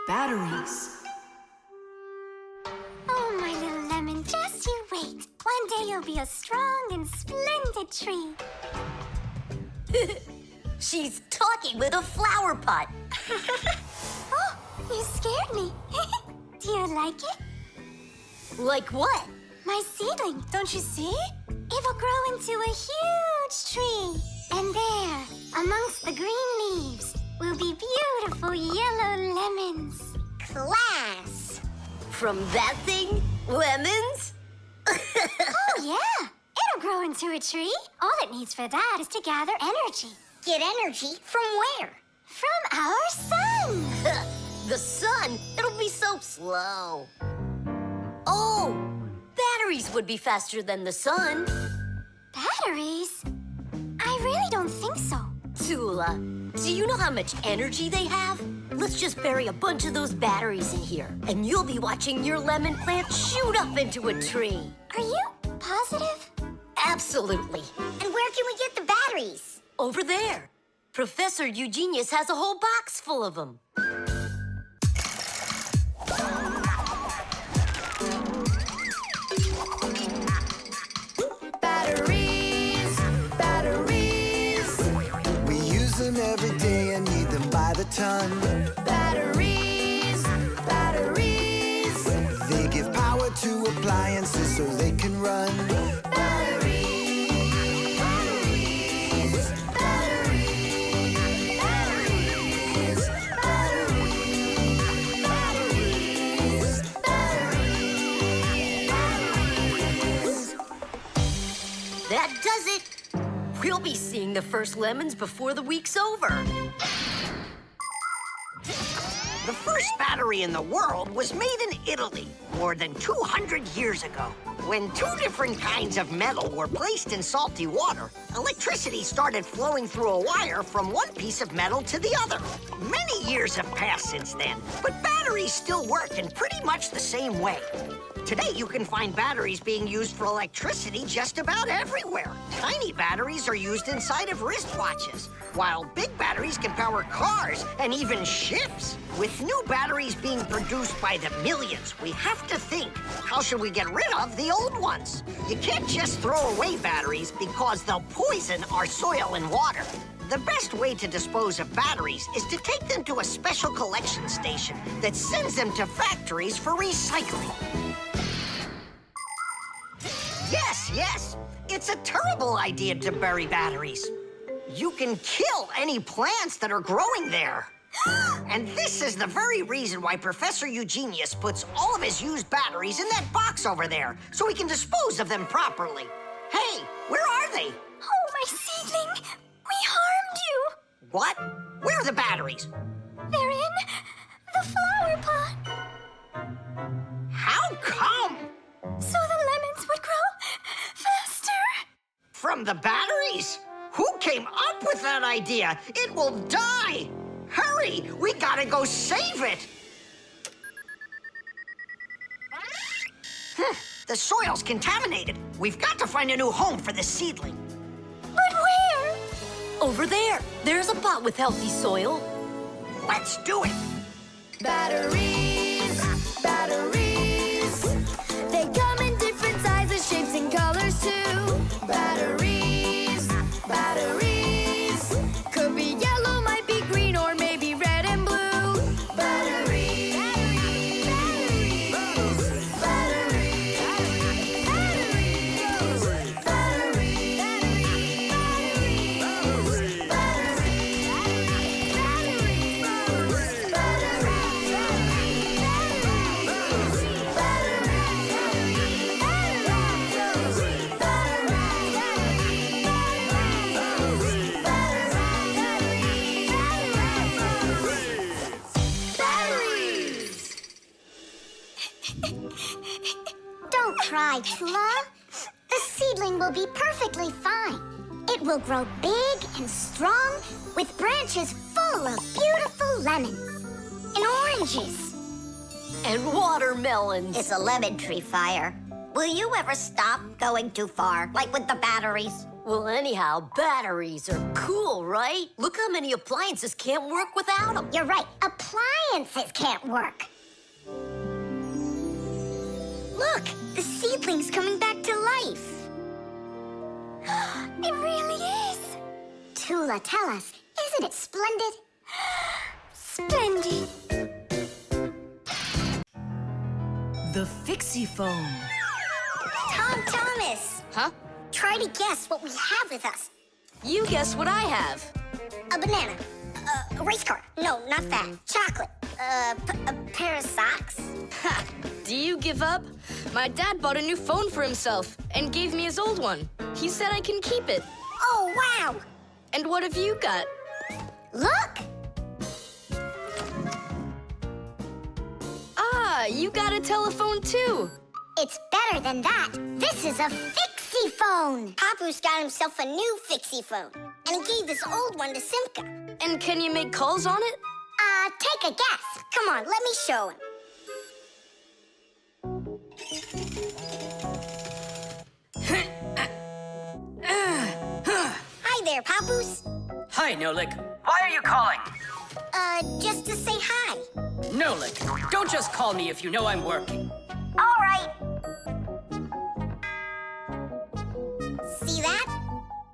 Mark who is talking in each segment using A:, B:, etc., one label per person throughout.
A: batteries.
B: Oh, my little lemon, just you wait. One day you'll be a strong and splendid tree.
C: She's talking with a flower pot.
B: Oh, you scared me. Do you like it?
C: Like what?
B: My seedling, don't you see? It will grow into a huge tree. And there, amongst the green leaves, will be beautiful yellow lemons.
C: Class! From that thing? Lemons?
B: Oh, yeah. It'll grow into a tree. All it needs for that is to gather energy.
C: Get energy from where?
B: From our sun.
C: The sun? It'll be so slow. Oh, batteries would be faster than the sun.
B: Batteries? I really don't think so.
C: Toola, do you know how much energy they have? Let's just bury a bunch of those batteries in here, and you'll be watching your lemon plant shoot up into a tree.
B: Are you positive?
C: Absolutely.
D: And where can we get the batteries?
C: Over there. Professor Eugenius has a whole box full of them.
E: Every day and need them by the ton.
A: Batteries, batteries.
E: They give power to appliances so they can run.
A: Batteries, batteries, batteries, batteries, batteries, batteries.
C: That does it. We'll be seeing the first lemons before the week's over.
F: The first battery in the world was made in Italy more than 200 years ago. When two different kinds of metal were placed in salty water, electricity started flowing through a wire from one piece of metal to the other. Many years have passed since then, but batteries still work in pretty much the same way. Today, you can find batteries being used for electricity just about everywhere. Tiny batteries are used inside of wristwatches, while big batteries can power cars and even ships. With new batteries being produced by the millions, we have to think, how should we get rid of the old ones? You can't just throw away batteries because they'll poison our soil and water. The best way to dispose of batteries is to take them to a special collection station that sends them to factories for recycling. Yes, it's a terrible idea to bury batteries. You can kill any plants that are growing there. And this is the very reason why Professor Eugenius puts all of his used batteries in that box over there, so he can dispose of them properly. Hey, where are they?
B: Oh, my seedling. We harmed you.
F: What? Where are the batteries?
B: They're in the flower pot.
F: How come?
B: So the lemons would grow faster.
F: From the batteries? Who came up with that idea? It will die! Hurry! We gotta go save it! The soil's contaminated. We've got to find a new home for the seedling.
B: But where?
C: Over there. There's a pot with healthy soil.
F: Let's do it!
A: Batteries, batteries. They come in different sizes, shapes, and colors too. Batteries, batteries. Could be yellow, might be green, or maybe red and blue. Batteries, batteries, batteries, batteries,
B: Don't cry, Toola. The seedling will be perfectly fine. It will grow big and strong with branches full of beautiful lemons and oranges.
C: And watermelons.
D: It's a lemon tree, Fire. Will you ever stop going too far, like with the batteries?
C: Well, anyhow, batteries are cool, right? Look how many appliances can't work without them.
B: You're right, appliances. appliances can't work.
C: Look, the seedling's coming back to life.
B: It really is. Toola, tell us, isn't it splendid?
A: Splendid.
G: The Fixiephone.
C: Tom Thomas,
G: Huh?
C: try to guess what we have with us.
G: You guess what I have.
C: A banana. A race car. No, not that. Chocolate. A pair of socks.
G: Ha! Do you give up? My dad bought a new phone for himself and gave me his old one. He said I can keep it.
C: Oh, wow.
G: And what have you got?
B: Look!
G: Ah, you got a telephone too.
B: It's better than that. This is a Fixiephone.
C: Papu's got himself a new Fixiephone, and he gave this old one to Simka.
G: And can you make calls on it?
B: Take a guess.
C: Come on, let me show him. Hi there, Papoose.
H: Hi, Nolik. Why are you calling?
C: Just to say hi.
H: Nolik, don't just call me if you know I'm working.
C: All right. See that?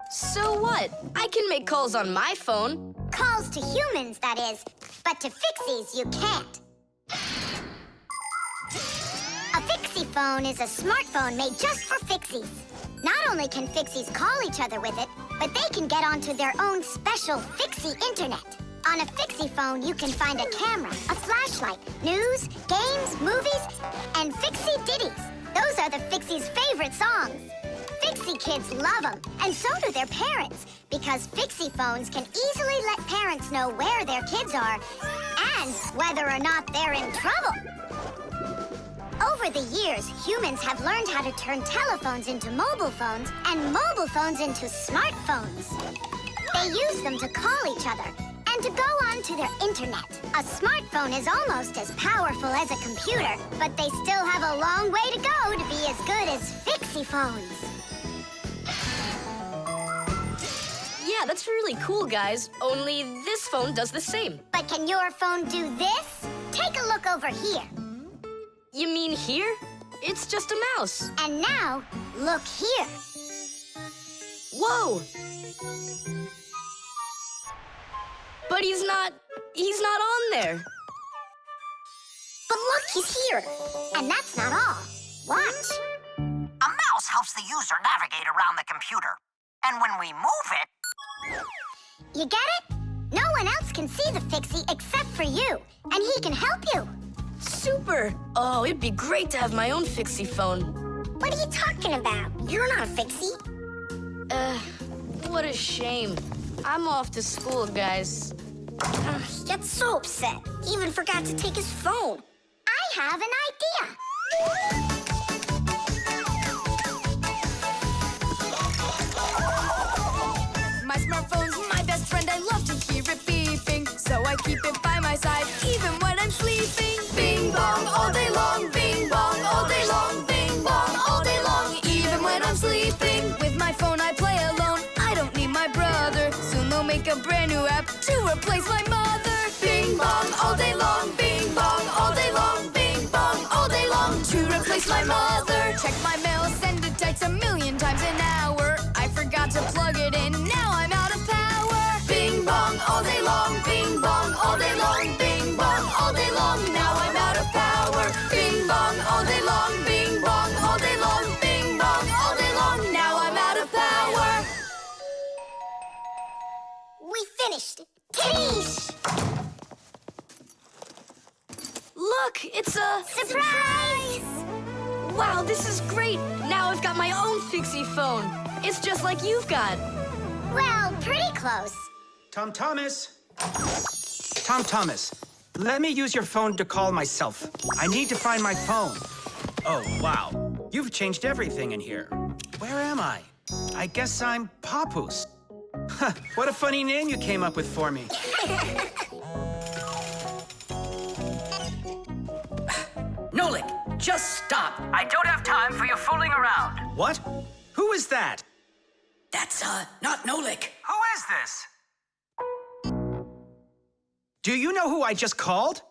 G: So what? I can make calls on my phone.
B: Calls to humans, that is. But to Fixies, you can't. A Fixiephone is a smartphone made just for Fixies. Not only can Fixies call each other with it, but they can get onto their own special Fixie internet. On a Fixiephone, you can find a camera, a flashlight, news, games, movies, and Fixie ditties. Those are the Fixies' favorite songs. Fixie kids love them, and so do their parents, because Fixiphones can easily let parents know where their kids are and whether or not they're in trouble. Over the years, humans have learned how to turn telephones into mobile phones and mobile phones into smartphones. They use them to call each other and to go onto their internet. A smartphone is almost as powerful as a computer, but they still have a long way to go to be as good as Fixiphones.
G: Yeah, that's really cool, guys. Only this phone does the same.
B: But can your phone do this? Take a look over here.
G: You mean here? It's just a mouse.
B: And now, look here.
G: Whoa! But he's not on there.
C: But look, he's here.
B: And that's not all. Watch.
F: A mouse helps the user navigate around the computer. And when we move it...
B: You get it? No one else can see the Fixie except for you, and he can help you.
G: Super! Oh, it'd be great to have my own Fixiephone.
C: What are you talking about? You're not a Fixie.
G: What a shame. I'm off to school, guys.
C: He gets so upset. He even forgot to take his phone.
B: I have an idea.
A: My smartphone's my best friend. I love to hear it beeping, so I keep it by my side even when I'm sleeping. Bing bong all day long, bing bong all day long, bing bong all day long, even when I'm sleeping. With my phone I play alone. I don't need my brother. Soon they'll make a brand new app to replace my mother. Bing bong all day long, bing bong all day long, bing bong all day long, to replace my mother. Check my mail, send it text 1,000,000 times an hour. I forgot to plug it in. Now I'm out of power. Bing bong all day long, bing bong all day long, bing bong all day long. Now I'm out of power. Bing bong all day long, bing bong all day long, bing bong all day long. Now I'm out of power.
C: We finished. Tish!
G: Look, it's a...
B: Surprise!
G: Wow, this is great! Now I've got my own Fixiephone. It's just like you've got.
B: Well, pretty close.
I: Tom Thomas! Tom Thomas, let me use your phone to call myself. I need to find my phone. Oh, wow. You've changed everything in here. Where am I? I guess I'm Papoose. Huh, what a funny name you came up with for me.
H: Nolik, just stop. I don't have time for your fooling around.
I: What? Who is that?
H: That's, not Nolik.
I: Who is this? Do you know who I just called?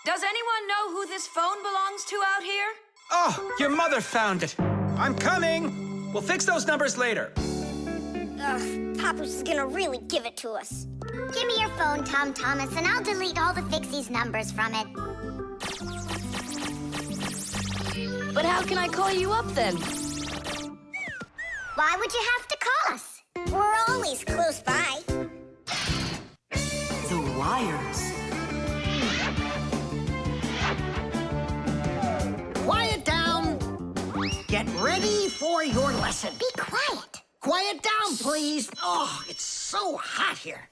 J: Does anyone know who this phone belongs to out here?
I: Oh, your mother found it. I'm coming. We'll fix those numbers later.
B: Ugh, Papa's is gonna really give it to us. Give me your phone, Tom Thomas, and I'll delete all the Fixies numbers from it.
G: But how can I call you up then?
B: Why would you have to call us? We're always close by.
H: The wires.
F: Quiet down. Get ready for your lesson.
B: Be quiet.
F: Quiet down, please. Oh, it's so hot here.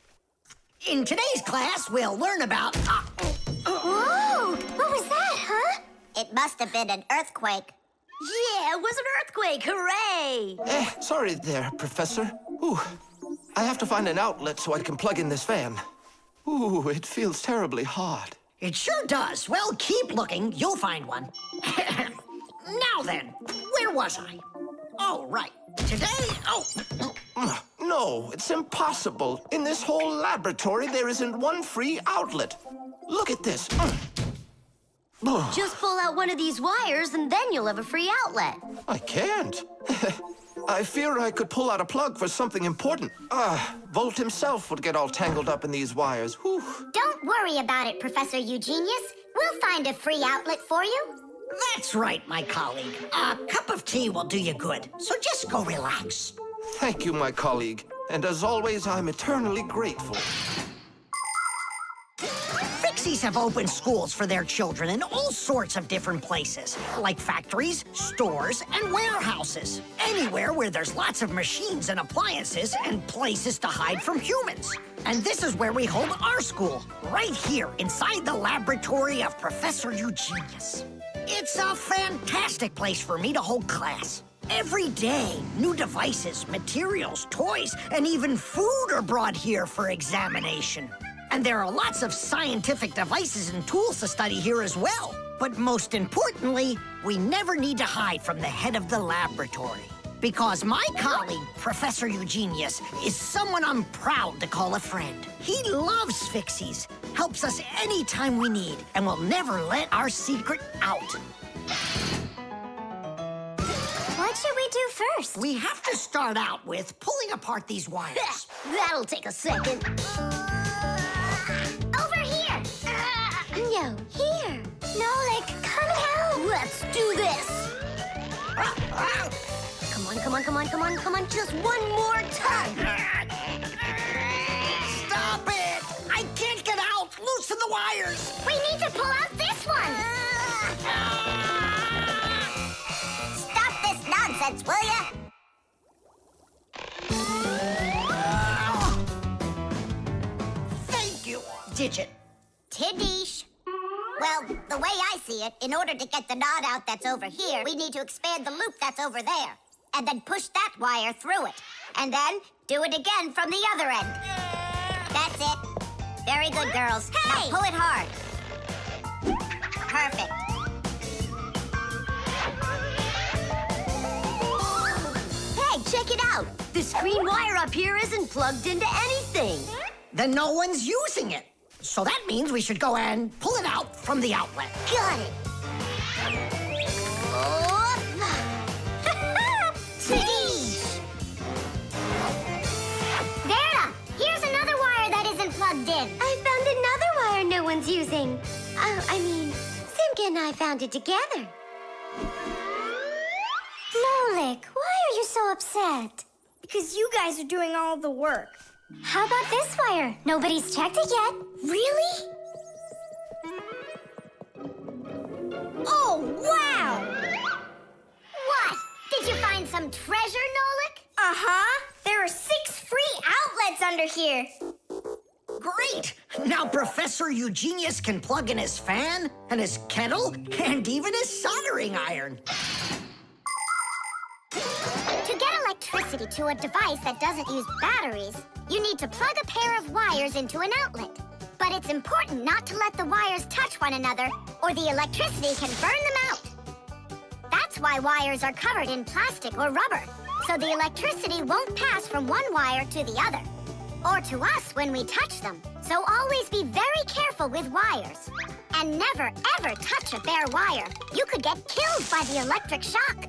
F: In today's class, we'll learn about...
B: Whoa! What was that, huh?
D: It must have been an earthquake.
C: Yeah, it was an earthquake. Hooray!
K: Sorry there, Professor. Ooh, I have to find an outlet so I can plug in this fan. Ooh, it feels terribly hot.
F: It sure does. Well, keep looking. You'll find one. Now then, where was I? Oh, right. Today,
K: No, it's impossible. In this whole laboratory, there isn't one free outlet. Look at this.
C: Just pull out one of these wires and then you'll have a free outlet.
K: I can't. I fear I could pull out a plug for something important. Volt himself would get all tangled up in these wires. Whew.
B: Don't worry about it, Professor Eugenius. We'll find a free outlet for you.
F: that's right, my colleague. A cup of tea will do you good, so just go relax.
K: Thank you, my colleague. And as always, I'm eternally grateful.
F: Fixies have opened schools for their children in all sorts of different places, like factories, stores, and warehouses. Anywhere where there's lots of machines and appliances and places to hide from humans. And this is where we hold our school, right here inside the laboratory of Professor Eugenius. It's a fantastic place for me to hold class. Every day, new devices, materials, toys, and even food are brought here for examination. And there are lots of scientific devices and tools to study here as well. But most importantly, we never need to hide from the head of the laboratory. Because my colleague, Professor Eugenius, is someone I'm proud to call a friend. He loves Fixies, helps us anytime we need, and will never let our secret out.
B: What should we do first?
F: We have to start out with pulling apart these wires.
C: That'll take a second.
B: Over here!
C: No, here.
B: Nolik, come help!
C: Let's do this. Come on, come on, come on, come on, come on. Just one more time.
F: Stop it! I can't get out! Loosen the wires!
B: We need to pull out this one!
D: Stop this nonsense, will ya?
F: Thank you, Digit.
B: Tidish. Well, the way I see it, in order to get the knot out that's over here, we need to expand the loop that's over there. And then push that wire through it. And then do it again from the other end.
D: That's it. Very good, girls.
B: Hey!
D: Now pull it hard. Perfect.
C: Hey, check it out. This green wire up here isn't plugged into anything.
F: Then no one's using it. So that means we should go and pull it out from the outlet.
C: Got it.
B: Vera, here's another wire that isn't plugged in.
L: I found another wire no one's using. Simka and I found it together.
B: Nolik, why are you so upset?
L: Because you guys are doing all the work.
B: How about this wire? Nobody's checked it yet.
L: Really?
B: Oh, wow! What? Did you find some treasure, Nolik?
L: Uh-huh. There are 6 free outlets under here.
F: Great! Now Professor Eugenius can plug in his fan, and his kettle, and even his soldering iron.
B: To get electricity to a device that doesn't use batteries, you need to plug a pair of wires into an outlet. But it's important not to let the wires touch one another, or the electricity can burn them out. That's why wires are covered in plastic or rubber, so the electricity won't pass from one wire to the other, or to us when we touch them. So always be very careful with wires. And never, ever touch a bare wire. You could get killed by the electric shock.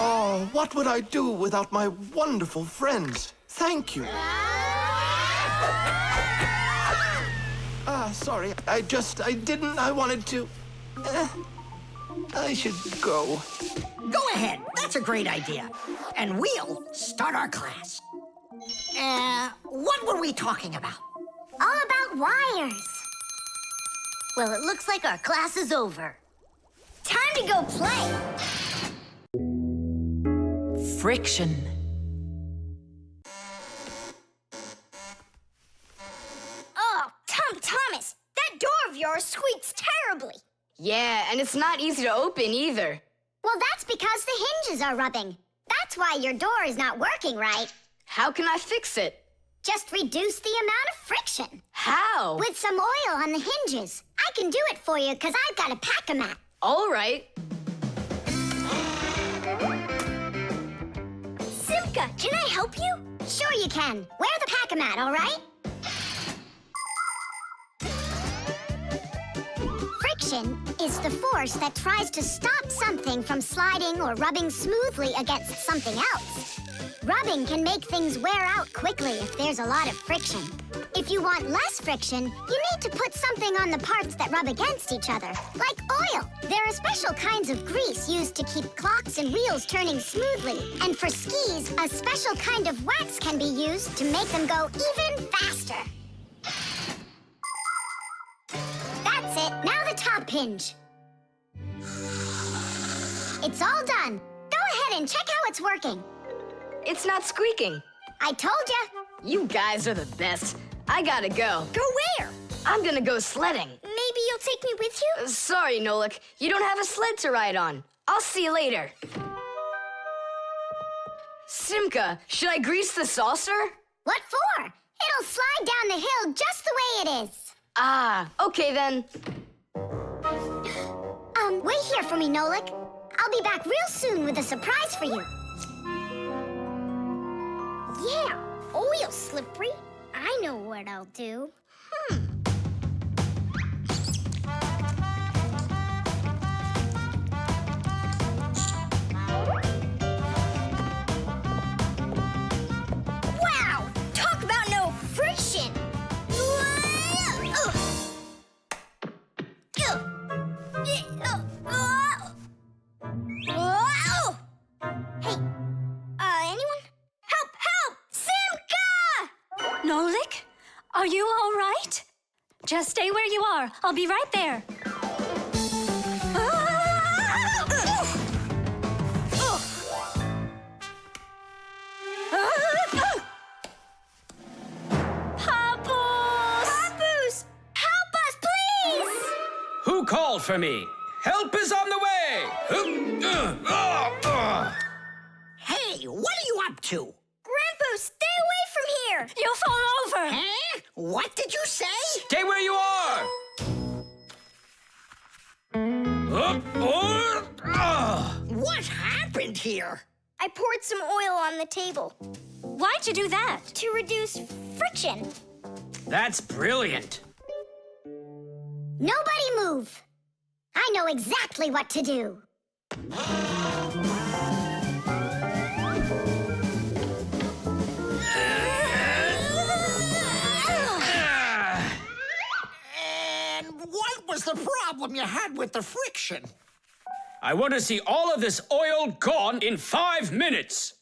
K: Oh, what would I do without my wonderful friends? Thank you. Sorry. I wanted to... I should go.
F: Go ahead. That's a great idea. And we'll start our class. What were we talking about?
B: All about wires.
C: Well, it looks like our class is over.
B: Time to go play.
J: Friction.
B: Oh, Tom Thomas, that door of yours squeaks terribly.
G: Yeah, and it's not easy to open either.
B: Well, that's because the hinges are rubbing. That's why your door is not working right.
G: How can I fix it?
B: Just reduce the amount of friction.
G: How?
B: With some oil on the hinges. I can do it for you because I've got a pack-a-mat.
G: All right.
B: Simka, can I help you? Sure you can. Wear the pack-a-mat, all right? Friction is the force that tries to stop something from sliding or rubbing smoothly against something else. Rubbing can make things wear out quickly if there's a lot of friction. If you want less friction, you need to put something on the parts that rub against each other, like oil. There are special kinds of grease used to keep clocks and wheels turning smoothly. And for skis, a special kind of wax can be used to make them go even faster. That's it. Now the top hinge. It's all done. Go ahead and check how it's working.
G: It's not squeaking.
B: I told ya.
G: You guys are the best. I gotta go.
B: Go where?
G: I'm gonna go sledding.
B: Maybe you'll take me with you?
G: Sorry, Nolik. You don't have a sled to ride on. I'll see you later. Simka, should I grease the saucer?
B: What for? It'll slide down the hill just the way it is.
G: Ah, okay then.
B: Wait here for me, Nolik. I'll be back real soon with a surprise for you. Yeah, oil slippery. I know what I'll do. Wow! Talk about no friction! Hey, anyone? Help! Help! Simka!
L: Nolik, are you all right? Just stay where you are. I'll be right there.
B: Papoose! Help us, please!
I: Who called for me? Help is on the way!
F: Hey, what are you up to?
B: Grandpa, stay away from here!
L: You'll fall over.
F: Huh? What did you say?
I: Stay where you are!
F: What happened here?
B: I poured some oil on the table
L: Why'd you do that?
B: to reduce friction.
I: That's brilliant.
B: Nobody move! I know exactly what to do.
F: And what was the problem you had with the friction?
I: I want to see all of this oil gone in 5 minutes.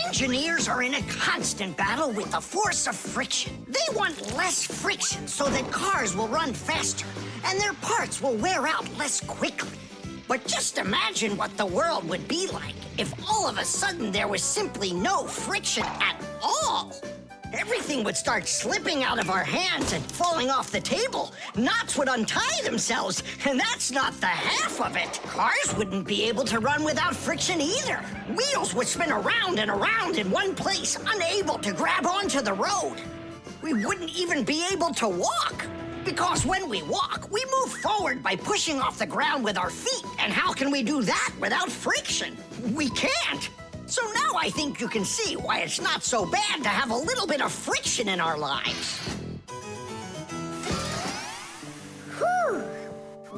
F: Engineers are in a constant battle with the force of friction. They want less friction so that cars will run faster and their parts will wear out less quickly. But just imagine what the world would be like if all of a sudden there was simply no friction at all. Everything would start slipping out of our hands and falling off the table. Knots would untie themselves, and that's not the half of it. Cars wouldn't be able to run without friction either. Wheels would spin around and around in one place, unable to grab onto the road. We wouldn't even be able to walk. Because when we walk, we move forward by pushing off the ground with our feet. And how can we do that without friction? We can't. So now I think you can see why it's not so bad to have a little bit of friction in our lives.
B: Whew!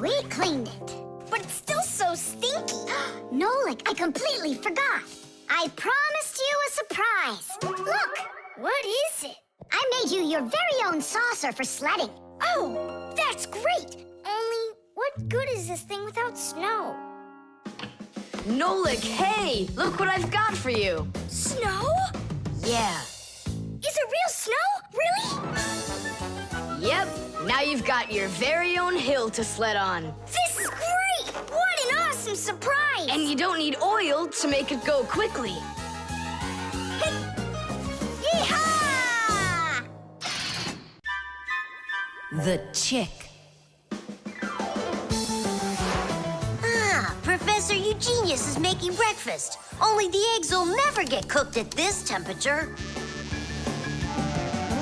B: We cleaned it. But it's still so stinky. Nolik, I completely forgot. I promised you a surprise. Look! What is it? I made you your very own saucer for sledding. Oh, that's great! Only, what good is this thing without snow?
G: Nolik, hey! Look what I've got for you.
B: Snow?
G: Yeah.
B: Is it real snow? Really?
G: Yep. Now you've got your very own hill to sled on.
B: This is great! What an awesome surprise!
G: And you don't need oil to make it go quickly.
B: Yeehaw!
C: The chick. Ah, Professor Eugenius is making breakfast. Only the eggs will never get cooked at this temperature.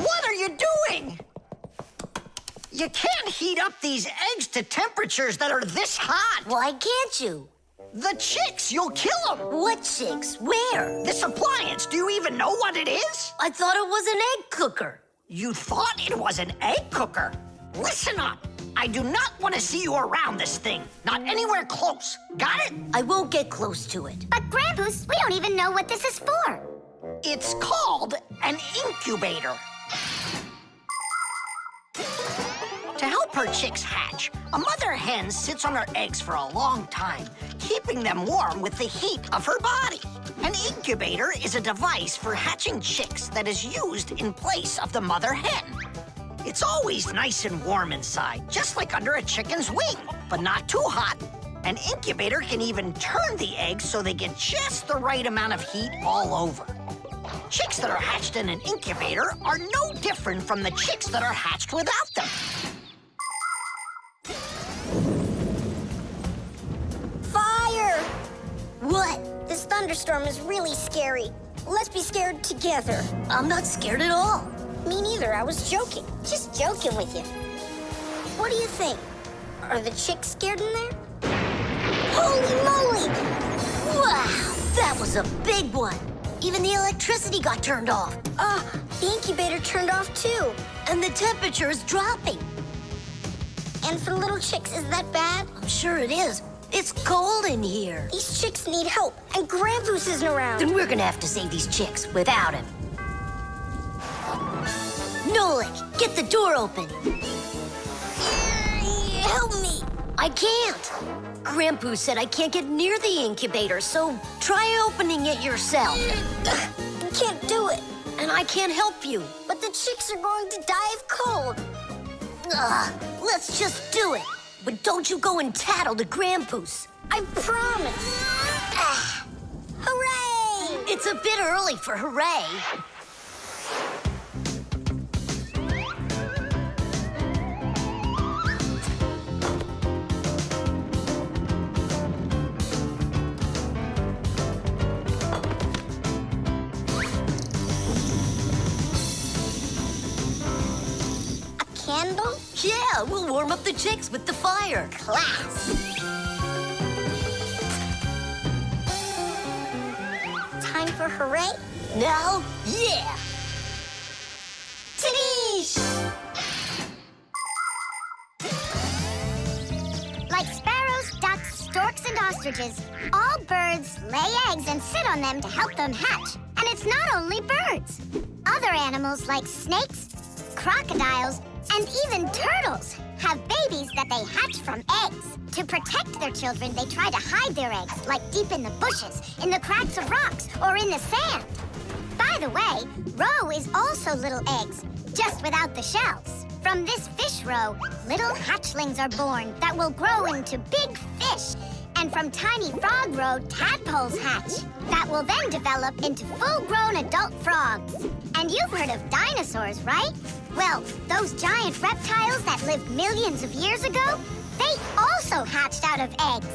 F: What are you doing? You can't heat up these eggs to temperatures that are this hot.
C: Why can't you?
F: The chicks, you'll kill them.
C: What chicks? Where?
F: This appliance, do you even know what it is?
C: I thought it was an egg cooker.
F: You thought it was an egg cooker? Listen up. I do not want to see you around this thing. Not anywhere close. Got it?
C: I won't get close to it.
B: But Grampus, we don't even know what this is for.
F: It's called an incubator. To help her chicks hatch, a mother hen sits on her eggs for a long time, keeping them warm with the heat of her body. An incubator is a device for hatching chicks that is used in place of the mother hen. It's always nice and warm inside, just like under a chicken's wing, but not too hot. An incubator can even turn the eggs so they get just the right amount of heat all over. Chicks that are hatched in an incubator are no different from the chicks that are hatched without them.
B: Fire!
C: What?
B: This thunderstorm is really scary. Let's be scared together.
C: I'm not scared at all.
B: Me neither, I was joking. Just joking with you. What do you think? Are the chicks scared in there? Holy moly!
C: Wow, that was a big one. Even the electricity got turned off.
B: The incubator turned off too.
C: And the temperature is dropping.
B: And for little chicks, is that bad?
C: I'm sure it is. It's cold in here.
B: These chicks need help, and Grampus isn't around.
C: Then we're gonna have to save these chicks without him. Nolik, get the door open.
B: Help me.
C: I can't. Grampus said I can't get near the incubator, so try opening it yourself.
B: I can't do it.
C: And I can't help you.
B: But the chicks are going to die of cold.
C: Let's just do it. But don't you go and tattle to Grampus.
B: I promise. Hooray!
C: It's a bit early for hooray.
B: Candle?
C: Yeah, we'll warm up the chicks with the fire.
B: Class. Time for hooray?
C: Now, yeah.
B: Tanish! Like sparrows, ducks, storks, and ostriches, all birds lay eggs and sit on them to help them hatch. And it's not only birds. Other animals like snakes, crocodiles, and even turtles have babies that they hatch from eggs. To protect their children, they try to hide their eggs, like deep in the bushes, in the cracks of rocks, or in the sand. By the way, roe is also little eggs, just without the shells. From this fish roe, little hatchlings are born that will grow into big fish. And from tiny frog roe, tadpoles hatch that will then develop into full-grown adult frogs. And you've heard of dinosaurs, right? Well, those giant reptiles that lived millions of years ago, they also hatched out of eggs.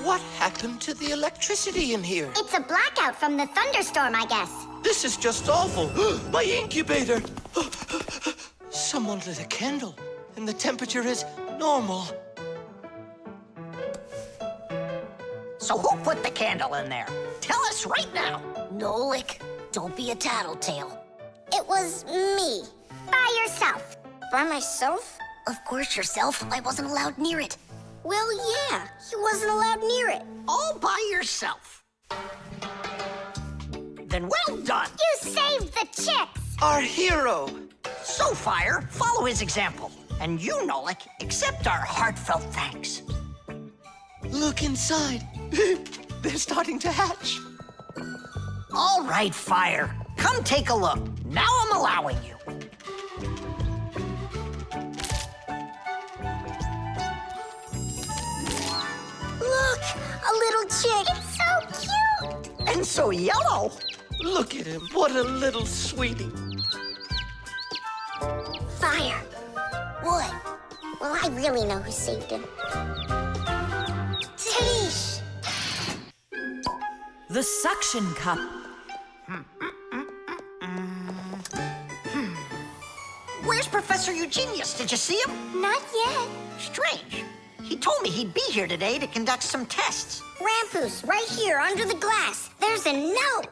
K: What happened to the electricity in here?
B: It's a blackout from the thunderstorm, I guess.
K: This is just awful. My incubator. Someone lit a candle, and the temperature is normal.
F: So who put the candle in there? Tell us right now.
C: Nolik, don't be a tattletale.
B: It was me. By yourself.
C: By myself? Of course yourself. I wasn't allowed near it.
B: Well, yeah, he wasn't allowed near it.
F: All by yourself. Then well done.
B: You saved the chicks.
K: Our hero.
F: So, Fire, follow his example. And you, Nolik, accept our heartfelt thanks.
K: Look inside. They're starting to hatch.
F: All right, Fire. Come take a look. Now I'm allowing you.
B: Look, a little chick. It's so cute.
F: And so yellow.
K: Look at him. What a little sweetie.
B: Fire. What? Well, I really know who saved him. Tish.
J: The suction cup.
F: Where's Professor Eugenius? Did you see him?
B: Not yet.
F: Strange. He told me he'd be here today to conduct some tests.
B: Rampus, right here under the glass. There's a note.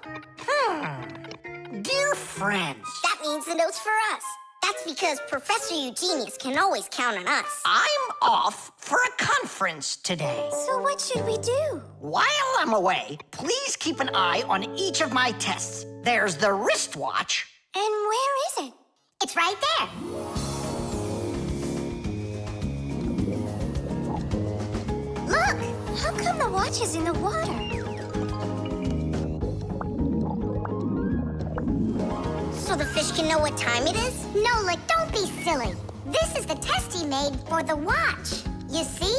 F: Dear friends.
B: That means the note's for us. That's because Professor Eugenius can always count on us.
F: I'm off for a conference today.
B: So what should we do?
F: While I'm away, please keep an eye on each of my tests. There's the wristwatch.
B: And where is it? It's right there. Look! How come the watch is in the water? So the fish can know what time it is? Nolik, don't be silly. This is the test he made for the watch. You see?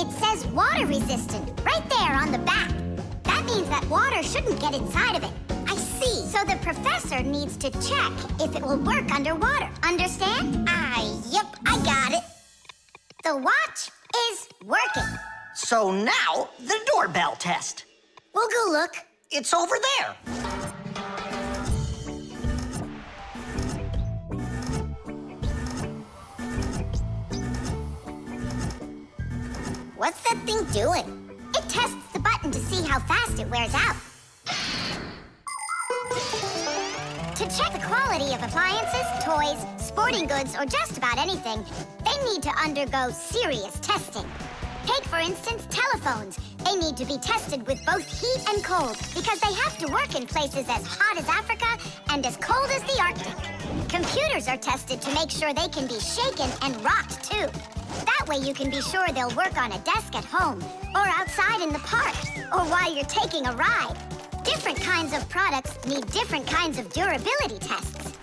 B: It says water resistant right there on the back. That means that water shouldn't get inside of it. I see. So the professor needs to check if it will work underwater. Understand? Yep, I got it. The watch is working.
F: So now, the doorbell test.
B: We'll go look.
F: It's over there.
B: What's that thing doing? It tests the button to see how fast it wears out. To check the quality of appliances, toys, sporting goods, or just about anything, they need to undergo serious testing. Take, for instance, telephones. They need to be tested with both heat and cold because they have to work in places as hot as Africa and as cold as the Arctic. Computers are tested to make sure they can be shaken and rocked, too. That way you can be sure they'll work on a desk at home, or outside in the park, or while you're taking a ride. Different kinds of products need different kinds of durability tests.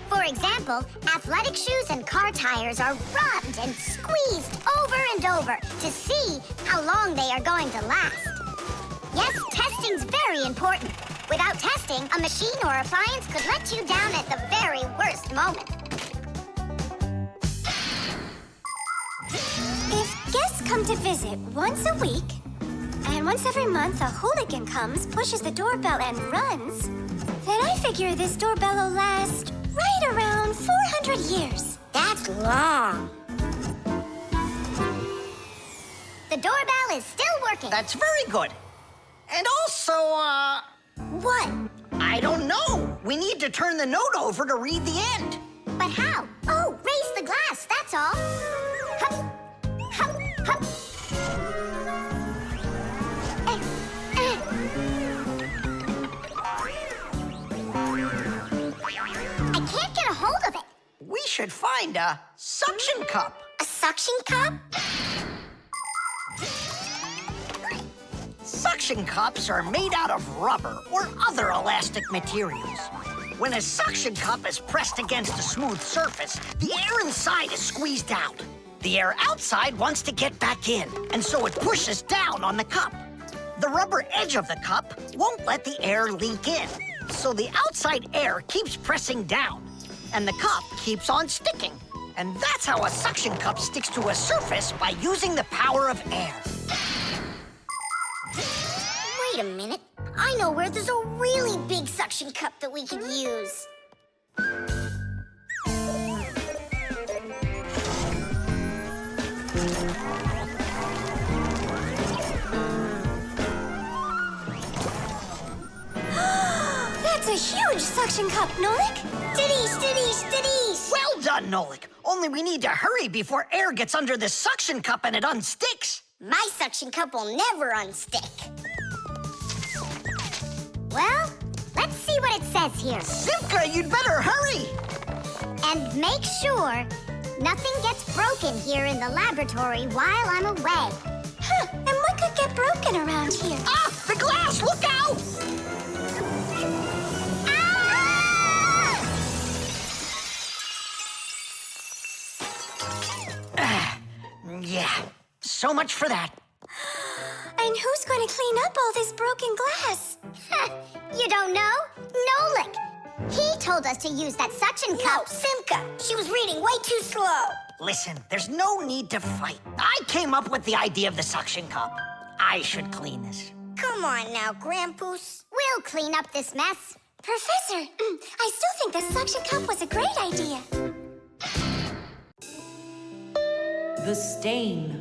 B: For example, athletic shoes and car tires are rubbed and squeezed over and over to see how long they are going to last. Yes, testing's very important. Without testing, a machine or appliance could let you down at the very worst moment.
L: If guests come to visit once a week, and once every month a hooligan comes, pushes the doorbell, and runs, then I figure this doorbell will last right around 400 years.
B: That's long. The doorbell is still working.
F: That's very good. And also,
B: What?
F: I don't know. We need to turn the note over to read the end.
B: But how? Oh, raise the glass, that's all. Hup, hup, hup. I can't get a hold of it.
F: We should find a suction cup.
B: A suction cup?
F: Suction cups are made out of rubber or other elastic materials. When a suction cup is pressed against a smooth surface, the air inside is squeezed out. The air outside wants to get back in, and so it pushes down on the cup. The rubber edge of the cup won't let the air leak in, so the outside air keeps pressing down, and the cup keeps on sticking. And that's how a suction cup sticks to a surface by using the power of air.
B: Wait a minute. I know where there's a really big suction cup that we could use.
L: a huge suction cup, Nolik.
B: Stitties!
F: Well done, Nolik. Only we need to hurry before air gets under this suction cup and it unsticks.
B: My suction cup will never unstick. Well, let's see what it says here.
F: Simka, you'd better hurry.
B: And make sure nothing gets broken here in the laboratory while I'm away.
L: Huh, and what could get broken around here?
F: Ah, the glass, look out! Yeah, so much for that.
L: And who's going to clean up all this broken glass?
B: You don't know? Nolik. He told us to use that suction cup.
C: No, Simka. She was reading way too slow.
F: Listen, there's no need to fight. I came up with the idea of the suction cup. I should clean this.
B: Come on now, Grampus. We'll clean up this mess.
L: Professor, I still think the suction cup was a great idea.
J: The stain.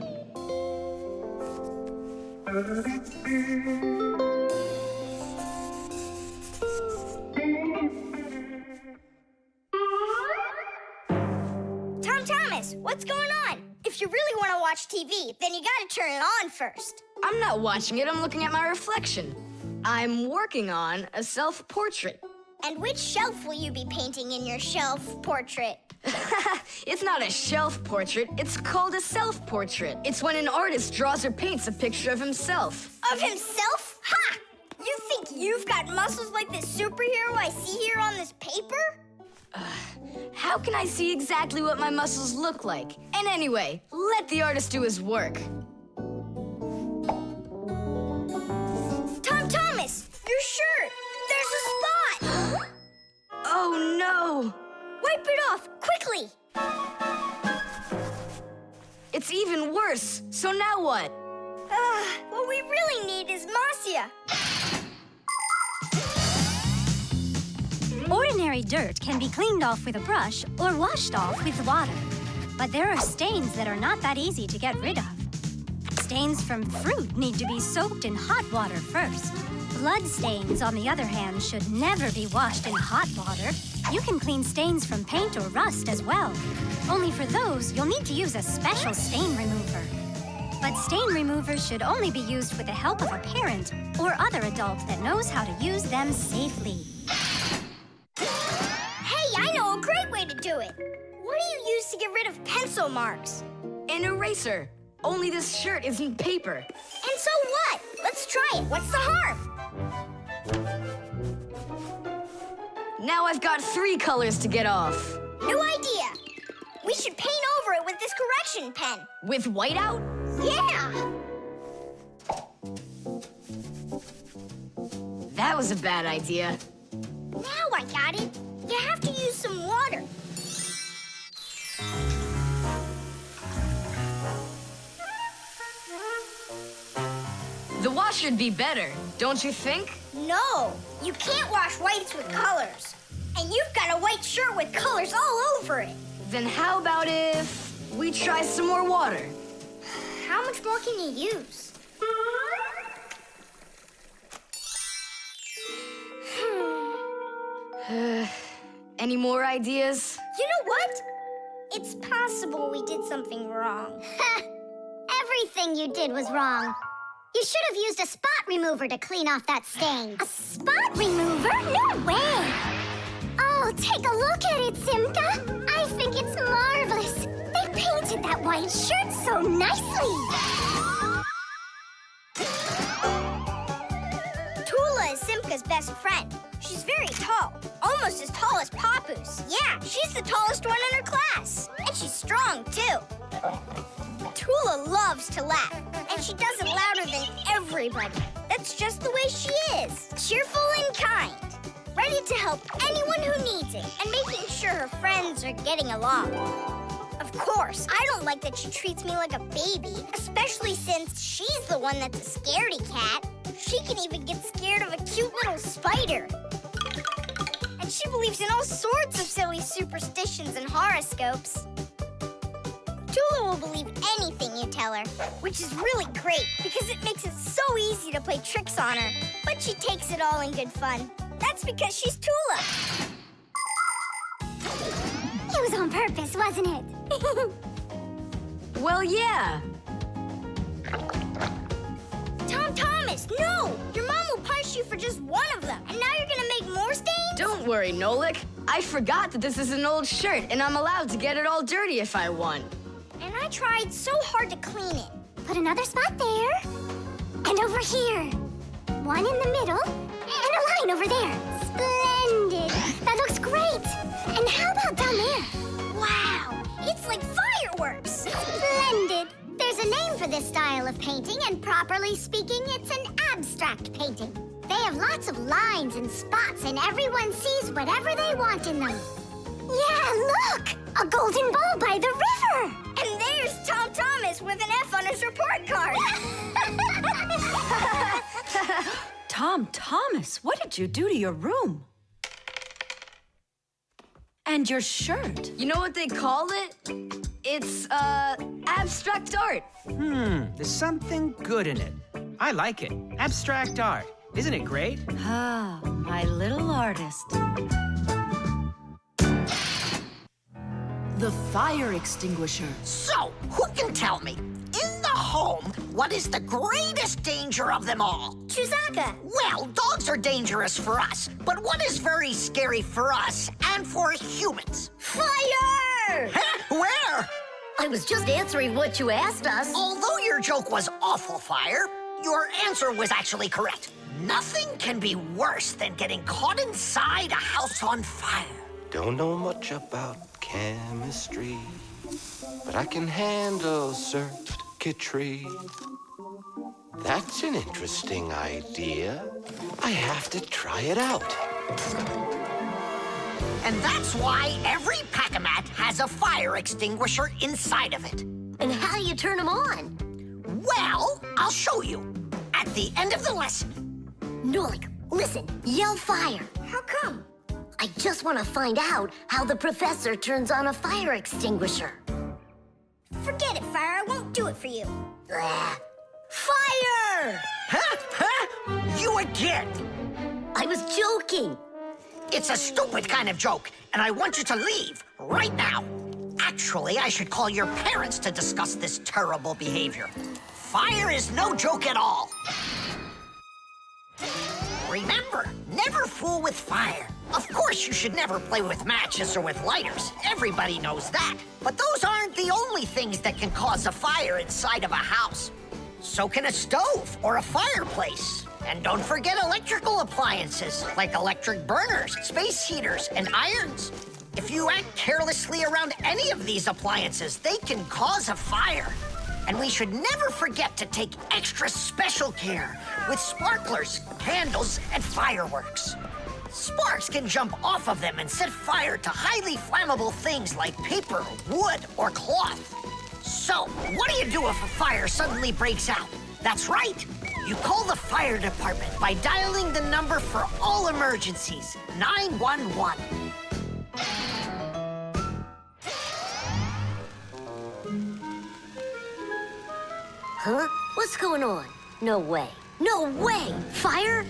B: Thomas, what's going on? If you really want to watch TV, then you gotta turn it on first.
G: I'm not watching it, I'm looking at my reflection. I'm working on a self-portrait.
B: And which shelf will you be painting in your shelf portrait?
G: It's not a shelf portrait, it's called a self-portrait. It's when an artist draws or paints a picture of himself.
B: Of himself? Ha! You think you've got muscles like this superhero I see here on this paper?
G: How can I see exactly what my muscles look like? And anyway, let the artist do his work.
B: Thomas, your shirt! There's a spot!
G: Oh no!
B: Wipe it off, quickly!
G: It's even worse, so now what?
B: What we really need is Masya.
M: Ordinary dirt can be cleaned off with a brush or washed off with water. But there are stains that are not that easy to get rid of. Stains from fruit need to be soaked in hot water first. Blood stains, on the other hand, should never be washed in hot water. You can clean stains from paint or rust as well. Only for those, you'll need to use a special stain remover. But stain removers should only be used with the help of a parent or other adult that knows how to use them safely.
B: Hey, I know a great way to do it. What do you use to get rid of pencil marks?
G: An eraser. Only this shirt isn't paper.
B: And so what? Let's try it. What's the harm?
G: Now I've got 3 colors to get off.
B: New idea. We should paint over it with this correction pen.
G: With whiteout?
B: Yeah!
G: That was a bad idea.
B: Now I got it. You have to use some water.
G: The wash should be better, don't you think?
B: No, you can't wash whites with colors. And you've got a white shirt with colors all over it.
G: Then how about if we try some more water?
B: How much more can you use?
G: Any more ideas?
B: You know what? It's possible we did something wrong. Everything you did was wrong. You should have used a spot remover to clean off that stain.
L: A spot remover? No way!
B: Oh, take a look at it, Simka. I think it's marvelous.
L: They painted that white shirt so nicely.
B: Toola is Simka's best friend. She's very tall, almost as tall as Papoose. Yeah, she's the tallest one in her class. And she's strong, too. Toola loves to laugh, and she does it louder than everybody. That's just the way she is. Cheerful and kind. Ready to help anyone who needs it, and making sure her friends are getting along. Of course, I don't like that she treats me like a baby, especially since she's the one that's a scaredy cat. She can even get scared of a cute little spider. And she believes in all sorts of silly superstitions and horoscopes. Toola will believe anything you tell her, which is really great because it makes it so easy to play tricks on her. But she takes it all in good fun. That's because she's Toola. It was on purpose, wasn't it?
G: Well, yeah.
B: Tom Thomas, no! Your mom will punish you for just one of them. And now you're gonna make more stains?
G: Don't worry, Nolik. I forgot that this is an old shirt, and I'm allowed to get it all dirty if I want.
B: And I tried so hard to clean it. Put another spot there. And over here. One in the middle. And a line over there. Splendid. That looks great. And how about down there? Wow. It's like fireworks. Splendid. There's a name for this style of painting, and properly speaking, it's an abstract painting. They have lots of lines and spots, and everyone sees whatever they want in them. Yeah, look! A golden ball by the river! And there's Tom Thomas with an F on his report card!
J: Tom Thomas, what did you do to your room? And your shirt?
G: You know what they call it? It's, abstract art.
I: There's something good in it. I like it. Abstract art. Isn't it great?
J: Ah, my little artist. The fire extinguisher.
F: So, who can tell me, in the home, what is the greatest danger of them all?
B: Chuzaka!
F: Well, dogs are dangerous for us, but what is very scary for us and for humans?
C: Fire!
F: Huh? Where?
C: I was just answering what you asked us.
F: Although your joke was awful, Fire, your answer was actually correct. Nothing can be worse than getting caught inside a house on fire.
K: Don't know much about chemistry, but I can handle circuitry. That's an interesting idea. I have to try it out.
F: And that's why every Pack-A-Mat has a fire extinguisher inside of it.
C: And how do you turn them on?
F: Well, I'll show you at the end of the lesson.
C: Nolik, listen, yell fire.
B: How come?
C: I just want to find out how the professor turns on a fire extinguisher.
B: Forget it, Fire. I won't do it for you.
C: Fire!
F: Huh? Huh? You again.
C: I was joking.
F: It's a stupid kind of joke, and I want you to leave right now. Actually, I should call your parents to discuss this terrible behavior. Fire is no joke at all. Remember, never fool with fire. Of course, you should never play with matches or with lighters. Everybody knows that. But those aren't the only things that can cause a fire inside of a house. So can a stove or a fireplace. And don't forget electrical appliances, like electric burners, space heaters, and irons. If you act carelessly around any of these appliances, they can cause a fire. And we should never forget to take extra special care with sparklers, candles, and fireworks. Sparks can jump off of them and set fire to highly flammable things like paper, wood, or cloth. So, what do you do if a fire suddenly breaks out? That's right. You call the fire department by dialing the number for all emergencies, 911.
C: Huh? What's going on? No way. No way! Fire?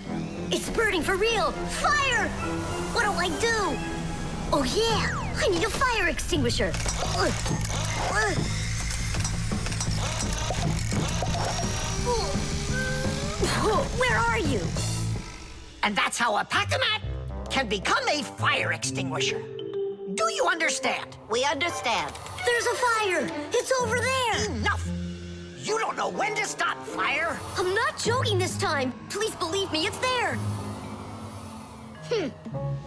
C: It's burning for real! Fire! What do I do? Oh yeah! I need a fire extinguisher! Where are you?
F: And that's how a Pack-A-Mat can become a fire extinguisher. Do you understand?
C: We understand. There's a fire! It's over there!
F: Enough! You don't know when to stop fire.
C: I'm not joking this time. Please believe me, it's there.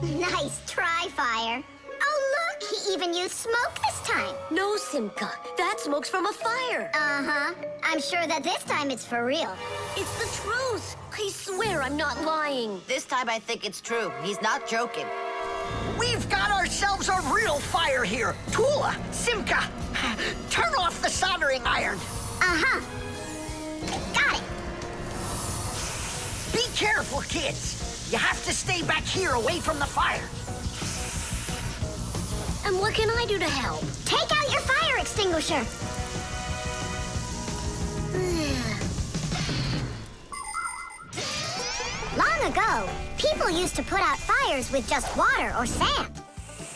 B: Nice try, Fire. Oh, look, he even used smoke this time.
C: No, Simka. That smoke's from a fire.
B: Uh-huh. I'm sure that this time it's for real.
C: It's the truth. I swear I'm not lying.
D: This time I think it's true. He's not joking.
F: We've got ourselves a real fire here. Toola, Simka, turn off the soldering iron.
B: Uh-huh. Got it.
F: Be careful, kids. You have to stay back here away from the fire.
C: And what can I do to help?
B: Take out your fire extinguisher. Long ago, ago, people used to put out fires with just water or sand.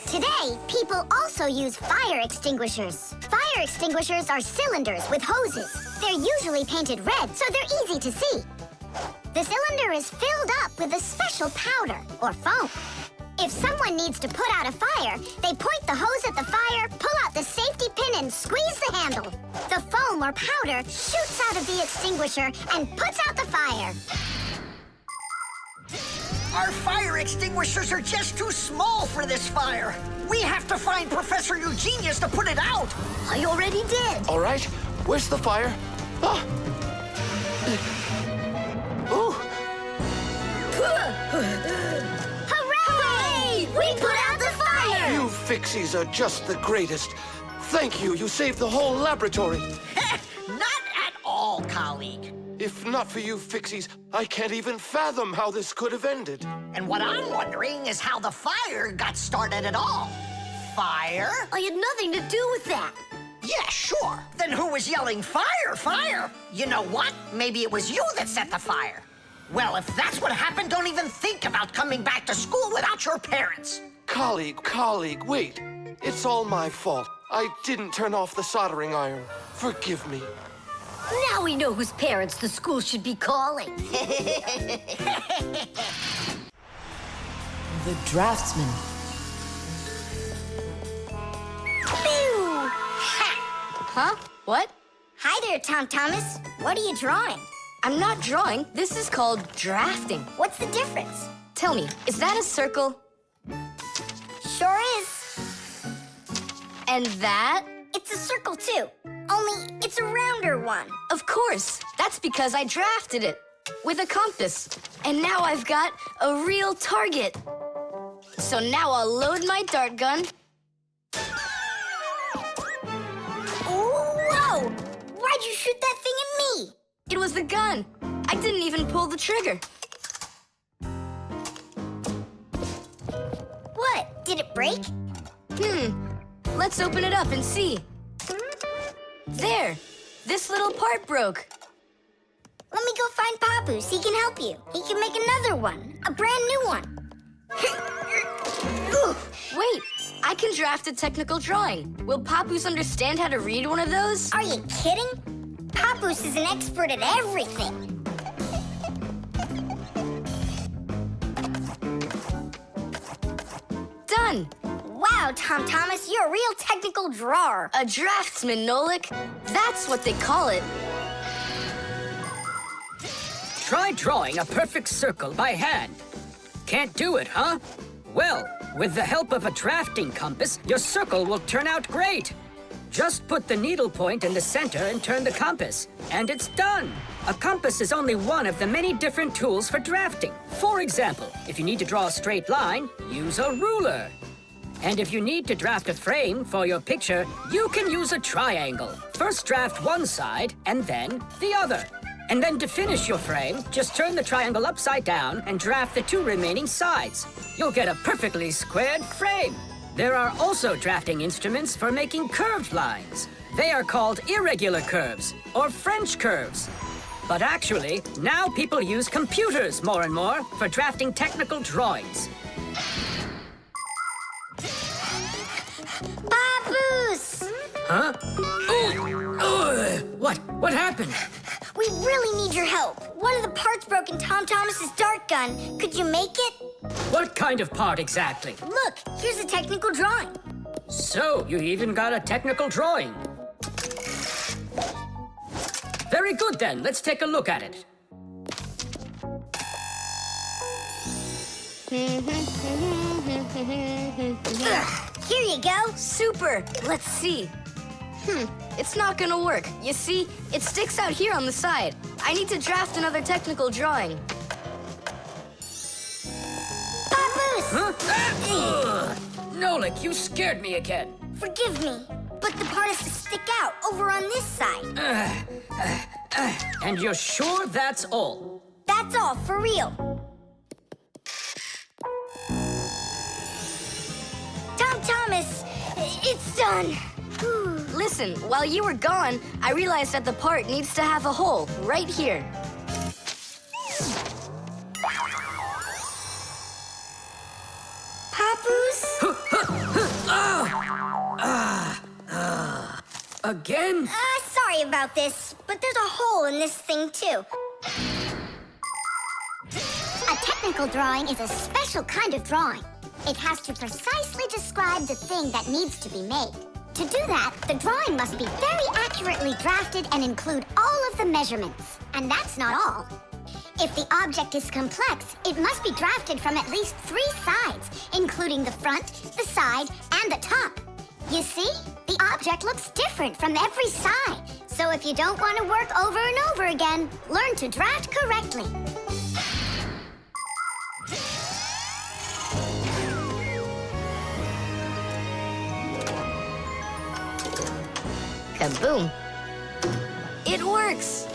B: Today, people also use fire extinguishers. Fire extinguishers are cylinders with hoses. They're usually painted red, so they're easy to see. The cylinder is filled up with a special powder, or foam. If someone needs to put out a fire, they point the hose at the fire, pull out the safety pin, and squeeze the handle. The foam or powder shoots out of the extinguisher and puts out the fire.
F: Our fire extinguishers are just too small for this fire. We have to find Professor Eugenius to put it out.
C: I already did.
K: All right, where's the fire? Ah. Ooh.
B: Hooray! We put out the fire!
K: You Fixies are just the greatest. Thank you. You saved the whole laboratory.
F: Not at all, colleague.
K: If not for you Fixies, I can't even fathom how this could have ended.
F: And what I'm wondering is how the fire got started at all. Fire?
C: I had nothing to do with that.
F: Yeah, sure. Then who was yelling, fire, fire? You know what? Maybe it was you that set the fire. Well, if that's what happened, don't even think about coming back to school without your parents.
K: Colleague, wait. It's all my fault. I didn't turn off the soldering iron. Forgive me.
C: Now we know whose parents the school should be calling.
J: The Draftsman.
G: Huh? What?
B: Hi there, Tom Thomas. What are you drawing?
G: I'm not drawing. This is called drafting.
B: What's the difference?
G: Tell me, is that a circle?
B: Sure is.
G: And that?
B: It's a circle, too. Only it's a rounder one.
G: Of course. That's because I drafted it with a compass. And now I've got a real target. So now I'll load my dart gun.
B: Whoa! Why'd you shoot that thing at me?
G: It was the gun. I didn't even pull the trigger.
B: What? Did it break?
G: Let's open it up and see. There. This little part broke.
B: Let me go find Papoose. He can help you. He can make another one. A brand new one.
G: Wait. I can draft a technical drawing. Will Papoose understand how to read one of those?
B: Are you kidding? Papoose is an expert at everything.
G: Done.
B: Wow, Tom Thomas, you're a real technical drawer.
G: A draftsman, Nolik. That's what they call it.
H: Try drawing a perfect circle by hand. Can't do it, huh? Well, with the help of a drafting compass, your circle will turn out great. Just put the needle point in the center and turn the compass, and it's done. A compass is only one of the many different tools for drafting. For example, if you need to draw a straight line, use a ruler. And if you need to draft a frame for your picture, you can use a triangle. First draft one side, and then the other. And then to finish your frame, just turn the triangle upside down and draft the two remaining sides. You'll get a perfectly squared frame. There are also drafting instruments for making curved lines. They are called irregular curves, or French curves. But actually, now people use computers more and more for drafting technical drawings.
B: Papoose!
H: Huh? What happened?
B: We really need your help. One of the parts broke in Tom Thomas's dart gun. Could you make it?
H: What kind of part exactly?
B: Look, here's a technical drawing.
H: So, you even got a technical drawing. Very good then, let's take a look at it.
B: Here you go.
G: Super. Let's see. It's not gonna work. You see, it sticks out here on the side. I need to draft another technical drawing.
B: Papoose!
H: Huh? Nolik, you scared me again.
B: Forgive me, but the part has to stick out over on this side.
H: And you're sure that's all?
B: That's all, for real. Tom Thomas, it's done.
G: Listen, while you were gone, I realized that the part needs to have a hole right here.
H: Again?
L: Sorry about this, but there's a hole in this thing, too.
B: A technical drawing is a special kind of drawing. It has to precisely describe the thing that needs to be made. To do that, the drawing must be very accurately drafted and include all of the measurements. And that's not all. If the object is complex, it must be drafted from at least 3 sides, including the front, the side, and the top. You see? The object looks different from every side. So if you don't want to work over and over again, learn to draft correctly.
G: Kaboom. It works.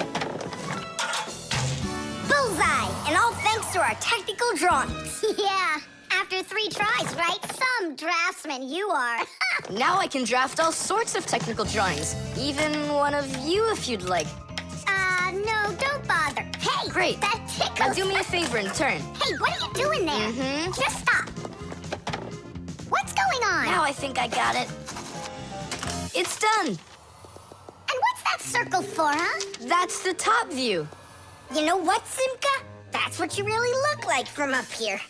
L: Bullseye! And all thanks to our technical drawings.
B: Yeah, after 3 tries, right? Some draftsman you are.
G: Now I can draft all sorts of technical drawings. Even one of you if you'd like.
B: No, don't bother. Hey!
G: Great.
B: That tickles.
G: Now do me a favor in turn.
B: Hey, what are you doing there? Just stop. What's going on?
G: Now I think I got it. It's done.
B: And what's that circle for, huh?
G: That's the top view.
L: You know what, Simka? That's what you really look like from up here.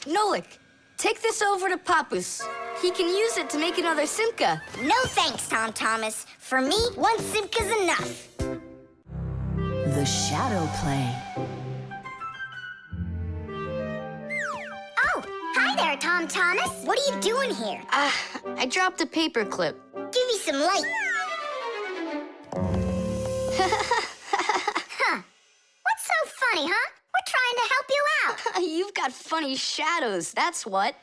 G: Nolik, take this over to Papus. He can use it to make another Simka.
L: No thanks, Tom Thomas. For me, 1 Simka's enough.
J: The shadow play.
B: Oh, hi there, Tom Thomas.
L: What are you doing here?
G: I dropped a paper clip.
L: Give me some light.
B: What's so funny, huh? We're trying to help you out.
G: You've got funny shadows, that's what.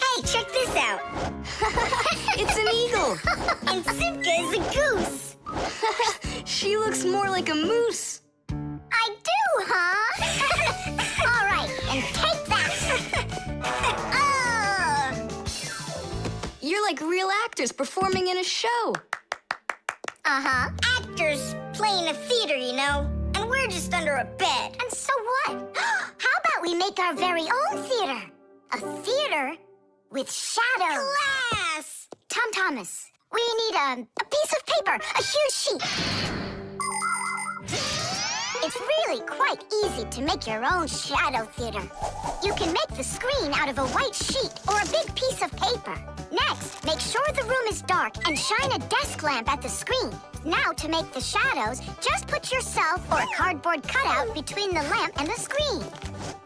L: Hey, check this out.
G: It's an eagle.
L: And Simka is a goose.
G: She looks more like a moose.
B: I do, huh? All right, and take that.
G: You're like real actors performing in a show.
B: Uh-huh.
L: Actors playing a theater, you know? And we're just under a bed.
B: And so what? How about we make our very own theater? A theater with shadows.
L: Class!
B: Tom Thomas, we need a piece of paper, a huge sheet. It's really quite easy to make your own shadow theater. You can make the screen out of a white sheet or a big piece of paper. Next, make sure the room is dark and shine a desk lamp at the screen. Now, to make the shadows, just put yourself or a cardboard cutout between the lamp and the screen.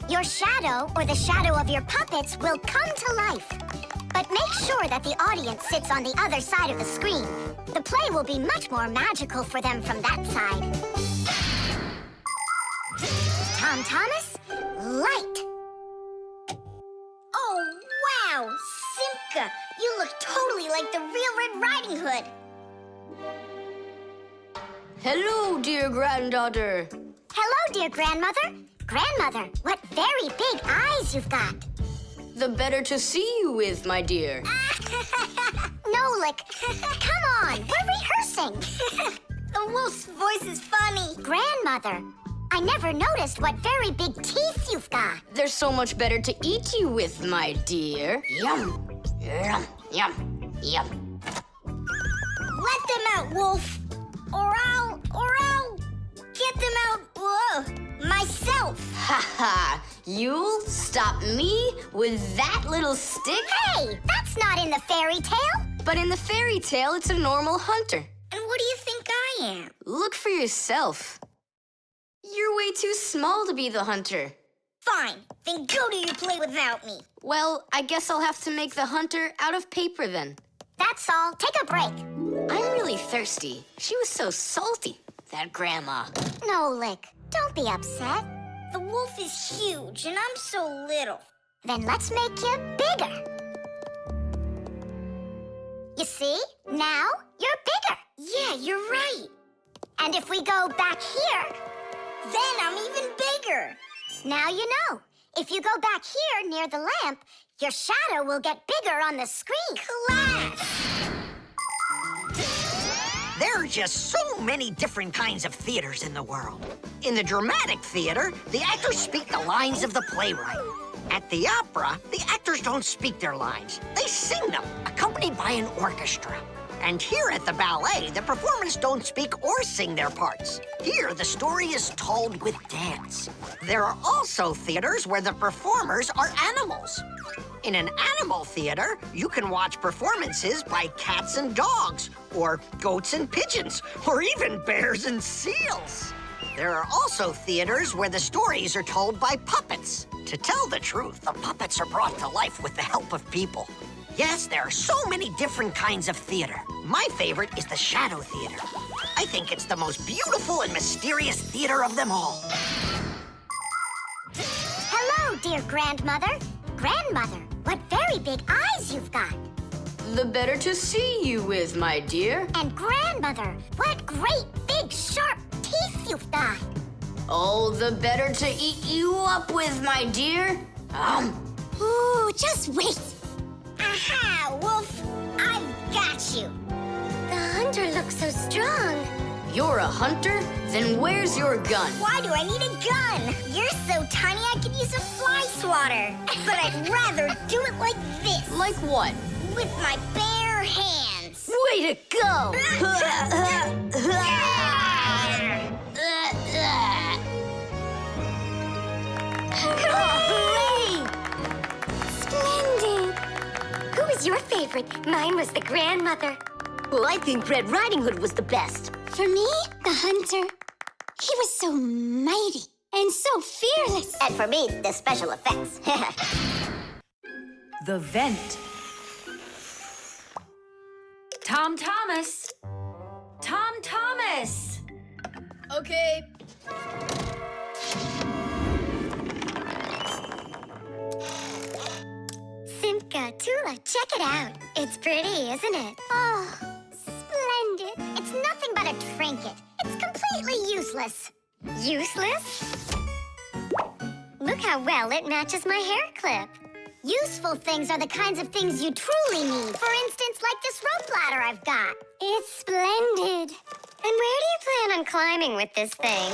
B: Your shadow, or the shadow of your puppets, will come to life. But make sure that the audience sits on the other side of the screen. The play will be much more magical for them from that side. Tom Thomas, light.
L: Oh, wow! Simka, you look totally like the real Red Riding Hood.
G: Hello, dear granddaughter.
B: Hello, dear grandmother. Grandmother, what very big eyes you've got.
G: The better to see you with, my dear.
B: Nolik, come on, we're rehearsing.
L: The wolf's voice is funny.
B: Grandmother, I never noticed what very big teeth you've got.
G: They're so much better to eat you with, my dear. Yum, yum, yum, yum.
L: Let them out, wolf. Or I'll get them out, myself.
G: Ha ha! You'll stop me with that little stick?
B: Hey, that's not in the fairy tale.
G: But in the fairy tale, it's a normal hunter.
L: And what do you think I am?
G: Look for yourself. You're way too small to be the hunter.
L: Fine, then go do your play without me.
G: Well, I guess I'll have to make the hunter out of paper then.
B: That's all. Take a break.
G: I'm really thirsty. She was so salty, that grandma.
B: Nolik, don't be upset.
L: The wolf is huge, and I'm so little.
B: Then let's make you bigger. You see? Now you're bigger.
L: Yeah, you're right.
B: And if we go back here,
L: then I'm even bigger.
B: Now you know. If you go back here near the lamp, your shadow will get bigger on the screen.
L: Class!
F: There are just so many different kinds of theaters in the world. In the dramatic theater, the actors speak the lines of the playwright. At the opera, the actors don't speak their lines. They sing them, accompanied by an orchestra. And here at the ballet, the performers don't speak or sing their parts. Here, the story is told with dance. There are also theaters where the performers are animals. In an animal theater, you can watch performances by cats and dogs, or goats and pigeons, or even bears and seals. There are also theaters where the stories are told by puppets. To tell the truth, the puppets are brought to life with the help of people. Yes, there are so many different kinds of theater. My favorite is the Shadow Theater. I think it's the most beautiful and mysterious theater of them all.
B: Hello, dear grandmother. Grandmother, what very big eyes you've got.
G: The better to see you with, my dear.
B: And grandmother, what great big sharp teeth you've got.
G: Oh, the better to eat you up with, my dear.
B: Ooh, just wait. Aha, Wolf, I've got you.
L: The hunter looks so strong.
G: You're a hunter? Then where's your gun?
B: Why do I need a gun? You're so tiny I could use a fly swatter. But I'd rather do it like this.
G: Like what?
B: With my bare hands.
G: Way to go!
L: Hooray! Splendid! Who was your favorite? Mine was the grandmother.
C: Well, I think Red Riding Hood was the best.
L: For me, the hunter. He was so mighty and so fearless.
D: And for me, the special effects.
J: The vent. Tom Thomas. Tom Thomas.
G: Okay.
L: Simka, Toola, check it out. It's pretty, isn't it?
B: Oh, splendid. It's nothing but a trinket. It's completely useless.
L: Useless? Look how well it matches my hair clip.
B: Useful things are the kinds of things you truly need. For instance, like this rope ladder I've got.
L: It's splendid. And where do you plan on climbing with this thing?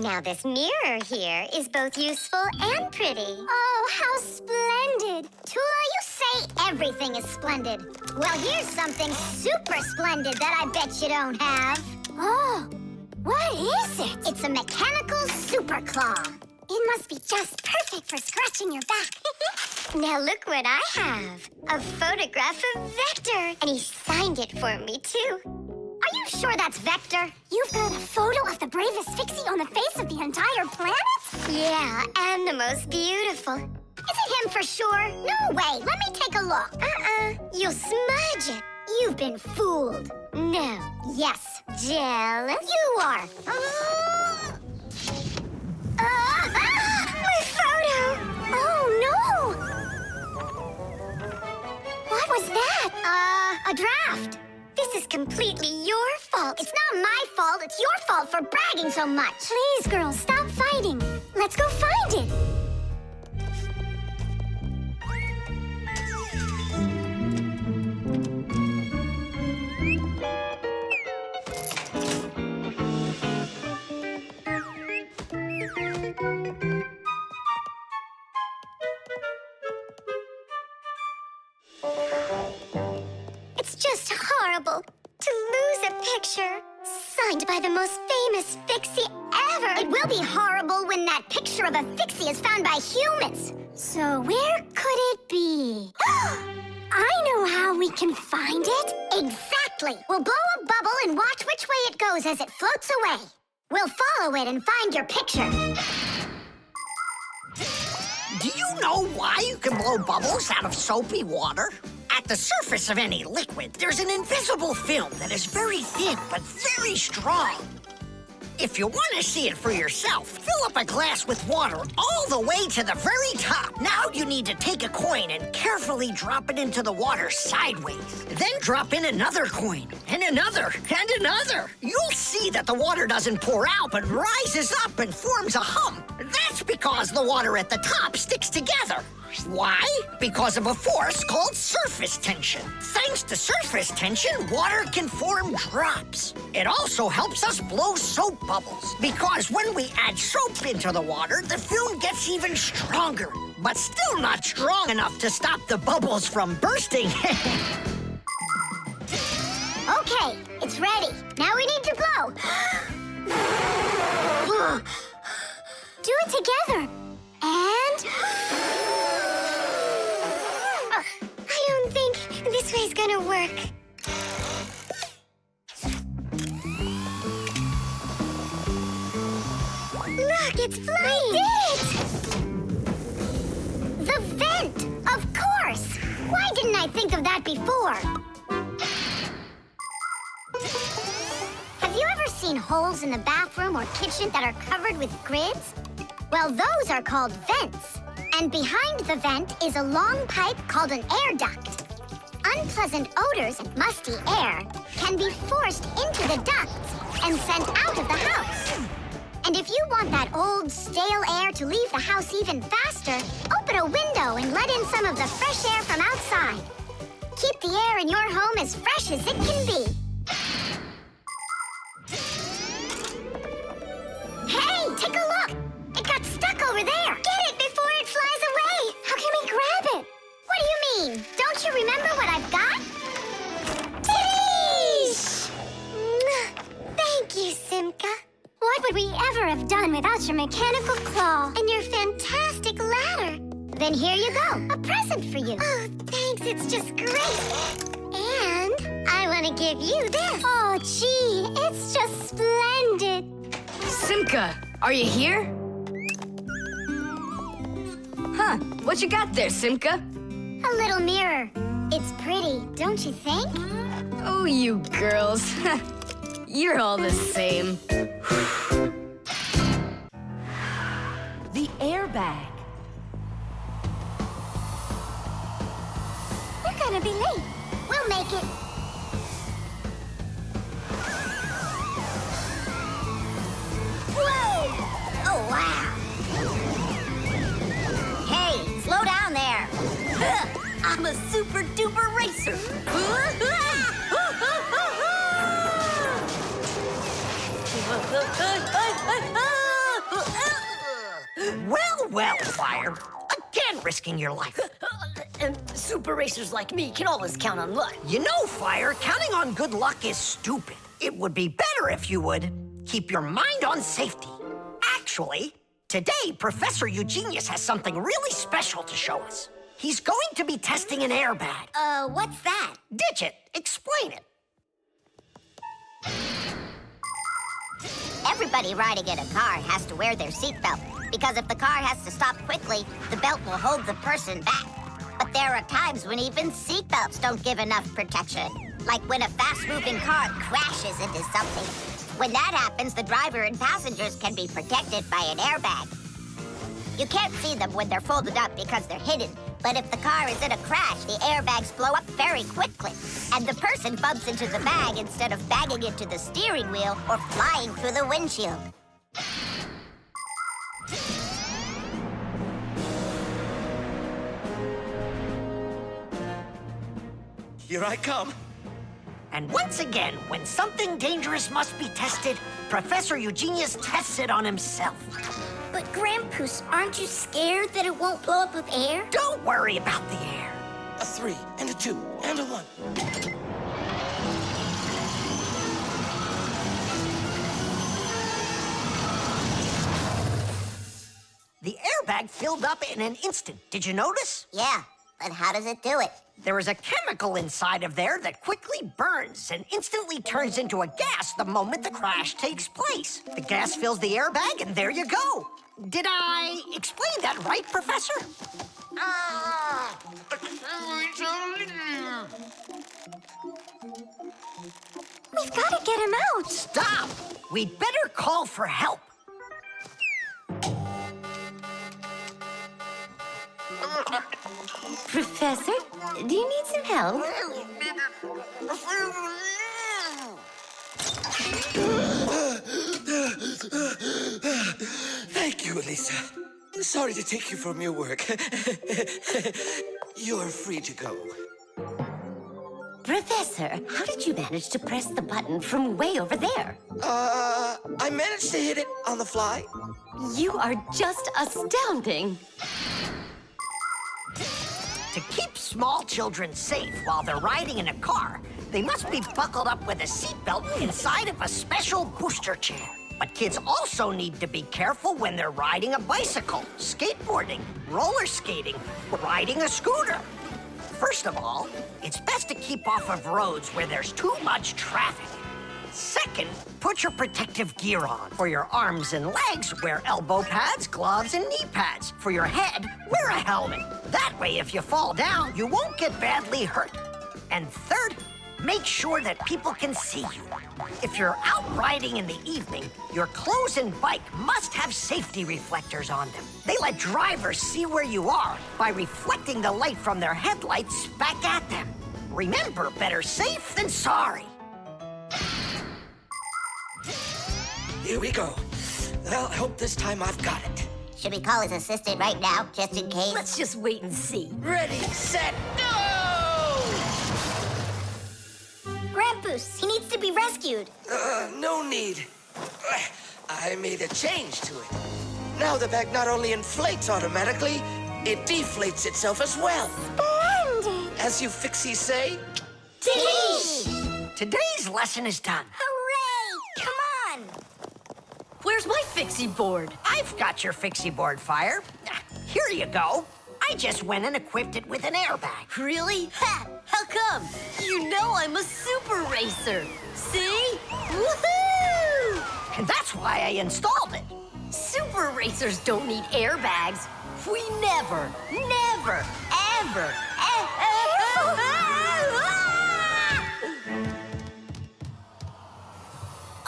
L: Now, this mirror here is both useful and pretty.
B: Oh, how splendid. Toola, you say everything is splendid. Well, here's something super splendid that I bet you don't have.
L: Oh, what is it?
B: It's a mechanical super claw.
L: It must be just perfect for scratching your back. Now look what I have. A photograph of Vector. And he signed it for me, too.
B: Are you sure that's Vector?
L: You've got a photo of the bravest Fixie on the face of the entire planet? Yeah, and the most beautiful.
B: Is it him for sure? No way. Let me take a look.
L: You'll smudge it.
B: You've been fooled.
L: No.
B: Yes.
L: Jealous?
B: You are.
L: My photo! Oh, no! What was that?
B: A draft.
L: This is completely your fault.
B: It's not my fault. It's your fault for bragging so much.
L: Please, girls, stop fighting. Let's go find it. It's just horrible to lose a picture signed by the most famous Fixie ever.
B: It will be horrible when that picture of a Fixie is found by humans.
L: So where could it be? I know how we can find it.
B: Exactly. We'll blow a bubble and watch which way it goes as it floats away. We'll follow it and find your picture.
F: Do you know why you can blow bubbles out of soapy water? At the surface of any liquid, there's an invisible film that is very thin but very strong. If you want to see it for yourself, fill up a glass with water all the way to the very top. Now you need to take a coin and carefully drop it into the water sideways. Then drop in another coin, and another, and another. You'll see that the water doesn't pour out, but rises up and forms a hump. That's because the water at the top sticks together. Why? Because of a force called surface tension. Thanks to surface tension, water can form drops. It also helps us blow soap bubbles, because when we add soap into the water, the film gets even stronger. but still not strong enough to stop the bubbles from bursting.
B: Okay, it's ready. Now we need to blow.
L: Do it together. And... I don't think this way's gonna work. Look, it's flying!
B: We did it! The vent! Of course! Why didn't I think of that before? Have you ever seen holes in the bathroom or kitchen that are covered with grids? Well, those are called vents. And behind the vent is a long pipe called an air duct. Unpleasant odors and musty air can be forced into the ducts and sent out of the house. And if you want that old, stale air to leave the house even faster, open a window and let in some of the fresh air from outside. Keep the air in your home as fresh as it can be. Hey, take a look! It got stuck over there! Get it before it flies away! How can we grab it? What do you mean? Don't you remember what I've got?
L: Titties! Thank you, Simka. What would we ever have done without your mechanical claw and your fantastic ladder?
B: Then here you go, a present for you.
L: Oh, thanks, it's just great. And I want to give you this. Oh, gee, it's just splendid.
G: Simka, are you here? Huh, what you got there, Simka?
B: A little mirror. It's pretty, don't you think?
G: Oh, you girls. You're all the same.
J: The airbag.
L: We're gonna be late.
B: We'll make it.
D: Whoa! Oh, wow. Hey, slow down there.
C: I'm a super duper racer.
F: Well, Fire. Again risking your life.
C: And super racers like me can always count on luck.
F: You know, Fire, counting on good luck is stupid. It would be better if you would keep your mind on safety. Actually, today, Professor Eugenius has something really special to show us. He's going to be testing an airbag.
D: What's that?
F: Ditch it. Explain it.
D: Everybody riding in a car has to wear their seatbelt, because if the car has to stop quickly, the belt will hold the person back. But there are times when even seatbelts don't give enough protection, like when a fast-moving car crashes into something. When that happens, the driver and passengers can be protected by an airbag. You can't see them when they're folded up because they're hidden, but if the car is in a crash, the airbags blow up very quickly, and the person bumps into the bag instead of banging into the steering wheel or flying through the windshield.
E: Here I come.
F: And once again, when something dangerous must be tested, Professor Eugenius tests it on himself.
D: But Grandpoos, aren't you scared that it won't blow up with air?
F: Don't worry about the air.
E: A 3 and a 2 and a 1.
F: The airbag filled up in an instant. Did you notice?
D: Yeah, but how does it do it?
F: There is a chemical inside of there that quickly burns and instantly turns into a gas the moment the crash takes place. The gas fills the airbag, and there you go. Did I explain that right, Professor?
L: We've got to get him out.
F: Stop! We'd better call for help.
C: Professor, do you need some help?
E: Thank you, Elisa. Sorry to take you from your work. You're free to go.
C: Professor, how did you manage to press the button from way over there?
E: I managed to hit it on the fly.
C: You are just astounding.
F: To keep small children safe while they're riding in a car, they must be buckled up with a seatbelt inside of a special booster chair. But kids also need to be careful when they're riding a bicycle, skateboarding, roller skating, or riding a scooter. First of all, it's best to keep off of roads where there's too much traffic. Second, put your protective gear on. For your arms and legs, wear elbow pads, gloves, and knee pads. For your head, wear a helmet. That way, if you fall down, you won't get badly hurt. And third, make sure that people can see you. If you're out riding in the evening, your clothes and bike must have safety reflectors on them. They let drivers see where you are by reflecting the light from their headlights back at them. Remember, better safe than sorry.
N: Here we go. Well, I hope this time I've got it.
D: Should we call his assistant right now, just in case?
C: Let's just wait and see.
N: Ready, set, go!
L: Grampus, he needs to be rescued.
N: No need. I made a change to it. Now the bag not only inflates automatically, it deflates itself as well.
L: Splendid!
N: As you Fixies say,
L: Tish!
F: Today's lesson is done.
L: Hooray! Come on!
C: Where's my fixie board?
F: I've got your fixie board, Fire. Here you go. I just went and equipped it with an airbag.
C: Really? Ha! How come? You know I'm a super racer. See? Woohoo!
F: And that's why I installed it.
C: Super racers don't need airbags. We never, ever.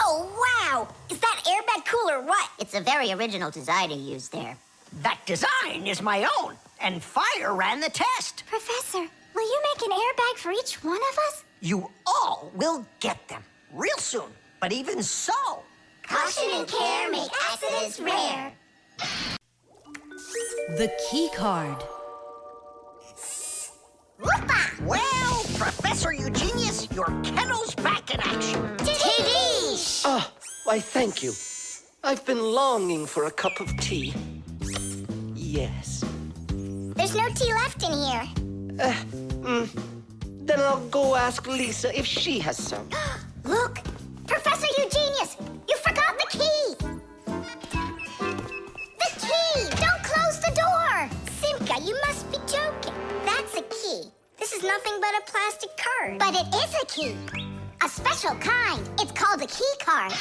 L: Oh, wow! Is that airbag cool or what?
D: It's a very original design he used there.
F: That design is my own, and Fire ran the test.
L: Professor, will you make an airbag for each one of us?
F: You all will get them real soon. But even so,
L: Caution and care make accidents rare.
J: The Keycard.
L: Whoopa!
F: well, Professor Eugenius, your kennel's back in action.
L: Tidish!
N: ah, why thank you. I've been longing for a cup of tea. Yes.
L: There's no tea left in here.
N: Then I'll go ask Lisa if she has some.
L: Look! Professor Eugenius! You forgot the key! The key! Don't close the door! Simka, you must be joking. That's a key. This is nothing but a plastic card. But it is a key. A special kind. It's called a Keycard.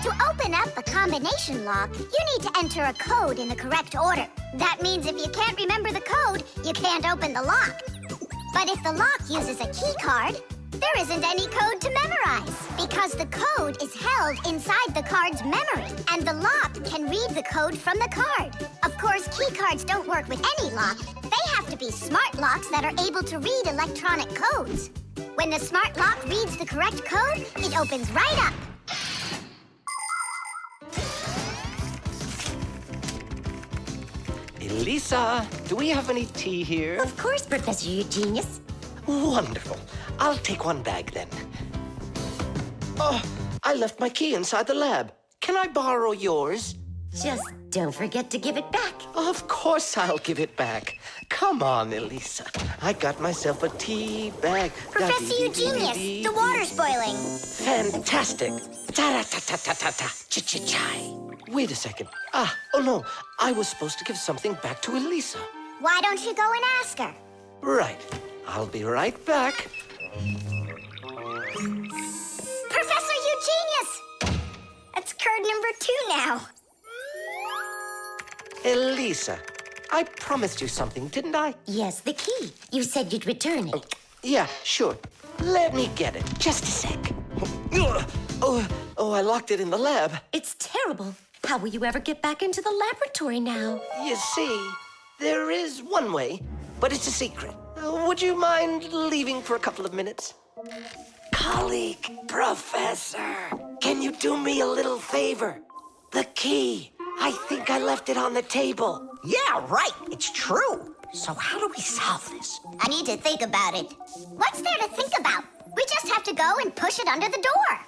L: To open up a combination lock, you need to enter a code in the correct order. That means if you can't remember the code, you can't open the lock. But if the lock uses a key card, there isn't any code to memorize because the code is held inside the card's memory, and the lock can read the code from the card. Of course, key cards don't work with any lock. They have to be smart locks that are able to read electronic codes. When the smart lock reads the correct code, it opens right up.
N: Elisa, do we have any tea here?
C: Of course, Professor Eugenius.
N: Wonderful. I'll take one bag then. Oh, I left my key inside the lab. Can I borrow yours?
C: Just don't forget to give it back.
N: Of course I'll give it back. Come on, Elisa. I got myself a tea bag.
L: Professor Eugenius, the water's boiling.
N: Fantastic. Ta-ra-ta-ta-ta-ta-ta. Ch-ch-chai. Wait a second. Oh no. I was supposed to give something back to Elisa.
L: Why don't you go and ask her?
N: Right. I'll be right back.
L: Professor Eugenius! That's card number 2 now.
N: Elisa, I promised you something, didn't I?
C: Yes, the key. You said you'd return it.
N: Yeah, sure. Let me get it. Just a sec. Oh, I locked it in the lab.
C: It's terrible. How will you ever get back into the laboratory now?
N: You see, there is one way, but it's a secret. Would you mind leaving for a couple of minutes? Colleague, Professor, can you do me a little favor? The key. I think I left it on the table.
F: Yeah, right. It's true. So how do we solve this?
D: I need to think about it.
L: What's there to think about? We just have to go and push it under the door.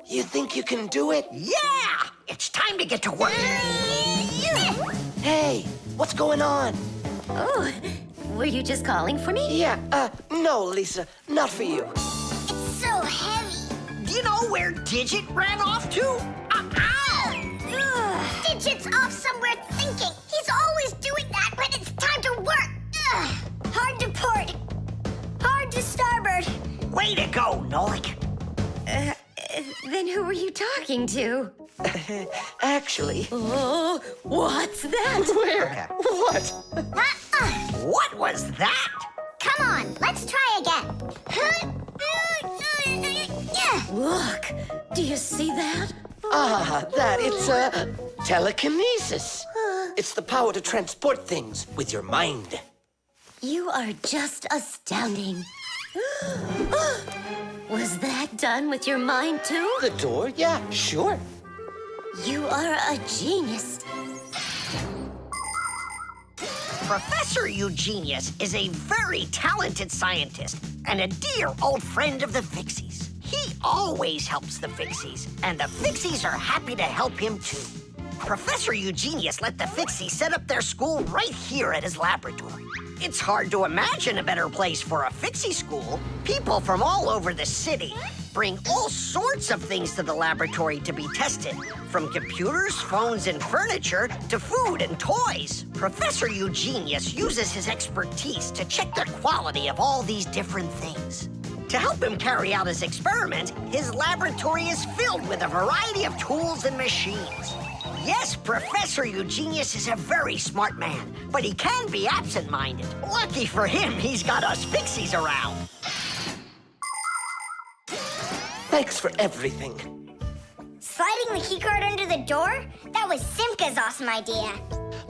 N: You think you can do it?
F: Yeah! It's time to get to work.
N: Hey, what's going on?
C: Oh, were you just calling for me?
N: Yeah, no, Lisa, not for you.
B: It's so heavy.
F: Do you know where Digit ran off to?
B: Ugh. Digit's off somewhere thinking. He's always doing that when it's time to work. Ugh. Hard to port. Hard to starboard.
F: Way to go, Nolik.
C: Then who were you talking to?
N: Actually...
C: Oh, what's that?
N: Where? What?
F: What was that?
B: Come on, let's try again.
C: Look, do you see that?
N: It's telekinesis. It's the power to transport things with your mind.
C: You are just astounding. Was that done with your mind, too?
N: The door? Yeah, sure.
C: You are a genius.
F: Professor Eugenius is a very talented scientist and a dear old friend of the Fixies. He always helps the Fixies, and the Fixies are happy to help him too. Professor Eugenius let the Fixies set up their school right here at his laboratory. It's hard to imagine a better place for a Fixie school. People from all over the city bring all sorts of things to the laboratory to be tested, from computers, phones, and furniture to food and toys. Professor Eugenius uses his expertise to check the quality of all these different things. To help him carry out his experiment, his laboratory is filled with a variety of tools and machines. Yes, Professor Eugenius is a very smart man, but he can be absent-minded. Lucky for him, he's got us Fixies around.
N: Thanks for everything.
B: Sliding the keycard under the door? That was Simka's awesome idea.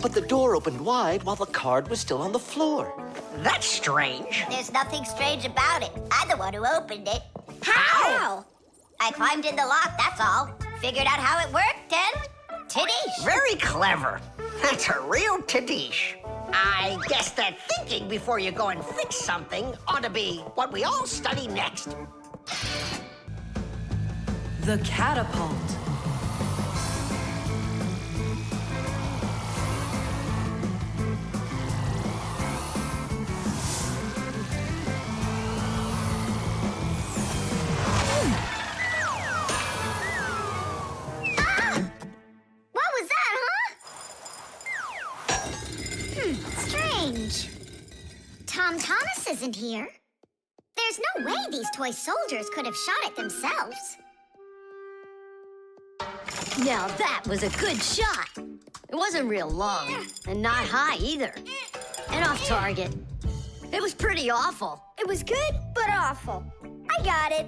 N: But the door opened wide while the card was still on the floor.
F: That's strange.
D: There's nothing strange about it. I'm the one who opened it.
B: How?
D: I climbed in the lock, that's all. Figured out how it worked, and Tadish.
F: Very clever. That's a real Tadish. I guess that thinking before you go and fix something ought to be what we all study next.
J: The Catapult.
B: Strange. Tom Thomas isn't here. There's no way these toy soldiers could have shot it themselves.
C: Now that was a good shot. It wasn't real long, and not high either. And off target. It was pretty awful.
B: It was good, but awful. I got it.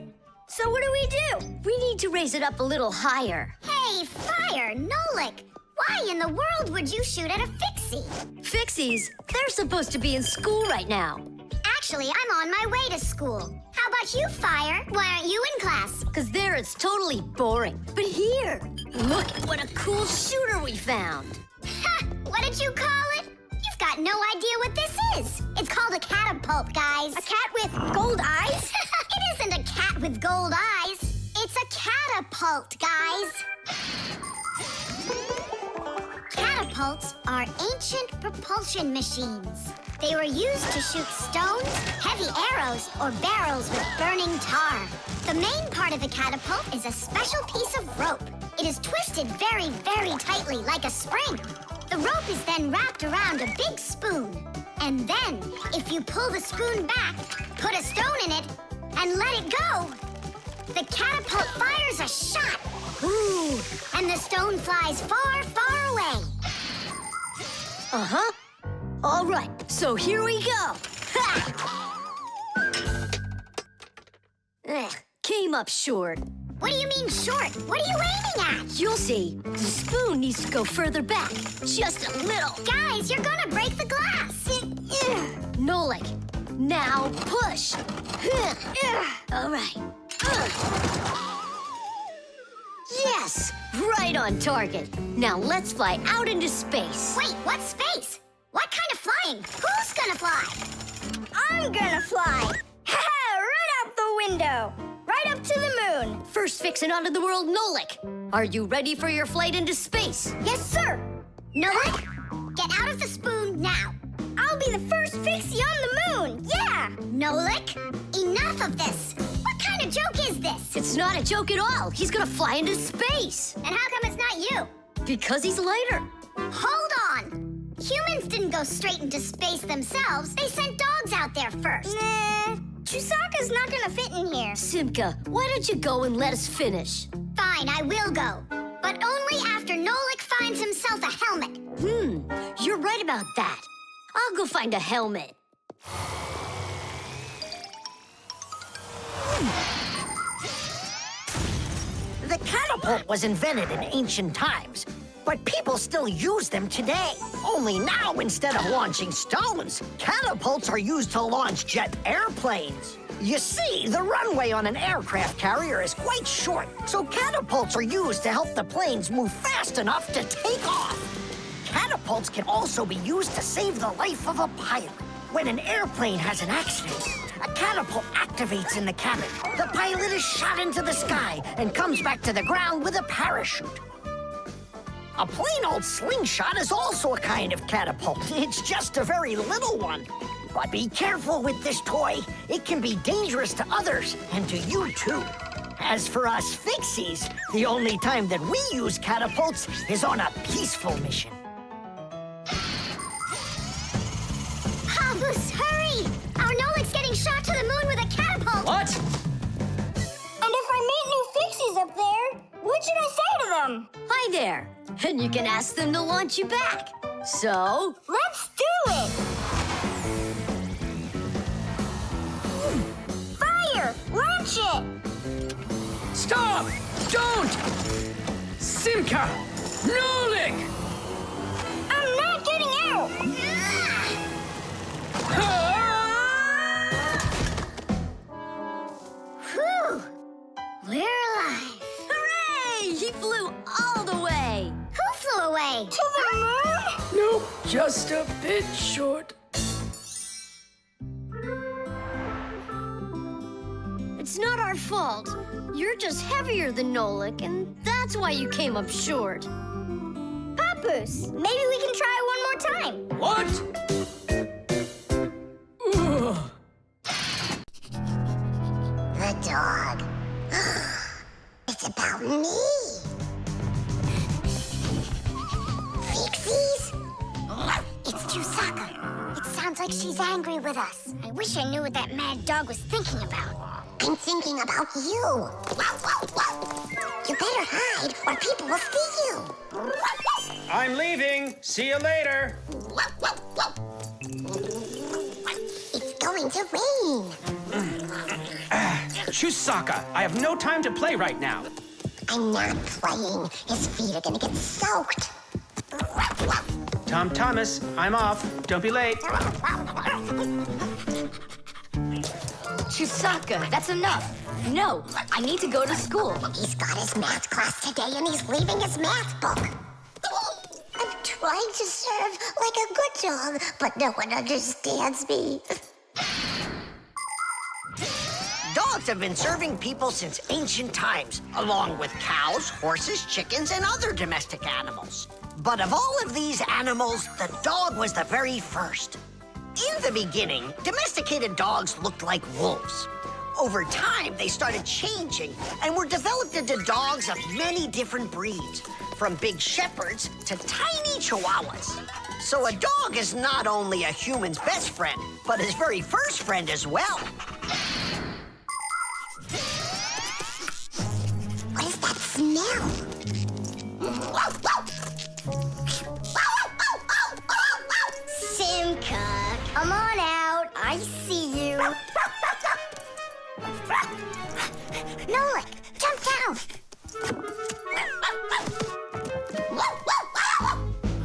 B: So what do we do?
C: We need to raise it up a little higher.
B: Hey, Fire, Nolik. Why in the world would you shoot at a Fixie?
C: Fixies, they're supposed to be in school right now.
B: Actually, I'm on my way to school. How about you, Fire? Why aren't you in class?
C: Because there it's totally boring. But here, look at what a cool shooter we found.
B: Ha! What did you call it? You've got no idea what this is. It's called a catapult, guys. A cat with gold eyes? It isn't a cat with gold eyes. It's a catapult, guys. Catapults are ancient propulsion machines. They were used to shoot stones, heavy arrows, or barrels with burning tar. The main part of a catapult is a special piece of rope. It is twisted very, very tightly like a spring. The rope is then wrapped around a big spoon. And then, if you pull the spoon back, put a stone in it, and let it go, the catapult fires a shot. Ooh, and the stone flies far, far away.
C: Uh-huh. All right, so here we go. Came up short.
B: What do you mean short? What are you aiming at?
C: You'll see. The spoon needs to go further back. Just a little.
B: Guys, you're gonna break the glass.
C: Nolik, now push. All right. Yes, right on target. Now let's fly out into space.
B: Wait, what space? What kind of flying? Who's gonna fly? I'm gonna fly. Right out the window. Right up to the moon.
C: First fixin' onto the world, Nolik. Are you ready for your flight into space?
B: Yes, sir. Nolik, get out of the spoon now. I'll be the first Fixie on the moon! Yeah! Nolik, enough of this! What kind of joke is this?
C: It's not a joke at all. He's gonna fly into space.
B: And how come it's not you?
C: Because he's lighter.
B: Hold on! Humans didn't go straight into space themselves. They sent dogs out there first. Nah, Chusaka's not gonna fit in here.
C: Simka, why don't you go and let us finish?
B: Fine, I will go. But only after Nolik finds himself a helmet.
C: You're right about that. I'll go find a helmet.
F: The catapult was invented in ancient times, but people still use them today. Only now, instead of launching stones, catapults are used to launch jet airplanes. You see, the runway on an aircraft carrier is quite short, so catapults are used to help the planes move fast enough to take off. Catapults can also be used to save the life of a pilot. When an airplane has an accident, a catapult activates in the cabin. The pilot is shot into the sky and comes back to the ground with a parachute. A plain old slingshot is also a kind of catapult. It's just a very little one. But be careful with this toy. It can be dangerous to others and to you too. As for us Fixies, the only time that we use catapults is on a peaceful mission.
B: Habus, hurry! Our Nolik's getting shot to the moon with a catapult!
H: What?
B: And if I meet new Fixies up there, what should I say to them?
C: Hi there. And you can ask them to launch you back. So?
B: Let's do it! Fire! Launch it!
H: Stop! Don't! Simka! Nolik!
B: I'm not getting out! Whew! We're alive!
C: Hooray! He flew all the way.
B: Who flew away? To the moon?
H: Nope, just a bit short.
C: It's not our fault. You're just heavier than Nolik, and that's why you came up short.
B: Papoose, maybe we can try one more time.
H: What? Ugh.
B: The dog. It's about me. Fixies? It's Chusaka. It sounds like she's angry with us. I wish I knew what that mad dog was thinking about. I'm thinking about you. You better hide or people will see you.
I: I'm leaving. See you later.
B: It's going to rain.
I: Chusaka, I have no time to play right now.
B: I'm not playing. His feet are gonna get soaked.
I: Tom Thomas, I'm off. Don't be late.
G: Chusaka, that's enough. No, I need to go to school.
B: He's got his math class today and he's leaving his math book. I'm trying to serve like a good dog, but no one understands me.
F: Dogs have been serving people since ancient times, along with cows, horses, chickens, and other domestic animals. But of all of these animals, the dog was the very first. In the beginning, domesticated dogs looked like wolves. Over time, they started changing and were developed into dogs of many different breeds, from big shepherds to tiny chihuahuas. So a dog is not only a human's best friend, but his very first friend as well.
B: What is that smell? Simka, come on out. I see you. Nolik, jump down.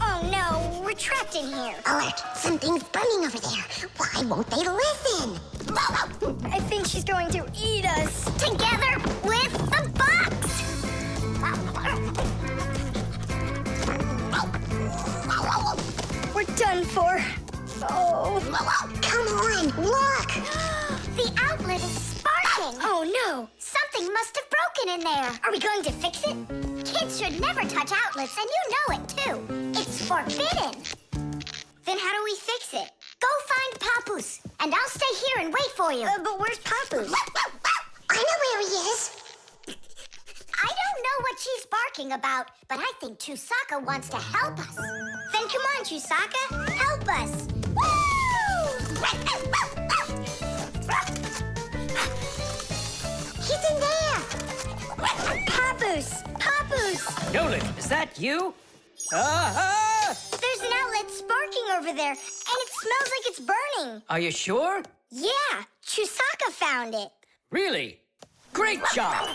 B: Oh no, we're trapped in here. Alert, something's burning over there. Why won't they listen? I think she's going to eat us. Together with the box. We're done for. Oh. Come on, look. The outlet is sparking. Oh no, something must have broken in there. Are we going to fix it? Kids should never touch outlets, and you know it too. It's forbidden. Then how do we fix it? Go find Papoose, and I'll stay here and wait for you.
D: But where's Papoose?
B: I know where he is. I don't know what she's barking about, but I think Chusaka wants to help us.
D: Then come on, Chusaka, help us.
B: He's in there.
D: Papoose! Papoose!
H: Nolik, is that you?
D: There's an outlet sparking over there, and it smells like it's burning.
H: Are you sure?
D: Yeah, Chusaka found it.
H: Really? Great job!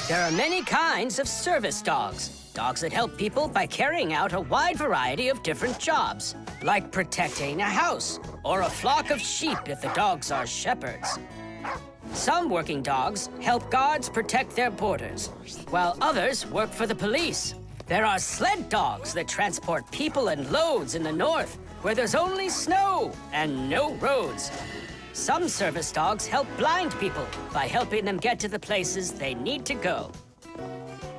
H: There are many kinds of service dogs. Dogs that help people by carrying out a wide variety of different jobs, like protecting a house or a flock of sheep if the dogs are shepherds. Some working dogs help guards protect their borders, while others work for the police. There are sled dogs that transport people and loads in the north, where there's only snow and no roads. Some service dogs help blind people by helping them get to the places they need to go.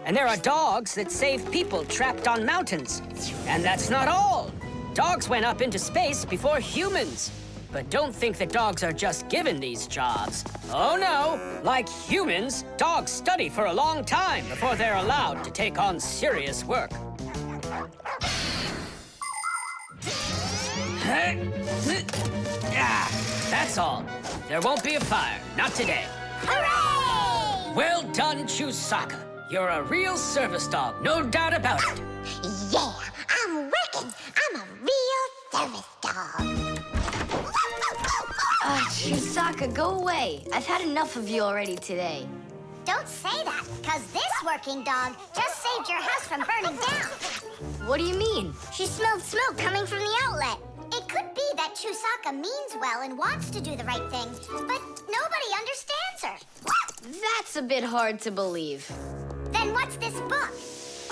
H: And there are dogs that save people trapped on mountains. And that's not all. Dogs went up into space before humans. But don't think that dogs are just given these jobs. Oh no! Like humans, dogs study for a long time before they're allowed to take on serious work. That's all. There won't be a fire. Not today.
B: Hooray!
H: Well done, Chusaka. You're a real service dog, no doubt about it.
B: Yeah, I'm working. I'm a real service dog.
G: Chusaka, go away. I've had enough of you already today.
B: Don't say that, because this working dog just saved your house from burning down.
G: What do you mean?
B: She smelled smoke coming from the outlet. It could be that Chusaka means well and wants to do the right thing, but nobody understands her.
G: That's a bit hard to believe.
B: Then what's this book?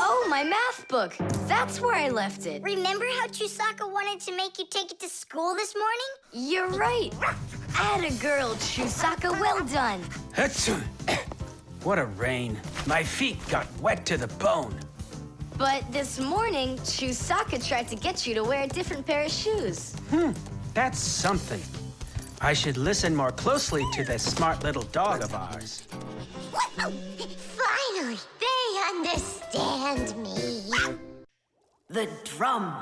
G: Oh, my math book. That's where I left it.
D: Remember how Chusaka wanted to make you take it to school this morning?
G: You're right. Atta girl, Chusaka. Well done.
I: Achoo. What a rain. My feet got wet to the bone.
G: But this morning, Chusaka tried to get you to wear a different pair of shoes.
I: That's something. I should listen more closely to this smart little dog of ours.
B: Finally, they understand me.
J: The drum.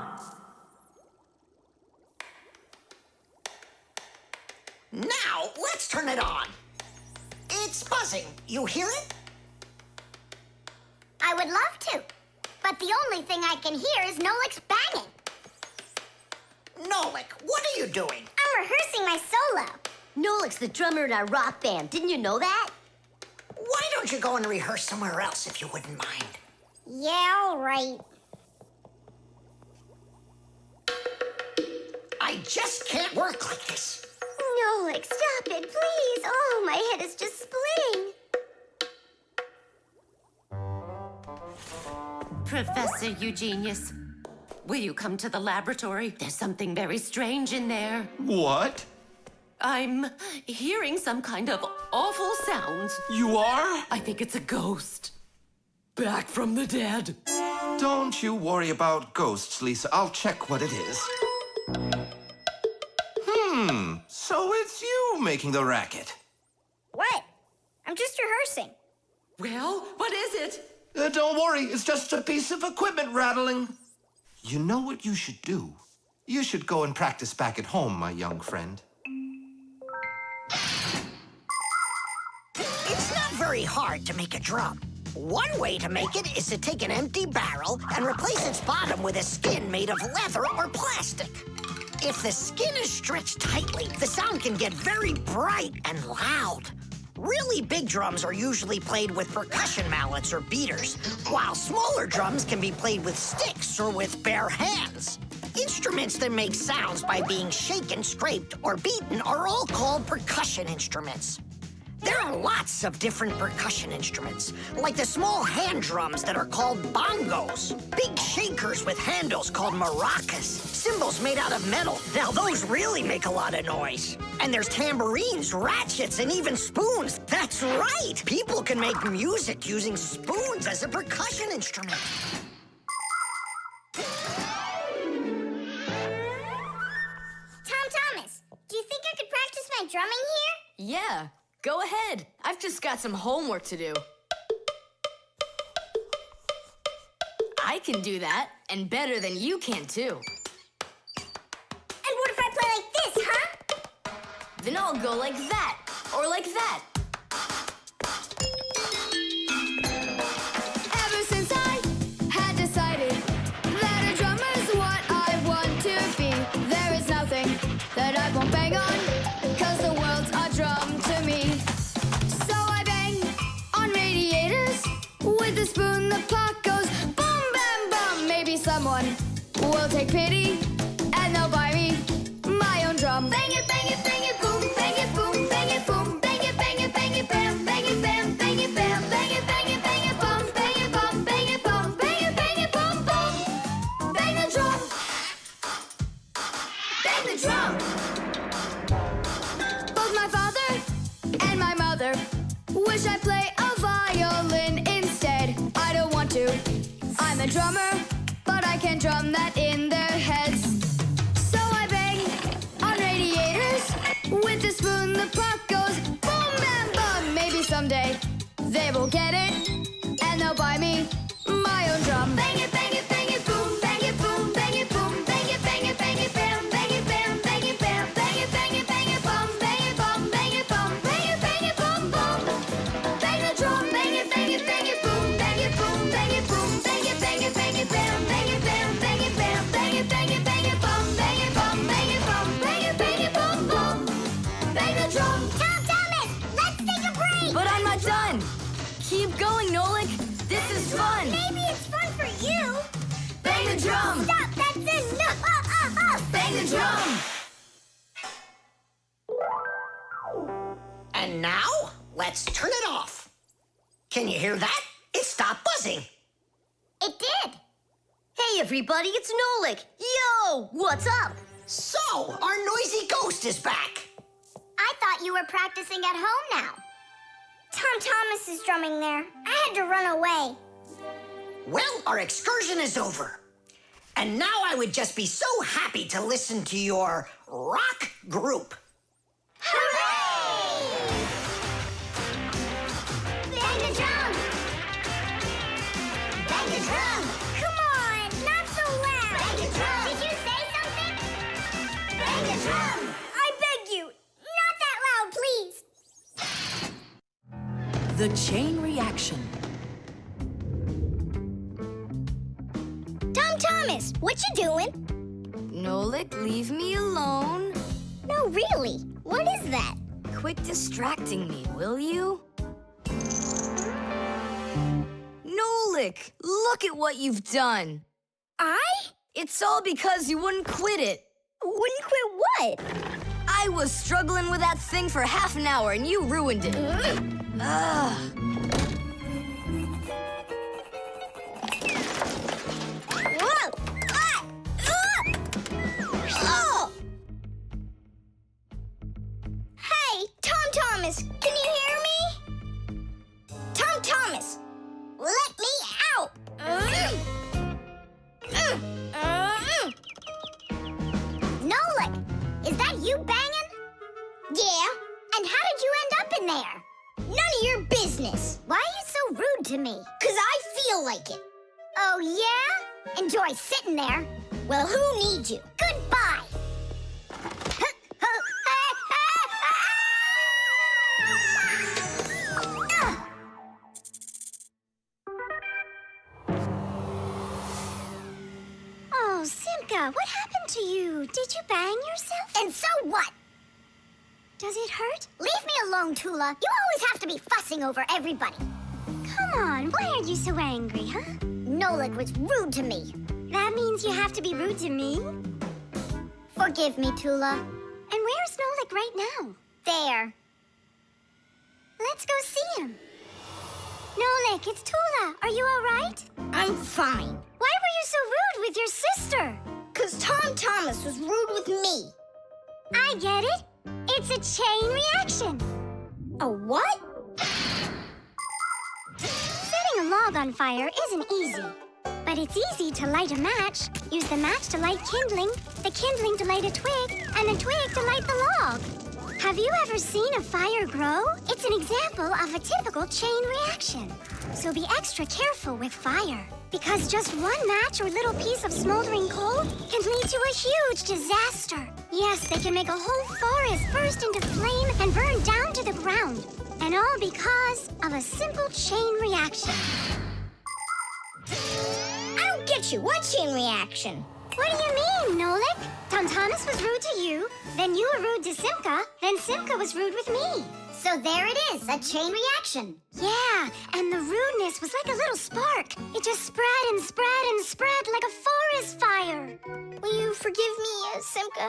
F: Now, let's turn it on. It's buzzing. You hear it?
B: I would love to, but the only thing I can hear is Nolik's banging.
F: Nolik, what are you doing?
B: I'm rehearsing my solo.
C: Nolik's the drummer in our rock band. Didn't you know that?
F: Why don't you go and rehearse somewhere else if you wouldn't mind?
B: Yeah, all right.
F: I just can't work like this.
B: Nolik, stop it, please. Oh, my head is just splitting.
O: Professor Eugenius, will you come to the laboratory? There's something very strange in there.
K: What?
O: I'm hearing some kind of awful sounds.
K: You are?
O: I think it's a ghost. Back from the dead.
K: Don't you worry about ghosts, Lisa. I'll check what it is. So it's you making the racket.
D: What? I'm just rehearsing.
O: Well, what is it?
K: Don't worry, it's just a piece of equipment rattling. You know what you should do? You should go and practice back at home, my young friend.
F: It's not very hard to make a drum. One way to make it is to take an empty barrel and replace its bottom with a skin made of leather or plastic. If the skin is stretched tightly, the sound can get very bright and loud. Really big drums are usually played with percussion mallets or beaters, while smaller drums can be played with sticks or with bare hands. Instruments that make sounds by being shaken, scraped, or beaten are all called percussion instruments. There are lots of different percussion instruments, like the small hand drums that are called bongos, big shakers with handles called maracas, cymbals made out of metal. Now those really make a lot of noise. And there's tambourines, ratchets, and even spoons. That's right! People can make music using spoons as a percussion instrument.
G: Yeah, go ahead. I've just got some homework to do. I can do that, and better than you can, too.
B: And what if I play like this, huh?
G: Then I'll go like that, or like that.
A: Ever since I had decided that a drummer's what I want to be, there is nothing that I won't bang on, 'cause the world's a drum to me. So I bang on radiators with a spoon, the pot goes boom, bam, bum. Maybe someone will take pity and they'll buy me my own drum. Bang it, bang it, bang it, boom, bang it, boom, bang it, boom, bang it, bang it, bang it, bam, bang it, bam, bang it, bam, bang it, bang it, bang it, bum, bang it, bum, bang it, bum, bang it, bum, bum. Bang the drum. Bang the drum. Both my father and my mother wish I'd play a violin instead. I don't want to. I'm a drummer, but I can drum that in their heads. So I bang on radiators with a spoon, the pot goes boom, bam, bum. Maybe someday they will get it and they'll buy me my own drum. Bang it, bang it, bang it, boom, bang it, boom, bang it, boom, bang it, bang it, bang it, bam, bang it, bam, bang it, bam, bang it, bang it, bang it, bum, bang it, bum, bang it, bum, bang it, bang it, bum, bum. Bang the drum, bang it, bang it, bang it, boom, bang it, boom, bang it, boom, bang it, bang it, bang it, bam, bang it, bam, bang it, bam, bang it, bang it, bang it, bum, bang it, bum, bang it, bum, bang it, bang it, bum, bum. Bang the drum.
B: Tom Thomas, let's take a break.
G: But I'm not done. Keep going, Nolik. This is fun.
B: Maybe it's fun for you.
G: Bang the drum.
B: Stop, that's enough.
G: Bang the drum.
F: And now, let's turn it off. Can you hear that? It stopped buzzing.
B: It did.
C: Hey, everybody, it's Nolik. Yo, what's up?
F: So, our noisy ghost is back.
B: I thought you were practicing at home now. Tom Thomas is drumming there. I had to run away.
F: Well, our excursion is over. And now I would just be so happy to listen to your rock group.
B: Hooray! Bang the drum! Bang the drum! Come on, not so loud! Bang the drum! Did you say something? Bang the drum! I beg you, not that loud, please!
J: The chain reaction.
B: Tom Thomas, what you doing?
G: Nolik, leave me alone.
B: No, really, what is that?
G: Quit distracting me, will you? Nolik, look at what you've done. It's all because you wouldn't quit it.
B: Wouldn't quit what?
G: I was struggling with that thing for half an hour and you ruined it. Ugh.
B: Whoa! Oh! Hey, Tom Thomas, can you hear me? Tom Thomas, let me out! Nolik, is that you banging? Yeah. And how did you end up in there? None of your business. Why are you so rude to me? 'Cause I feel like it. Oh, yeah? Enjoy sitting there. Well, who needs you? Goodbye.
L: Oh, Simka, what happened to you? Did you bang yourself?
B: And so what?
L: Does it hurt?
B: Leave me alone, Toola. You always have to be fussing over everybody.
L: Come on, why are you so angry, huh?
B: Nolik was rude to me.
L: That means you have to be rude to me?
B: Forgive me, Toola.
L: And where's Nolik right now?
B: There.
L: Let's go see him. Nolik, it's Toola. Are you all right?
B: I'm fine.
L: Why were you so rude with your sister?
B: 'Cause Tom Thomas was rude with me.
L: I get it. It's a chain reaction.
B: A what?
L: Setting a log on fire isn't easy. But it's easy to light a match. Use the match to light kindling, the kindling to light a twig, and the twig to light the log.
B: Have you ever seen a fire grow? It's an example of a typical chain reaction. So be extra careful with fire, because just one match or little piece of smoldering coal can lead to a huge disaster. Yes, they can make a whole forest burst into flame and burn down to the ground. And all because of a simple chain reaction.
A: I don't get you. What chain reaction?
B: What do you mean, Nolik? Tom Thomas was rude to you, then you were rude to Simka, then Simka was rude with me.
A: So there it is, a chain reaction.
B: Yeah, and the rudeness was like a little spark. It just spread and spread and spread like a forest fire.
A: Will you forgive me, Simka?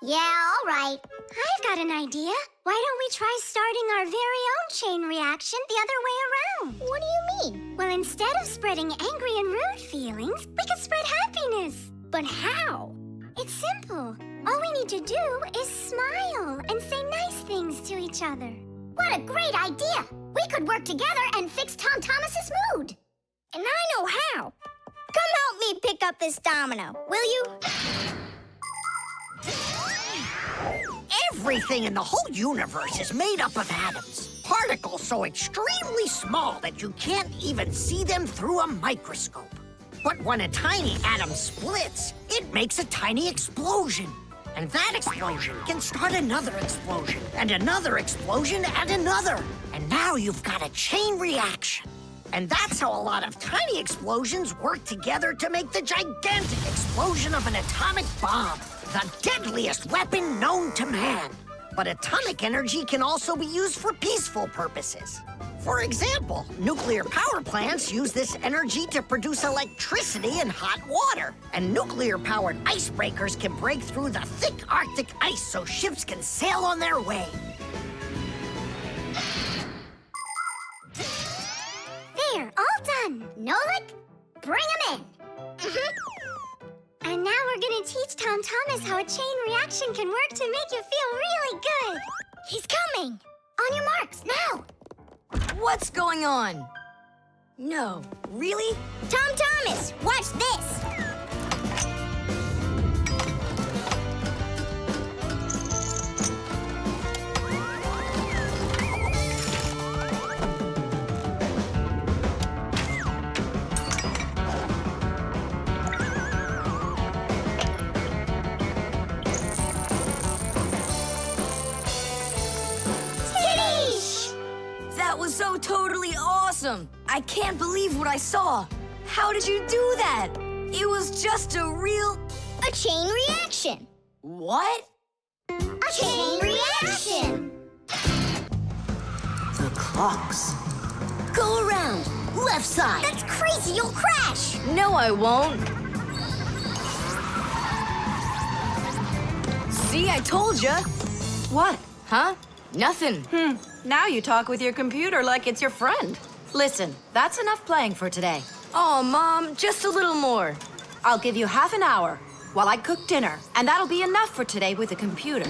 A: Yeah, all right.
B: I've got an idea. Why don't we try starting our very own chain reaction the other way around?
A: What do you mean?
B: Well, instead of spreading angry and rude feelings, we could spread happiness.
A: But how?
B: It's simple. All we need to do is smile and say nice things to each other.
A: What a great idea! We could work together and fix Tom Thomas's mood. And I know how. Come help me pick up this domino, will you?
F: Everything in the whole universe is made up of atoms. Particles so extremely small that you can't even see them through a microscope. But when a tiny atom splits, it makes a tiny explosion. And that explosion can start another explosion, and another explosion, and another. And now you've got a chain reaction. And that's how a lot of tiny explosions work together to make the gigantic explosion of an atomic bomb, the deadliest weapon known to man. But atomic energy can also be used for peaceful purposes. For example, nuclear power plants use this energy to produce electricity and hot water. And nuclear-powered icebreakers can break through the thick Arctic ice so ships can sail on their way.
B: There, all done.
A: Nolik, bring him in.
B: And now we're gonna teach Tom Thomas how a chain reaction can work to make you feel really good.
A: He's coming. On your marks, now.
G: What's going on? No, really?
A: Tom Thomas, watch this.
G: That was so totally awesome! I can't believe what I saw! How did you do that? It was just a
A: chain reaction.
G: What?
A: A chain reaction.
C: The clocks. Go around, left side.
A: That's crazy, you'll crash.
G: No, I won't. See, I told ya.
J: What?
G: Huh? Nothing.
J: Now you talk with your computer like it's your friend. Listen, that's enough playing for today.
G: Oh, Mom, just a little more.
J: I'll give you half an hour while I cook dinner, and that'll be enough for today with the computer.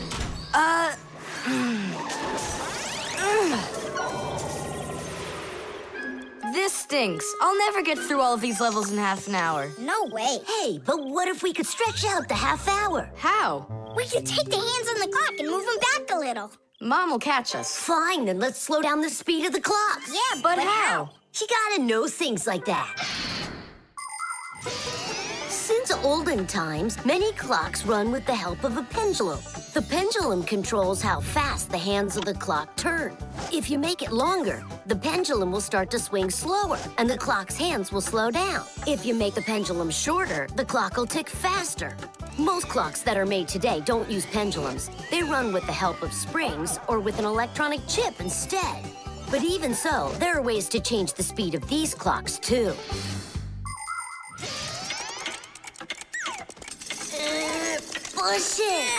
G: This stinks. I'll never get through all of these levels in half an hour.
A: No way.
C: Hey, but what if we could stretch out the half hour?
G: How?
A: We could take the hands on the clock and move them back a little.
G: Mom will catch us.
C: Fine, then let's slow down the speed of the clocks.
A: Yeah,
G: But how?
C: You gotta know things like that. Since olden times, many clocks run with the help of a pendulum. The pendulum controls how fast the hands of the clock turn. If you make it longer, the pendulum will start to swing slower, and the clock's hands will slow down. If you make the pendulum shorter, the clock will tick faster. Most clocks that are made today don't use pendulums. They run with the help of springs or with an electronic chip instead. But even so, there are ways to change the speed of these clocks, too. Push it!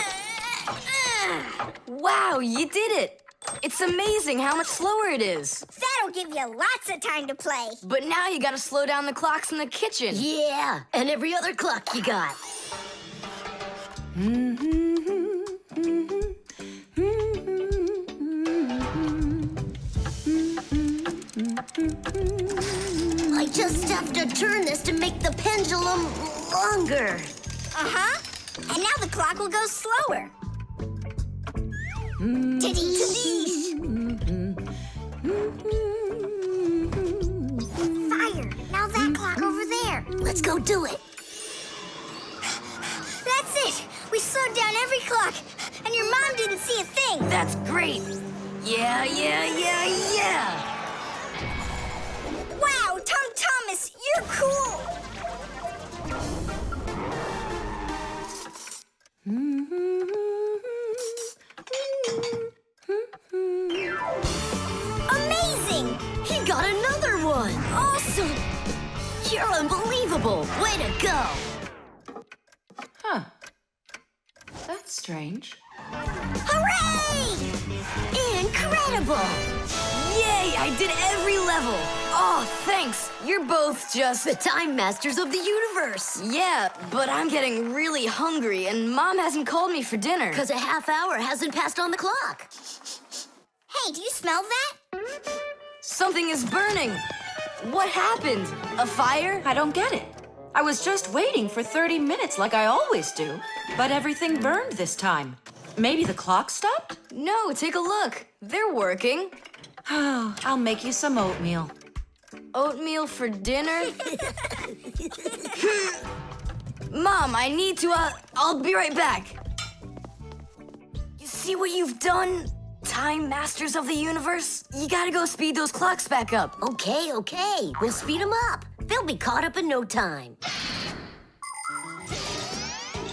G: Wow, you did it! It's amazing how much slower it is.
A: That'll give you lots of time to play.
G: But now you gotta slow down the clocks in the kitchen.
C: Yeah, and every other clock you got. I just have to turn this to make the pendulum longer.
A: Uh-huh. And now the clock will go slower.
B: Fire! Now that clock over there.
C: Let's go do it.
A: That's it! We slowed down every clock, and your mom didn't see a thing.
G: That's great. Yeah.
A: Wow, Tom Thomas, you're cool! Amazing!
C: He got another one.
A: Awesome!
C: You're unbelievable. Way to go.
J: Huh. That's strange.
A: Hooray!
C: Incredible.
G: Yay, I did every level. Oh, thanks. You're both just...
C: The time masters of the universe.
G: Yeah, but I'm getting really hungry, and Mom hasn't called me for dinner.
C: Because a half hour hasn't passed on the clock.
A: Hey, do you smell that?
G: Something is burning. What happened? A fire?
J: I don't get it. I was just waiting for 30 minutes like I always do, but everything burned this time. Maybe the clock stopped?
G: No, take a look. They're working.
J: Oh, I'll make you some oatmeal.
G: Oatmeal for dinner? Mom, I need to, I'll be right back. You see what you've done? Time masters of the universe? You gotta go speed those clocks back up.
C: Okay. We'll speed them up. They'll be caught up in no time.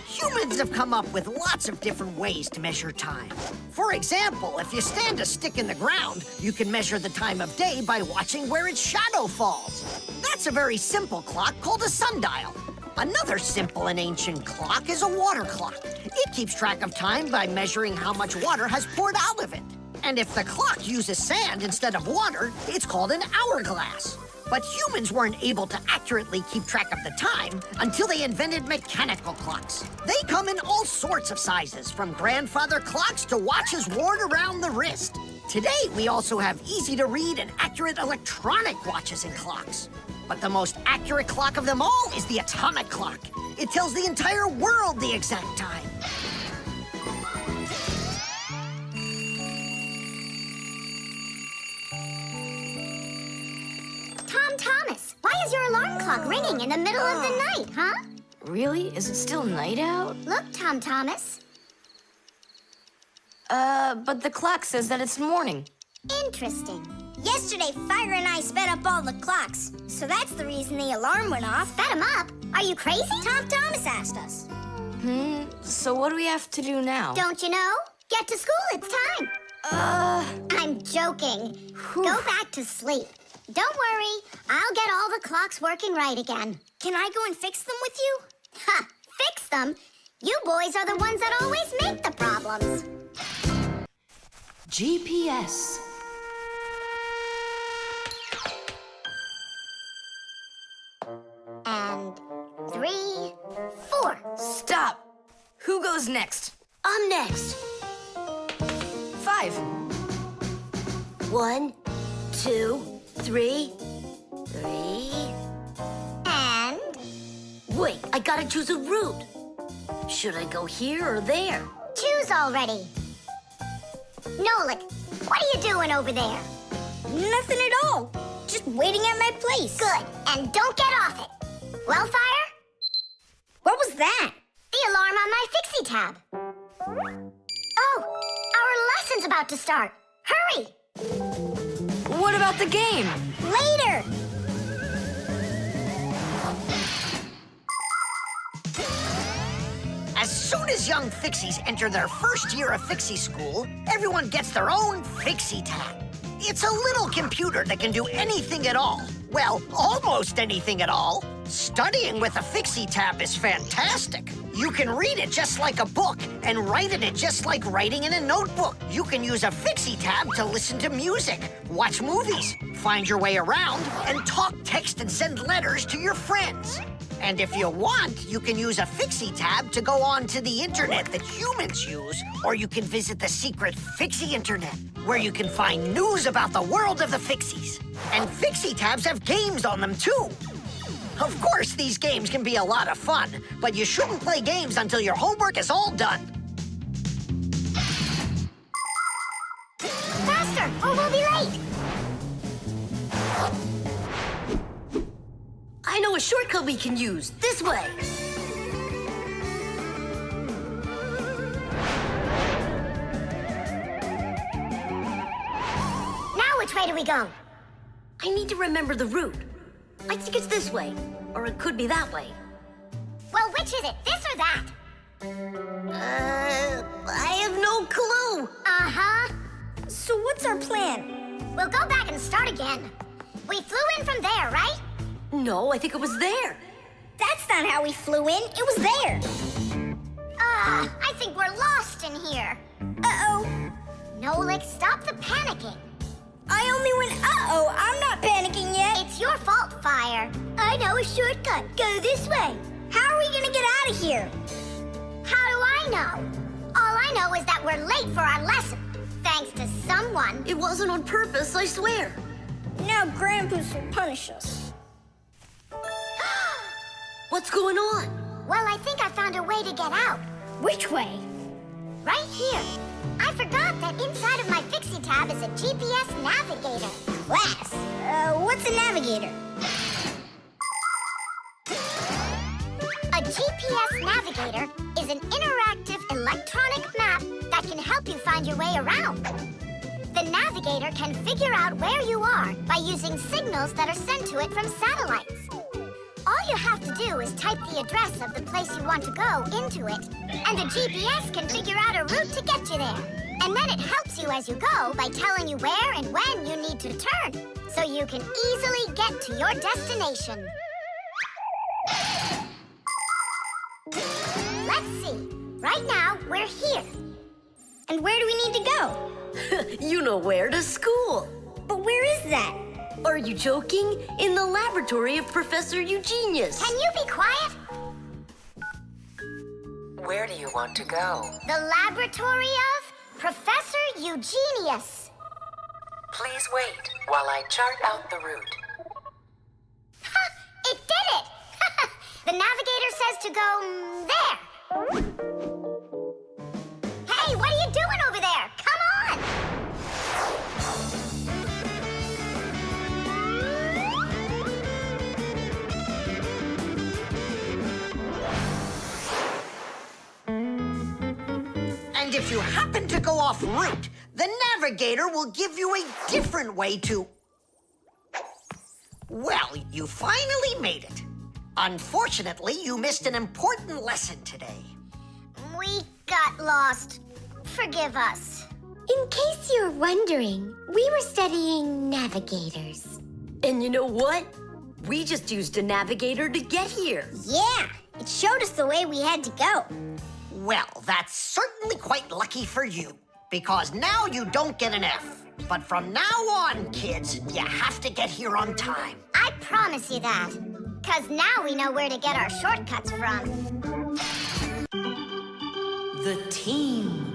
F: Humans have come up with lots of different ways to measure time. For example, if you stand a stick in the ground, you can measure the time of day by watching where its shadow falls. That's a very simple clock called a sundial. Another simple and ancient clock is a water clock. It keeps track of time by measuring how much water has poured out of it. And if the clock uses sand instead of water, it's called an hourglass. But humans weren't able to accurately keep track of the time until they invented mechanical clocks. They come in all sorts of sizes, from grandfather clocks to watches worn around the wrist. Today, we also have easy-to-read and accurate electronic watches and clocks. But the most accurate clock of them all is the atomic clock. It tells the entire world the exact time.
B: Tom Thomas, why is your alarm clock ringing in the middle of the night, huh?
G: Really? Is it still night out?
B: Look, Tom Thomas.
G: But the clock says that it's morning.
B: Interesting.
A: Yesterday, Fire and I sped up all the clocks, so that's the reason the alarm went off.
B: Sped him up? Are you crazy?
A: Tom Thomas asked us.
G: So what do we have to do now?
B: Don't you know? Get to school, it's time. I'm joking. Go back to sleep. Don't worry, I'll get all the clocks working right again.
A: Can I go and fix them with you?
B: Ha! Fix them? You boys are the ones that always make the problems.
J: GPS.
B: And 3, 4.
G: Stop! Who goes next?
C: I'm next.
G: 5.
C: 1, 2, 3.
B: And...
C: Wait, I gotta choose a route. Should I go here or there?
B: choose already. Nolik, what are you doing over there?
A: Nothing at all. Just waiting at my place.
B: Good, and don't get off it. Well, Fire?
A: What was that?
B: The alarm on my Fixie tab. Oh, our lesson's about to start. Hurry!
G: What about the game?
A: Later!
F: As soon as young Fixies enter their first year of Fixie school, everyone gets their own Fixie tab. It's a little computer that can do anything at all. Well, almost anything at all. Studying with a Fixie tab is fantastic. You can read it just like a book and write in it just like writing in a notebook. You can use a Fixie tab to listen to music, watch movies, find your way around, and talk, text, and send letters to your friends. And if you want, you can use a Fixie tab to go on to the internet that humans use, or you can visit the secret Fixie internet, where you can find news about the world of the Fixies. And Fixie tabs have games on them, too. Of course, these games can be a lot of fun, but you shouldn't play games until your homework is all done.
C: know a shortcut we can use. This way.
B: Now which way do we go?
C: I need to remember the route. I think it's this way, or it could be that way.
B: Well, which is it, this or that?
C: I have no clue.
B: Uh-huh.
L: So what's our plan?
B: We'll go back and start again. We flew in from there, right?
C: No, I think it was there.
L: That's not how we flew in. It was there.
B: I think we're lost in here.
L: Uh-oh.
B: Nolik, stop the panicking.
L: I only went uh-oh. I'm not panicking yet.
B: It's your fault, Fire.
L: I know a shortcut. Go this way. How are we gonna get out of here?
B: How do I know? All I know is that we're late for our lesson. Thanks to someone.
C: It wasn't on purpose, I swear.
L: Now Grandpa's will punish us.
C: What's going on?
B: Well, I think I found a way to get out.
L: Which way?
B: Right here. I forgot that inside of my Fixie tab is a GPS navigator.
L: Class. What's a navigator?
B: A GPS navigator is an interactive electronic map that can help you find your way around. The navigator can figure out where you are by using signals that are sent to it from satellites. All you have to do is type the address of the place you want to go into it, and the GPS can figure out a route to get you there. And then it helps you as you go by telling you where and when you need to turn, so you can easily get to your destination. Let's see. Right now, we're here.
L: And where do we need to go?
C: You know where, to school.
L: But where is that?
C: Are you joking? In the laboratory of Professor Eugenius.
B: Can you be quiet?
P: Where do you want to go?
B: The laboratory of Professor Eugenius.
P: Please wait while I chart out the route.
B: Ha! It did it! The navigator says to go there. Hey, what are you doing over there? Come on!
F: And if you happen to go off route, the navigator will give you a different way to... Well, you finally made it. Unfortunately, you missed an important lesson today.
B: We got lost. Forgive us.
L: In case you're wondering, we were studying navigators.
C: And you know what? We just used a navigator to get here.
L: Yeah, it showed us the way we had to go.
F: Well, that's certainly quite lucky for you, because now you don't get an F. But from now on, kids, you have to get here on time.
B: I promise you that. Because now we know where to get our shortcuts from.
J: The team.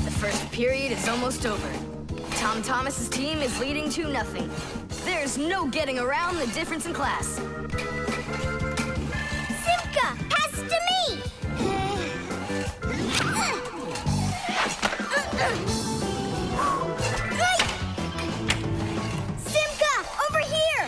G: The first period is almost over. Tom Thomas's team is leading 2-0. There's no getting around the difference in class.
B: Simka, pass to me!
L: Simka, over here!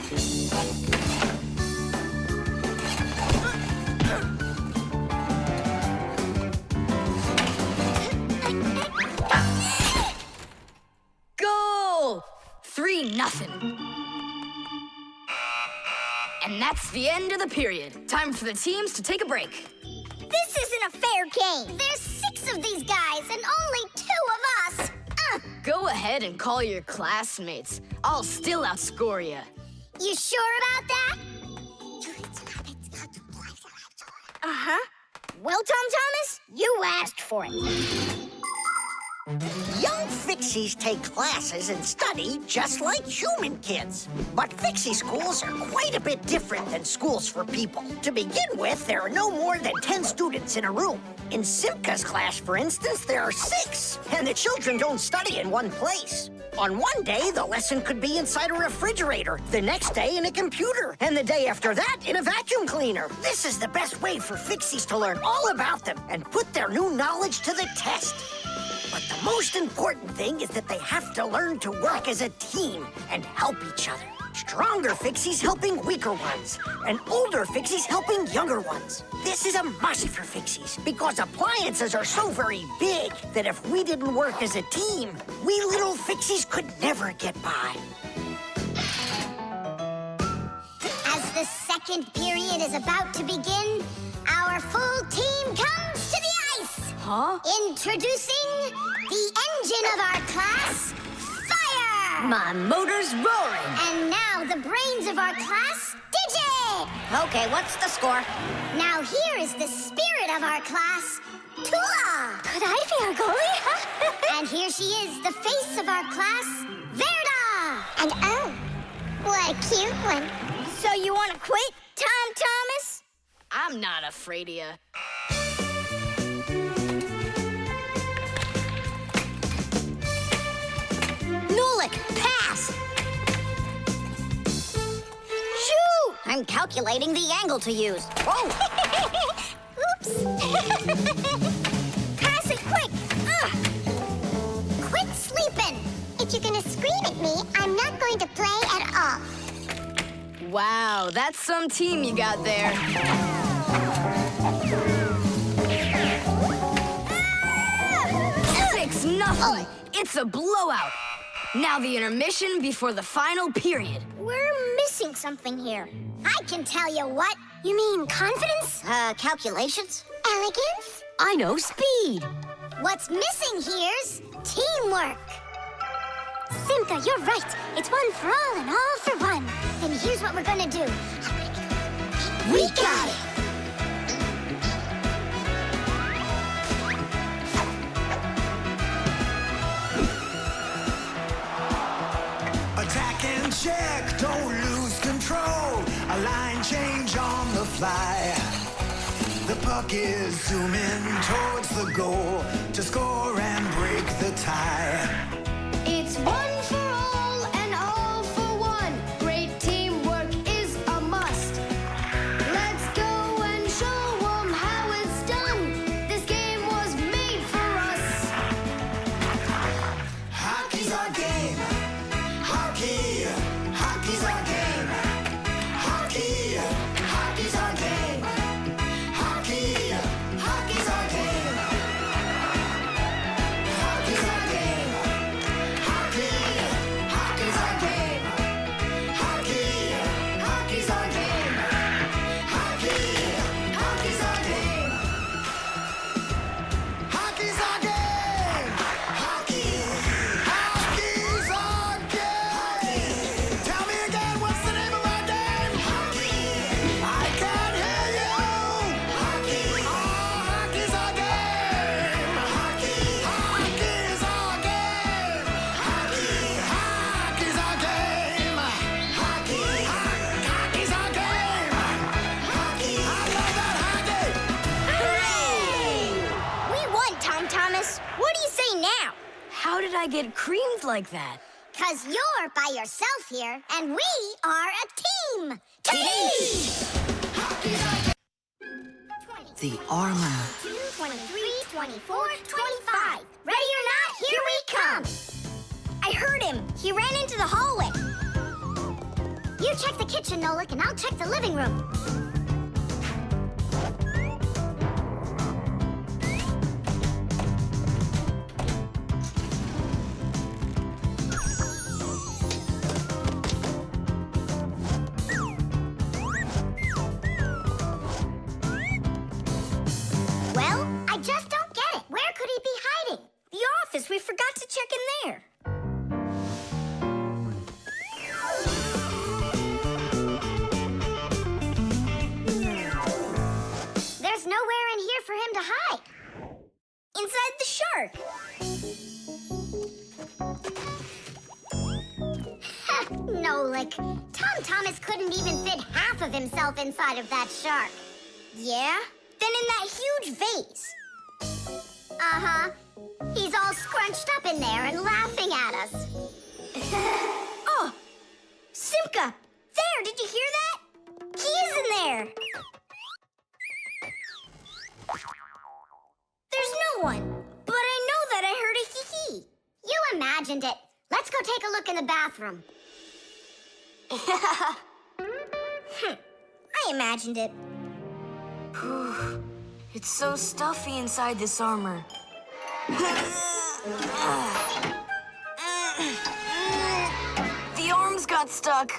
G: Goal! 3-0. And that's the end of the period. Time for the teams to take a break.
B: This isn't a fair game. There's 6 of these guys and only 2 of us.
G: Go ahead and call your classmates. I'll still outscore you.
B: You sure about that?
L: Uh-huh. Well, Tom Thomas, you asked for it.
F: Young Fixies take classes and study just like human kids. But Fixie schools are quite a bit different than schools for people. To begin with, there are no more than 10 students in a room. In Simka's class, for instance, there are 6, and the children don't study in one place. On one day, the lesson could be inside a refrigerator, the next day in a computer, and the day after that in a vacuum cleaner. This is the best way for Fixies to learn all about them and put their new knowledge to the test. But the most important thing is that they have to learn to work as a team and help each other. Stronger Fixies helping weaker ones, and older Fixies helping younger ones. This is a must for Fixies, because appliances are so very big that if we didn't work as a team, we little Fixies could never get by.
B: As the second period is about to begin, our full team comes to the ice.
G: Huh?
B: Introducing the engine of our class, Fire!
C: My motor's roaring.
B: And now the brains of our class, Digit!
D: Okay, what's the score?
B: Now here is the spirit of our class, Toola!
L: Could I be our goalie?
B: And here she is, the face of our class, Verda! And oh, what a cute one.
L: So you want to quit, Tom Thomas?
G: I'm not afraid of you.
D: Nolik, pass! Shoot! I'm calculating the angle to use. Whoa!
B: Oops! Pass it quick! Quit sleeping! If you're gonna scream at me, I'm not going to play at all.
G: Wow, that's some team you got there. 6-0. It's a blowout. Now the intermission before the final period.
B: We're missing something here. I can tell you what. You mean confidence?
D: Calculations?
B: Elegance?
C: I know speed.
B: What's missing here's teamwork. Simka, you're right. It's one for all and all for one. Then here's what we're gonna do. We got it!
E: Attack and check, don't lose control. A line change on the fly. The puck is zooming towards the goal to score and break the tie.
A: It's one for all and all for one. Great teamwork is a must. Let's go and show them how it's done. This game was made for us.
E: Hockey's our game. Hockey, hockey's our game. Hockey, hockey's our game. Hockey, hockey's our game. Hockey's our game. Hockey, hockey's our game. Hockey, hockey's our game. Hockey, hockey's our game. Hockey's our game. Hockey, hockey's our game. Tell me again, what's the name of our game? Hockey. I can't hear you. Hockey. Oh, hockey's our game. Hockey. Hockey's our game. Hockey. Hockey's our game. Hockey. Hockey's our game. Hockey. I love that hockey.
B: Hooray! We won, Tom Thomas. What do you say now?
G: How did I get creamed like that?
B: 'Cause you're by yourself here, and we are a team. Team!
J: The armor.
B: 23, 24, 25. Ready or not, here we come. I heard him. He ran into the hallway. You check the kitchen, Nolik, and I'll check the living room. Well, I just don't get it. Where could he be hiding? The office. We forgot to check in there. There's nowhere in here for him to hide. Inside the shark. Ha, Nolik. Tom Thomas couldn't even fit half of himself inside of that shark. Yeah? Then in that huge vase. Uh-huh. He's all scrunched up in there and laughing at us. Oh! Simka! There, did you hear that? He is in there. There's no one. But I know that I heard a hee-hee. You imagined it. Let's go take a look in the bathroom.
L: I imagined it.
G: It's so stuffy inside this armor. The arms got stuck.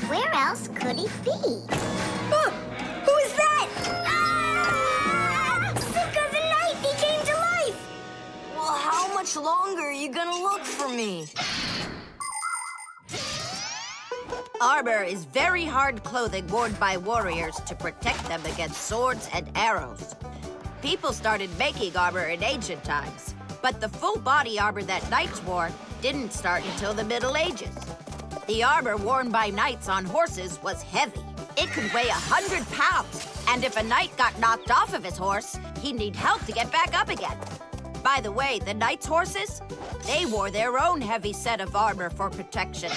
B: Where else could he be?
L: Who is that? Ah! Sika the Knight, he came to life!
G: Well, how much longer are you gonna look for me?
Q: Armor is very hard clothing worn by warriors to protect them against swords and arrows. People started making armor in ancient times, but the full body armor that knights wore didn't start until the Middle Ages. The armor worn by knights on horses was heavy. It could weigh 100 pounds, and if a knight got knocked off of his horse, he'd need help to get back up again. By the way, the knights' horses, they wore their own heavy set of armor for protection.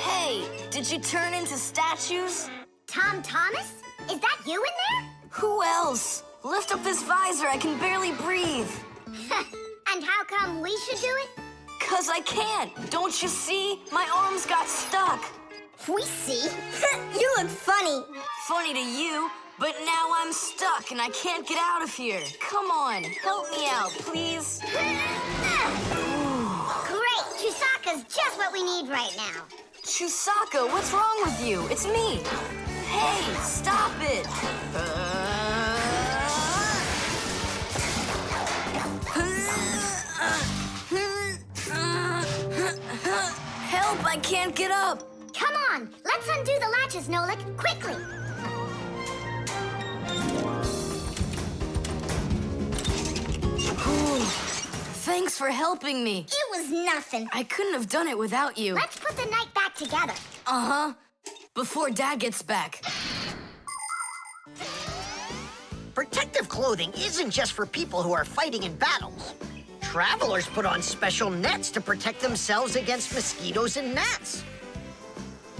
G: Hey, did you turn into statues?
B: Tom Thomas? Is that you in there?
G: Who else? Lift up this visor, I can barely breathe.
B: And how come we should do it?
G: 'Cause I can't. Don't you see? My arms got stuck.
L: We see. You look funny.
G: Funny to you, but now I'm stuck and I can't get out of here. Come on, help me out, please.
B: Great! Chusaka's just what we need right now.
G: Chusaka, what's wrong with you? It's me. Hey, stop it. Help, I can't get up.
B: Come on, let's undo the latches, Nolik, quickly.
G: Thanks for helping me.
L: It was nothing.
G: I couldn't have done it without you.
B: Let's put the knight back together.
G: Uh-huh. Before Dad gets back.
F: Protective clothing isn't just for people who are fighting in battles. Travelers put on special nets to protect themselves against mosquitoes and gnats.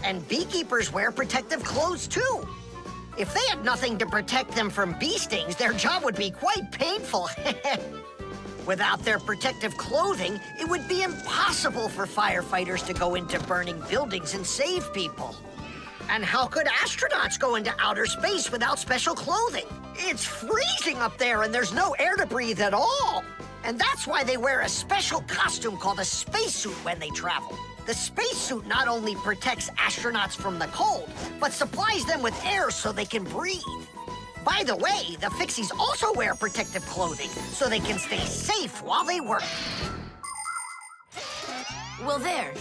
F: And beekeepers wear protective clothes too. If they had nothing to protect them from bee stings, their job would be quite painful. Without their protective clothing, it would be impossible for firefighters to go into burning buildings and save people. And how could astronauts go into outer space without special clothing? It's freezing up there and there's no air to breathe at all. And that's why they wear a special costume called a spacesuit when they travel. The spacesuit not only protects astronauts from the cold, but supplies them with air so they can breathe. By the way, the Fixies also wear protective clothing so they can stay safe while they work.
G: Well, there.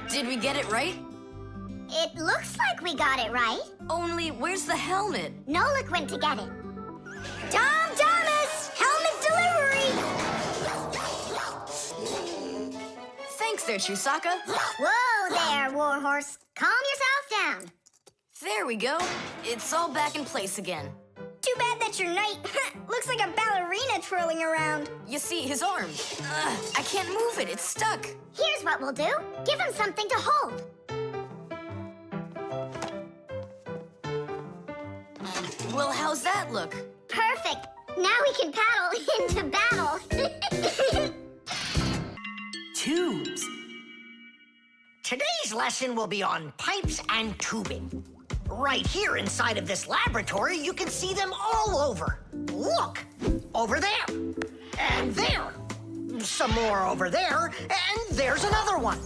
G: Did we get it right?
B: It looks like we got it right.
G: Only, where's the helmet?
B: Nolik went to get it.
L: Tom Thomas! Helmet delivery!
G: Thanks there, Chusaka.
B: Whoa there, Warhorse. Calm yourself down.
G: There we go. It's all back in place again.
L: Too bad that your knight looks like a ballerina twirling around.
G: You see, his arm. I can't move it. It's stuck.
B: Here's what we'll do. Give him something to hold.
G: Well, how's that look?
B: Perfect. Now we can paddle into battle.
F: Tubes. Today's lesson will be on pipes and tubing. Right here inside of this laboratory, you can see them all over. Look, over there, and there. Some more over there, and there's another one.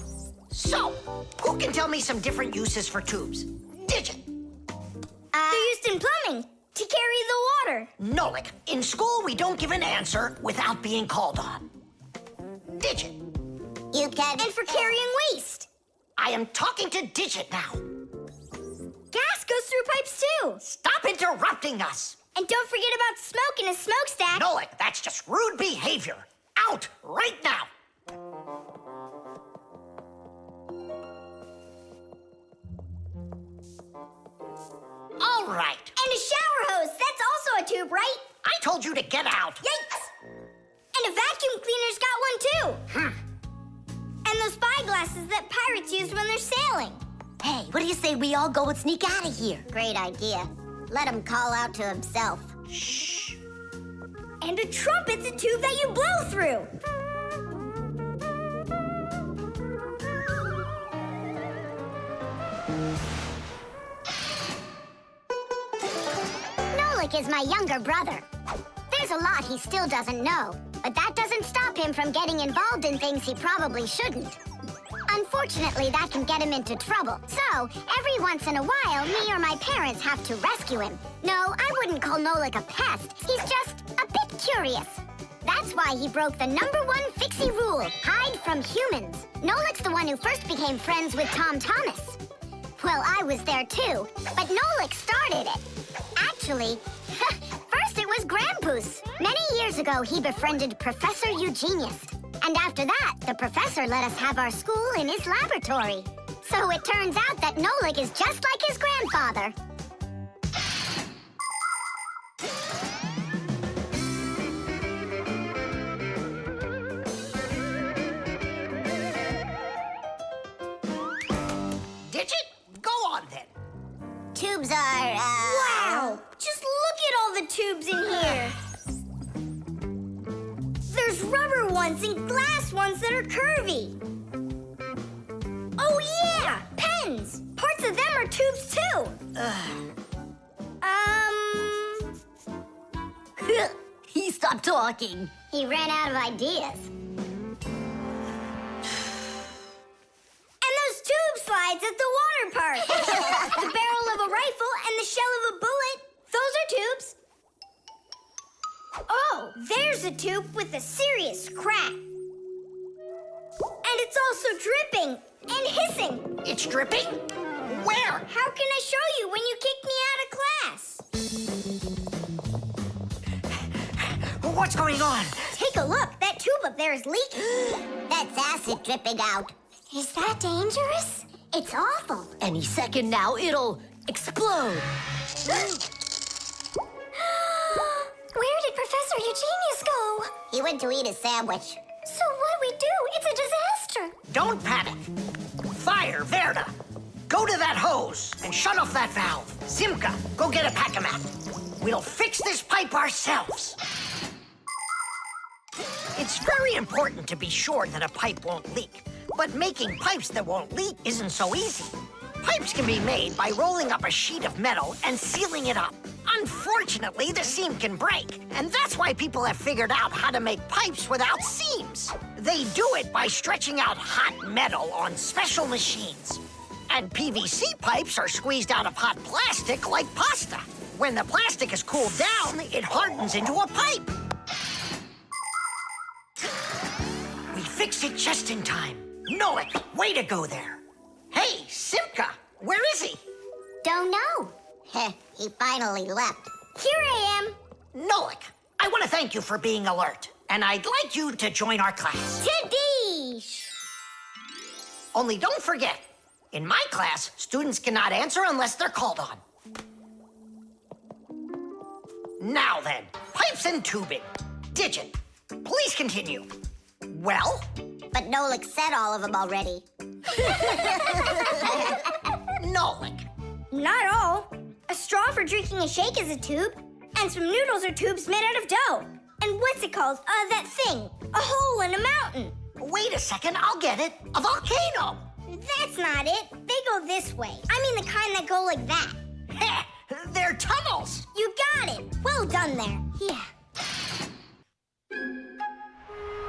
F: So, who can tell me some different uses for tubes? Digit.
L: They're used in plumbing to carry the water.
F: Nolik, in school we don't give an answer without being called on. Digit.
L: You can. And for carrying waste.
F: I am talking to Digit now.
L: Gas goes through pipes too.
F: Stop interrupting us.
L: And don't forget about smoke in a smokestack.
F: Nolik, that's just rude behavior. Out right now. All right.
L: And a shower hose. That's also a tube, right?
F: I told you to get out.
L: Yikes! And a vacuum cleaner's got one too. And those spyglasses that pirates use when they're sailing.
C: Hey, what do you say we all go and sneak out of here?
D: Great idea. Let him call out to himself.
F: Shh.
L: And a trumpet's a tube that you blow through.
B: Nolik is my younger brother. There's a lot he still doesn't know, but that doesn't stop him from getting involved in things he probably shouldn't. Unfortunately, that can get him into trouble. So, every once in a while, me or my parents have to rescue him. No, I wouldn't call Nolik a pest. He's just a bit curious. That's why he broke the #1 Fixie rule, hide from humans. Nolik's the one who first became friends with Tom Thomas. Well, I was there too, but Nolik started it. Actually, first it was Grampus. Many years ago, he befriended Professor Eugenius. And after that, the professor let us have our school in his laboratory. So it turns out that Nolik is just like his grandfather.
F: Digit, go on then.
B: Tubes are,
L: Wow! Just look at all the tubes in here. There's rubber ones and glass ones that are curvy. Oh yeah! Pens! Parts of them are tubes too.
C: He stopped talking.
B: He ran out of ideas.
L: And those tube slides at the water park. The barrel of a rifle and the shell of a bullet. Those are tubes. Oh, there's a tube with a serious crack. And it's also dripping and hissing.
F: It's dripping? Where?
L: How can I show you when you kick me out of class?
F: What's going on?
L: Take a look. That tube up there is leaking.
B: That's acid dripping out.
L: Is that dangerous?
B: It's awful.
C: Any second now, it'll explode.
L: Where did Professor Eugenius go?
B: He went to eat a sandwich.
L: So what do we do? It's a disaster.
F: Don't panic. Fire, Verda. Go to that hose and shut off that valve. Simka, go get a pack-a-mat. We'll fix this pipe ourselves. It's very important to be sure that a pipe won't leak. But making pipes that won't leak isn't so easy. Pipes can be made by rolling up a sheet of metal and sealing it up. Unfortunately, the seam can break, and that's why people have figured out how to make pipes without seams. They do it by stretching out hot metal on special machines. And PVC pipes are squeezed out of hot plastic like pasta. When the plastic is cooled down, it hardens into a pipe. We fixed it just in time. Nolik, way to go there. Hey, Simka, where is he?
B: Don't know. He finally left.
L: Here I am.
F: Nolik, I want to thank you for being alert, and I'd like you to join our class.
L: Tadish!
F: Only don't forget, in my class, students cannot answer unless they're called on. Now then, pipes and tubing. Digit, please continue. Well?
B: But Nolik said all of them already.
F: Nolik.
L: Not all. A straw for drinking a shake is a tube, and some noodles are tubes made out of dough. And what's it called? That thing. A hole in a mountain.
F: Wait a second, I'll get it. A volcano.
L: That's not it. They go this way. I mean the kind that go like that.
F: Heh, they're tunnels.
L: You got it. Well done there. Yeah.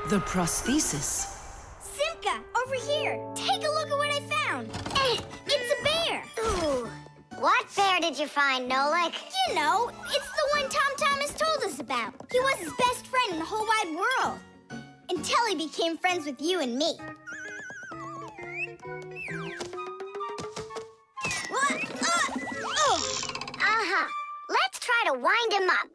J: The prosthesis.
L: Simka, over here. Take a look at what I found. It's a bear.
B: Ooh. What bear did you find, Nolik?
L: You know, it's the one Tom Thomas told us about. He was his best friend in the whole wide world. Until he became friends with you and me. What?
B: Uh-huh. Let's try to wind him up.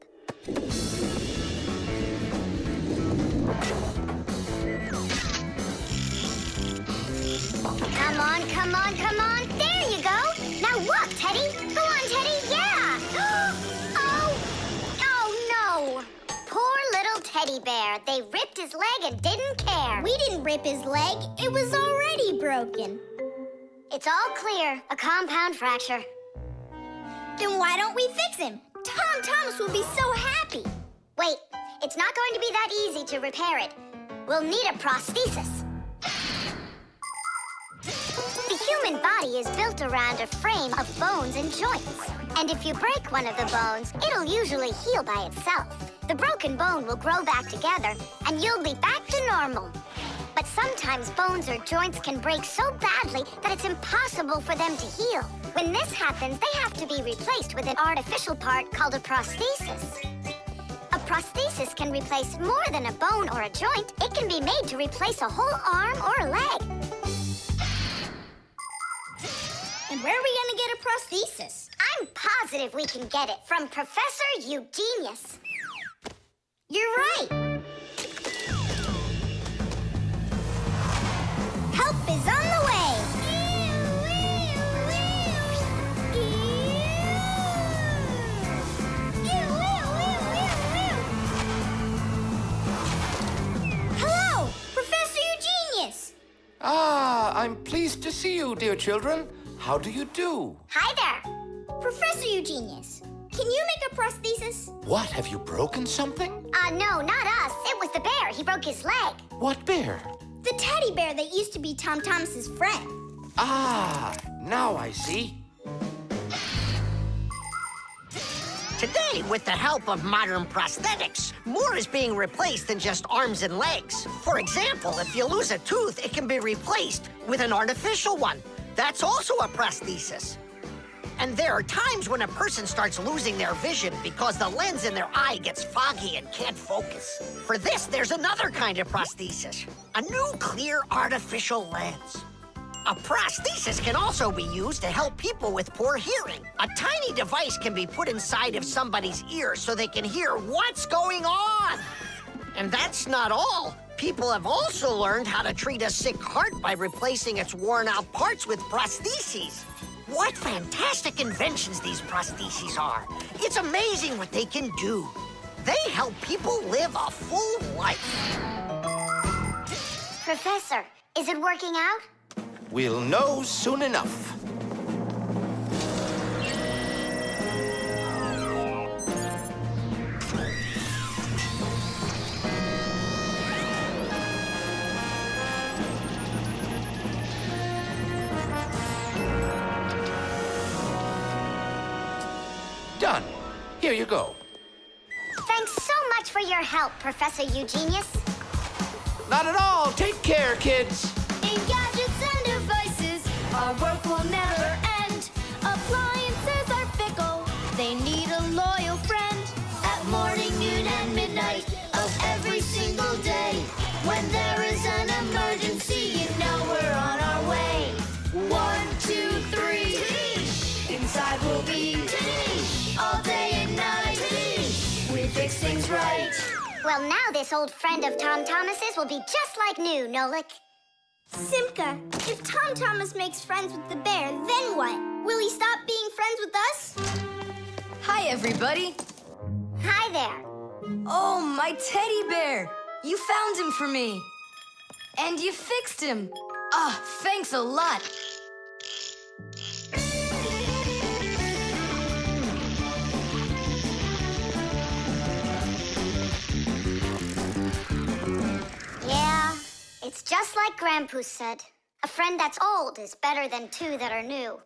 B: Come on, come on, come on. There you go. Now look, Teddy. Go on, Teddy. Yeah. Oh no. Poor little teddy bear. They ripped his leg and didn't care.
L: We didn't rip his leg. It was already broken.
B: It's all clear. A compound fracture.
L: Then why don't we fix him? Tom Thomas will be so happy.
B: Wait, it's not going to be that easy to repair it. We'll need a prosthesis. Be human body is built around a frame of bones and joints. And if you break one of the bones, it'll usually heal by itself. The broken bone will grow back together, and you'll be back to normal. But sometimes bones or joints can break so badly that it's impossible for them to heal. When this happens, they have to be replaced with an artificial part called a prosthesis. A prosthesis can replace more than a bone or a joint. It can be made to replace a whole arm or a leg.
L: And where are we gonna get a prosthesis?
B: I'm positive we can get it from Professor Eugenius.
L: You're right. Help is on the way. Hello, Professor Eugenius.
K: Ah, I'm pleased to see you, dear children. How do you do?
B: Hi there.
L: Professor Eugenius, can you make a prosthesis?
K: What, have you broken something?
B: No, not us. It was the bear. He broke his leg.
K: What bear?
L: The teddy bear that used to be Tom Thomas's friend.
K: Ah, now I see.
F: Today, with the help of modern prosthetics, more is being replaced than just arms and legs. For example, if you lose a tooth, it can be replaced with an artificial one. That's also a prosthesis. And there are times when a person starts losing their vision because the lens in their eye gets foggy and can't focus. For this, there's another kind of prosthesis, a new clear artificial lens. A prosthesis can also be used to help people with poor hearing. A tiny device can be put inside of somebody's ear so they can hear what's going on. And that's not all. People have also learned how to treat a sick heart by replacing its worn-out parts with prostheses. What fantastic inventions these prostheses are. It's amazing what they can do. They help people live a full life.
B: Professor, is it working out?
K: We'll know soon enough. Done. Here you go.
B: Thanks so much for your help, Professor Eugenius.
K: Not at all. Take care, kids.
A: In gadgets and devices, our work will never end. Appliances are fickle, they need a loyal friend. At morning, noon, and midnight of every single day. When there is an emergency, you know we're on our way. 1, 2, 3. Inside we'll be all day and night. We fix things right.
B: Well, now this old friend of Tom Thomas's will be just like new, Nolik.
L: Simka, if Tom Thomas makes friends with the bear, then what? Will he stop being friends with us?
G: Hi, everybody.
B: Hi there.
G: Oh, my teddy bear. You found him for me. And you fixed him. Ah, thanks a lot.
B: Yeah, it's just like Grandpoo said. A friend that's old is better than two that are new.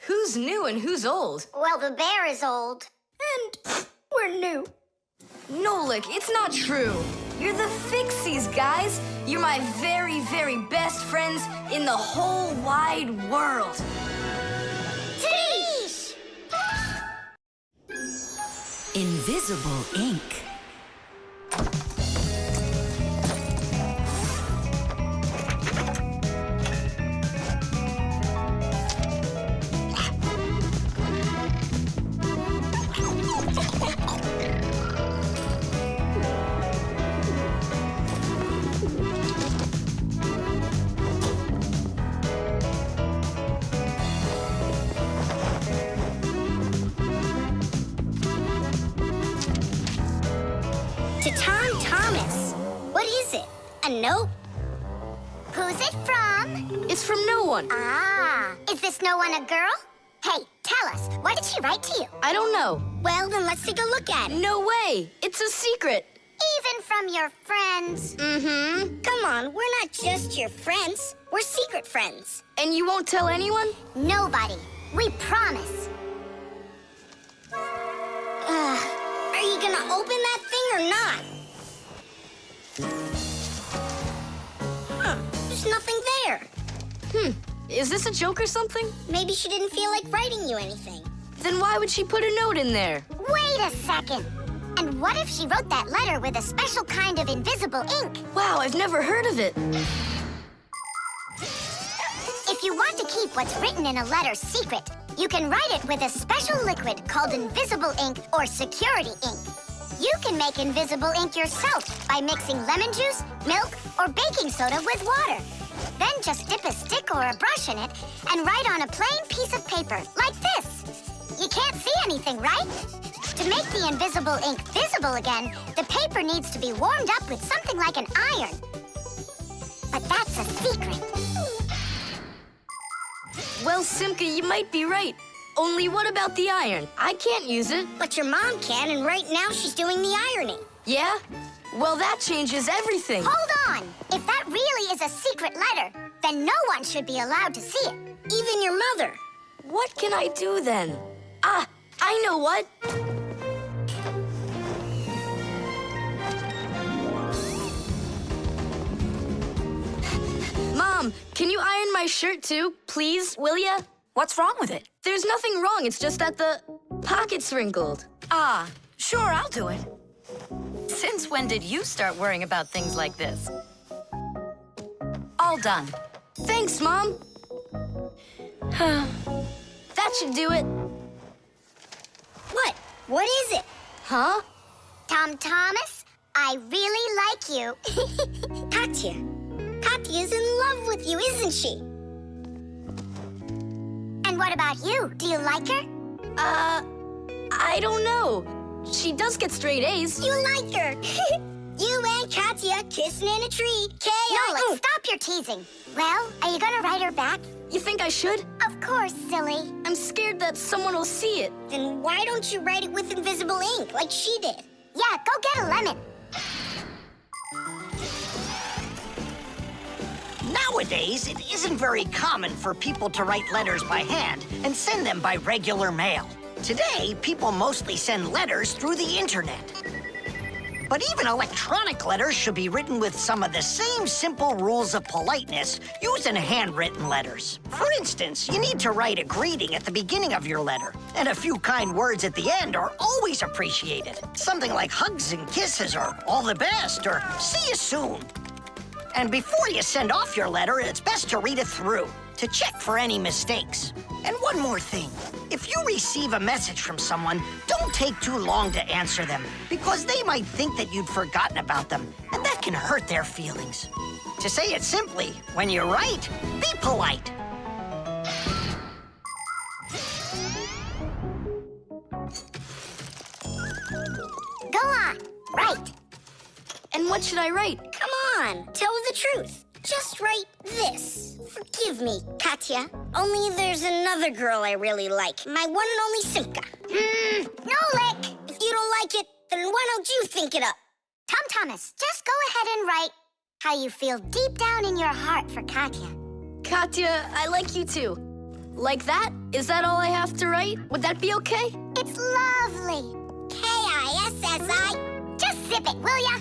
G: Who's new and who's old?
B: Well, the bear is old.
L: And we're new.
G: Nolik, it's not true. You're the Fixies, guys. You're my very, very best friends in the whole wide world.
B: Teesh!
R: Invisible ink.
B: To Tom Thomas. What is it? A note? Who's it from?
G: It's from no one.
B: Ah, is this no one a girl? Hey, tell us, what did she write to you?
G: I don't know.
B: Well, then let's take a look at it.
G: No way. It's a secret.
B: Even hidden from your friends.
C: Mm-hmm.
D: Come on, we're not just your friends. We're secret friends.
G: And you won't tell anyone?
B: Nobody. We promise.
D: Are you gonna open that thing or not? There's nothing there.
G: Is this a joke or something?
D: Maybe she didn't feel like writing you anything.
G: Then why would she put a note in there?
B: Wait a second. And what if she wrote that letter with a special kind of invisible ink?
G: Wow, I've never heard of it.
B: If you want to keep what's written in a letter secret, you can write it with a special liquid called invisible ink or security ink. You can make invisible ink yourself by mixing lemon juice, milk, or baking soda with water. Then just dip a stick or a brush in it and write on a plain piece of paper, like this. You can't see anything, right? To make the invisible ink visible again, the paper needs to be warmed up with something like an iron. But that's a secret.
G: Well, Simka, you might be right. Only what about the iron? I can't use it.
D: But your mom can, and right now she's doing the ironing.
G: Yeah? Well, that changes everything.
B: Hold on! If that really is a secret letter, then no one should be allowed to see it.
D: Even your mother.
G: What can I do then? Ah, I know what. Mom, can you iron my shirt too, please, will ya?
J: What's wrong with it?
G: There's nothing wrong, it's just that the pocket's wrinkled.
J: Ah, sure, I'll do it. Since when did you start worrying about things like this? All done.
G: Thanks, Mom. That should do it.
D: What? What is it?
G: Huh?
B: Tom Thomas, I really like you.
D: Katya. Katya's in love with you, isn't she?
B: And what about you? Do you like her?
G: I don't know. She does get straight A's.
D: You like her. You and Katya kissing in a tree.
B: Nolik, stop your teasing. Well, are you gonna write her back?
G: You think I should?
B: Of course, silly.
G: I'm scared that someone will see it.
D: Then why don't you write it with invisible ink like she did?
B: Yeah, go get a lemon.
F: Nowadays, it isn't very common for people to write letters by hand and send them by regular mail. Today, people mostly send letters through the internet. But even electronic letters should be written with some of the same simple rules of politeness used in handwritten letters. For instance, you need to write a greeting at the beginning of your letter, and a few kind words at the end are always appreciated. Something like hugs and kisses, or all the best, or see you soon. And before you send off your letter, it's best to read it through to check for any mistakes. And one more thing. If you receive a message from someone, don't take too long to answer them, because they might think that you'd forgotten about them, and that can hurt their feelings. To say it simply, when you write, be polite.
B: Go on, write.
G: And what should I write?
D: Come on, tell the truth. Just write this. Forgive me, Katya. Only there's another girl I really like. My one and only Simka.
B: Nolik!
D: If you don't like it, then why don't you think it up?
B: Tom Thomas, just go ahead and write how you feel deep down in your heart for Katya.
G: Katya, I like you too. Like that? Is that all I have to write? Would that be okay?
B: It's lovely.
D: Kissi.
B: Just zip it, will ya?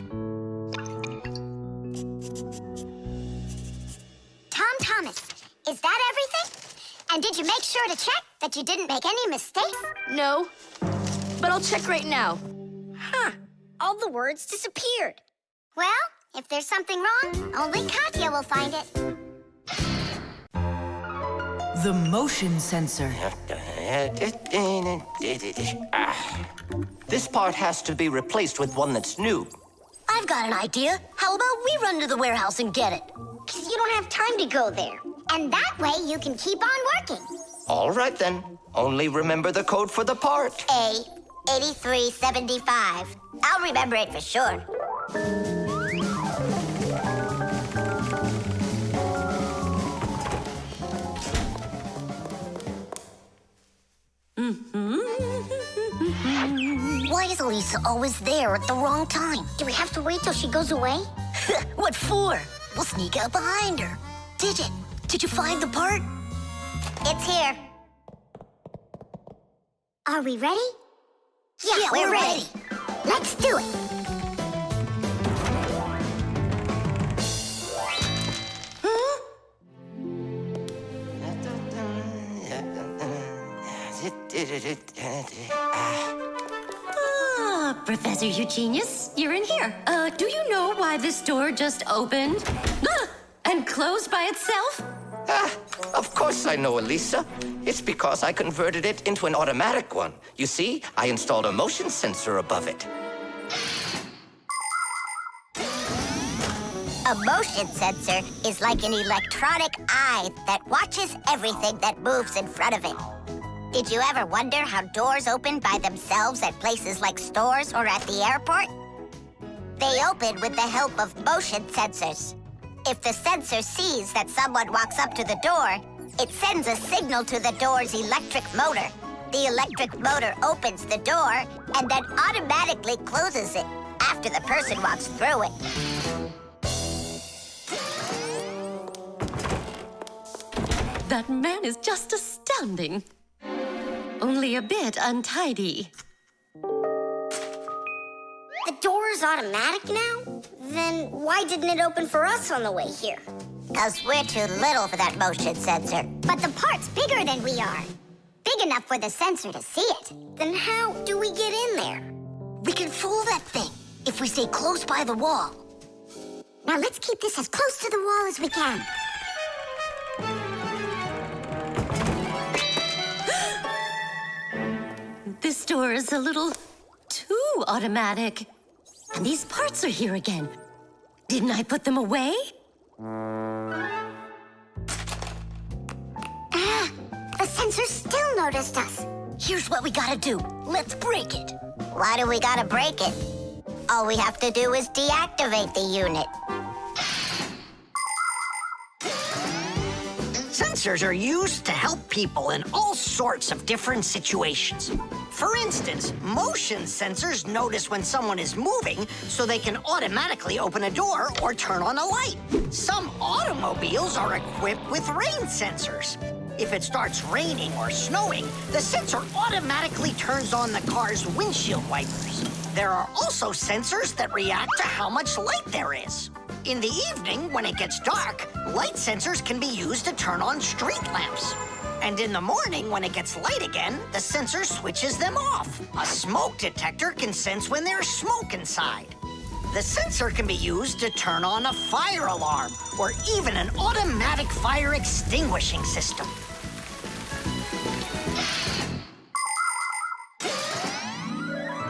B: Tom Thomas, is that everything? And did you make sure to check that you didn't make any mistakes?
G: No, but I'll check right now.
D: Huh, all the words disappeared.
B: Well, if there's something wrong, only Katya will find it.
R: The motion sensor.
N: This part has to be replaced with one that's new.
C: I've got an idea. How about we run to the warehouse and get it?
D: Because you don't have time to go there.
B: And that way you can keep on working.
N: All right, then. Only remember the code for the part.
D: A8375. I'll remember it for sure.
C: Why is a Molly's always there at the wrong time.
B: Do we have to wait till she goes away?
C: What for? We'll sneak out behind her. Did you find the part?
D: It's here.
B: Are we ready?
D: Yeah, we're ready.
B: Let's do it.
O: Ah, Professor Eugenius, you're in here. Do you know why this door just opened? And closed by itself?
K: Of course I know, Elisa. It's because I converted it into an automatic one. You see, I installed a motion sensor above it.
D: A motion sensor is like an electronic eye that watches everything that moves in front of it. Did you ever wonder how doors open by themselves at places like stores or at the airport? They open with the help of motion sensors. If the sensor sees that someone walks up to the door, it sends a signal to the door's electric motor. The electric motor opens the door and then automatically closes it after the person walks through it.
O: That man is just astounding. Only a bit untidy.
B: The door is automatic now? Then why didn't it open for us on the way here?
D: 'Cause we're too little for that motion sensor.
B: But the part's bigger than we are. Big enough for the sensor to see it. Then how do we get in there?
C: We can fool that thing if we stay close by the wall.
B: Now let's keep this as close to the wall as we can.
O: This door is a little too automatic. And these parts are here again. Didn't I put them away?
B: The sensor still noticed us.
C: Here's what we gotta do. Let's break it.
D: Why do we gotta break it? All we have to do is deactivate the unit.
F: Sensors are used to help people in all sorts of different situations. For instance, motion sensors notice when someone is moving so they can automatically open a door or turn on a light. Some automobiles are equipped with rain sensors. If it starts raining or snowing, the sensor automatically turns on the car's windshield wipers. There are also sensors that react to how much light there is. In the evening, when it gets dark, light sensors can be used to turn on street lamps. And in the morning, when it gets light again, the sensor switches them off. A smoke detector can sense when there's smoke inside. The sensor can be used to turn on a fire alarm or even an automatic fire extinguishing system.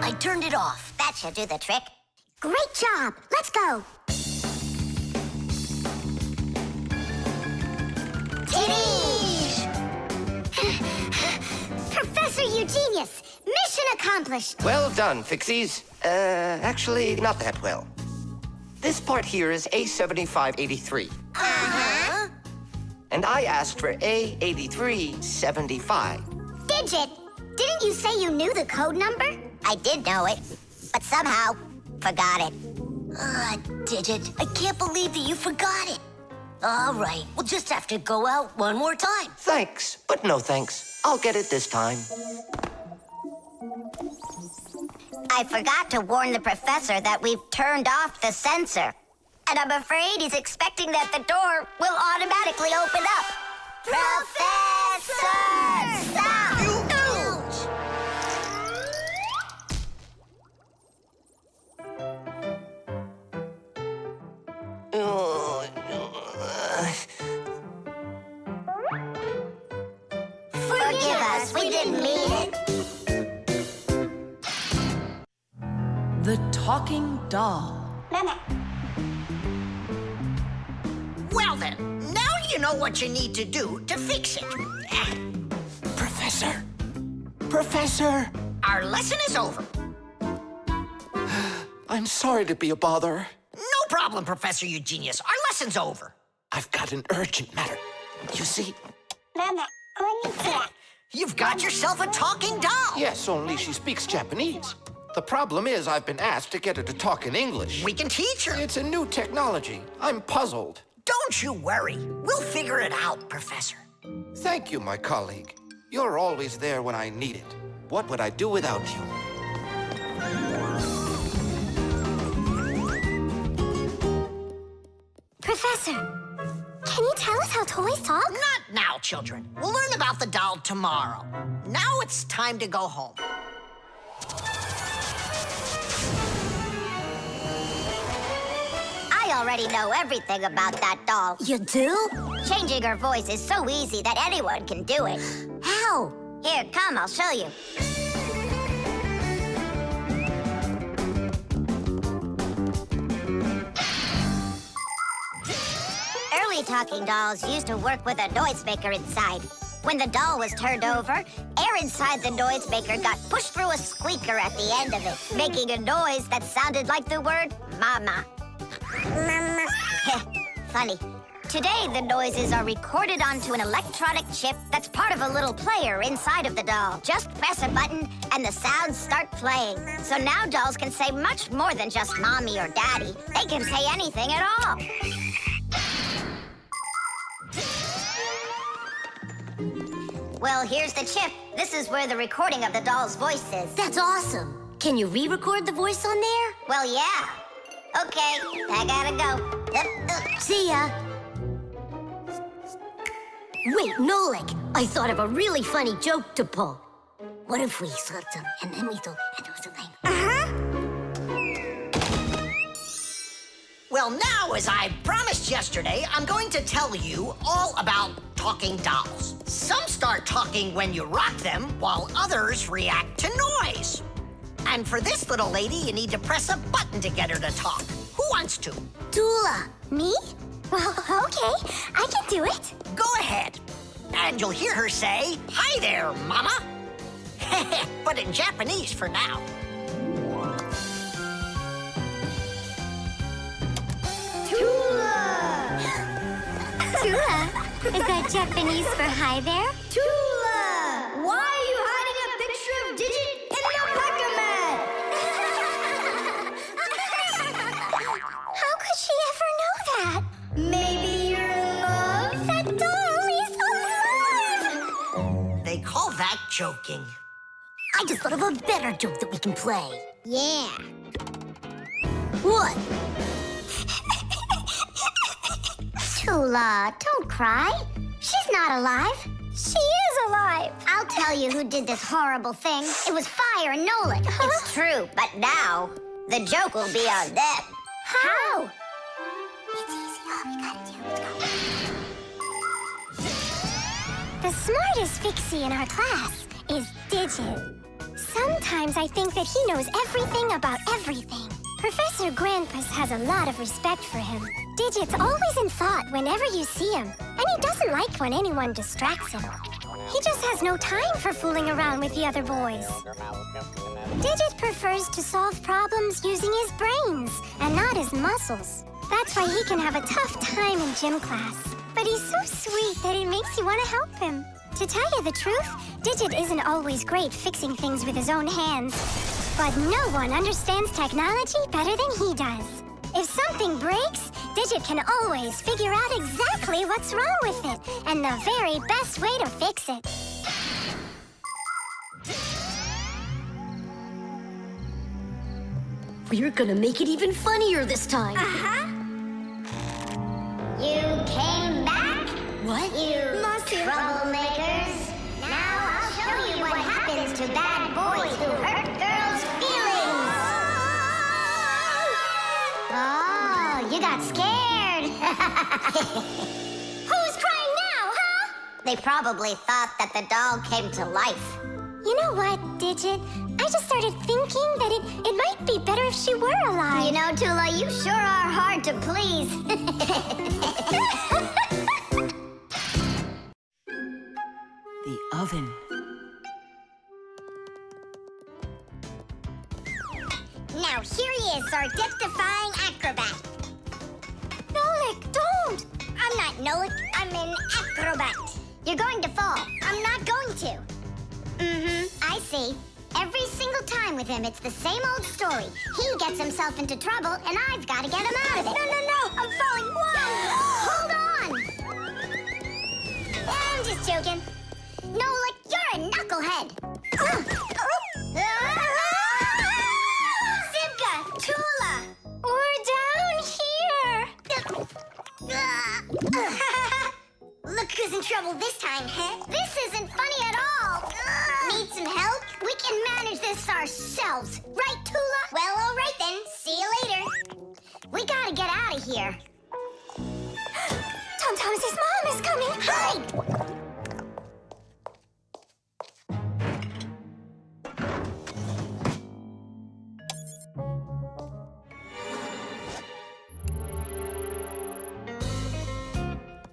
C: I turned it off.
D: That should do the trick.
B: Great job. Let's go. Professor Eugenius, mission accomplished.
K: Well done, Fixies. Actually, not that well. This part here is A7583.
B: Uh-huh.
K: And I asked for A8375.
B: Digit, didn't you say you knew the code number?
D: I did know it, but somehow forgot it.
C: Digit, I can't believe that you forgot it. All right, we'll just have to go out one more time.
K: Thanks, but no thanks. I'll get it this time.
D: I forgot to warn the professor that we've turned off the sensor. And I'm afraid he's expecting that the door will automatically open up. Professor! Stop! Forgive us, we didn't mean it.
R: The talking doll.
F: Well then, now you know what you need to do to fix it.
N: Professor! Professor!
F: Our lesson is over.
N: I'm sorry to be a bother.
F: No problem, Professor Eugenius. Our lesson's over.
N: I've got an urgent matter. You see?
F: You've got yourself a talking doll.
N: Yes, only she speaks Japanese.
K: The problem is I've been asked to get her to talk in English.
F: We can teach her.
K: It's a new technology. I'm puzzled.
F: Don't you worry. We'll figure it out, Professor.
K: Thank you, my colleague. You're always there when I need it. What would I do without you?
B: Professor, can you tell us how toys talk?
F: Not now, children. We'll learn about the doll tomorrow. Now it's time to go home.
D: I already know everything about that doll.
C: You do?
D: Changing her voice is so easy that anyone can do it.
C: How?
D: Here, come, I'll show you. Early talking dolls used to work with a noisemaker inside. When the doll was turned over, air inside the noisemaker got pushed through a squeaker at the end of it, making a noise that sounded like the word mama. Mama. Funny. Today, the noises are recorded onto an electronic chip that's part of a little player inside of the doll. Just press a button and the sounds start playing. So now dolls can say much more than just mommy or daddy. They can say anything at all. Well, here's the chip. This is where the recording of the doll's voice is.
C: That's awesome. Can you re-record the voice on there?
D: Well, yeah. Okay, I gotta go.
C: See ya. Wait, Nolik, I thought of a really funny joke to pull. What if we slipped them and then we do something?
F: Well, now, as I promised yesterday, I'm going to tell you all about talking dolls. Some start talking when you rock them, while others react to noise. And for this little lady, you need to press a button to get her to talk. Who wants to?
B: Toola. Me? Well, okay. I can do it.
F: Go ahead. And you'll hear her say, "Hi there, Mama." But in Japanese for now.
B: Toola! Toola? Is that Japanese for hi there?
A: Toola! Why are you hiding a picture of Digit in the alpaca mat?
B: How could she ever know that?
A: Maybe you're in love?
B: That doll is alive!
F: They call that joking.
C: I just thought of a better joke that we can play.
D: Yeah.
C: What?
B: Toola, don't cry. She's not alive. She is alive.
D: I'll tell you who did this horrible thing. It was Fire and Nolik. It's true, but now the joke will be on them.
B: How? It's easy. All we gotta do is go. The smartest Fixie in our class is Digit. Sometimes I think that he knows everything about everything. Professor Grandpus has a lot of respect for him. Digit's always in thought whenever you see him, and he doesn't like when anyone distracts him. He just has no time for fooling around with the other boys. Digit prefers to solve problems using his brains and not his muscles. That's why he can have a tough time in gym class. But he's so sweet that it makes you want to help him. To tell you the truth, Digit isn't always great fixing things with his own hands. But no one understands technology better than he does. If something breaks, Digit can always figure out exactly what's wrong with it and the very best way to fix it.
C: We're gonna make it even funnier this time.
D: You came back?
C: What?
D: You troublemakers. Now I'll show you what happens to bad boys who hurt girls' feelings. Oh, you got scared.
B: Who's crying now, huh?
D: They probably thought that the doll came to life.
B: You know what, Digit? I just started thinking that it might be better if she were alive.
D: You know, Toola, you sure are hard to please.
R: The oven.
D: Now here he is, our death-defying acrobat.
B: Nolik, don't!
D: I'm not Nolik, I'm an acrobat. You're going to fall. I'm not going to. I see. Every single
B: single time with him, it's the same old story. He gets himself into trouble, and I've got to get him out of it.
L: No, I'm falling. Whoa!
B: Hold on!
L: I'm just joking.
B: Nolik, you're a knucklehead.
L: Simka, Toola, we're down here.
B: Look who's in trouble this time, huh? This isn't funny at all. Need some help? We can manage this ourselves. Right, Toola?
L: Well, all right then. See you later.
B: We gotta get out of here.
L: Tom Thomas's mom is coming.
B: Hide!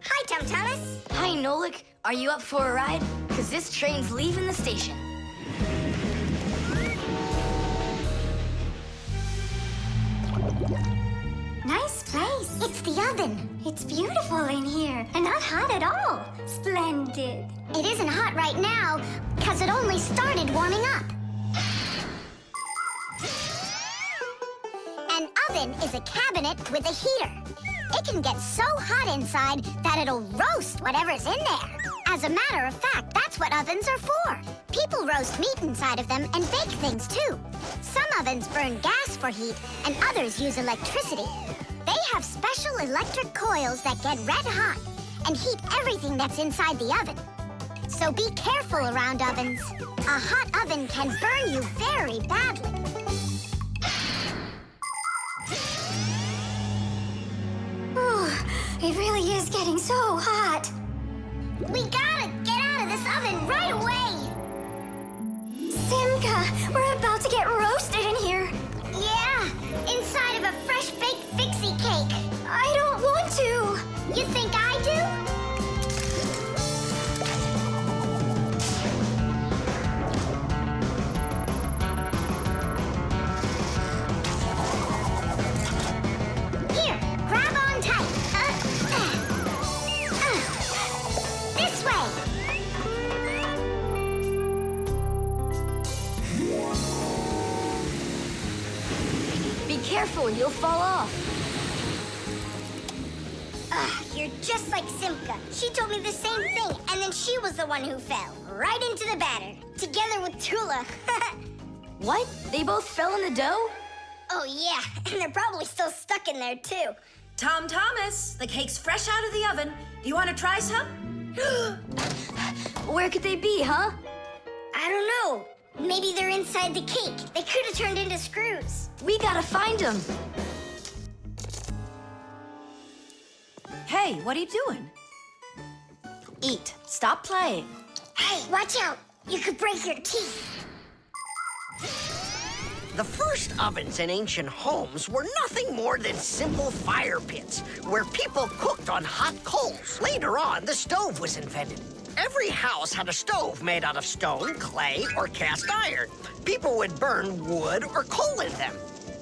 L: Hi, Tom Thomas.
G: Hi, Nolik. Are you up for a ride? Because this train's leaving the station.
L: Nice place. It's the oven. It's beautiful in here and not hot at all. Splendid.
B: It isn't hot right now, because it only started warming up. An oven is a cabinet with a heater. It can get so hot inside that it'll roast whatever's in there. As a matter of fact, that's what ovens are for. People roast meat inside of them and bake things too. Some ovens burn gas for heat and others use electricity. They have special electric coils that get red hot and heat everything that's inside the oven. So be careful around ovens. A hot oven can burn you very badly.
L: It really is getting so hot.
B: We gotta get out of this oven right away!
L: Simka, we're about to get roasted in here.
B: Yeah, inside of a fresh-baked Fixie cake.
L: I don't want to.
B: You think I do? Here, grab on tight. This way.
G: Be careful, you'll fall off.
L: You're just like Simka. She told me the same thing, and then she was the one who fell. Right into the batter. Together with Toola.
G: What? They both fell in the dough?
L: Oh, yeah. And they're probably still stuck in there, too.
J: Tom Thomas, the cake's fresh out of the oven. Do you want to try some?
G: Where could they be, huh?
L: I don't know. Maybe they're inside the cake. They could have turned into screws.
G: We gotta find them.
J: Hey, what are you doing? Eat. Stop playing.
L: Hey, watch out. You could break your teeth.
F: The first ovens in ancient homes were nothing more than simple fire pits where people cooked on hot coals. Later on, the stove was invented. Every house had a stove made out of stone, clay, or cast iron. People would burn wood or coal in them.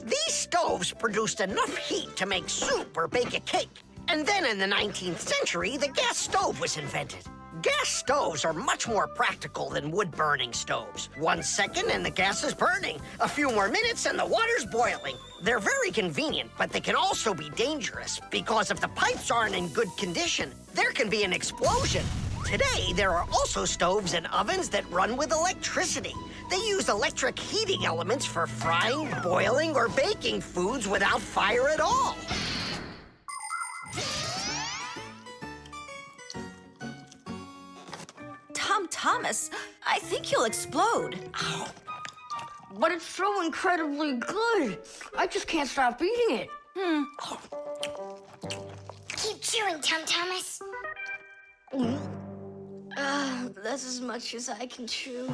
F: These stoves produced enough heat to make soup or bake a cake. And then in the 19th century, the gas stove was invented. Gas stoves are much more practical than wood-burning stoves. 1 second and the gas is burning. A few more minutes and the water's boiling. They're very convenient, but they can also be dangerous because if the pipes aren't in good condition, there can be an explosion. Today, there are also stoves and ovens that run with electricity. They use electric heating elements for frying, boiling, or baking foods without fire at all.
J: Tom Thomas, I think you'll explode.
G: But it's so incredibly good. I just can't stop eating it.
L: Keep chewing, Tom Thomas.
G: That's as much as I can chew.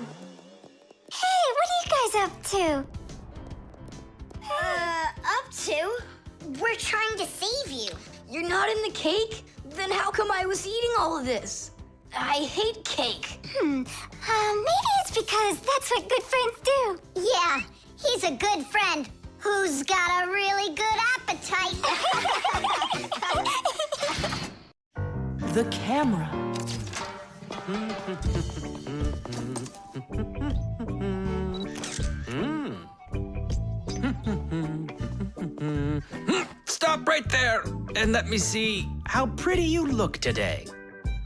L: Hey, what are you guys up to?
B: Up to? We're trying to save you.
G: You're not in the cake? Then how come I was eating all of this? I hate cake.
L: Maybe it's because that's what good friends do.
B: Yeah, he's a good friend who's got a really good appetite.
R: The camera.
I: Stop right there and let me see how pretty you look today.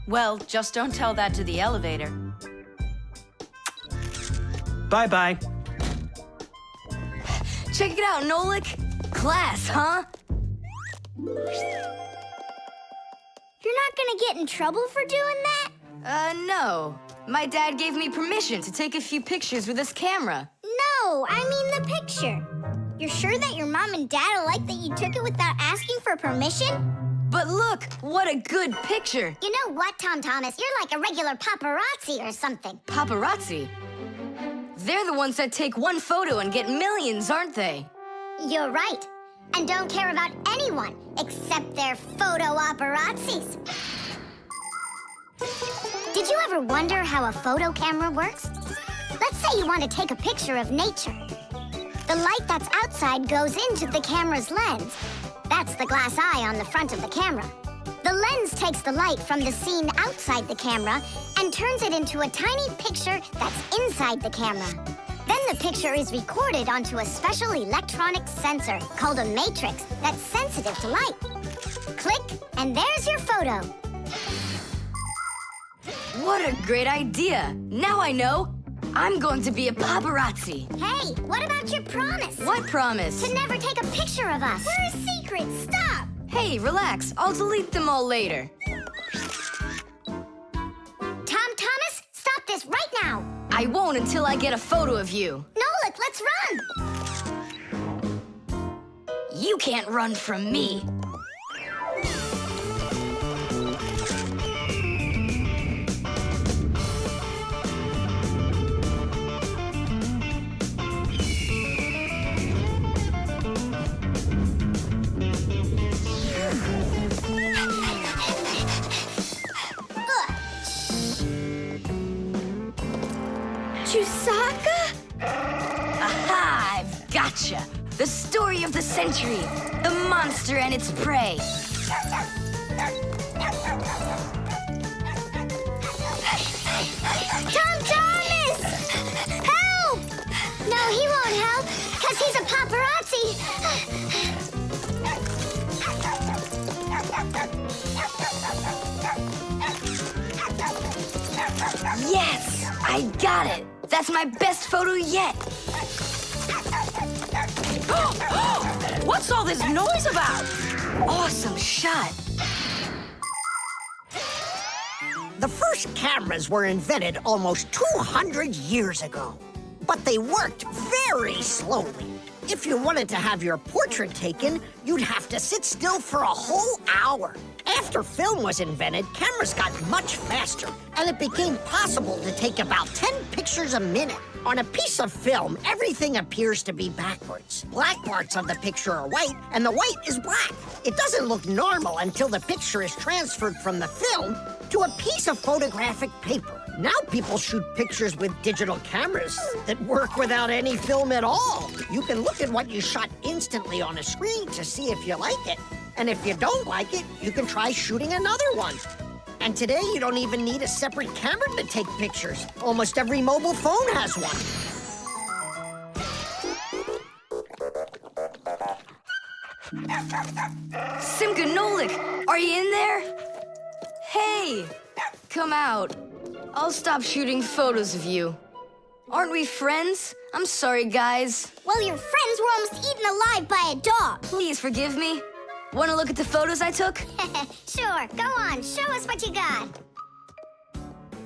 J: Well, just don't tell that to the elevator.
I: Bye-bye.
G: Check it out, Nolik. Class, huh?
L: You're not gonna get in trouble for doing that?
G: No. My dad gave me permission to take a few pictures with this camera.
L: No, I mean the picture. You're sure that your mom and dad will like that you took it without asking for permission?
G: But look, what a good picture.
B: You know what, Tom Thomas? You're like a regular paparazzi or something.
G: Paparazzi? They're the ones that take one photo and get millions, aren't they?
B: You're right. And don't care about anyone except their photo paparazzis. Did you ever wonder how a photo camera works? Let's say you want to take a picture of nature. The light that's outside goes into the camera's lens. That's the glass eye on the front of the camera. The lens takes the light from the scene outside the camera and turns it into a tiny picture that's inside the camera. Then the picture is recorded onto a special electronic sensor called a matrix that's sensitive to light. Click, and there's your photo.
G: What a great idea. Now I know. I'm going to be a paparazzi.
B: Hey, what about your promise?
G: What promise?
B: To never take a picture of us.
L: We're a secret. Stop.
G: Hey, relax. I'll delete them all later.
B: Tom Thomas, stop this right now.
G: I won't until I get a photo of you.
B: Nolik, let's run.
G: You can't run from me.
L: Chusaka?
G: Aha! I've gotcha. The story of the century. The monster and its prey.
L: Tom Thomas! Help!
B: No, he won't help, because he's a paparazzi.
G: Yes! I got it! That's my best photo yet!
J: What's all this noise about?
G: Awesome shot!
F: The first cameras were invented almost 200 years ago, but they worked very slowly. If you wanted to have your portrait taken, you'd have to sit still for a whole hour. After film was invented, cameras got much faster, and it became possible to take about 10 pictures a minute. On a piece of film, everything appears to be backwards. Black parts of the picture are white, and the white is black. It doesn't look normal until the picture is transferred from the film to a piece of photographic paper. Now people shoot pictures with digital cameras that work without any film at all. You can look at what you shot instantly on a screen to see if you like it. And if you don't like it, you can try shooting another one. And today, you don't even need a separate camera to take pictures. Almost every mobile phone has one.
G: Simka Nolik, are you in there? Hey, come out. I'll stop shooting photos of you. Aren't we friends? I'm sorry, guys.
L: Well, your friends were almost eaten alive by a dog.
G: Please forgive me. Want to look at the photos I took?
B: Sure, go on, show us what you got.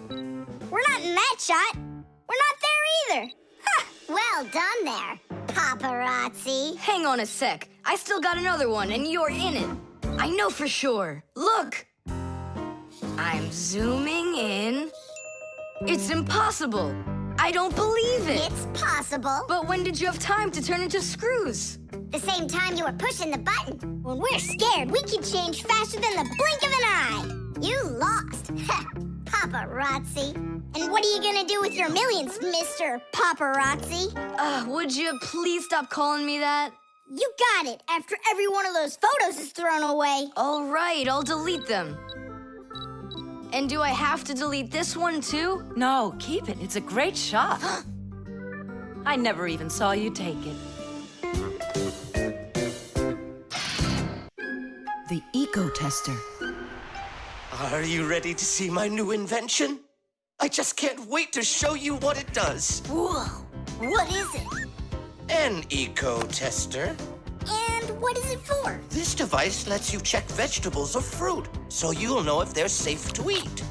L: We're not in that shot. We're not there either.
B: Ha! Well done there, paparazzi.
G: Hang on a sec. I still got another one, and you're in it. I know for sure. Look! I'm zooming in. It's impossible. I don't believe it.
B: It's possible.
G: But when did you have time to turn into screws?
B: The same time you were pushing the button.
L: When we're scared, we can change faster than the blink of an eye.
B: You lost. Paparazzi.
L: And what are you gonna do with your millions, Mr. Paparazzi?
G: Would you please stop calling me that?
L: You got it, after every one of those photos is thrown away.
G: All right, I'll delete them. And do I have to delete this one too?
J: No, keep it. It's a great shot. I never even saw you take it.
R: The Ecotester.
N: Are you ready to see my new invention? I just can't wait to show you what it does.
C: Whoa, what is it?
N: An Ecotester.
C: And what is it for?
N: This device lets you check vegetables or fruit, so you'll know if they're safe to eat.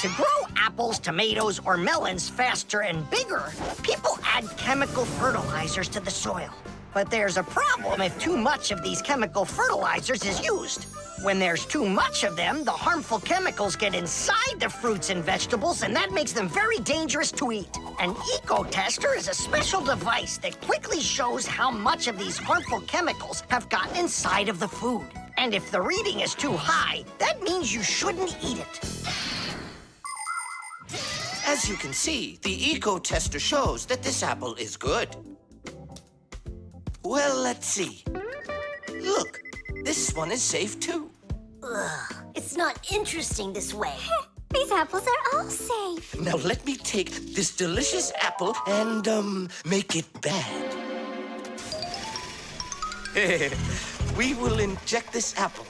F: To grow apples, tomatoes, or melons faster and bigger, people add chemical fertilizers to the soil. But there's a problem if too much of these chemical fertilizers is used. When there's too much of them, the harmful chemicals get inside the fruits and vegetables, and that makes them very dangerous to eat. An Ecotester is a special device that quickly shows how much of these harmful chemicals have gotten inside of the food. And if the reading is too high, that means you shouldn't eat it.
N: As you can see, the Ecotester shows that this apple is good. Well, let's see. Look, this one is safe too.
C: Ugh, it's not interesting this way.
L: These apples are all safe.
N: Now let me take this delicious apple and, make it bad. We will inject this apple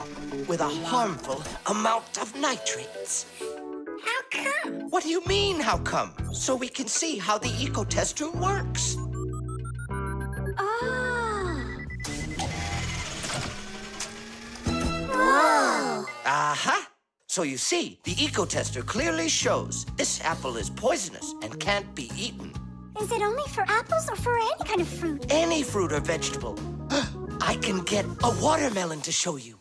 N: with a harmful amount of nitrates.
C: How come?
N: What do you mean, how come? So we can see how the Ecotester works.
C: Whoa!
N: Aha! So you see, the Ecotester clearly shows this apple is poisonous and can't be eaten.
L: Is it only for apples or for any kind of fruit?
N: Any fruit or vegetable. I can get a watermelon to show you.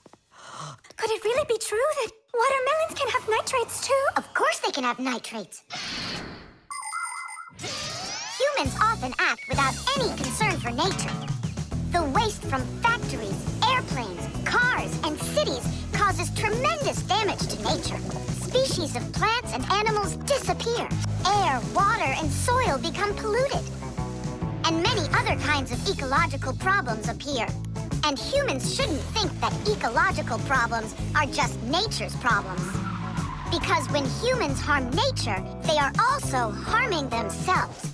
L: Could it really be true that watermelons can have nitrates too?
B: Of course they can have nitrates. Humans often act without any concern for nature. The waste from factories, airplanes, cars, and cities causes tremendous damage to nature. Species of plants and animals disappear. Air, water, and soil become polluted. And many other kinds of ecological problems appear. And humans shouldn't think that ecological problems are just nature's problems. Because when humans harm nature, they are also harming themselves.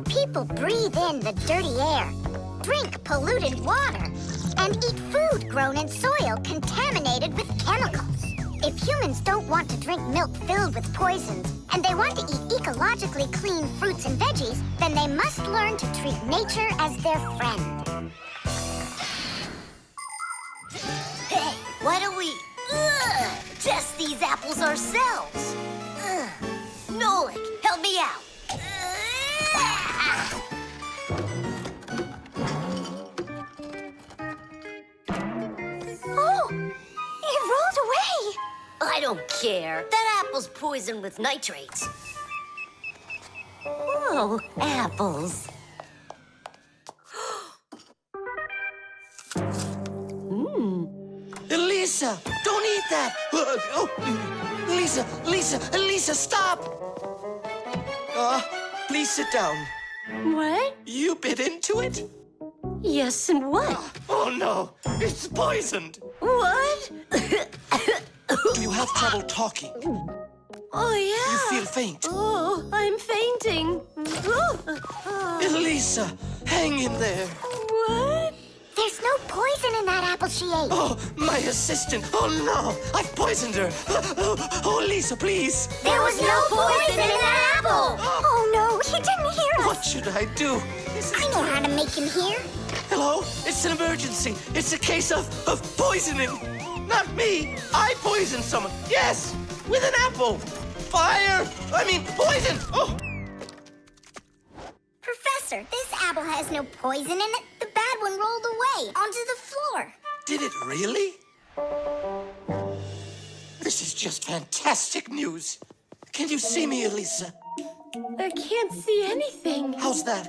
B: People breathe in the dirty air, drink polluted water, and eat food grown in soil contaminated with chemicals. If humans don't want to drink milk filled with poisons, and they want to eat ecologically clean fruits and veggies, then they must learn to treat nature as their friend.
C: Hey, why don't we test these apples ourselves? Nolik, help me out.
L: Oh, it rolled away.
C: I don't care. That apple's poisoned with nitrates.
O: Oh, apples.
N: Elisa, don't eat that! Lisa, stop! Please sit down.
O: What?
N: You bit into it?
O: Yes, and what?
N: Oh no, it's poisoned.
O: What?
N: Do you have trouble talking?
O: Oh, yeah.
N: You feel faint?
O: Oh, I'm fainting.
N: Elisa, hang in there.
O: What?
B: There's no poison in that apple she ate.
N: Oh, my assistant. Oh no, I've poisoned her. Oh, Lisa, please.
B: There was no poison in that apple.
L: Oh no, he didn't hear us.
N: What should I do?
B: I know how to make him hear.
N: Hello? It's an emergency. It's a case of poisoning. Not me. I poisoned someone. Yes, with an apple. Poison. Oh.
B: Professor, this apple has no poison in it. The bad one rolled away onto the floor.
N: Did it really? This is just fantastic news. Can you see me, Elisa?
O: I can't see anything.
N: How's that?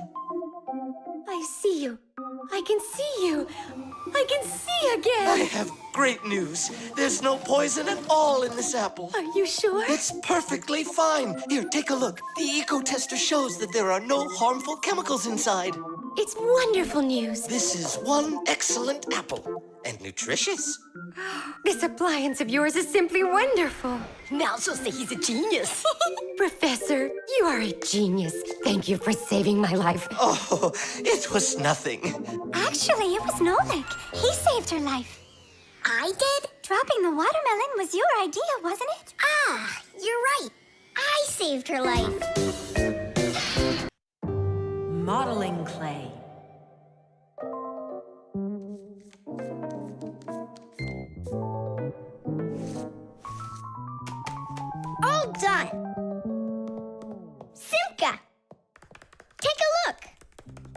O: I see you. I can see you. I can see again.
N: I have great news. There's no poison at all in this apple.
O: Are you sure?
N: It's perfectly fine. Here, take a look. The Ecotester shows that there are no harmful chemicals inside.
O: It's wonderful news.
N: This is one excellent apple. and nutritious.
O: This appliance of yours is simply wonderful. Now she'll say he's a genius. Professor, you are a genius. Thank you for saving my life.
N: Oh, it was nothing.
L: Actually, it was Nolik. He saved her life. I did? Dropping the watermelon was your idea, wasn't it?
B: Ah, you're right. I saved her life.
J: Modeling clay.
B: All done. Simka, take a look.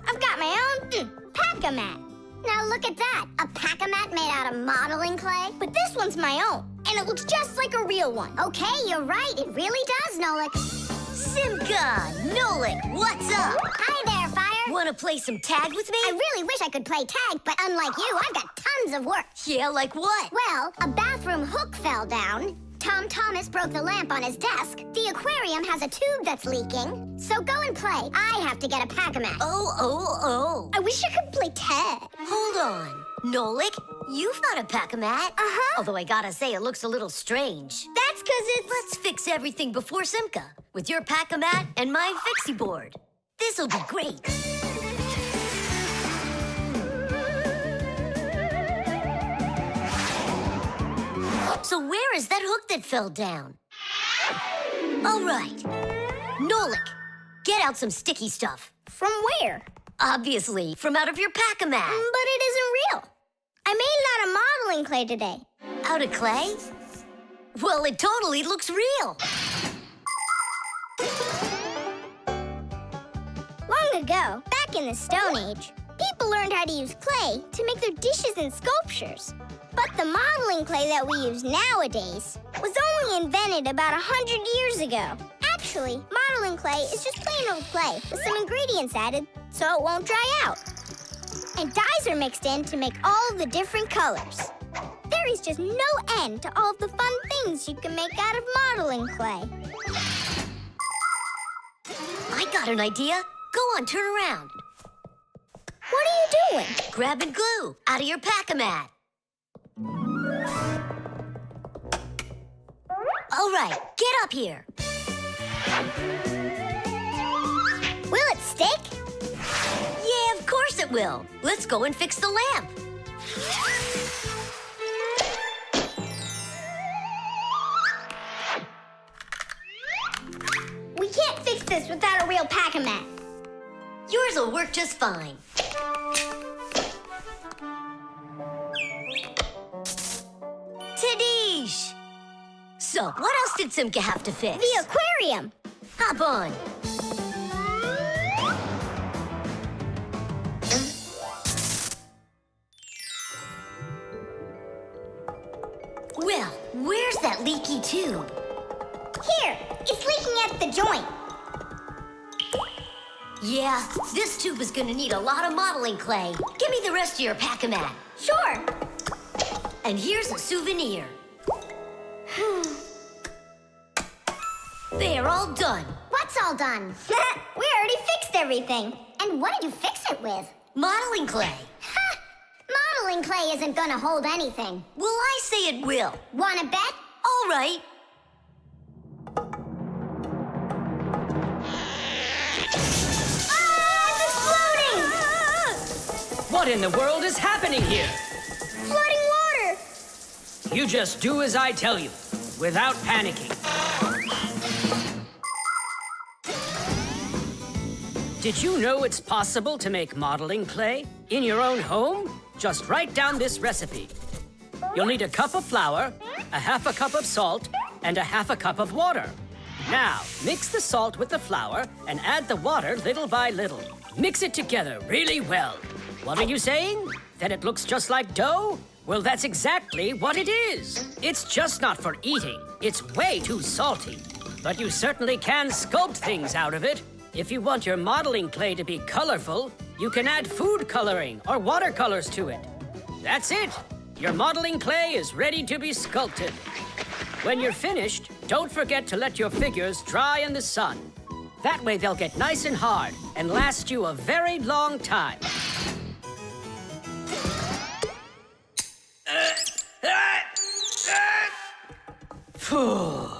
B: I've got my own pack-a-mat. Now look at that. A pack-a-mat made out of modeling clay? But this one's my own, and it looks just like a real one. Okay, you're right. It really does, Nolik.
C: Simka! Nolik, what's up?
B: Hi there, Fire.
C: Want to play some tag with me?
B: I really wish I could play tag, but unlike you, I've got tons of work.
C: Yeah, like what?
B: Well, a bathroom hook fell down. Tom Thomas broke the lamp on his desk. The aquarium has a tube that's leaking. So go and play. I have to get a pack-a-mat.
C: Oh.
B: I wish I could play tag.
C: Hold on. Nolik, you've got a pack-a-mat.
B: Uh-huh.
C: Although I gotta say, it looks a little strange.
B: That's because it's...
C: Let's fix everything before Simka, with your pack-a-mat and my fixie board. This'll be great. So where is that hook that fell down? All right. Nolik, get out some sticky stuff.
B: From where?
C: Obviously, from out of your pack-a-mat.
B: But it isn't real. I made it out of modeling clay today.
C: Out of clay? Well, it totally looks real.
B: Long ago, back in the Stone Age, people learned how to use clay to make their dishes and sculptures. But the modeling clay that we use nowadays was only invented about 100 years ago. Actually, modeling clay is just plain old clay with some ingredients added so it won't dry out. And dyes are mixed in to make all the different colors. There is just no end to all of the fun things you can make out of modeling clay.
C: I got an idea. Go on, turn around.
B: What are you doing?
C: Grabbing glue out of your pack-a-mat. All right, get up here.
B: Will it stick?
C: Yeah, of course it will. Let's go and fix the lamp.
B: We can't fix this without a real pack-a-mat.
C: Yours will work just fine. Tadish! So, what else did Simka have to fix?
B: The aquarium.
C: Hop on. Well, where's that leaky tube?
B: Here, it's leaking at the joint.
C: Yeah, this tube is gonna need a lot of modeling clay. Give me the rest of your pack-a-mat.
B: Sure.
C: And here's a souvenir. They're all done.
B: What's all done? We already fixed everything. And what did you fix it with?
C: Modeling clay.
B: Ha! Modeling clay isn't gonna hold anything.
C: Well, I say it will.
B: Wanna bet?
C: All right.
H: What in the world is happening here?
B: Flooding water!
H: You just do as I tell you, without panicking. Did you know it's possible to make modeling clay in your own home? Just write down this recipe. You'll need a cup of flour, a half a cup of salt, and a half a cup of water. Now, mix the salt with the flour and add the water little by little. Mix it together really well. What are you saying? That it looks just like dough? Well, that's exactly what it is. It's just not for eating. It's way too salty. But you certainly can sculpt things out of it. If you want your modeling clay to be colorful, you can add food coloring or watercolors to it. That's it. Your modeling clay is ready to be sculpted. When you're finished, don't forget to let your figures dry in the sun. That way they'll get nice and hard and last you a very long time. Phew.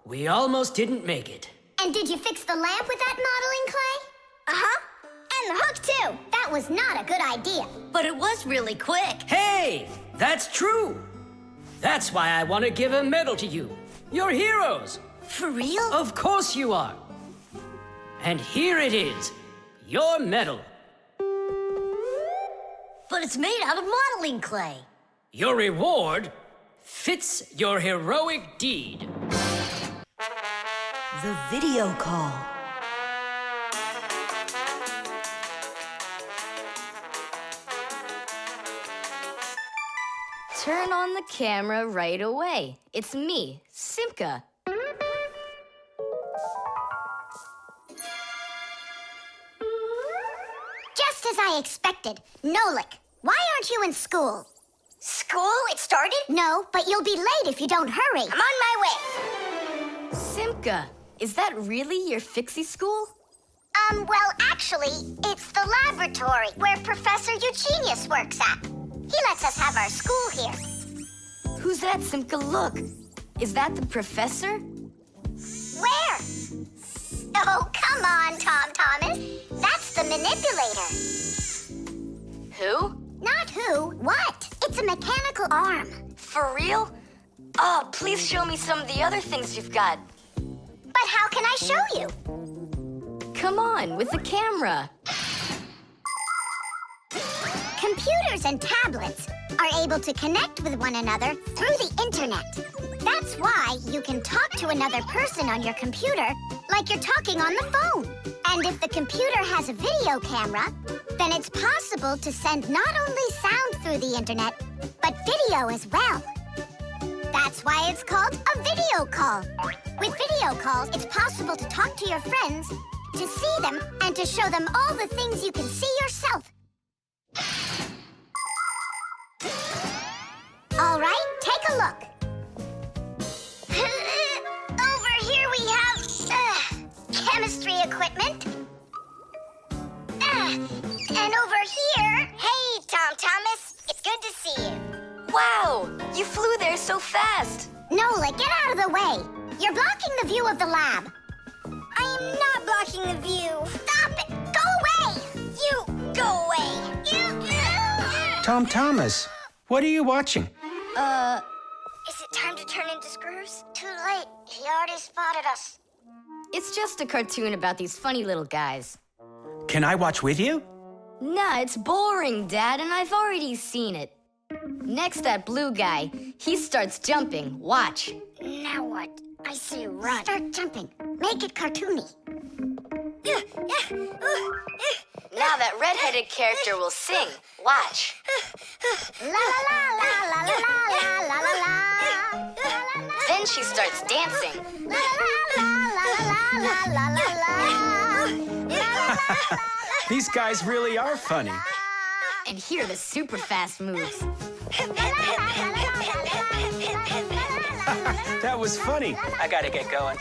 H: We almost didn't make it.
B: And did you fix the lamp with that modeling clay? Uh-huh. And the hook, too. That was not a good idea.
C: But it was really quick.
H: Hey, that's true. That's why I want to give a medal to you. You're heroes.
C: For real?
H: Of course you are. And here it is, your medal.
C: But it's made out of modeling clay.
H: Your reward fits your heroic deed.
Q: The video call.
G: Turn on the camera right away. It's me, Simka.
B: Just as I expected. Nolik, why aren't you in school?
L: School? It started?
B: No, but you'll be late if you don't hurry.
L: I'm on my way.
G: Simka, is that really your Fixie school?
B: Well, actually, it's the laboratory where Professor Eugenius works at. He lets us have our school here.
G: Who's that, Simka? Look. Is that the professor?
B: Where? Oh, come on, Tom Thomas. That's the Manipulator.
G: Who?
B: Not who, what? It's a mechanical arm.
G: For real? Oh, please show me some of the other things you've got.
B: But how can I show you?
G: Come on, with the camera.
B: Computers and tablets are able to connect with one another through the internet. That's why you can talk to another person on your computer like you're talking on the phone. And if the computer has a video camera, then it's possible to send not only sound through the internet, but video as well. That's why it's called a video call. With video calls, it's possible to talk to your friends, to see them, and to show them all the things you can see yourself. All right, take a look. Over here we have chemistry equipment. And over here...
L: Hey, Tom Thomas. It's good to see you.
G: Wow, you flew there so fast.
B: Nolik, get out of the way. You're blocking the view of the lab.
L: I am not blocking the view.
B: Stop it! Go away!
L: You go away.
I: Tom Thomas, what are you watching?
L: Is it time to turn into screws?
B: Too late. He already spotted us.
G: It's just a cartoon about these funny little guys.
I: Can I watch with you?
G: Nah, it's boring, Dad, and I've already seen it. Next, that blue guy, he starts jumping. Watch.
B: Now what? I say run. Start jumping. Make it cartoony.
G: Now that redheaded character will sing. Watch.
B: La la la la la la la la la la.
G: Then she starts dancing.
B: La la la la la la la la.
I: These guys really are funny.
G: And here are the super fast moves.
I: That was funny. I gotta get going.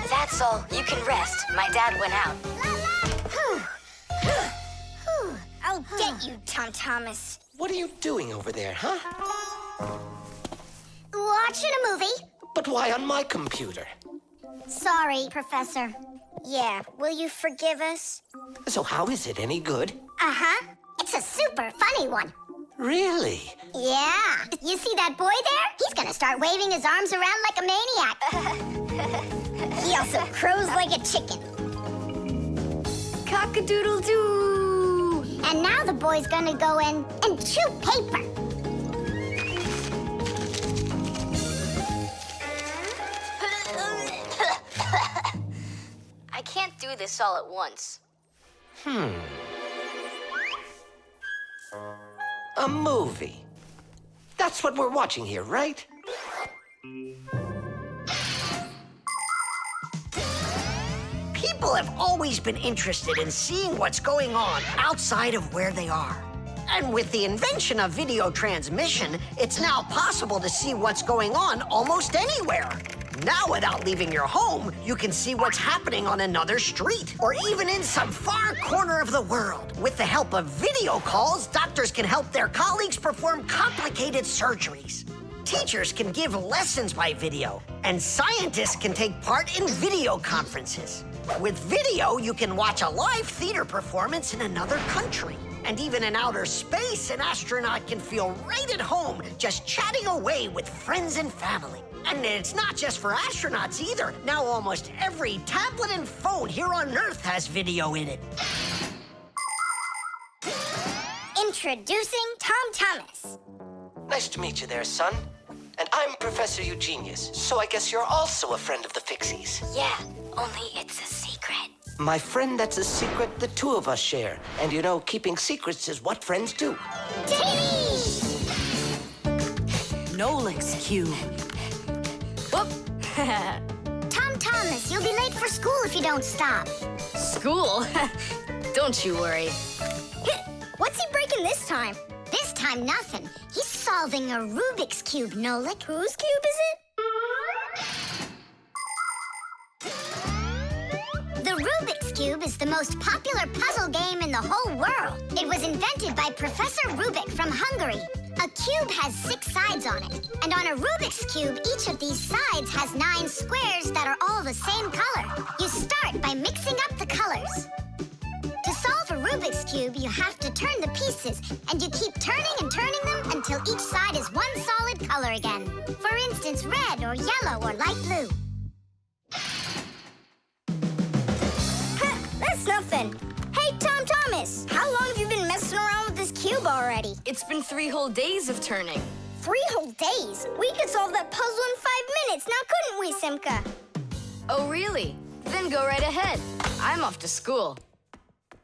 G: That's all. You can rest. My dad went out.
L: I'll get you, Tom Thomas.
N: What are you doing over there, huh?
B: Watching a movie.
N: But why on my computer?
B: Sorry, Professor.
L: Yeah, will you forgive us?
N: So how is it any good?
B: Uh-huh. It's a super funny one.
N: Really?
B: Yeah. You see that boy there? He's gonna start waving his arms around like a maniac.
L: He also crows like a chicken.
G: Cock-a-doodle-doo!
B: And now the boy's gonna go in and chew paper.
G: I can't do this all at once.
N: A movie. That's what we're watching here, right?
F: People have always been interested in seeing what's going on outside of where they are. And with the invention of video transmission, it's now possible to see what's going on almost anywhere. Now, without leaving your home, you can see what's happening on another street or even in some far corner of the world. With the help of video calls, doctors can help their colleagues perform complicated surgeries. Teachers can give lessons by video, and scientists can take part in video conferences. With video, you can watch a live theater performance in another country. And even in outer space, an astronaut can feel right at home just chatting away with friends and family. And it's not just for astronauts either. Now almost every tablet and phone here on Earth has video in it.
L: Introducing Tom Thomas.
N: Nice to meet you there, son. And I'm Professor Eugenius, so I guess you're also a friend of the Fixies.
L: Yeah, only it's a secret.
N: My friend, that's a secret the two of us share. And you know, keeping secrets is what friends do.
J: Nolik's cube.
G: Whoop.
B: Tom Thomas, you'll be late for school if you don't stop.
G: School? Don't you worry.
B: What's he breaking this time? This time, nothing. He's solving a Rubik's Cube, Nolik. Whose cube is it? The Rubik's Cube is the most popular puzzle game in the whole world. It was invented by Professor Rubik from Hungary. A cube has 6 sides on it. And on a Rubik's Cube, each of these sides has 9 squares that are all the same color. You start by mixing up the colors. To solve a Rubik's Cube, you have to turn the pieces, and you keep turning and turning them until each side is one solid color again. For instance, red or yellow or light blue.
L: That's nothing. Hey, Tom Thomas, how long have you been messing around with this cube already?
G: It's been 3 whole days of turning.
L: 3 whole days? We could solve that puzzle in 5 minutes, now couldn't we, Simka?
G: Oh, really? Then go right ahead. I'm off to school.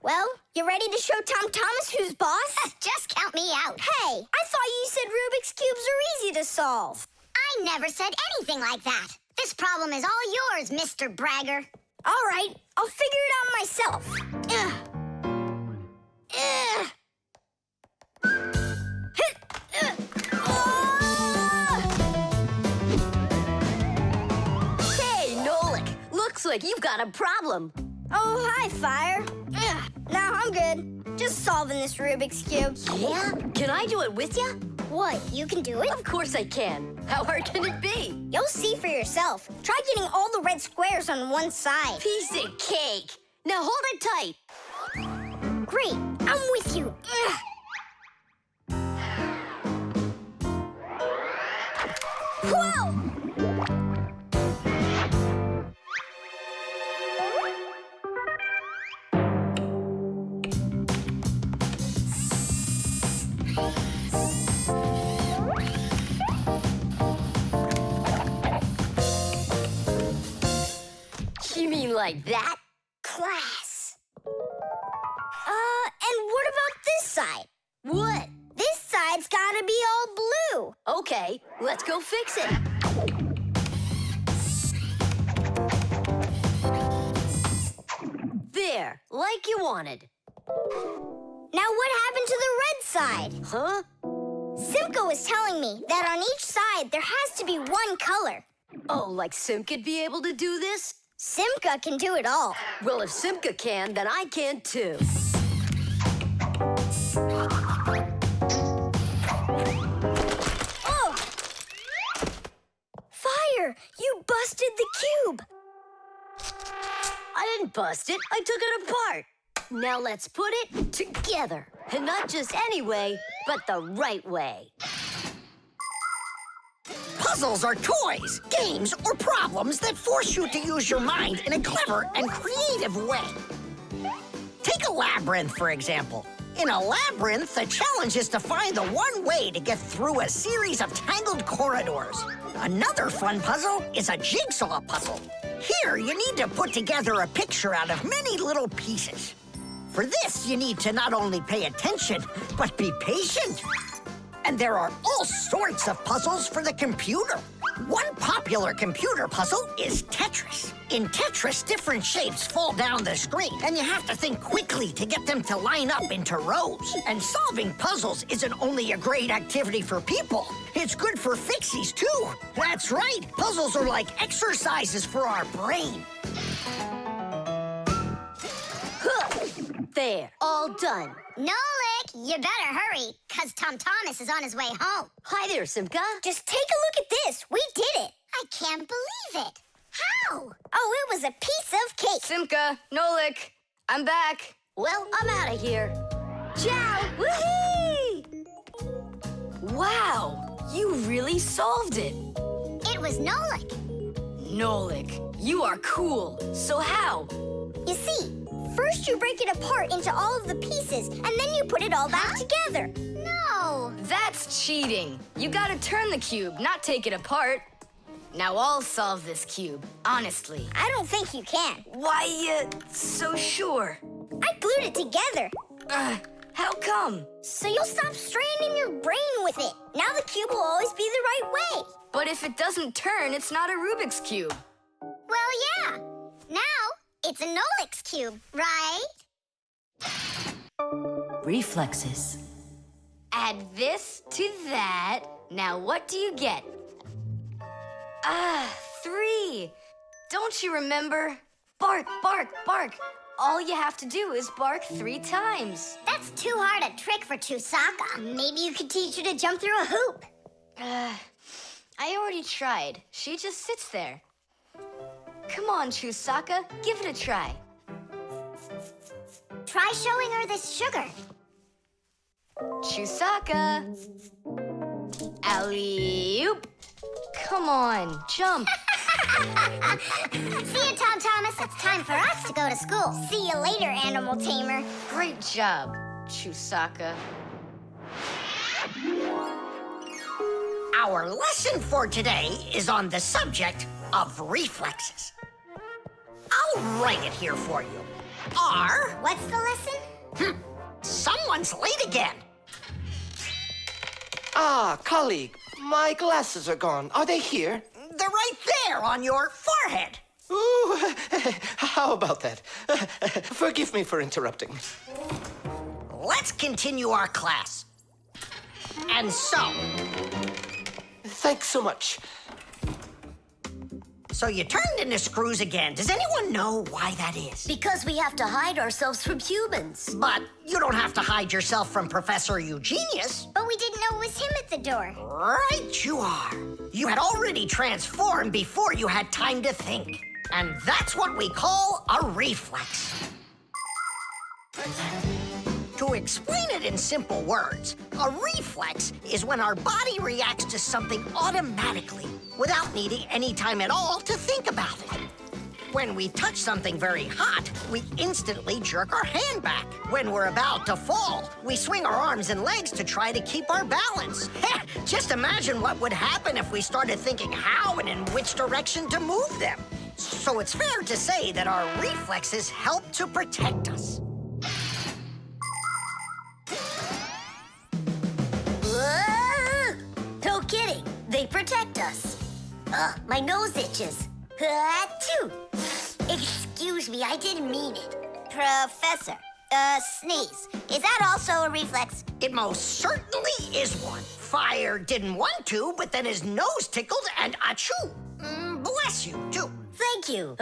L: Well, you ready to show Tom Thomas who's boss?
B: Just count me out.
L: Hey, I thought you said Rubik's Cubes are easy to solve.
B: I never said anything like that. This problem is all yours, Mr. Bragger.
L: All right, I'll figure it out myself.
C: Hey, Nolik, looks like you've got a problem.
L: Oh, hi, Fire. Now I'm good. Just solving this Rubik's Cube.
C: Yeah? Can I do it with you?
L: What, you can do it?
C: Of course I can. How hard can it be?
L: You'll see for yourself. Try getting all the red squares on one side.
C: Piece of cake. Now hold it tight.
L: Great, I'm with you. Whoa!
C: You mean like that?
L: Class. And what about this side?
C: What?
L: This side's gotta be all blue.
C: Okay, let's go fix it. There, like you wanted.
L: Now what happened to the red side?
C: Huh?
L: Simka was telling me that on each side there has to be one color.
C: Oh, like Simka'd be able to do this?
L: Simka can do it all.
C: Well, if Simka can, then I can too.
L: Oh! Fire! You busted the cube!
C: I didn't bust it. I took it apart. Now let's put it together. And not just any way, but the right way.
F: Puzzles are toys, games, or problems that force you to use your mind in a clever and creative way. Take a labyrinth, for example. In a labyrinth, the challenge is to find the one way to get through a series of tangled corridors. Another fun puzzle is a jigsaw puzzle. Here, you need to put together a picture out of many little pieces. For this, you need to not only pay attention, but be patient. And there are all sorts of puzzles for the computer. One popular computer puzzle is Tetris. In Tetris, different shapes fall down the screen, and you have to think quickly to get them to line up into rows. And solving puzzles isn't only a great activity for people, it's good for Fixies, too. That's right, puzzles are like exercises for our brain.
C: There, all done.
B: Nolik,
D: You better hurry, because Tom Thomas is on his way home.
C: Hi there, Simka.
L: Just take a look at this. We did it. I can't believe it. How? Oh, it was a piece of cake.
G: Simka, Nolik, I'm back.
C: Well, I'm out of here.
G: Ciao! Woohoo! Wow, you really solved it.
L: It was Nolik.
G: Nolik, you are cool. So how?
L: You see, first you break it apart into all of the pieces, and then you put it all back together. No.
G: That's cheating. You gotta turn the cube, not take it apart. Now I'll solve this cube, honestly.
L: I don't think you can.
G: Why you so sure?
L: I glued it together.
G: How come?
L: So you'll stop straining your brain with it. Now the cube will always be the right way.
G: But if it doesn't turn, it's not a Rubik's Cube.
L: Well, yeah. Now it's a Nolik's cube, right?
J: Reflexes.
G: Add this to that. Now what do you get? 3. Don't you remember? Bark, bark, bark. All you have to do is bark 3 times.
L: That's too hard a trick for Chusaka. Maybe you could teach her to jump through a hoop.
G: I already tried. She just sits there. Come on, Chusaka, give it a try.
L: Try showing her this sugar.
G: Chusaka. Alley-oop. Come on, jump.
L: See you, Tom Thomas. It's time for us to go to school. See you later, animal tamer.
G: Great job, Chusaka.
F: Our lesson for today is on the subject of reflexes. I'll write it here for you.
L: What's the lesson?
F: Someone's late again.
N: Ah, colleague, my glasses are gone. Are they here?
F: They're right there on your forehead.
N: Ooh, how about that? Forgive me for interrupting.
F: Let's continue our class. And so...
N: Thanks so much.
F: So you turned into screws again. Does anyone know why that is?
C: Because we have to hide ourselves from humans.
F: But you don't have to hide yourself from Professor Eugenius.
L: But we didn't know it was him at the door.
F: Right you are. You had already transformed before you had time to think. And that's what we call a reflex. To explain it in simple words, a reflex is when our body reacts to something automatically without needing any time at all to think about it. When we touch something very hot, we instantly jerk our hand back. When we're about to fall, we swing our arms and legs to try to keep our balance. Just imagine what would happen if we started thinking how and in which direction to move them. So it's fair to say that our reflexes help to protect us.
C: No kidding. They protect us. My nose itches. Achoo. Excuse me, I didn't mean it.
L: Professor, sneeze. Is that also a reflex?
F: It most certainly is one. Fire didn't want to, but then his nose tickled and achoo. Bless you, too.
C: Thank you.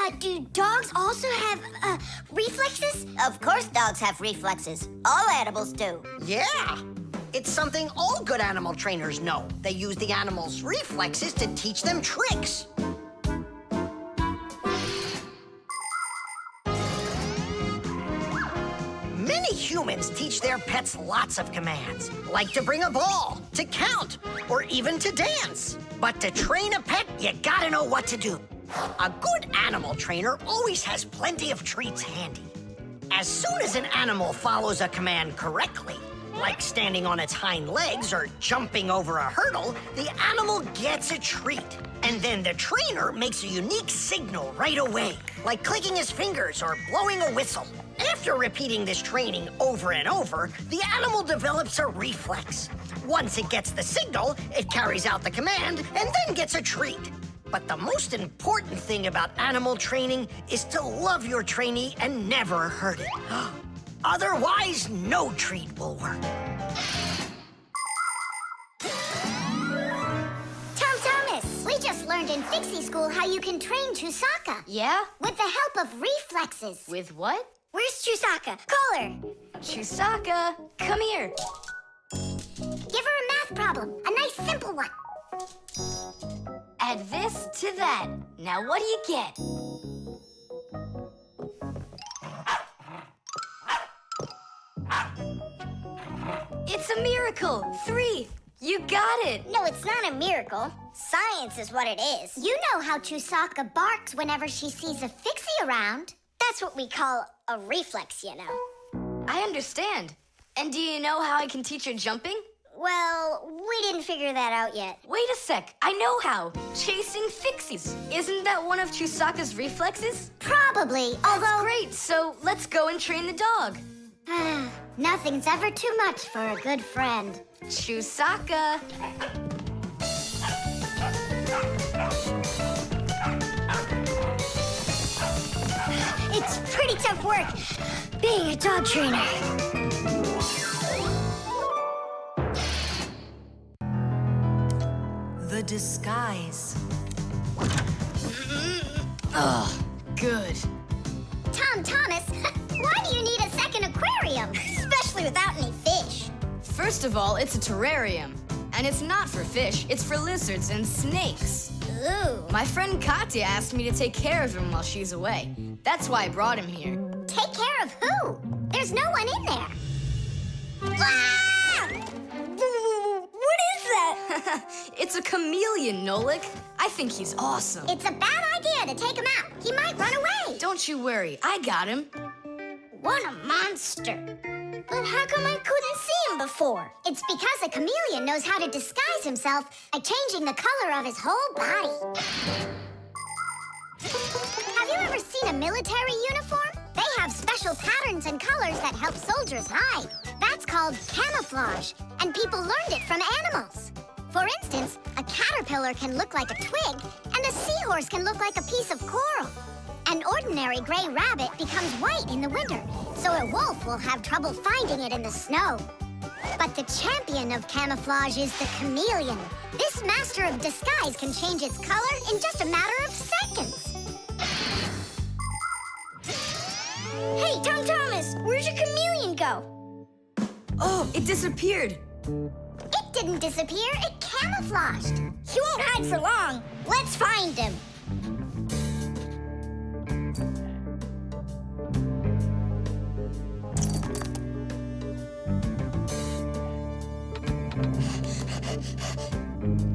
L: And do dogs also have reflexes?
D: Of course dogs have reflexes. All animals do.
F: Yeah. It's something all good animal trainers know. They use the animals' reflexes to teach them tricks. Many humans teach their pets lots of commands, like to bring a ball, to count, or even to dance. But to train a pet, you gotta know what to do. A good animal trainer always has plenty of treats handy. As soon as an animal follows a command correctly, like standing on its hind legs or jumping over a hurdle, the animal gets a treat. And then the trainer makes a unique signal right away, like clicking his fingers or blowing a whistle. After repeating this training over and over, the animal develops a reflex. Once it gets the signal, it carries out the command and then gets a treat. But the most important thing about animal training is to love your trainee and never hurt it. Otherwise, no treat will work.
L: Tom Thomas, we just learned in
B: Fixie School how you can train Chusaka.
G: Yeah?
B: With the help of reflexes.
G: With what?
B: Where's Chusaka? Call her.
G: Chusaka, come here.
B: Give her a math problem. A nice simple one.
G: Add this to that. Now what do you get? It's a miracle! 3! You got it!
B: No, it's not a miracle. Science is what it is. You know how Chusaka barks whenever she sees a Fixie around. That's what we call a reflex, you know.
G: I understand. And do you know how I can teach her jumping?
B: Well, we didn't figure that out yet.
G: Wait a sec, I know how. Chasing Fixies. Isn't that one of Chusaka's reflexes?
B: Probably,
G: That's great, so let's go and train the dog.
B: Nothing's ever too much for a good friend.
G: Chusaka.
B: It's pretty tough work being a dog trainer.
J: The disguise.
G: Ugh, good.
B: Tom Thomas, why do you need a second aquarium? Especially without any fish.
G: First of all, it's a terrarium. And it's not for fish, it's for lizards and snakes.
B: Ooh.
G: My friend Katya asked me to take care of him while she's away. That's why I brought him here.
B: Take care of who? There's no one in there. Ah! What is that?
G: It's a chameleon, Nolik. I think he's awesome.
B: It's a bad idea to take him out. He might run away.
G: Don't you worry, I got him.
B: What a monster. But how come I couldn't see him before? It's because a chameleon knows how to disguise himself by changing the color of his whole body. Have you ever seen a military uniform? They have special patterns and colors that help soldiers hide. That's called camouflage, and people learned it from animals. For instance, a caterpillar can look like a twig, and a seahorse can look like a piece of coral. An ordinary gray rabbit becomes white in the winter, so a wolf will have trouble finding it in the snow. But the champion of camouflage is the chameleon. This master of disguise can change its color in just a matter of seconds. Hey, Tom Thomas, where'd your chameleon go?
G: Oh, it disappeared.
B: It didn't disappear, it camouflaged. He won't hide for long. Let's find him.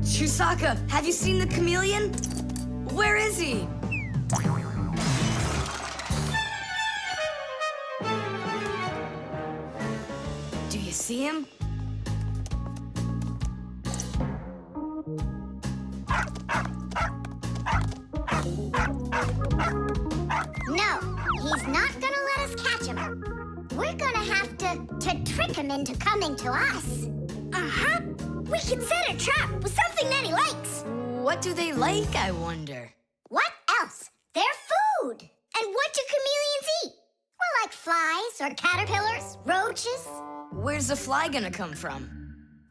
G: Chusaka, have you seen the chameleon? Where is he? Do you see him?
B: No, he's not gonna let us catch him. We're gonna have to trick him into coming to us. Uh-huh. We can set a trap with something that he likes.
G: What do they like, I wonder?
B: What else? They're food. And what do chameleons eat? Well, like flies or caterpillars, roaches.
G: Where's the fly gonna come from?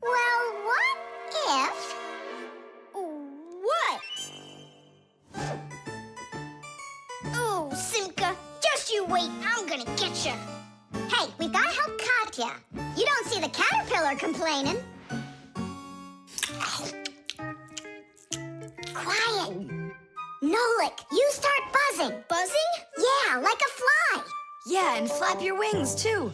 B: Well, what if... What? Oh, Simka, just you wait. I'm gonna get you. Hey, we've gotta help Katya. You don't see the caterpillar complaining. Quiet. Nolik, you start buzzing. Buzzing? Yeah, like a fly.
G: Yeah, and flap your wings, too.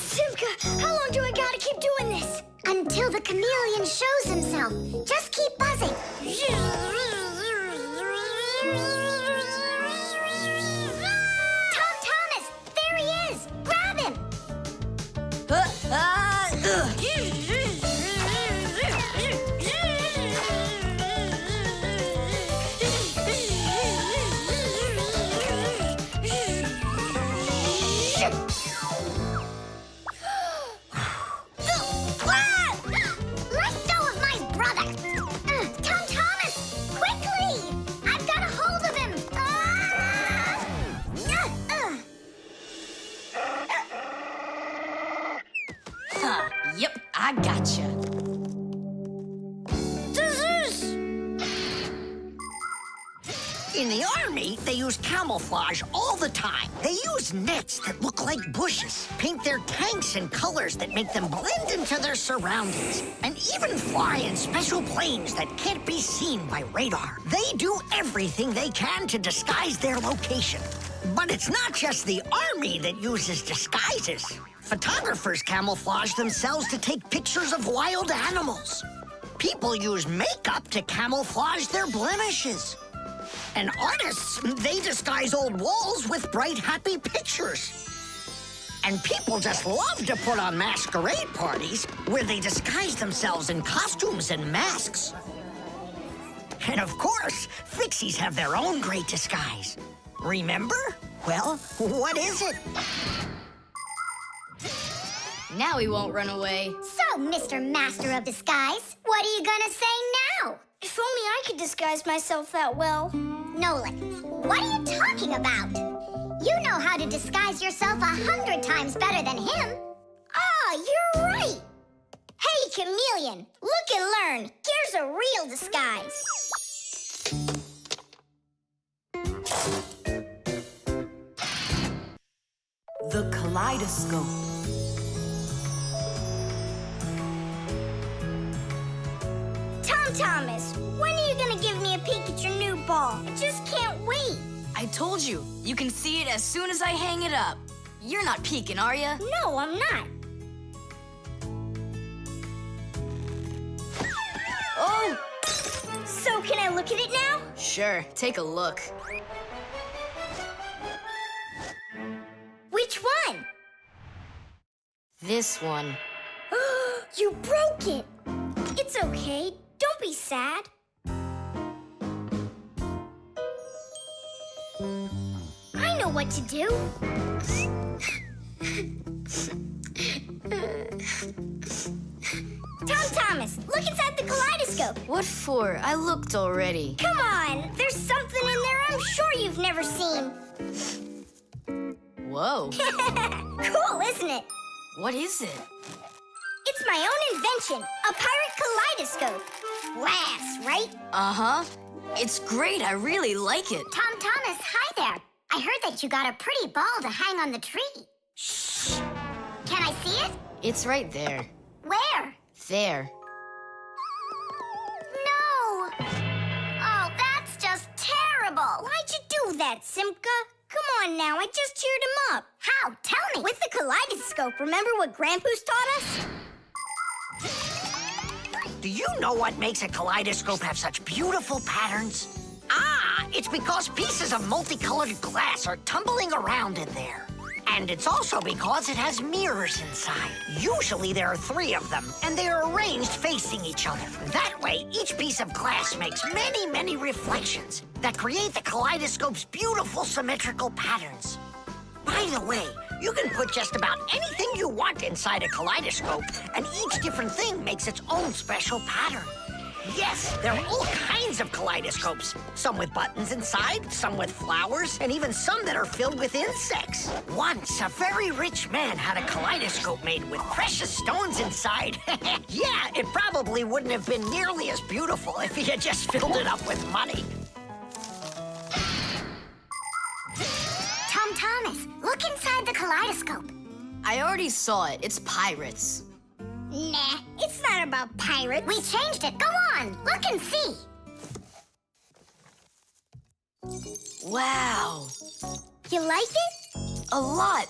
B: Simka, how long do I gotta keep doing this? Until the chameleon shows himself. Just keep buzzing. Tom Thomas, there he is. Grab him. Let go of my brother. Tom Thomas, quickly. I've got a hold of him.
G: I gotcha.
F: In the army, they use camouflage all the time. They use nets that look like bushes, paint their tanks in colors that make them blend into their surroundings, and even fly in special planes that can't be seen by radar. They do everything they can to disguise their location. But it's not just the army that uses disguises. Photographers camouflage themselves to take pictures of wild animals. People use makeup to camouflage their blemishes. And artists, they disguise old walls with bright, happy pictures. And people just love to put on masquerade parties where they disguise themselves in costumes and masks. And of course, Fixies have their own great disguise. Remember? Well, what is it?
G: Now he won't run away.
B: So, Mr. Master of Disguise, what are you gonna say now?
L: If only I could disguise myself that well.
B: Nolik, what are you talking about? You know how to disguise yourself 100 times better than him.
L: Ah, you're right. Hey, Chameleon, look and learn. Here's a real disguise.
J: The Kaleidoscope.
L: Thomas, when are you gonna give me a peek at your new ball? I just can't wait.
G: I told you, you can see it as soon as I hang it up. You're not peeking, are ya?
L: No, I'm not.
G: Oh!
L: So can I look at it now?
G: Sure, take a look.
L: Which one?
G: This one.
L: You broke it. It's okay. Don't be sad. I know what to do. Thomas, look inside the kaleidoscope.
G: What for? I looked already.
L: Come on, there's something in there I'm sure you've never seen.
G: Whoa.
L: Cool, isn't it?
G: What is it?
L: It's my own invention, a pirate kaleidoscope. Laughs, right?
G: Uh-huh. It's great. I really like it.
B: Thomas, hi there. I heard that you got a pretty ball to hang on the tree. Shh. Can I see it?
G: It's right there.
B: Where?
G: There.
B: No. Oh, that's just terrible.
L: Why'd you do that, Simka? Come on now, I just cheered him up.
B: How? Tell me.
L: With the kaleidoscope, remember what Grandpa's taught us?
F: Do you know what makes a kaleidoscope have such beautiful patterns? Ah, it's because pieces of multicolored glass are tumbling around in there. And it's also because it has mirrors inside. Usually there are 3 of them, and they are arranged facing each other. That way, each piece of glass makes many, many reflections that create the kaleidoscope's beautiful symmetrical patterns. By the way, you can put just about anything you want inside a kaleidoscope, and each different thing makes its own special pattern. Yes, there are all kinds of kaleidoscopes. Some with buttons inside, some with flowers, and even some that are filled with insects. Once, a very rich man had a kaleidoscope made with precious stones inside. Yeah, it probably wouldn't have been nearly as beautiful if he had just filled it up with money.
B: Thomas, look inside the kaleidoscope.
G: I already saw it. It's pirates.
L: Nah, it's not about pirates.
B: We changed it. Go on, look and see.
G: Wow.
L: You like it?
G: A lot.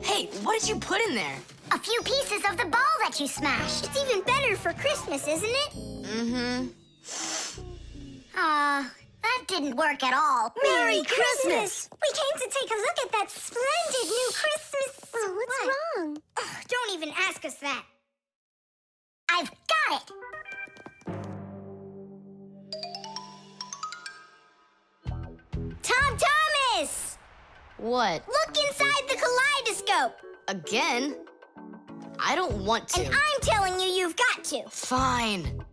G: Hey, what did you put in there?
B: A few pieces of the ball that you smashed.
L: It's even better for Christmas, isn't it?
G: Mm-hmm.
B: That didn't work at all.
L: Merry Christmas! We came to take a look at that splendid new Christmas...
B: Oh, what's wrong?
L: Oh, don't even ask us that.
B: I've got it!
L: Thomas!
G: What?
L: Look inside the kaleidoscope!
G: Again? I don't want to.
L: And I'm telling you, you've got to.
G: Fine.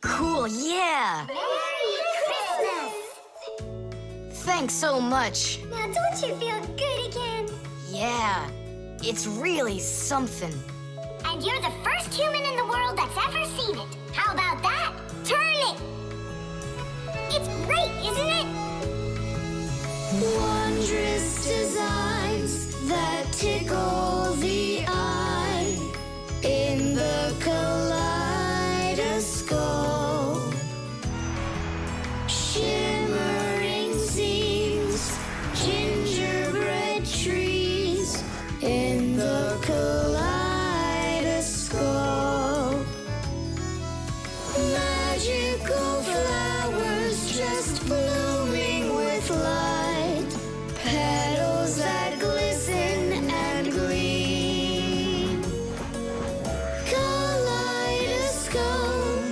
G: Cool, yeah.
B: Merry Christmas!
G: Thanks so much.
L: Now don't you feel good again?
G: Yeah. It's really something.
B: And you're the first human in the world that's ever seen it. How about that? Turn it! It's great, isn't it?
A: Wondrous designs that tickle the eye in the kaleidoscope. Shimmering seams, gingerbread trees in the kaleidoscope. Magical flowers just blooming with light, petals that glisten and gleam. Kaleidoscope,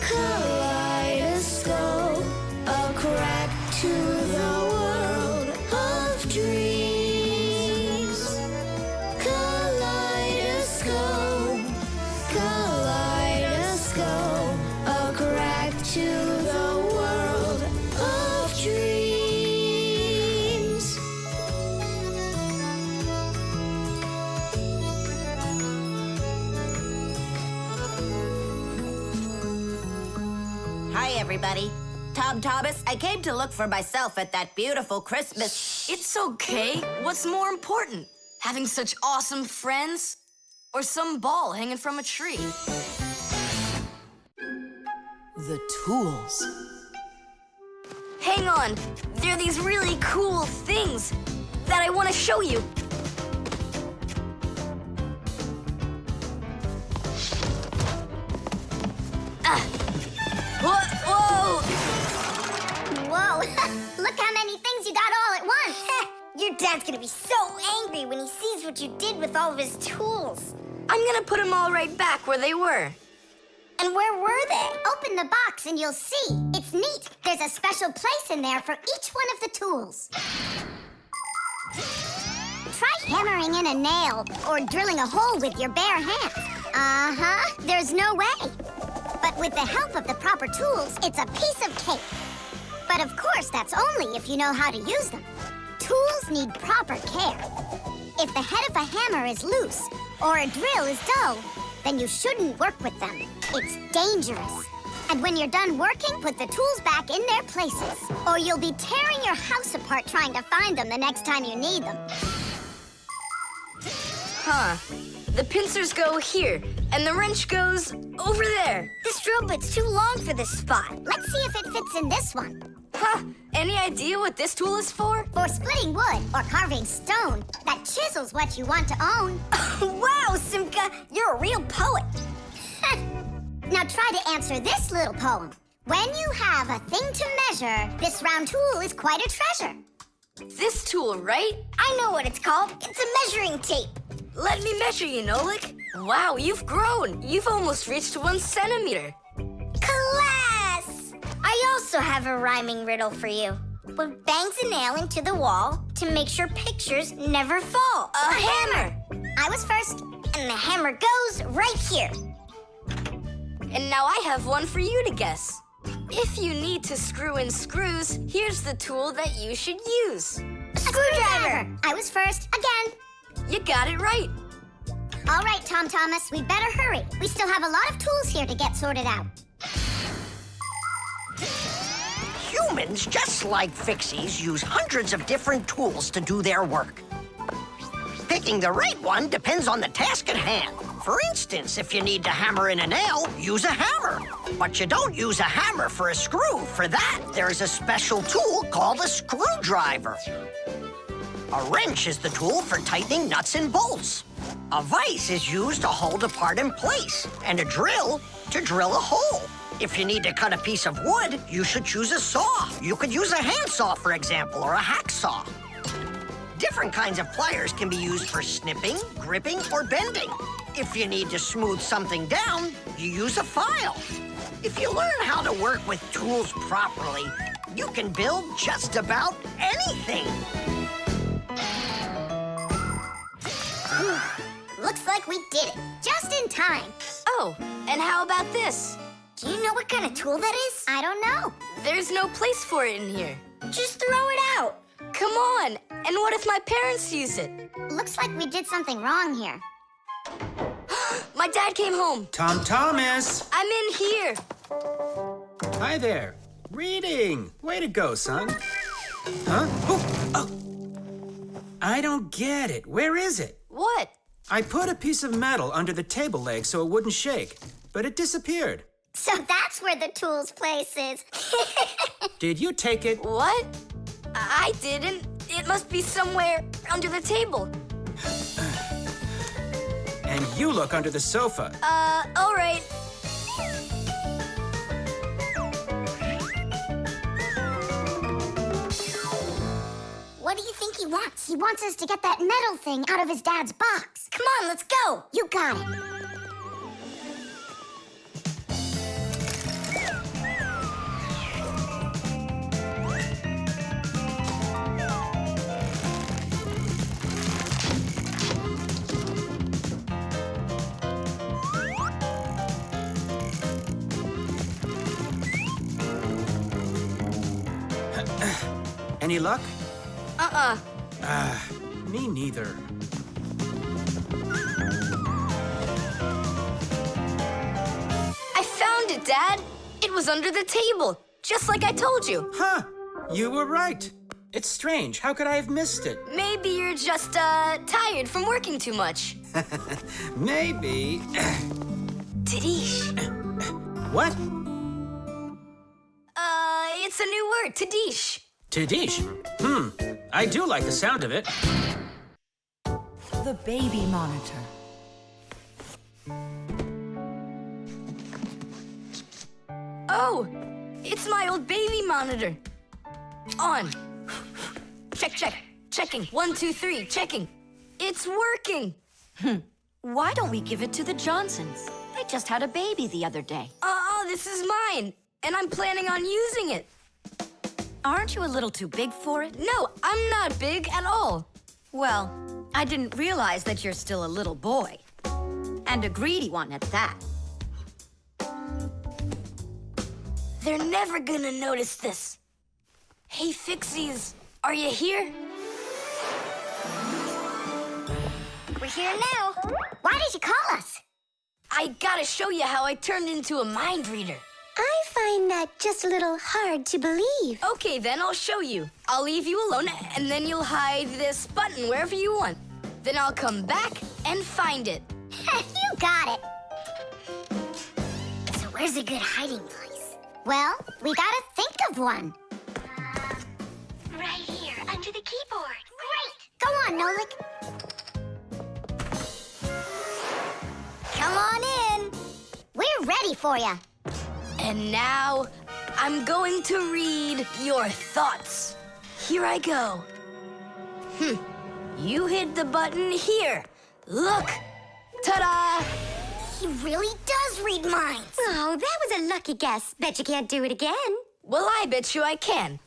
A: kaleidoscope, a crack to the world of dreams. Kaleidoscope, kaleidoscope, a crack to the world of dreams.
Q: Hi, everybody. Tom Thomas, I came to look for myself at that beautiful Christmas.
G: It's okay. What's more important? Having such awesome friends? Or some ball hanging from a tree?
J: The tools.
G: Hang on. There are these really cool things that I want to show you. Whoa!
B: Whoa, look how many things you got all at once. Your dad's gonna be so angry when he sees what you did with all of his tools.
G: I'm gonna put them all right back where they were.
B: And where were they? Open the box and you'll see. It's neat. There's a special place in there for each one of the tools. Try hammering in a nail or drilling a hole with your bare hands. Uh-huh, there's no way. But with the help of the proper tools, it's a piece of cake. But of course, that's only if you know how to use them. Tools need proper care. If the head of a hammer is loose or a drill is dull, then you shouldn't work with them. It's dangerous. And when you're done working, put the tools back in their places, or you'll be tearing your house apart trying to find them the next time you need them.
G: Huh. The pincers go here, and the wrench goes over there.
B: This drill bit's too long for this spot. Let's see if it fits in this one.
G: Huh. Any idea what this tool is for?
B: For splitting wood or carving stone. That chisel's what you want to own. Wow, Simka, you're a real poet. Now try to answer this little poem. When you have a thing to measure, this round tool is quite a treasure.
G: This tool, right?
B: I know what it's called. It's a measuring tape.
G: Let me measure you, Nolik. Wow, you've grown. You've almost reached 1 centimeter.
B: Class! I also have a rhyming riddle for you. What bangs a nail into the wall to make sure pictures never fall?
G: A hammer!
B: I was first, and the hammer goes right here.
G: And now I have one for you to guess. If you need to screw in screws, here's the tool that you should use.
B: A screwdriver! I was first, again.
G: You got it right.
B: All right, Tom Thomas, we better hurry. We still have a lot of tools here to get sorted out.
F: Humans, just like Fixies, use hundreds of different tools to do their work. Picking the right one depends on the task at hand. For instance, if you need to hammer in a nail, use a hammer. But you don't use a hammer for a screw. For that, there's a special tool called a screwdriver. A wrench is the tool for tightening nuts and bolts. A vise is used to hold a part in place, and a drill to drill a hole. If you need to cut a piece of wood, you should choose a saw. You could use a handsaw, for example, or a hacksaw. Different kinds of pliers can be used for snipping, gripping, or bending. If you need to smooth something down, you use a file. If you learn how to work with tools properly, you can build just about anything.
B: Looks like we did it, just in time.
G: Oh, and how about this?
B: Do you know what kind of tool that is? I don't know.
G: There's no place for it in here.
B: Just throw it out.
G: Come on. on. And what if my parents use it?
D: Looks like we did something wrong here.
G: My dad came home.
I: Tom Thomas!
G: I'm in here.
I: Hi there. Reading. Way to go, son. Huh? Oh. I don't get it. Where is it?
G: What?
I: I put a piece of metal under the table leg so it wouldn't shake, but it disappeared.
D: So that's where the tools place is.
I: Did you take it?
G: What? I didn't. It must be somewhere under the table.
I: And you look under the sofa.
G: All right.
B: What do you think he wants? He wants us to get that metal thing out of his dad's box.
D: Come on, let's go.
B: You got it.
I: Any luck?
G: Uh-uh.
I: Me neither.
G: I found it, Dad. It was under the table, just like I told you.
I: Huh. You were right. It's strange. How could I have missed it?
G: Maybe you're just, tired from working too much.
I: Maybe.
G: Tadish.
I: What?
G: It's a new word, Tadish.
I: Tadish. I do like the sound of it.
J: The baby monitor.
G: Oh, it's my old baby monitor. On. Check. Checking. 1, 2, 3. Checking. It's working.
J: Why don't we give it to the Johnsons? They just had a baby the other day.
G: This is mine, and I'm planning on using it.
J: Aren't you a little too big for it?
G: No, I'm not big at all.
J: Well, I didn't realize that you're still a little boy. And a greedy one at that.
G: They're never gonna notice this. Hey, Fixies, are you here?
D: We're here now. Why did you call us?
G: I gotta show you how I turned into a mind reader.
L: I find that just a little hard to believe.
G: Okay, then I'll show you. I'll leave you alone, and then you'll hide this button wherever you want. Then I'll come back and find it.
D: You got it. So where's a good hiding place? Well, we gotta think of one.
L: Right here, under the keyboard.
D: Great! Go on, Nolik. Come on in. We're ready for you.
G: And now, I'm going to read your thoughts. Here I go. You hit the button here. Look! Ta-da!
D: He really does read minds.
L: Oh, that was a lucky guess. Bet you can't do it again.
G: Well, I bet you I can.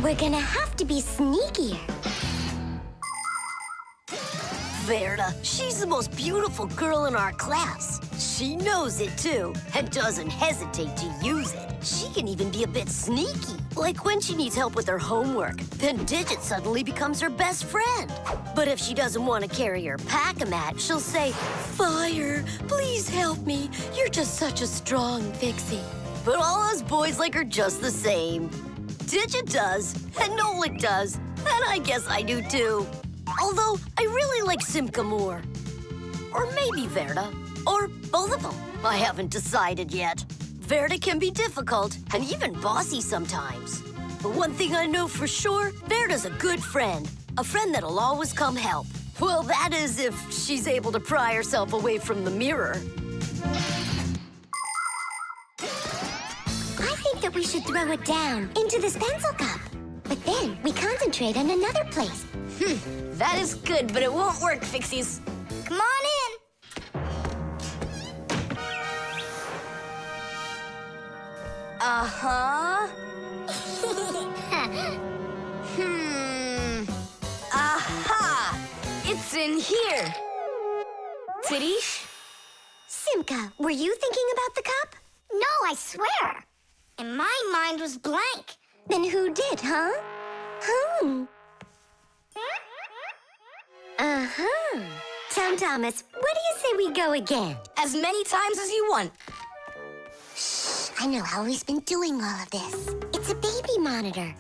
L: We're gonna have to be sneakier.
C: Verda, she's the most beautiful girl in our class. She knows it, too, and doesn't hesitate to use it. She can even be a bit sneaky, like when she needs help with her homework. Then Digit suddenly becomes her best friend. But if she doesn't want to carry her pack-a-mat, she'll say, "Fire, please help me. You're just such a strong Fixie." But all us boys like her just the same. Digit does, and Nolik does, and I guess I do, too. Although, I really like Simka more. Or maybe Verda. Or both of them. I haven't decided yet. Verda can be difficult and even bossy sometimes. But one thing I know for sure, Verda's a good friend. A friend that'll always come help. Well, that is if she's able to pry herself away from the mirror.
L: I think that we should throw it down into this pencil cup. But then we concentrate on another place.
G: That is good, but it won't work, Fixies.
D: Come on in.
G: Uh-huh. Aha! It's in here. Tadish?
L: Simka, were you thinking about the cup?
D: No, I swear. And my mind was blank.
L: Then who did, huh?
O: Uh-huh. Tom Thomas, what do you say we go again?
G: As many times as you want.
O: I know how he's been doing all of this. It's a baby monitor.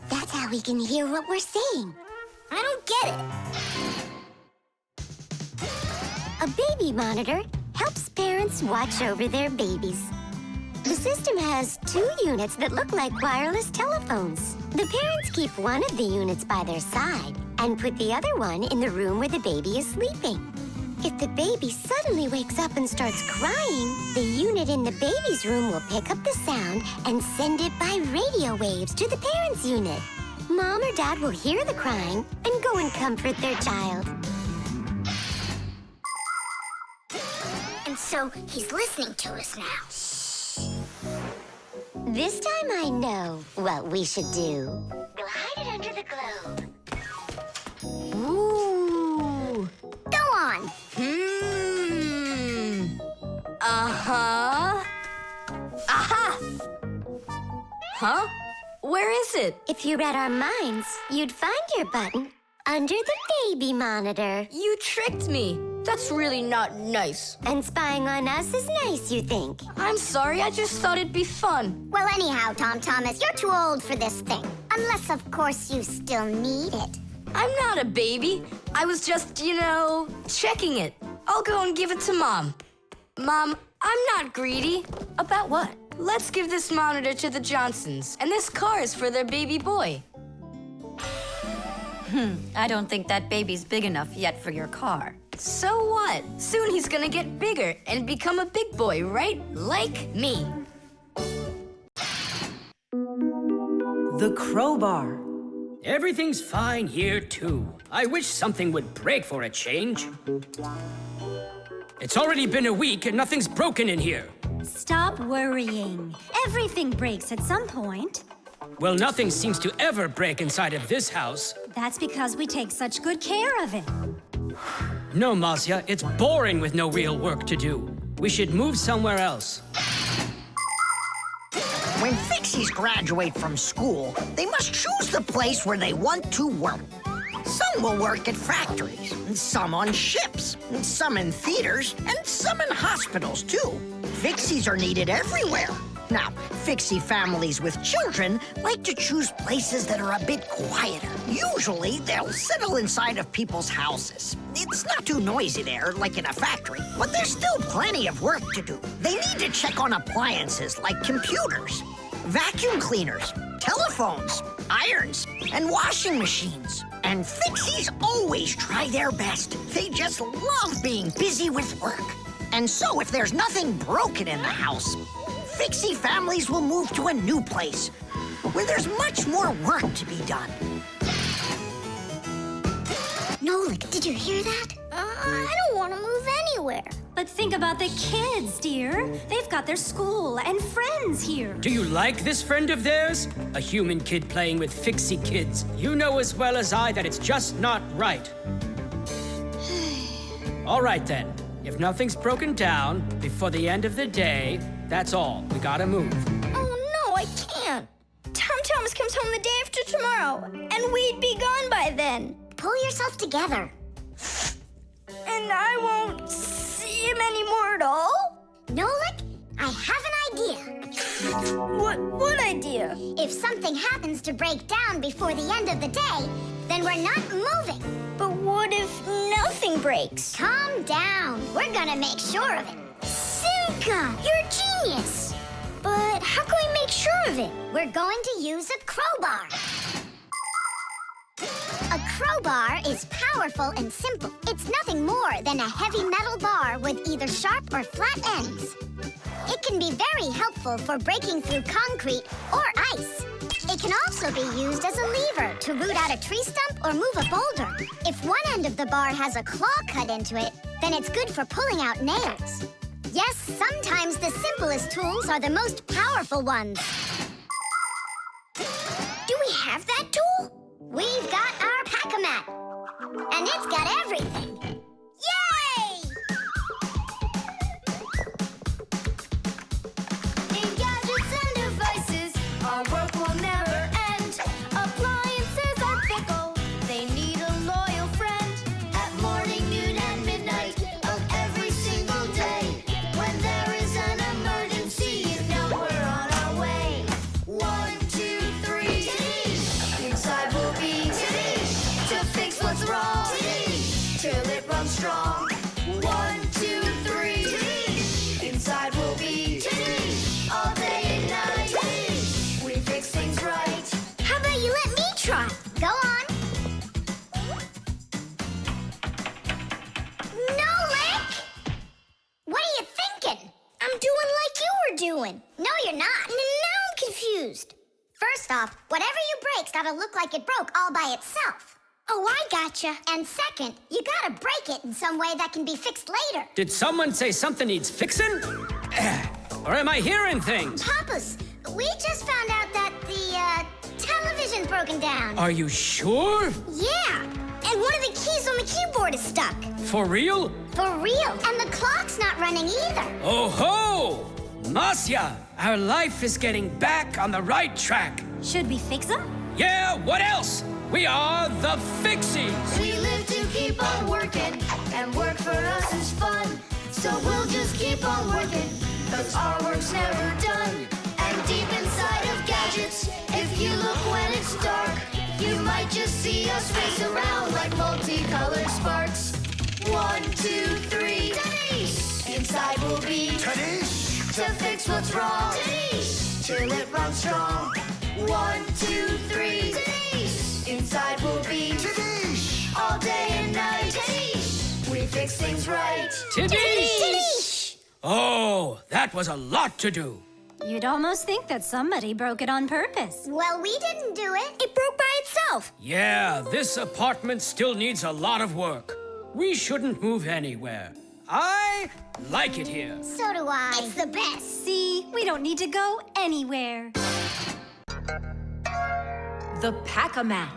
O: That's how we can hear what we're saying.
B: I don't get it.
O: A baby monitor helps parents watch over their babies. The system has 2 units that look like wireless telephones. The parents keep one of the units by their side and put the other one in the room where the baby is sleeping. If the baby suddenly wakes up and starts crying, the unit in the baby's room will pick up the sound and send it by radio waves to the parents' unit. Mom or Dad will hear the crying and go and comfort their child.
B: And so he's listening to us now.
O: This time I know what we should do.
B: We'll hide it under the globe.
O: Ooh.
B: Go on.
G: Uh-huh. Aha! Huh? Where is it?
O: If you read our minds, you'd find your button under the baby monitor.
G: You tricked me. That's really not nice.
O: And spying on us is nice, you think?
G: I'm sorry, I just thought it'd be fun.
B: Well, anyhow, Tom Thomas, you're too old for this thing. Unless, of course, you still need it.
G: I'm not a baby. I was just, checking it. I'll go and give it to Mom. Mom, I'm not greedy.
J: About what?
G: Let's give this monitor to the Johnsons, and this car is for their baby boy.
J: I don't think that baby's big enough yet for your car.
G: So what? Soon he's gonna get bigger and become a big boy, right? Like me.
R: The Crowbar.
H: Everything's fine here, too. I wish something would break for a change. It's already been a week and nothing's broken in here.
M: Stop worrying. Everything breaks at some point.
H: Well, nothing seems to ever break inside of this house.
M: That's because we take such good care of it.
H: No, Marcia, it's boring with no real work to do. We should move somewhere else.
F: When Fixies graduate from school, they must choose the place where they want to work. Some will work at factories, and some on ships, and some in theaters, and some in hospitals, too. Fixies are needed everywhere. Now, Fixie families with children like to choose places that are a bit quieter. Usually, they'll settle inside of people's houses. It's not too noisy there, like in a factory, but there's still plenty of work to do. They need to check on appliances like computers, vacuum cleaners, telephones, irons, and washing machines. And Fixies always try their best. They just love being busy with work. And so if there's nothing broken in the house, Fixie families will move to a new place where there's much more work to be done.
B: Nolik, did you hear that? I don't want to move anywhere.
M: But think about the kids, dear. They've got their school and friends here.
H: Do you like this friend of theirs? A human kid playing with Fixie kids. You know as well as I that it's just not right. All right, then. If nothing's broken down before the end of the day, that's all. We gotta move.
L: Oh, no, I can't. Tom Thomas comes home the day after tomorrow, and we'd be gone by then.
B: Pull yourself together.
L: And I won't see him anymore at all?
B: Nolik, I have an idea.
L: What idea?
B: If something happens to break down before the end of the day, then we're not moving.
L: But what if nothing breaks?
B: Calm down. We're gonna make sure of it.
L: Simka, you're a genius. But how can we make sure of it?
B: We're going to use a crowbar. A crowbar is powerful and simple. It's nothing more than a heavy metal bar with either sharp or flat ends. It can be very helpful for breaking through concrete or ice. It can also be used as a lever to root out a tree stump or move a boulder. If one end of the bar has a claw cut into it, then it's good for pulling out nails. Yes, sometimes the simplest tools are the most powerful ones.
L: Do we have that tool?
B: We've got our pack-a-mat, and it's got everything.
L: Yay! In gadgets and devices, our work will never end. Appliances
B: off, whatever you break's gotta look like it broke all by itself. Oh, I gotcha. And second, you gotta break it in some way that can be fixed later.
H: Did someone say something needs fixing? Or am I hearing things?
B: Papas, we just found out that the television's broken down.
H: Are you sure?
B: Yeah, and one of the keys on the keyboard is stuck.
H: For real?
B: For real, and the clock's not running either.
H: Oh ho! Marcia, our life is getting back on the right track.
M: Should we fix them?
H: Yeah, what else? We are the Fixies.
A: We live to keep on working, and work for us is fun. So we'll just keep on working, 'cause our work's never done. And deep inside of gadgets, if you look when it's dark, you might just see us race around like multicolored sparks. 1, 2, 3, Tadish! Inside we'll be Tadish! To fix what's wrong, Tadish! Till it runs strong. 1, 2, 3, Tadish! Inside we'll be Tadish! All day and night, Tadish! We fix things right.
H: Tadish! Oh, that was a lot to do.
M: You'd almost think that somebody broke it on purpose.
B: Well, we didn't do it. It broke by itself.
H: Yeah, this apartment still needs a lot of work. We shouldn't move anywhere. I like it here.
B: So do I. It's the best.
M: See, we don't need to go anywhere.
J: The Pack-A-Mat.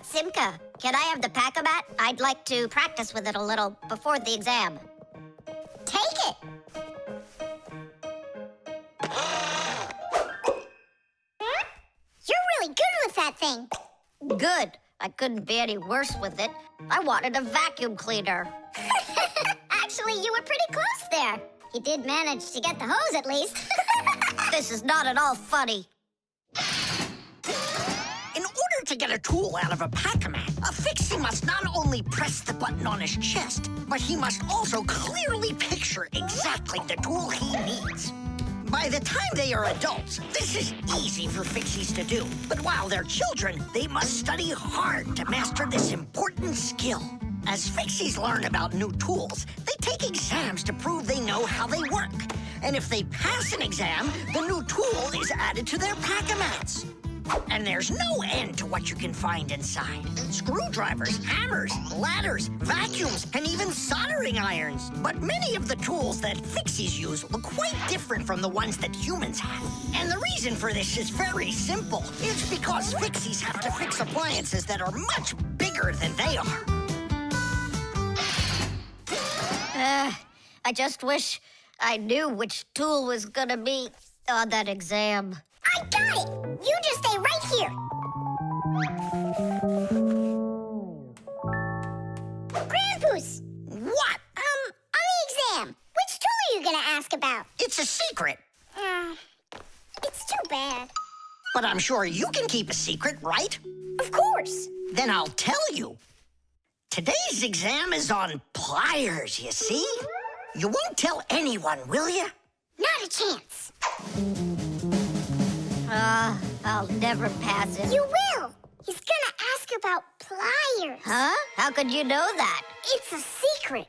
D: Simka, can I have the Pack-A-Mat? I'd like to practice with it a little before the exam.
B: Take it. You're really good with that thing.
D: Good. I couldn't be any worse with it. I wanted a vacuum cleaner.
B: Actually, you were pretty close there. You did manage to get the hose at least.
D: This is not at all funny.
F: In order to get a tool out of a Pack-A-Mat, a Fixie must not only press the button on his chest, but he must also clearly picture exactly the tool he needs. By the time they are adults, this is easy for Fixies to do. But while they're children, they must study hard to master this important skill. As Fixies learn about new tools, they take exams to prove they know how they work. And if they pass an exam, the new tool is added to their Pack-A-Mats. And there's no end to what you can find inside. Screwdrivers, hammers, ladders, vacuums, and even soldering irons. But many of the tools that Fixies use look quite different from the ones that humans have. And the reason for this is very simple. It's because Fixies have to fix appliances that are much bigger than they are.
D: I just wish I knew which tool was gonna be on that exam.
B: I got it! You just stay right here. Grandpoos!
F: What?
B: On the exam, which tool are you gonna ask about?
F: It's a secret.
B: It's too bad.
F: But I'm sure you can keep a secret, right?
B: Of course.
F: Then I'll tell you. Today's exam is on pliers, you see? You won't tell anyone, will you?
B: Not a chance.
D: I'll never pass it.
B: You will. He's gonna ask about pliers.
D: Huh? How could you know that?
B: It's a secret.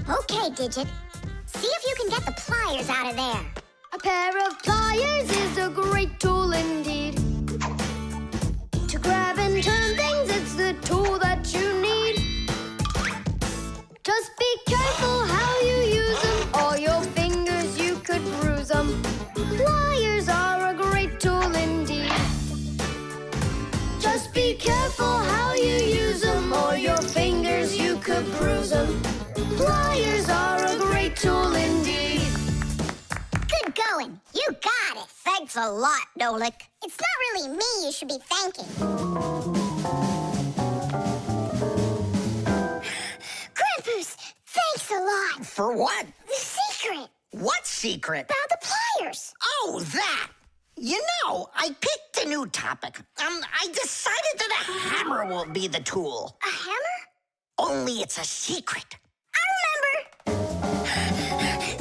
B: Okay, Digit. See if you can get the pliers out of there.
A: A pair of pliers is a great tool indeed. To grab and turn things, it's the tool that you need. Just be careful how you use them, or your fingers you could bruise them. Pliers are a great tool indeed. Just be careful how you use them, or your fingers you could bruise them. Pliers are a great tool indeed.
B: Good going. You got it.
D: Thanks a lot, Nolik.
B: It's not really me you should be thanking. Grandpoos, thanks a lot.
F: For what?
B: The secret.
F: What secret?
B: About the pliers.
F: Oh, that. You know, I picked a new topic. I decided that a hammer will be the tool.
B: A hammer?
F: Only it's a secret.
B: I remember.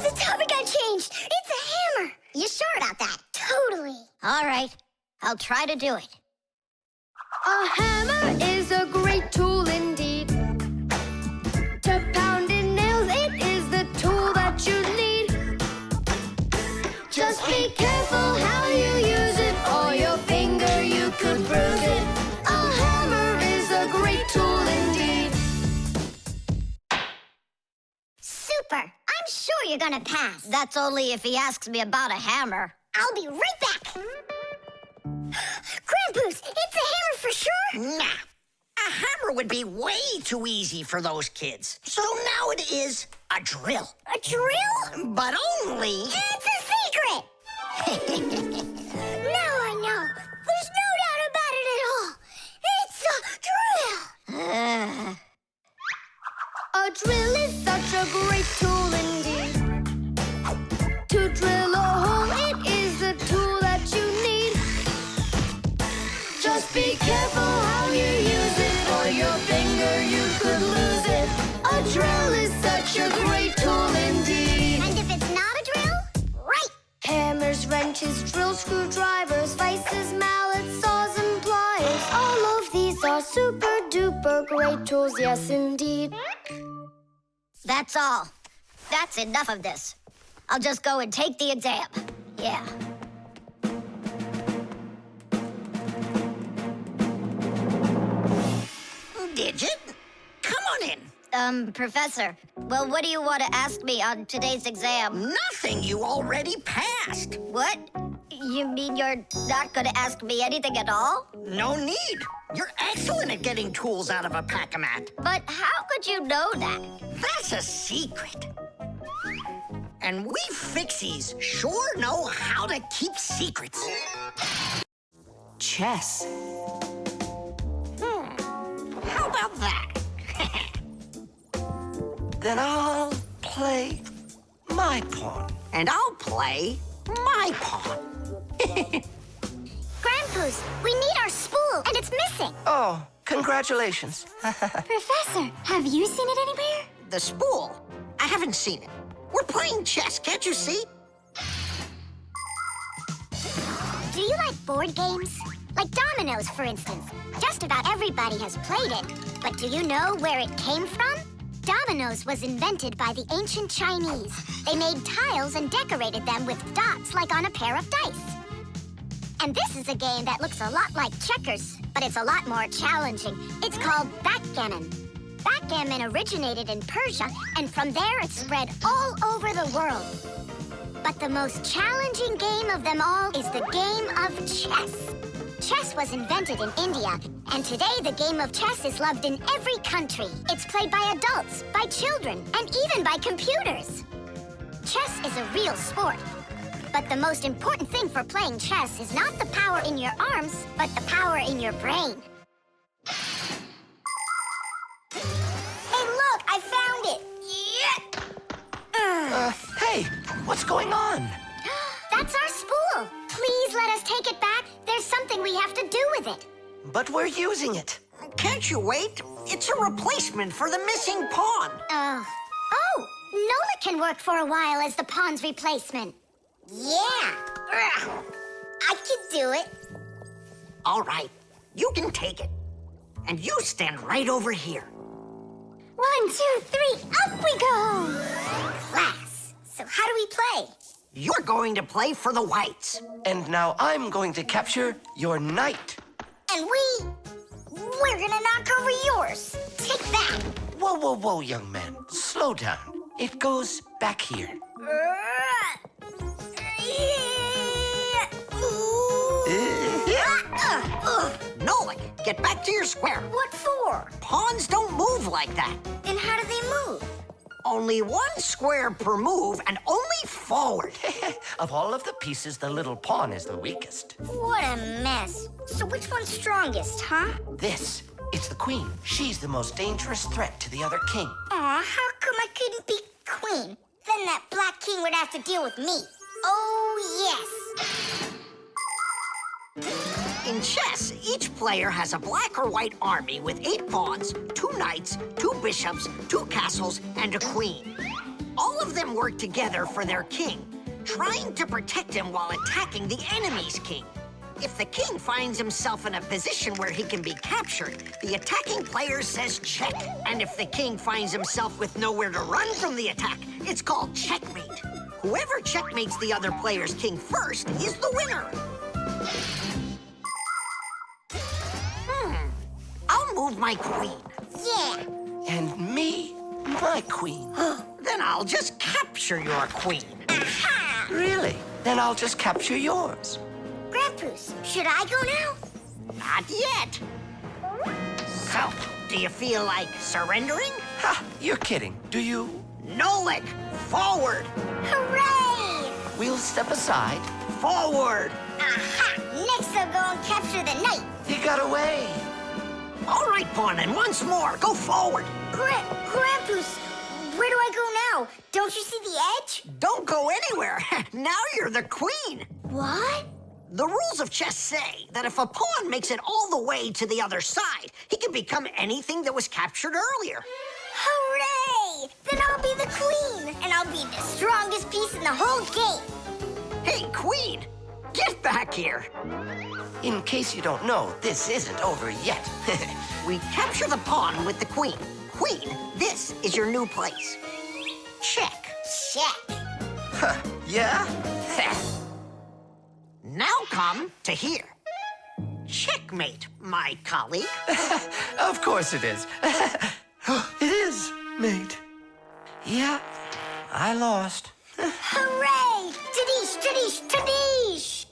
B: The topic got changed. It's a hammer.
D: You sure about that?
B: Totally.
D: All right. I'll try to do it.
A: A hammer is a great tool indeed. To pound in nails, it is the tool that you need. Just be careful how you
B: you're gonna pass.
D: That's only if he asks me about a hammer.
B: I'll be right back. Grandpoos, it's a hammer for sure?
F: Nah. A hammer would be way too easy for those kids. So now it is a drill.
B: A drill?
F: But only...
B: It's a secret! Now I know. There's no doubt about it at all. It's a drill!
A: A drill is such a great tool indeed. To drill a hole, it is a tool that you need. Just be careful how you use it, or your finger you could lose it. A drill is such a great tool indeed.
B: And if it's not a drill, right!
A: Hammers, wrenches, drills, screwdrivers, vices, mallets, saws, and pliers. All of these are super duper great tools, yes indeed.
D: That's all. That's enough of this. I'll just go and take the exam. Yeah.
F: Digit, come on in.
D: Professor, well, what do you want to ask me on today's exam?
F: Nothing, you already passed.
D: What? You mean you're not going to ask me anything at all?
F: No need. You're excellent at getting tools out of a pack-a-mat.
D: But how could you know that?
F: That's a secret. And we Fixies sure know how to keep secrets.
R: Chess.
F: How about that?
N: Then I'll play my pawn.
F: And I'll play my pawn.
B: Grandpoos, we need our spool, and it's missing.
N: Oh, congratulations.
B: Professor, have you seen it anywhere?
F: The spool? I haven't seen it. We're playing chess, can't you see?
B: Do you like board games? Like dominoes, for instance. Just about everybody has played it. But do you know where it came from? Dominoes was invented by the ancient Chinese. They made tiles and decorated them with dots like on a pair of dice. And this is a game that looks a lot like checkers, but it's a lot more challenging. It's called backgammon. Backgammon originated in Persia, and from there it spread all over the world. But the most challenging game of them all is the game of chess. Chess was invented in India, and today the game of chess is loved in every country. It's played by adults, by children, and even by computers. Chess is a real sport. But the most important thing for playing chess is not the power in your arms, but the power in your brain. Hey, look, I found it! Yeah!
N: Hey, what's going on?
B: That's our spool. Please let us take it back. There's something we have to do with it.
N: But we're using it.
F: Can't you wait? It's a replacement for the missing pawn.
B: Oh, Nolik can work for a while as the pawn's replacement. Yeah, I could do it.
F: All right, you can take it. And you stand right over here.
B: 1, 2, 3, up we go! Class. So how do we play?
F: You're going to play for the whites.
N: And now I'm going to capture your knight.
B: And we're gonna knock over yours. Take that.
N: Whoa, whoa, whoa, young man. Slow down. It goes back here.
F: Nolik, get back to your square.
B: What for?
F: Pawns don't move like that.
B: Then how do they move?
F: Only one square per move and only forward.
N: Of all of the pieces, the little pawn is the weakest.
B: What a mess. So which one's strongest, huh?
N: This, it's the queen. She's the most dangerous threat to the other king.
B: Aw, how come I couldn't be queen? Then that black king would have to deal with me. Oh, yes.
F: In chess, each player has a black or white army with 8 pawns, 2 knights, 2 bishops, 2 castles, and a queen. All of them work together for their king, trying to protect him while attacking the enemy's king. If the king finds himself in a position where he can be captured, the attacking player says check. And if the king finds himself with nowhere to run from the attack, it's called checkmate. Whoever checkmates the other player's king first is the winner. I'll move my queen.
B: Yeah.
N: And me, my queen.
F: Then I'll just capture your queen.
N: Really? Then I'll just capture yours.
D: Grandpoos, should I go now?
F: Not yet. So, do you feel like surrendering?
N: Ha! You're kidding. Do you?
F: Nolik, forward!
D: Hooray!
N: We'll step aside.
F: Forward!
D: Aha! Next I'll go and capture the knight.
N: He got away.
F: All right, Pawn, and once more, go forward.
D: Grandpoos, where do I go now? Don't you see the edge?
F: Don't go anywhere. Now you're the queen.
D: What?
F: The rules of chess say that if a pawn makes it all the way to the other side, he can become anything that was captured earlier.
D: Hooray! Then I'll be the queen, and I'll be the strongest piece in the whole game.
F: Hey, queen, get back here.
N: In case you don't know, this isn't over yet.
F: We capture the pawn with the queen. Queen, this is your new place. Check.
D: Check.
N: Huh, yeah?
F: Now come to here. Checkmate, my colleague.
N: Of course it is. It is, mate. Yeah, I lost.
D: Hooray! Tadish, tadish, tadish!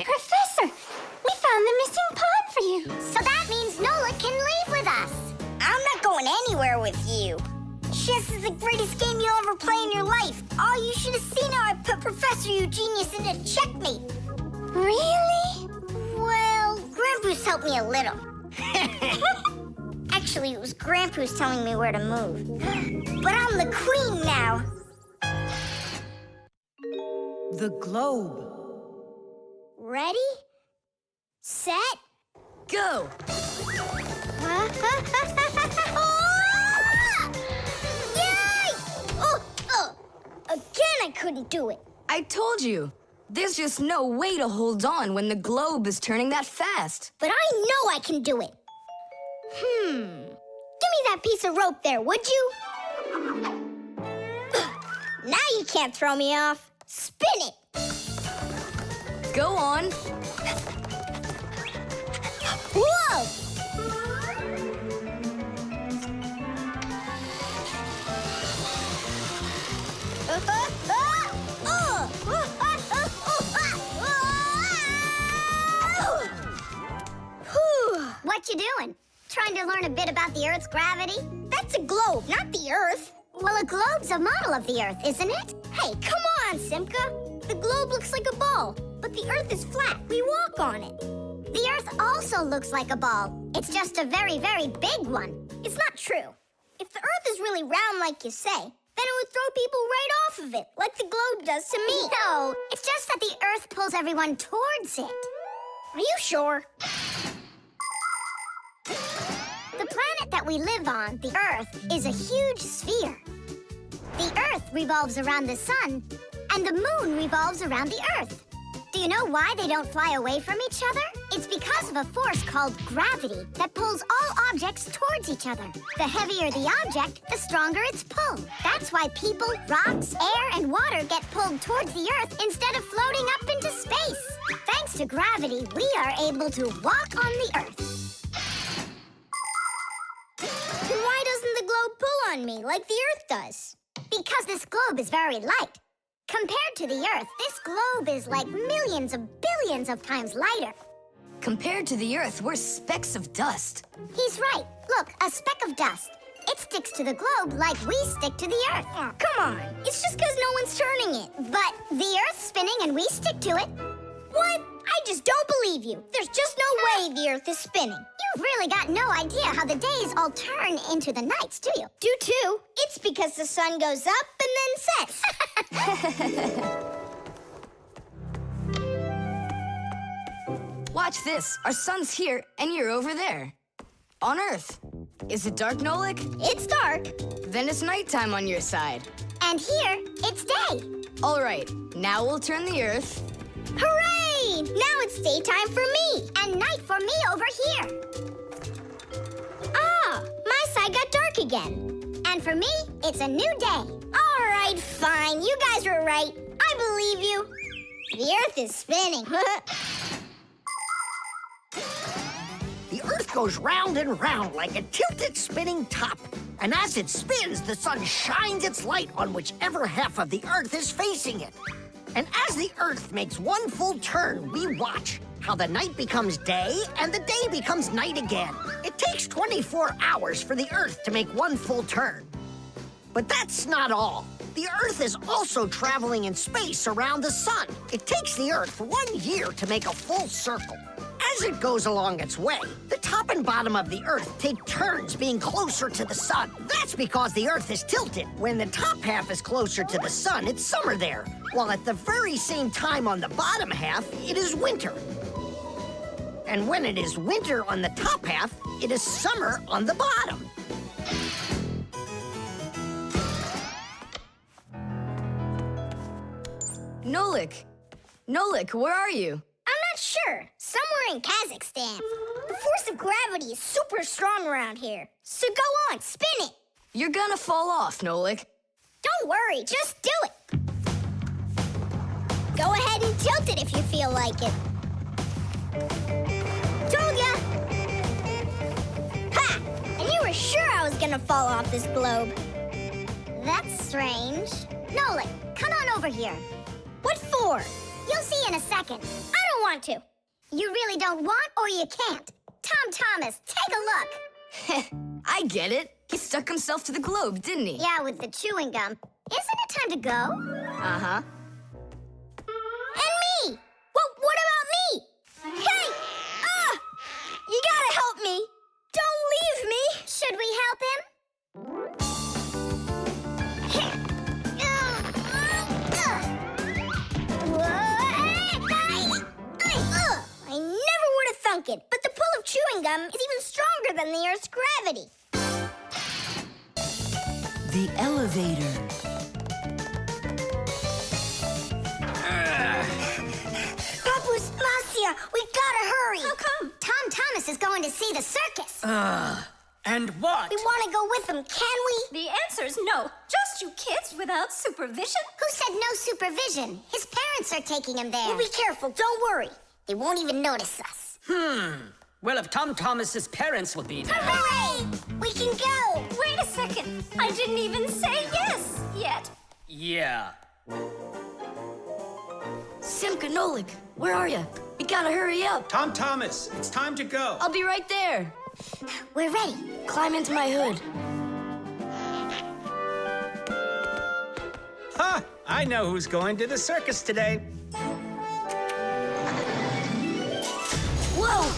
D: Professor, we found the missing pawn for you. So that means Nolik can leave with us. I'm not going anywhere with you. Chess is the greatest game you'll ever play in your life. Oh, you should have seen how I put Professor Eugenius into checkmate. Really? Well, Grandpoos helped me a little. Actually, it was Grandpoos telling me where to move. But I'm the queen now.
R: The globe.
D: Ready? Set?
G: Go!
D: Yay! Again, I couldn't do it.
G: I told you. There's just no way to hold on when the globe is turning that fast.
D: But I know I can do it. Give me that piece of rope there, would you? Now you can't throw me off. Spin it.
G: Go on.
D: Whoa! What you doing? Trying to learn a bit about the Earth's gravity? That's a globe, not the Earth. Well, a globe's a model of the Earth, isn't it? Hey, come on, Simka. The globe looks like a ball, but the Earth is flat. We walk on it. The Earth also looks like a ball. It's just a very, very big one. It's not true. If the Earth is really round like you say, then it would throw people right off of it, like the globe does to me. No, it's just that the Earth pulls everyone towards it. Are you sure? The planet that we live on, the Earth, is a huge sphere. The Earth revolves around the sun, and the moon revolves around the Earth. Do you know why they don't fly away from each other? It's because of a force called gravity that pulls all objects towards each other. The heavier the object, the stronger its pull. That's why people, rocks, air, and water get pulled towards the Earth instead of floating up into space. Thanks to gravity, we are able to walk on the Earth. Then why doesn't the globe pull on me like the Earth does? Because this globe is very light. Compared to the Earth, this globe is like millions of billions of times lighter.
G: Compared to the Earth, we're specks of dust.
D: He's right. Look, a speck of dust. It sticks to the globe like we stick to the Earth. Oh, come on. It's just because no one's turning it. But the Earth's spinning and we stick to it. What? I just don't believe you. There's just no way the Earth is spinning. You've really got no idea how the days all turn into the nights, do you? Do too. It's because the sun goes up and then sets.
G: Watch this. Our sun's here, and you're over there. On Earth. Is it dark, Nolik?
D: It's dark.
G: Then it's nighttime on your side.
D: And here, it's day.
G: All right. Now we'll turn the Earth.
D: Hooray! Now it's daytime for me, and night for me over here. Ah, my side got dark again. And for me, it's a new day. All right, fine. You guys were right. I believe you. The Earth is spinning.
F: The Earth goes round and round like a tilted spinning top. And as it spins, the sun shines its light on whichever half of the Earth is facing it. And as the Earth makes one full turn, we watch how the night becomes day and the day becomes night again. It takes 24 hours for the Earth to make one full turn. But that's not all. The Earth is also traveling in space around the sun. It takes the Earth 1 year to make a full circle. As it goes along its way, the top and bottom of the Earth take turns being closer to the sun. That's because the Earth is tilted. When the top half is closer to the sun, it's summer there, while at the very same time on the bottom half, it is winter. And when it is winter on the top half, it is summer on the bottom.
G: Nolik, where are you?
L: I'm not sure. Somewhere in Kazakhstan. The force of gravity is super strong around here. So go on, spin it.
G: You're gonna fall off, Nolik.
L: Don't worry, just do it. Go ahead and tilt it if you feel like it. Told ya! Ha! And you were sure I was gonna fall off this globe. That's strange. Nolik, come on over here. What for? You'll see in a second. I don't want to. You really don't want or you can't. Tom Thomas, take a look.
G: I get it. He stuck himself to the globe, didn't he?
L: Yeah, with the chewing gum. Isn't it time to go?
G: Uh-huh.
L: And me! What about me? Hey! You gotta help me! Don't leave me! Should we help him? I never would have thunk it, but the pull of chewing gum is even stronger than the Earth's gravity.
R: The elevator.
L: Papu's Marcia, we gotta hurry. How come? Tom Thomas is going to see the circus.
I: And what?
L: We want to go with him, can we?
M: The answer's no. Just you kids without supervision.
L: Who said no supervision? His parents are taking him there. We'll be careful, don't worry. They won't even notice us.
H: Well, if Tom Thomas's parents will be there...
L: Hooray! We can go!
M: Wait a second. I didn't even say yes yet.
H: Yeah.
G: Simka, Nolik, where are you? We gotta hurry up.
I: Tom Thomas, it's time to go.
G: I'll be right there.
L: We're ready.
G: Climb into my hood.
I: Ha! I know who's going to the circus today.
L: Whoa!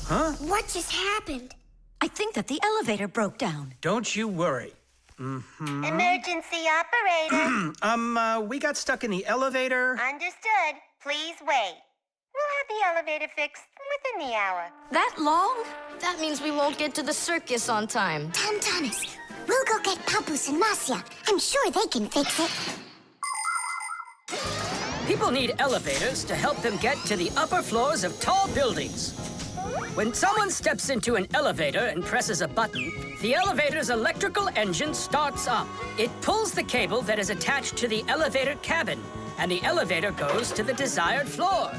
I: Huh?
L: What just happened?
R: I think that the elevator broke down.
I: Don't you worry.
S: Emergency operator.
I: We got stuck in the elevator.
S: Understood. Please wait. We'll have the elevator fixed within the hour.
G: That long? That means we won't get to the circus on time.
L: Tom Thomas, we'll go get Papus and Marcia. I'm sure they can fix it.
H: People need elevators to help them get to the upper floors of tall buildings. When someone steps into an elevator and presses a button, the elevator's electrical engine starts up. It pulls the cable that is attached to the elevator cabin, and the elevator goes to the desired floor.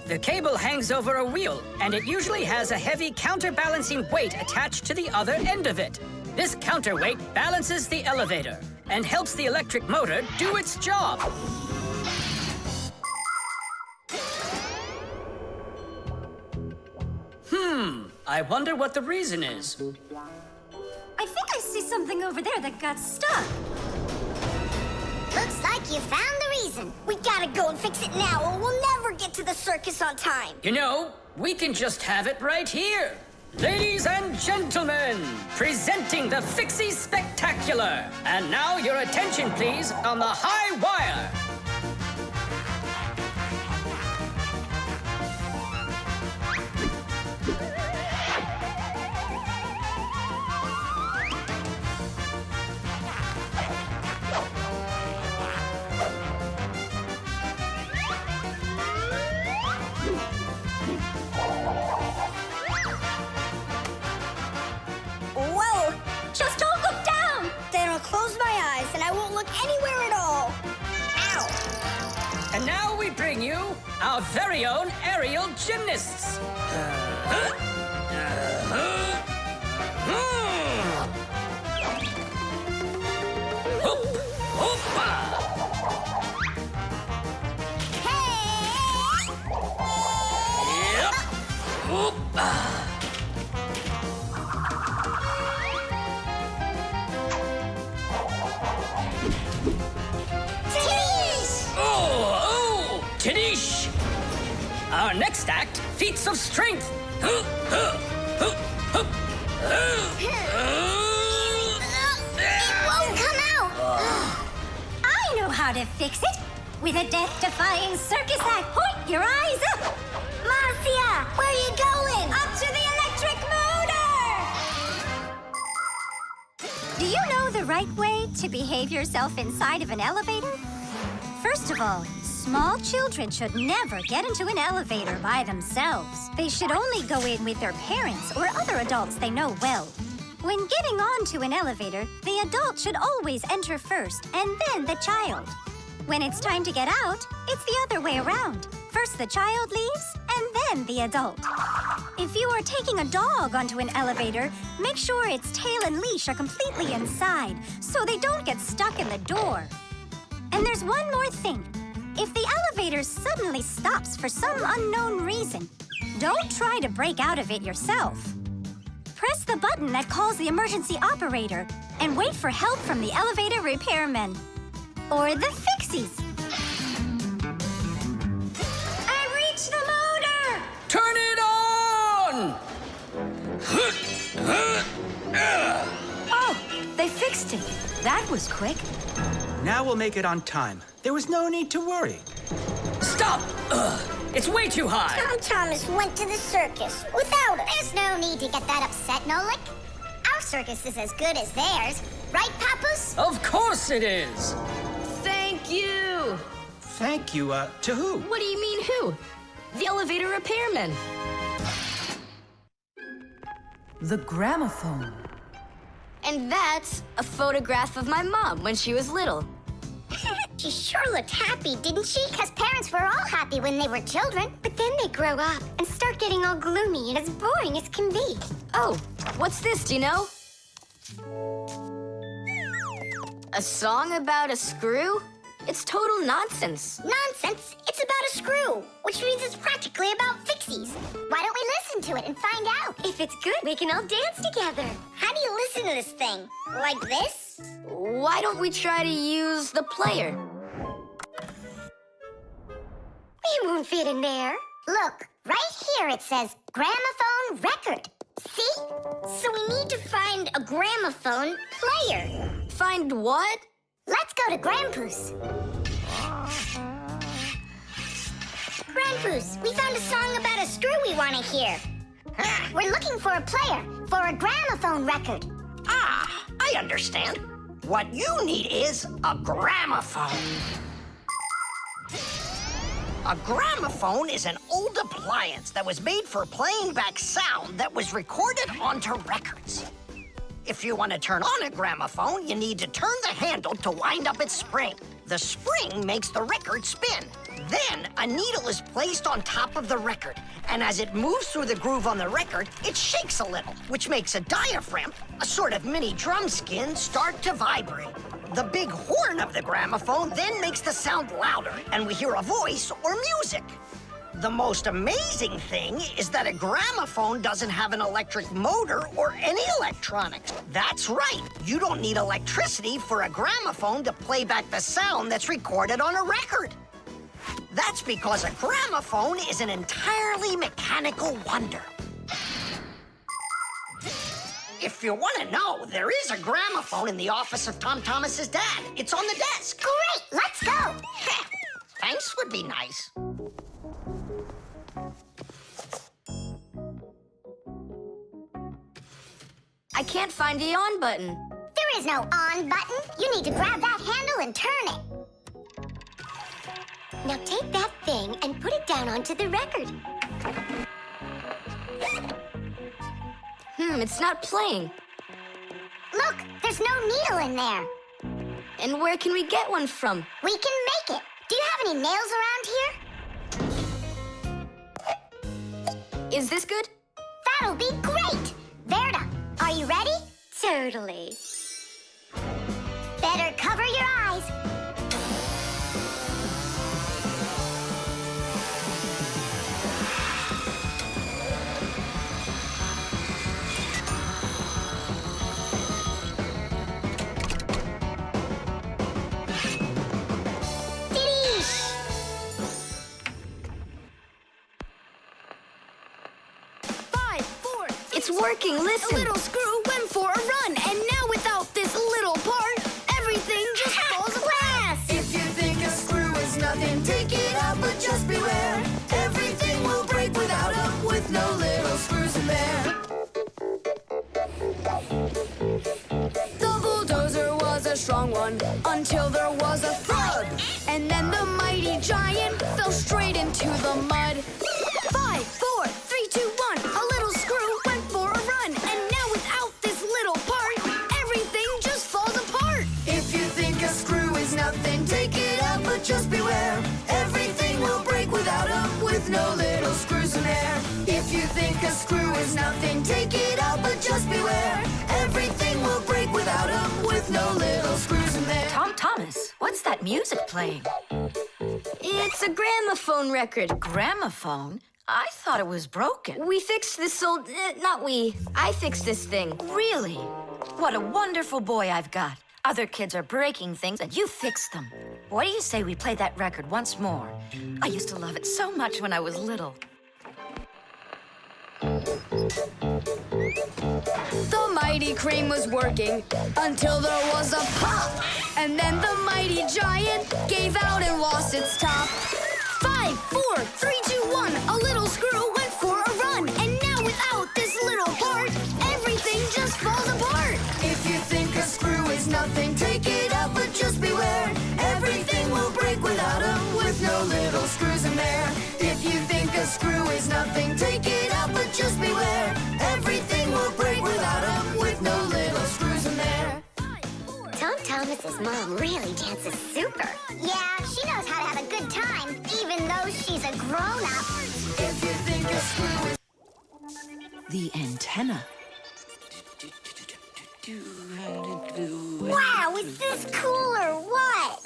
H: The cable hangs over a wheel, and it usually has a heavy counterbalancing weight attached to the other end of it. This counterweight balances the elevator and helps the electric motor do its job. I wonder what the reason is.
M: I think I see something over there that got stuck.
L: Looks like you found the reason. We gotta go and fix it now, or we'll never get to the circus on time.
H: You know, we can just have it right here. Ladies and gentlemen, presenting the Fixies Spectacular. And now your attention, please, on the high wire.
L: Whoa! Just don't look down! Then I'll close my eyes and I won't look anywhere at all. Ow!
H: And now we bring you our very own aerial gymnasts. Oh, Tadish! Our next act, feats of strength.
B: It won't come out!
M: I know how to fix it. With a death-defying circus act. Point your eyes up!
B: Marcia, where are you going?
M: Up to the electric motor! Do you know the right way to behave yourself inside of an elevator? First of all, small children should never get into an elevator by themselves. They should only go in with their parents or other adults they know well. When getting onto an elevator, the adult should always enter first and then the child. When it's time to get out, it's the other way around. First the child leaves, and then the adult. If you are taking a dog onto an elevator, make sure its tail and leash are completely inside, so they don't get stuck in the door. And there's one more thing. If the elevator suddenly stops for some unknown reason, don't try to break out of it yourself. Press the button that calls the emergency operator and wait for help from the elevator repairmen. Or the Fixies. I reached the motor!
H: Turn it on!
J: Oh, they fixed it. That was quick.
I: Now we'll make it on time. There was no need to worry.
H: Stop! It's way too high.
B: Tom Thomas went to the circus without us.
D: There's no need to get that upset, Nolik. Our circus is as good as theirs. Right, Papoose?
H: Of course it is.
G: Thank you.
I: Thank you, to who?
G: What do you mean who? The elevator repairman.
J: The gramophone.
G: And that's a photograph of my mom when she was little.
B: She sure looked happy, didn't she? Because parents were all happy when they were children. But then they grow up and start getting all gloomy and as boring as can be.
G: Oh, what's this, do you know? A song about a screw? It's total nonsense.
B: Nonsense! It's about a screw, which means it's practically about Fixies. Why don't we listen to it and find out? If it's good, we can all dance together. How do you listen to this thing? Like this?
G: Why don't we try to use the player?
B: We won't fit in there. Look, right here it says gramophone record. See? So we need to find a gramophone player.
G: Find what?
B: Let's go to Grandpoose. Grandpoose, we found a song about a screw we want to hear. We're looking for a player for a gramophone record.
F: Ah, I understand. What you need is a gramophone. A gramophone is an old appliance that was made for playing back sound that was recorded onto records. If you want to turn on a gramophone, you need to turn the handle to wind up its spring. The spring makes the record spin. Then a needle is placed on top of the record, and as it moves through the groove on the record, it shakes a little, which makes a diaphragm, a sort of mini drum skin, start to vibrate. The big horn of the gramophone then makes the sound louder, and we hear a voice or music. The most amazing thing is that a gramophone doesn't have an electric motor or any electronics. That's right. You don't need electricity for a gramophone to play back the sound that's recorded on a record. That's because a gramophone is an entirely mechanical wonder. If you want to know, there is a gramophone in the office of Tom Thomas's dad. It's on the desk.
B: Great, let's go.
F: Thanks would be nice.
G: I can't find the on button.
B: There is no on button. You need to grab that handle and turn it. Now take that thing and put it down onto the record.
G: It's not playing.
B: Look, there's no needle in there.
G: And where can we get one from?
B: We can make it. Do you have any nails around here?
G: Is this good?
B: That'll be great. Verda, are you ready? Totally. Better cover your eyes.
G: It's working, listen.
A: A little screw went for a run, and now without this little part, everything just falls apart.
E: If you think a screw is nothing, take it out, but just beware. Everything will break without them, with no little screws in there.
A: The bulldozer was a strong one until there was a thud, and then the mighty giant fell straight into the mud. 5, 4, 3, 2, 1. A little screw went for a run, and now without this little part, everything just falls apart.
E: If you think a screw is nothing, take it out, but just beware. Everything will break without them, with no little screws in there. If you think a screw is nothing, take it out, but just beware. Everything will break without them, with no little screws in there.
J: Tom Thomas, what's that music playing?
G: It's a gramophone record.
J: Gramophone? I thought it was broken.
G: We fixed this old... not we. I fixed this thing.
J: Really? What a wonderful boy I've got. Other kids are breaking things and you fix them. What do you say we play that record once more? I used to love it so much when I was little.
A: The mighty crane was working until there was a pop, and then the mighty giant gave out and lost its top. 5, 4, 3, 2, 1. A little screw went for a run, and now without this little part, everything just falls apart.
E: If you think a screw is nothing, take it out, but just beware. Everything will break without them, with no little screws in there. If you think a screw is nothing, take it out, but just beware. Everything will break without them, with no little screws in there.
O: Tom Thomas's mom really dances super.
B: Yeah, she knows how to have a good time, even though she's a grown-up.
E: If you think a screw is...
J: The antenna.
B: Wow, is this cool or what?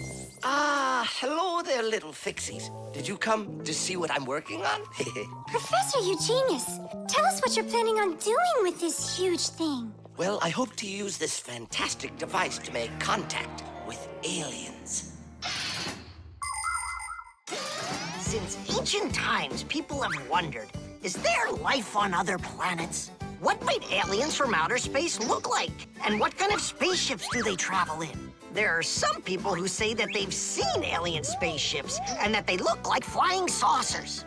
N: Ah, hello there, little Fixies. Did you come to see what I'm working on?
L: Professor Eugenius, tell us what you're planning on doing with this huge thing.
N: Well, I hope to use this fantastic device to make contact with aliens.
F: Since ancient times, people have wondered, is there life on other planets? What might aliens from outer space look like? And what kind of spaceships do they travel in? There are some people who say that they've seen alien spaceships and that they look like flying saucers.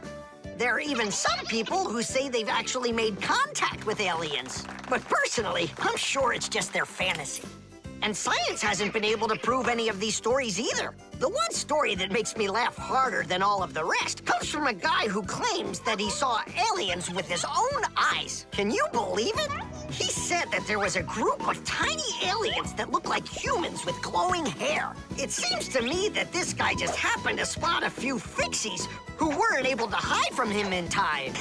F: There are even some people who say they've actually made contact with aliens. But personally, I'm sure it's just their fantasy. And science hasn't been able to prove any of these stories either. The one story that makes me laugh harder than all of the rest comes from a guy who claims that he saw aliens with his own eyes. Can you believe it? He said that there was a group of tiny aliens that looked like humans with glowing hair. It seems to me that this guy just happened to spot a few Fixies who weren't able to hide from him in time.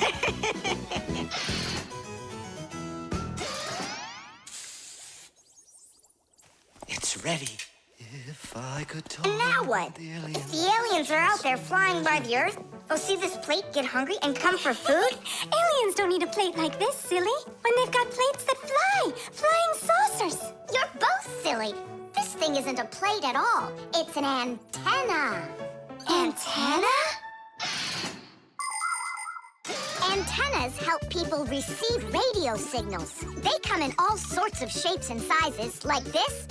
N: It's ready. If I could talk.
B: And now what? If the aliens are out there flying by the Earth, they'll see this plate, get hungry, and come for food?
L: Aliens don't need a plate like this, silly. When they've got plates that fly, flying saucers.
B: You're both silly. This thing isn't a plate at all. It's an antenna.
L: Antenna?
B: Antennas help people receive radio signals. They come in all sorts of shapes and sizes, like this,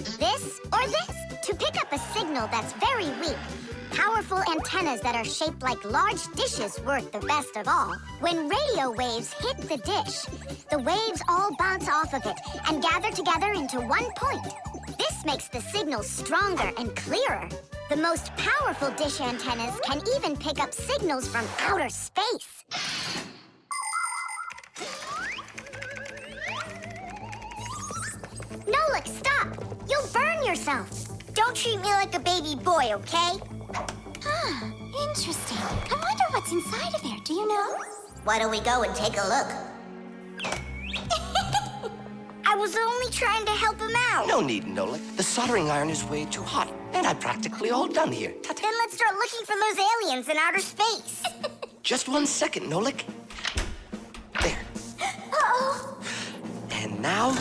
B: or this, to pick up a signal that's very weak. Powerful antennas that are shaped like large dishes work the best of all. When radio waves hit the dish, the waves all bounce off of it and gather together into one point. This makes the signal stronger and clearer. The most powerful dish antennas can even pick up signals from outer space. Nolik, stop! You'll burn yourself. Don't treat me like a baby boy, okay?
L: Ah, interesting. I wonder what's inside of there. Do you know?
D: Why don't we go and take a look?
B: I was only trying to help him out.
N: No need, Nolik. The soldering iron is way too hot, and I'm practically all done here.
B: Then let's start looking for those aliens in outer space.
N: Just 1 second, Nolik. There.
B: Uh-oh.
N: And now,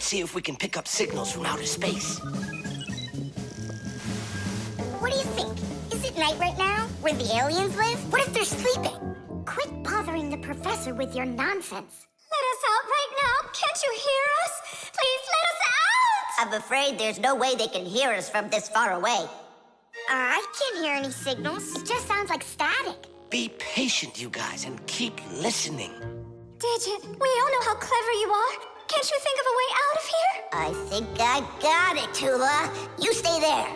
N: see if we can pick up signals from outer space.
B: What do you think? Is it night right now, where the aliens live? What if they're sleeping? Quit bothering the professor with your nonsense.
L: Let us out right now. Can't you hear us? Please let us out!
D: I'm afraid there's no way they can hear us from this far away.
B: I can't hear any signals. It just sounds like static.
N: Be patient, you guys, and keep listening.
L: Digit, we all know how clever you are. Can't you think of a way out of here?
D: I think I got it, Toola. You stay there.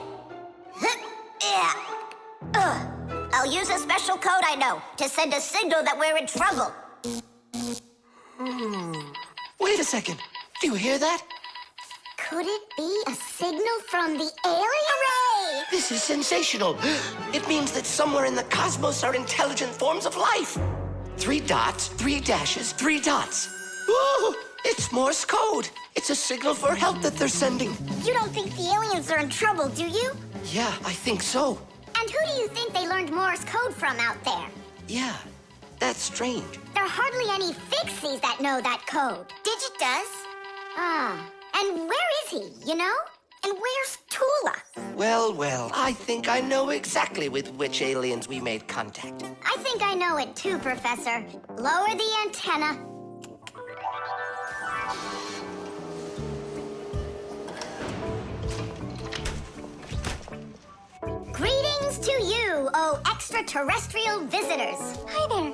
D: Yeah. I'll use a special code I know to send a signal that we're in trouble.
N: Wait a second. Do you hear that?
B: Could it be a signal from the aliens? Hooray!
N: This is sensational. It means that somewhere in the cosmos are intelligent forms of life. 3 dots, 3 dashes, 3 dots. Ooh, it's Morse code. It's a signal for help that they're sending.
B: You don't think the aliens are in trouble, do you?
N: Yeah, I think so.
B: And who do you think they learned Morse code from out there?
N: Yeah, that's strange.
B: There are hardly any Fixies that know that code. Digit does. Ah, and where is he, you know? And where's Toola?
N: Well, I think I know exactly with which aliens we made contact.
B: I think I know it too, Professor. Lower the antenna. Greetings to you, oh extraterrestrial visitors.
L: Hi there.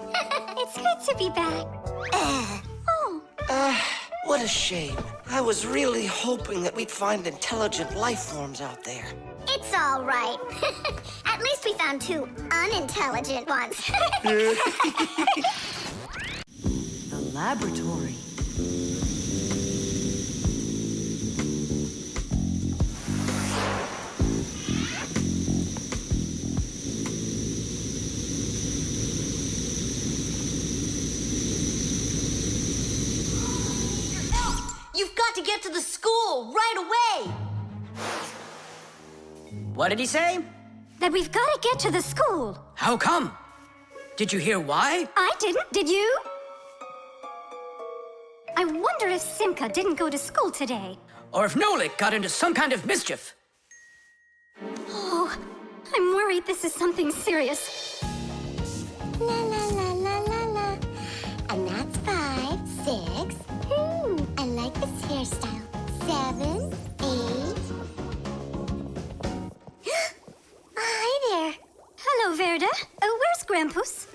L: It's good to be back.
N: What a shame. I was really hoping that we'd find intelligent life forms out there.
B: It's all right. At least we found 2 unintelligent ones.
R: The laboratory.
C: You've got to get to the school right away!
H: What did he say?
M: That we've got to get to the school.
H: How come? Did you hear why?
M: I didn't, did you? I wonder if Simka didn't go to school today.
H: Or if Nolik got into some kind of mischief.
M: Oh, I'm worried this is something serious.
B: La la la la la la. And that's 5, 6. I like this hairstyle. 7, 8. Hi there.
M: Hello, Verda. Where's Grampus?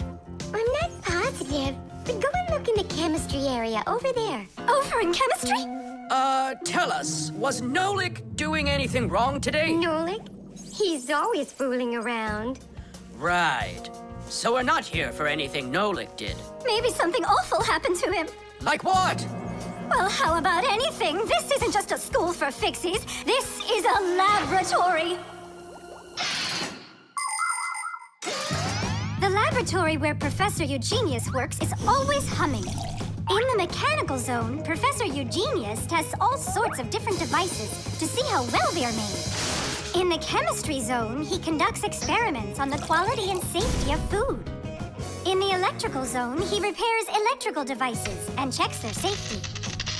B: I'm not positive, but go and look in the chemistry area over there.
M: Over in chemistry?
H: Tell us, was Nolik doing anything wrong today?
B: Nolik? He's always fooling around.
H: Right. So we're not here for anything Nolik did.
M: Maybe something awful happened to him.
H: Like what?
M: Well, how about anything? This isn't just a school for Fixies. This is a laboratory. The laboratory where Professor Eugenius works is always humming. In the mechanical zone, Professor Eugenius tests all sorts of different devices to see how well they are made. In the chemistry zone, he conducts experiments on the quality and safety of food. In the electrical zone, he repairs electrical devices and checks their safety.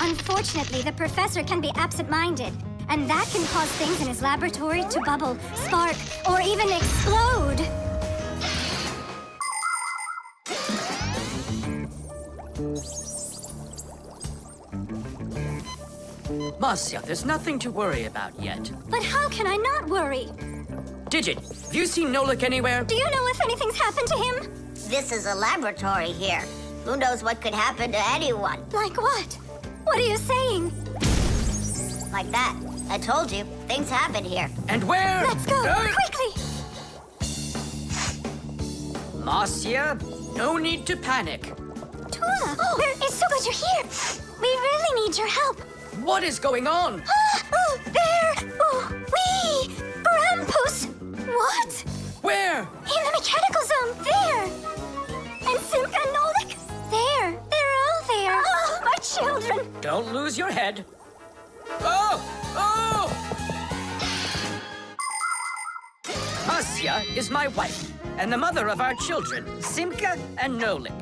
M: Unfortunately, the professor can be absent-minded, and that can cause things in his laboratory to bubble, spark, or even explode.
H: Marcia, there's nothing to worry about yet.
M: But how can I not worry?
H: Digit, have you seen Nolik anywhere?
M: Do you know if anything's happened to him?
D: This is a laboratory here. Who knows what could happen to anyone?
M: Like what? What are you saying?
D: Like that. I told you, things happen here.
H: And where?
M: Let's go, quickly!
H: Marcia, no need to panic.
M: Toola, it's so good you're here. We really need your help.
H: What is going on?
M: There! Grampus! What?
H: Where?
M: In the mechanical zone, there! And Simka and Nolik, there! They're all there! Oh, my children!
H: Don't lose your head. Oh! Oh! Marcia is my wife, and the mother of our children, Simka and Nolik.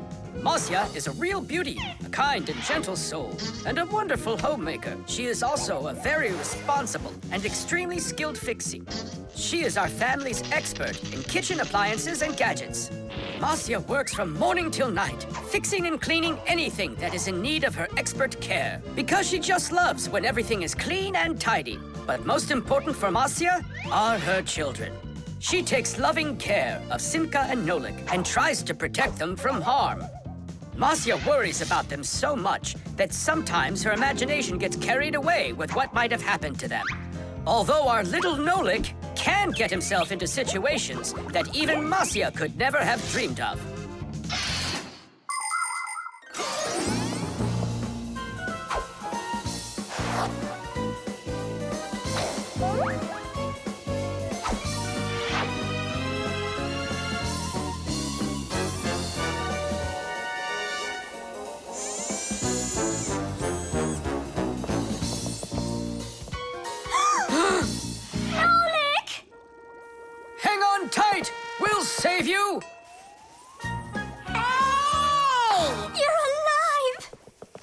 H: Marcia is a real beauty, a kind and gentle soul, and a wonderful homemaker. She is also a very responsible and extremely skilled fixie. She is our family's expert in kitchen appliances and gadgets. Marcia works from morning till night, fixing and cleaning anything that is in need of her expert care, because she just loves when everything is clean and tidy. But most important for Marcia are her children. She takes loving care of Simka and Nolik and tries to protect them from harm. Marcia worries about them so much that sometimes her imagination gets carried away with what might have happened to them. Although our little Nolik can get himself into situations that even Marcia could never have dreamed of. Tight! We'll save you!
L: Hey! You're alive!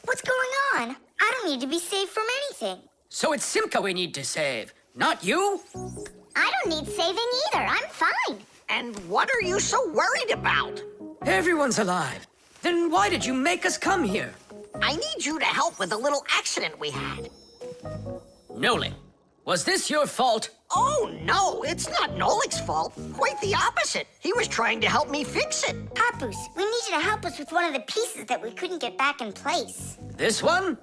L: What's going on? I don't need to be saved from anything.
H: So it's Simka we need to save, not you?
B: I don't need saving either. I'm fine.
F: And what are you so worried about?
H: Everyone's alive. Then why did you make us come here?
F: I need you to help with a little accident we had.
H: Nolik, was this your fault?
F: Oh, no, it's not Nolik's fault. Quite the opposite. He was trying to help me fix it.
L: Papoose, we need you to help us with one of the pieces that we couldn't get back in place.
H: This one?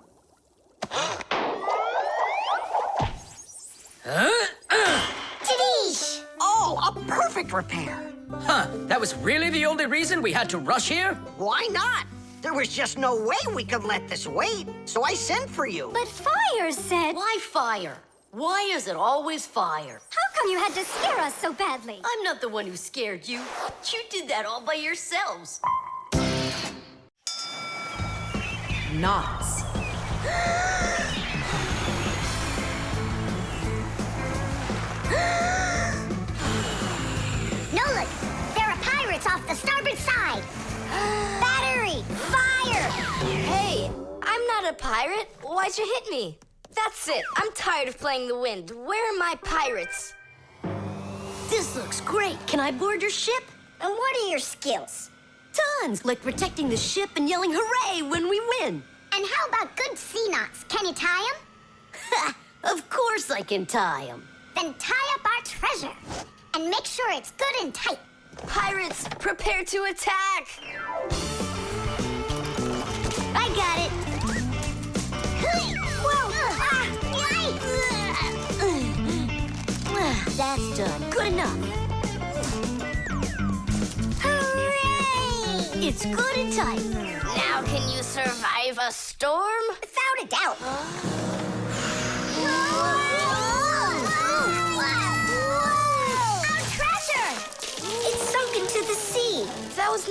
L: Tadish!
F: Oh, a perfect repair.
H: Huh, that was really the only reason we had to rush here?
F: Why not? There was just no way we could let this wait, so I sent for you.
M: But Fire said...
C: Why Fire? Why is it always Fire?
M: How come you had to scare us so badly?
C: I'm not the one who scared you. You did that all by yourselves.
R: Knots.
B: Nolik, there are pirates off the starboard side. Battery, fire!
G: Hey, I'm not a pirate. Why'd you hit me? That's it. I'm tired of playing the wind. Where are my pirates?
C: This looks great. Can I board your ship?
L: And what are your skills?
C: Tons, like protecting the ship and yelling hooray when we win.
B: And how about good sea knots? Can you tie them?
C: Of course I can tie them.
B: Then tie up our treasure. And make sure it's good and tight.
G: Pirates, prepare to attack!
B: I got it. Whoa!
C: That's done. Good enough.
B: Hooray!
C: It's good and tight.
G: Now can you survive a storm?
L: Without a doubt.
B: Our treasure!
G: It's sunk into the sea. That was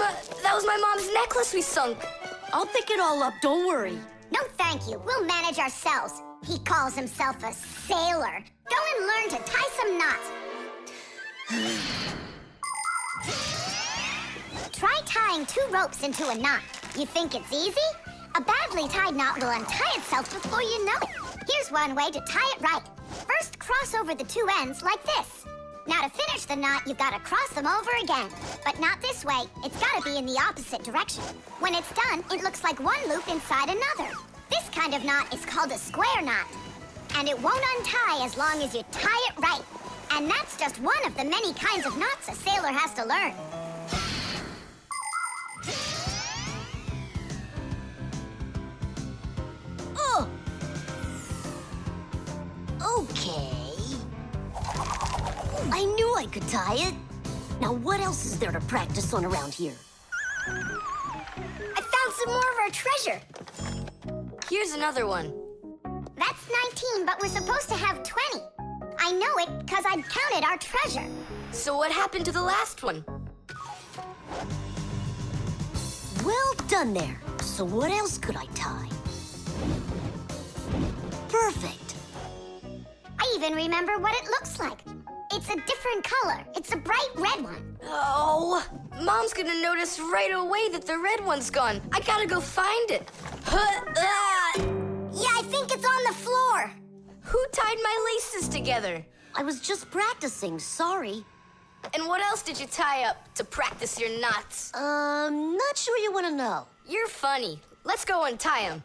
G: my mom's necklace we sunk.
C: I'll pick it all up, don't worry.
B: No, thank you. We'll manage ourselves. He calls himself a sailor. Go and learn to tie some knots. Try tying 2 ropes into a knot. You think it's easy? A badly tied knot will untie itself before you know it. Here's one way to tie it right. First, cross over the 2 ends like this. Now, to finish the knot, you've got to cross them over again. But not this way. It's got to be in the opposite direction. When it's done, it looks like one loop inside another. This kind of knot is called a square knot. And it won't untie as long as you tie it right. And that's just one of the many kinds of knots a sailor has to learn.
C: Oh! Okay. I knew I could tie it. Now what else is there to practice on around here?
L: I found some more of our treasure.
G: Here's another one.
B: That's 19, but we're supposed to have 20. I know it because I counted our treasure.
G: So what happened to the last one?
C: Well done there. So what else could I tie? Perfect.
B: I even remember what it looks like. It's a different color. It's a bright red one.
G: Oh, Mom's gonna notice right away that the red one's gone. I gotta go find it.
B: Yeah, I think it's on the floor.
G: Who tied my laces together?
C: I was just practicing, sorry.
G: And what else did you tie up to practice your knots?
C: Not sure you want to know.
G: You're funny. Let's go untie them.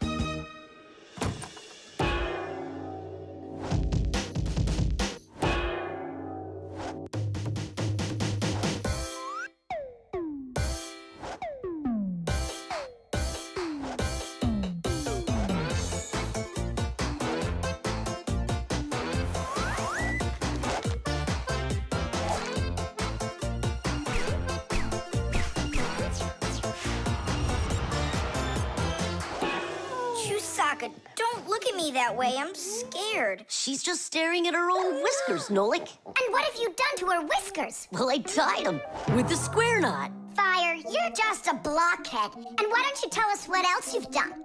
B: Don't look at me that way. I'm scared.
C: She's just staring at her own whiskers, Nolik.
B: And what have you done to her whiskers?
C: Well, I tied them with the square knot.
B: Fire, you're just a blockhead. And why don't you tell us what else you've done?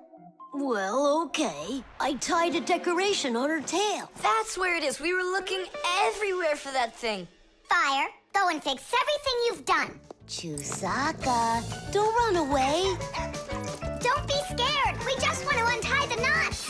C: Well, okay. I tied a decoration on her tail.
G: That's where it is. We were looking everywhere for that thing.
B: Fire, go and fix everything you've done.
C: Chusaka, don't run away.
B: Don't be scared. We just want to untie the knots.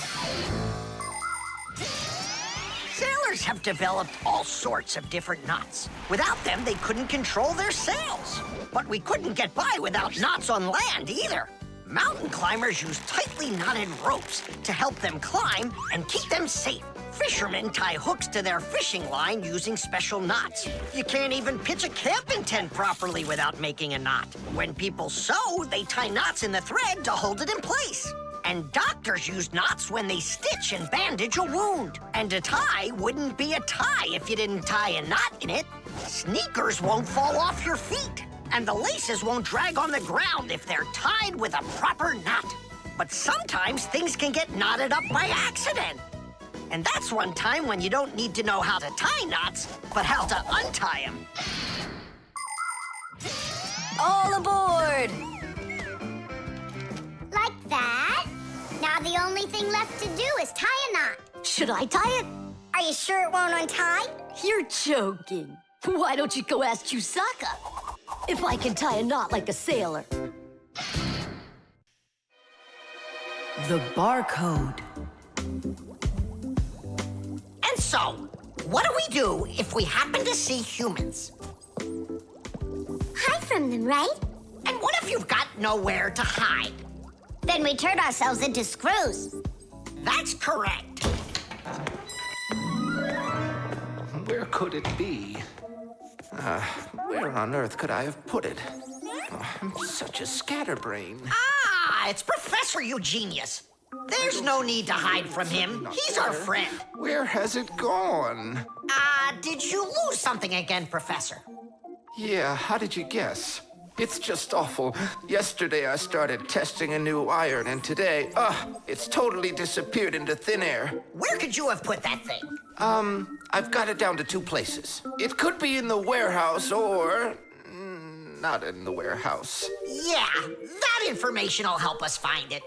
F: Sailors have developed all sorts of different knots. Without them, they couldn't control their sails. But we couldn't get by without knots on land either. Mountain climbers use tightly knotted ropes to help them climb and keep them safe. Fishermen tie hooks to their fishing line using special knots. You can't even pitch a camping tent properly without making a knot. When people sew, they tie knots in the thread to hold it in place. And doctors use knots when they stitch and bandage a wound. And a tie wouldn't be a tie if you didn't tie a knot in it. Sneakers won't fall off your feet. And the laces won't drag on the ground if they're tied with a proper knot. But sometimes things can get knotted up by accident. And that's one time when you don't need to know how to tie knots, but how to untie them.
G: All aboard!
B: Like that. Now the only thing left to do is tie a knot.
C: Should I tie it?
B: Are you sure it won't untie?
C: You're joking. Why don't you go ask Chusaka if I can tie a knot like a sailor?
R: The barcode.
F: And so, what do we do if we happen to see humans?
B: Hide from them, right?
F: And what if you've got nowhere to hide?
B: Then we turn ourselves into screws.
F: That's correct.
K: Where could it be? Where on earth could I have put it? Oh, I'm such a scatterbrain.
F: Ah, it's Professor Eugenius. There's no need to hide from him. He's our friend.
K: Where has it gone?
F: Did you lose something again, Professor?
K: Yeah, how did you guess? It's just awful. Yesterday I started testing a new iron, and today, it's totally disappeared into thin air.
F: Where could you have put that thing?
K: I've got it down to 2 places. It could be in the warehouse or not in the warehouse.
F: Yeah, that information will help us find it.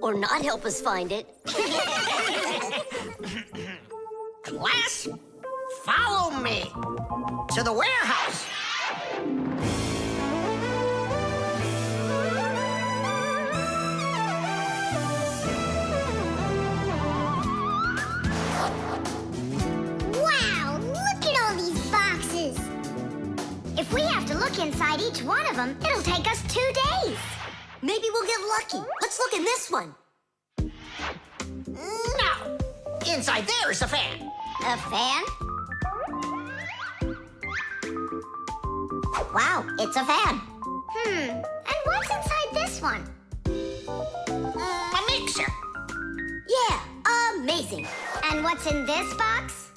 C: Or not help us find it.
F: Class, follow me to the warehouse.
B: Wow, look at all these boxes. If we have to look inside each one of them, it'll take us 2 days.
C: Maybe we'll get lucky. Let's look in this one.
F: No. Inside there is a fan.
B: A fan? Wow, it's a fan. And what's inside this one?
F: A mixer.
C: Yeah, amazing.
B: And what's in this box?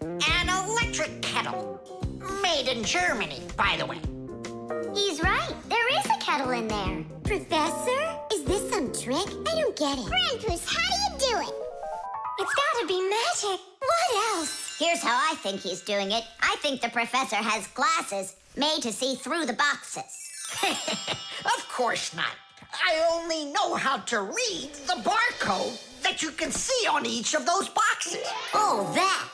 F: An electric kettle. Made in Germany, by the way.
B: He's right. There is a kettle in there.
O: Professor, is this some trick? I don't get it.
B: Krampus, how do you do it? It's gotta be magic.
O: What else?
D: Here's how I think he's doing it. I think the professor has glasses made to see through the boxes.
F: Of course not. I only know how to read the barcode that you can see on each of those boxes.
C: Oh, that.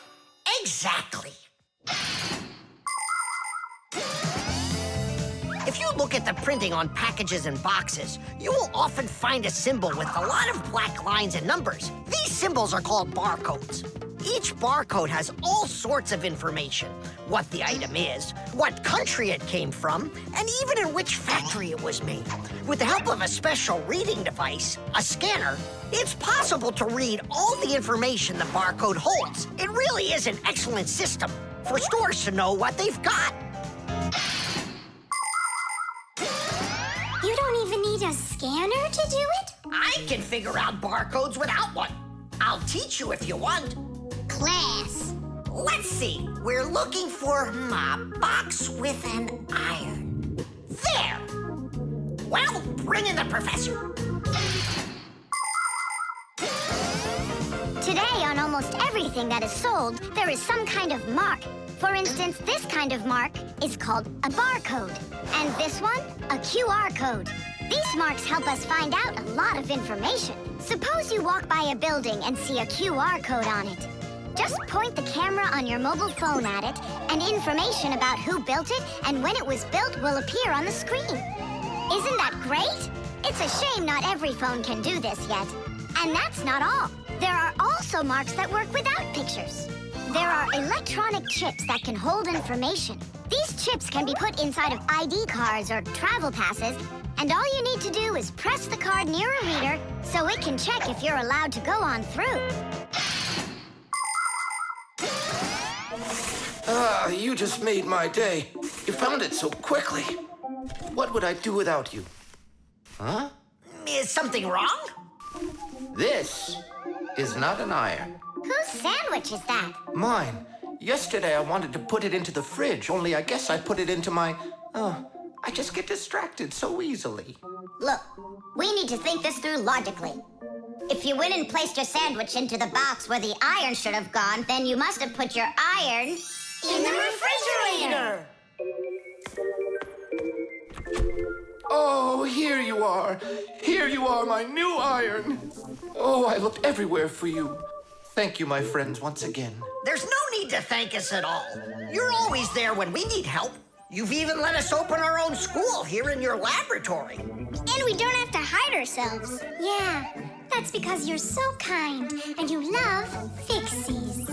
F: Exactly. look at the printing on packages and boxes, you will often find a symbol with a lot of black lines and numbers. These symbols are called barcodes. Each barcode has all sorts of information. What the item is, what country it came from, and even in which factory it was made. With the help of a special reading device, a scanner, it's possible to read all the information the barcode holds. It really is an excellent system for stores to know what they've got.
L: You don't even need a scanner to do it?
F: I can figure out barcodes without one. I'll teach you if you want.
B: Class.
F: Let's see. We're looking for a box with an iron. There. Well, bring in the professor.
B: Today, on almost everything that is sold, there is some kind of mark. For instance, this kind of mark is called a barcode, and this one, a QR code. These marks help us find out a lot of information. Suppose you walk by a building and see a QR code on it. Just point the camera on your mobile phone at it, and information about who built it and when it was built will appear on the screen. Isn't that great? It's a shame not every phone can do this yet. And that's not all. There are also marks that work without pictures. There are electronic chips that can hold information. These chips can be put inside of ID cards or travel passes, and all you need to do is press the card near a reader so it can check if you're allowed to go on through.
K: Ah, you just made my day. You found it so quickly. What would I do without you? Huh?
F: Is something wrong?
K: This is not an iron.
B: Whose sandwich is that?
K: Mine. Yesterday I wanted to put it into the fridge, only I guess I put it into my... Oh, I just get distracted so easily.
D: Look, we need to think this through logically. If you went and placed your sandwich into the box where the iron should have gone, then you must have put your iron...
B: in the refrigerator!
K: Oh, here you are. Here you are, my new iron. Oh, I looked everywhere for you. Thank you, my friends, once again.
F: There's no need to thank us at all. You're always there when we need help. You've even let us open our own school here in your laboratory.
L: And we don't have to hide ourselves. Yeah, that's because you're so kind and you love Fixies.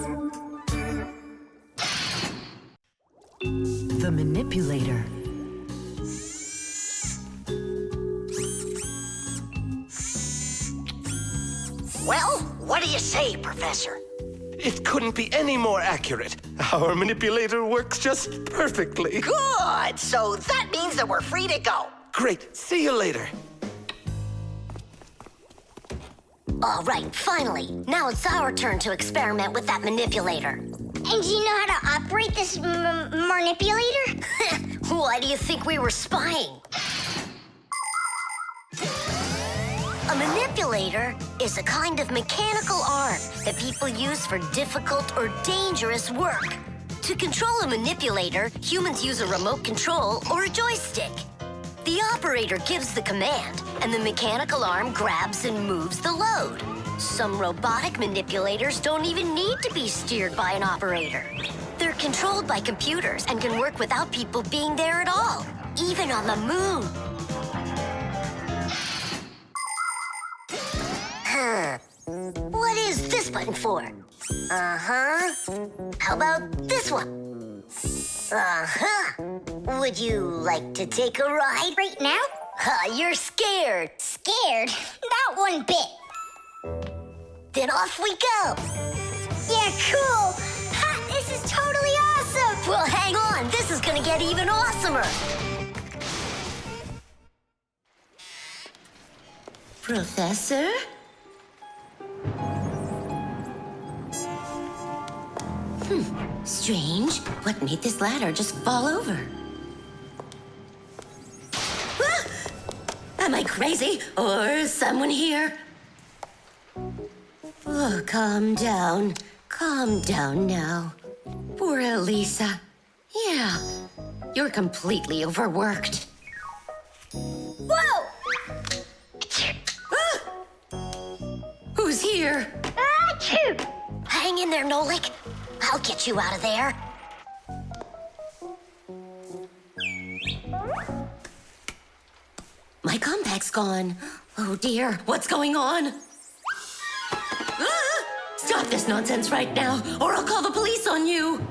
R: The Manipulator.
F: Well, what do you say, Professor?
K: It couldn't be any more accurate. Our manipulator works just perfectly.
F: Good! So that means that we're free to go.
K: Great. See you later.
C: All right, finally. Now it's our turn to experiment with that manipulator.
B: And do you know how to operate this manipulator?
C: Why do you think we were spying? A manipulator is a kind of mechanical arm that people use for difficult or dangerous work. To control a manipulator, humans use a remote control or a joystick. The operator gives the command, and the mechanical arm grabs and moves the load. Some robotic manipulators don't even need to be steered by an operator. They're controlled by computers and can work without people being there at all, even on the moon. What is this button for? Uh-huh. How about this one? Uh-huh. Would you like to take a ride?
B: Right now?
C: You're scared.
B: Scared? Not one bit.
C: Then off we go.
B: Yeah, cool. Ha, this is totally awesome.
C: Well, hang on. This is gonna get even awesomer. Professor? Strange. What made this ladder just fall over? Ah! Am I crazy? Or is someone here? Oh, calm down. Calm down now. Poor Elisa. Yeah, you're completely overworked.
B: Whoa!
C: Ah! Who's here?
B: Achoo!
C: Hang in there, Nolik. I'll get you out of there. My compact's gone. Oh dear, what's going on? Ah! Stop this nonsense right now, or I'll call the police on you.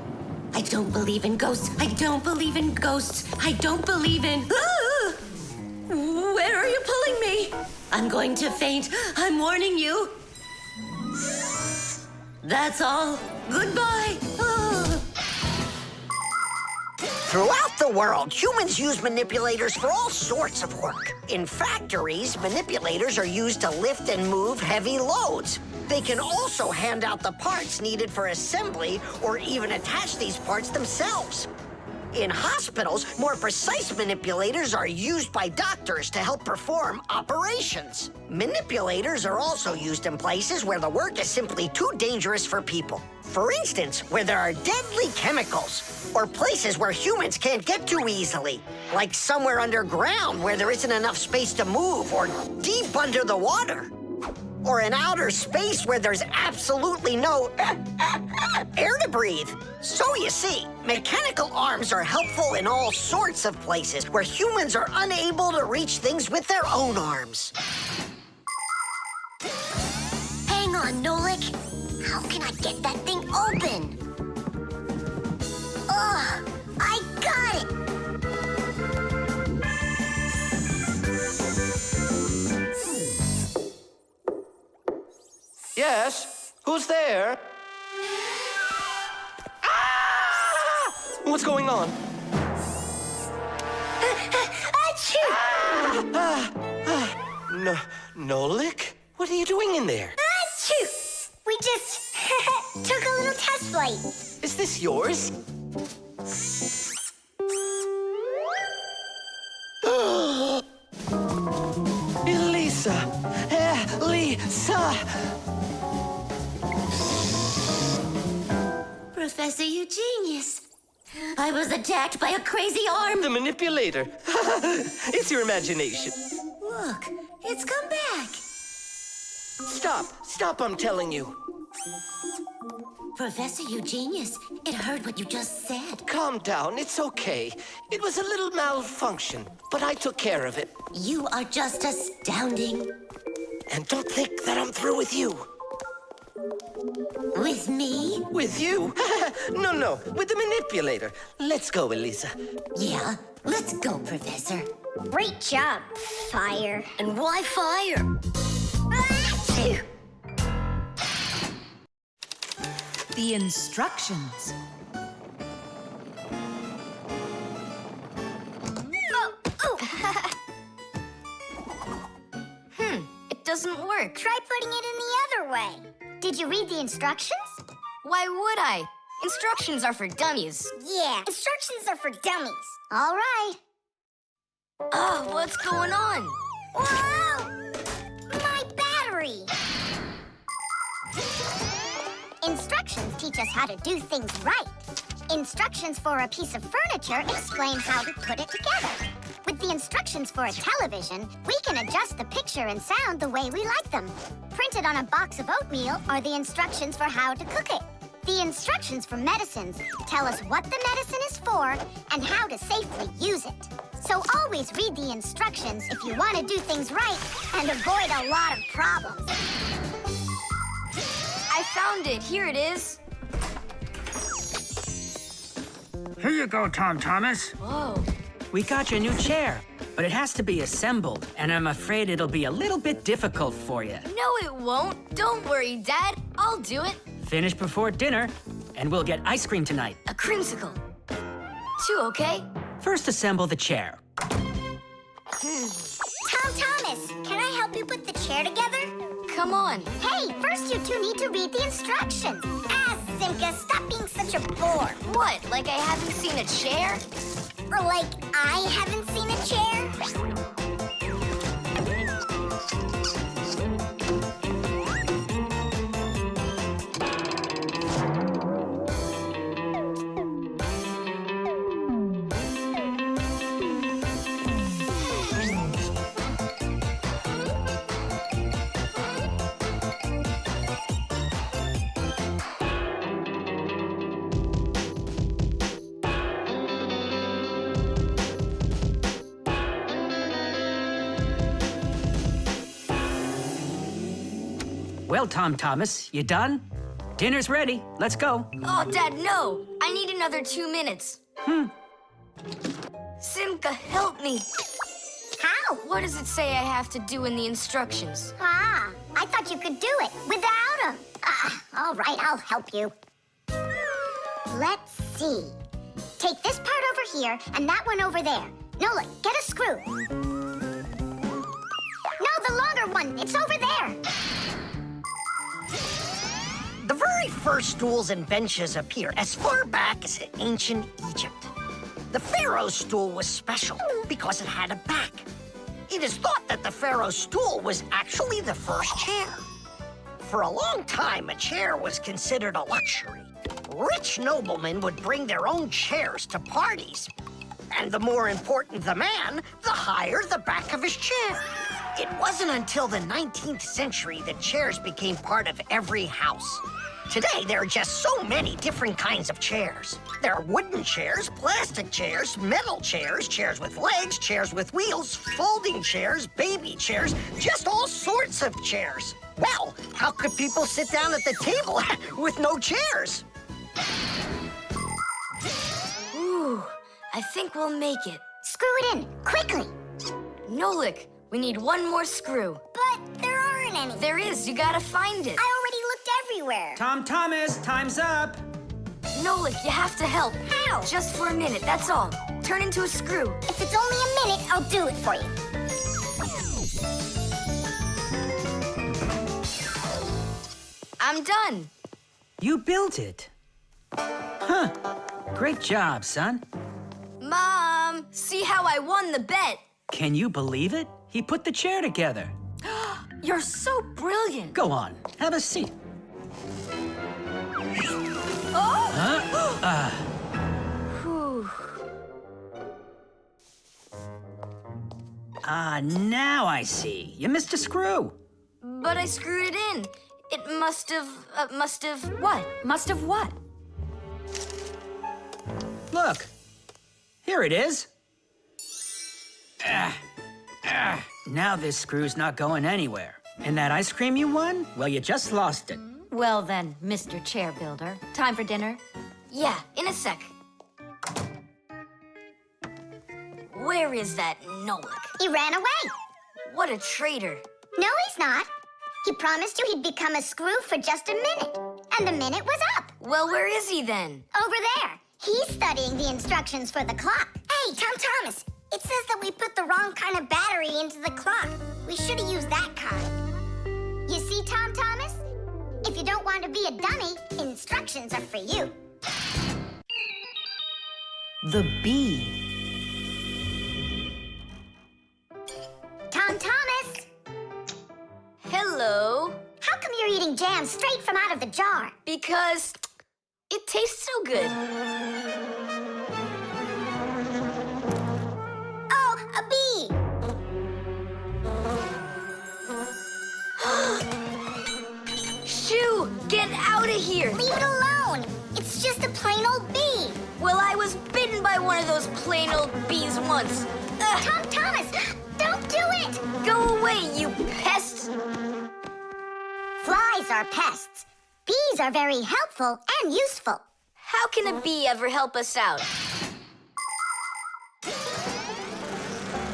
C: I don't believe in ghosts. I don't believe in ghosts. I don't believe in... Ah! Where are you pulling me? I'm going to faint. I'm warning you. That's all. Goodbye. Ah.
F: Throughout the world, humans use manipulators for all sorts of work. In factories, manipulators are used to lift and move heavy loads. They can also hand out the parts needed for assembly or even attach these parts themselves. In hospitals, more precise manipulators are used by doctors to help perform operations. Manipulators are also used in places where the work is simply too dangerous for people. For instance, where there are deadly chemicals, or places where humans can't get to easily, like somewhere underground where there isn't enough space to move, or deep under the water. Or in outer space where there's absolutely no air to breathe. So you see, mechanical arms are helpful in all sorts of places where humans are unable to reach things with their own arms.
C: Hang on, Nolik. How can I get that thing open? Ugh, I got it!
N: Yes? Who's there? Ah! What's going on? No, Nolik? What are you doing in there?
B: Achoo! We just took a little test flight.
N: Is this yours? Elisa! Elisa!
C: Professor, you genius. I was attacked by a crazy arm.
N: The manipulator. It's your imagination.
C: Look, it's come back.
N: Stop, I'm telling you.
C: Professor, you genius. It heard what you just said.
N: Calm down, it's okay. It was a little malfunction, but I took care of it.
C: You are just astounding.
N: And don't think that I'm through with you.
C: With me?
N: With you? No, with the manipulator. Let's go, Elisa.
C: Yeah, let's go, Professor.
B: Great job, Fire.
C: And why fire?
B: Achoo!
R: The instructions.
G: It doesn't work.
B: Try putting it in the other way. Did you read the instructions?
G: Why would I? Instructions are for dummies.
B: Yeah, instructions are for dummies. All right.
G: Oh, what's going on?
B: Whoa! My battery! Instructions teach us how to do things right. Instructions for a piece of furniture explain how to put it together. With the instructions for a television, we can adjust the picture and sound the way we like them. Printed on a box of oatmeal are the instructions for how to cook it. The instructions for medicines tell us what the medicine is for and how to safely use it. So always read the instructions if you want to do things right and avoid a lot of problems.
G: I found it. Here it is.
I: Here you go, Tom Thomas.
G: Whoa.
I: We got you a new chair, but it has to be assembled, and I'm afraid it'll be a little bit difficult for you.
G: No, it won't. Don't worry, Dad. I'll do it.
I: Finish before dinner, and we'll get ice cream tonight.
G: A creamsicle. 2, okay?
I: First, assemble the chair.
B: Tom Thomas, can I help you put the chair together?
G: Come on.
B: Hey, first you two need to read the instructions. Simka, stop being such a bore.
G: What, like I haven't seen a chair?
B: Or like I haven't seen a chair?
H: Well, Tom Thomas, you done? Dinner's ready. Let's go.
G: Oh, Dad, no! I need another 2 minutes. Simka, help me.
B: How?
G: What does it say I have to do in the instructions?
B: Ah, I thought you could do it without him. All right, I'll help you. Let's see. Take this part over here and that one over there. Nolik, get a screw. No, the longer one. It's over there.
F: The very first stools and benches appear as far back as ancient Egypt. The pharaoh's stool was special because it had a back. It is thought that the pharaoh's stool was actually the first chair. For a long time, a chair was considered a luxury. Rich noblemen would bring their own chairs to parties. And the more important the man, the higher the back of his chair. It wasn't until the 19th century that chairs became part of every house. Today, there are just so many different kinds of chairs. There are wooden chairs, plastic chairs, metal chairs, chairs with legs, chairs with wheels, folding chairs, baby chairs, just all sorts of chairs. Well, how could people sit down at the table with no chairs?
G: Ooh, I think we'll make it.
B: Screw it in, quickly.
G: Nolik, we need one more screw.
B: But there aren't any.
G: There is, you gotta find it.
B: I already looked everywhere.
I: Tom Thomas, time's up.
G: Nolik, you have to help.
B: How?
G: Just for a minute, that's all. Turn into a screw.
B: If it's only a minute, I'll do it for you.
G: I'm done.
H: You built it. Huh. Great job, son.
G: Mom, see how I won the bet.
H: Can you believe it? He put the chair together.
J: You're so brilliant.
H: Go on, have a seat.
J: Oh!
H: Huh?
G: Whew.
H: Now I see. You missed a screw.
G: But I screwed it in. It must have.
J: What? Must have what?
H: Look. Here it is. Now this screw's not going anywhere. And that ice cream you won? Well, you just lost it.
J: Well then, Mr. Chair Builder, time for dinner?
G: Yeah, in a sec. Where is that Nolik?
B: He ran away.
G: What a traitor.
B: No, he's not. He promised you he'd become a screw for just a minute. And the minute was up.
G: Well, where is he then?
B: Over there. He's studying the instructions for the clock. Hey, Tom Thomas, it says that we put the wrong kind of battery into the clock. We should have used that kind. You see, Tom Thomas? If you don't want to be a dummy, instructions are for you.
R: The bee.
B: Tom Thomas!
G: Hello.
B: How come you're eating jam straight from out of the jar?
G: Because it tastes so good.
B: Oh, a bee!
G: Shoo, get out of here.
B: Leave it alone. It's just a plain old bee.
G: Well, I was bitten by one of those plain old bees once.
B: Tom Thomas, don't do it!
G: Go away, you pest!
B: Flies are pests. Bees are very helpful and useful.
G: How can a bee ever help us out?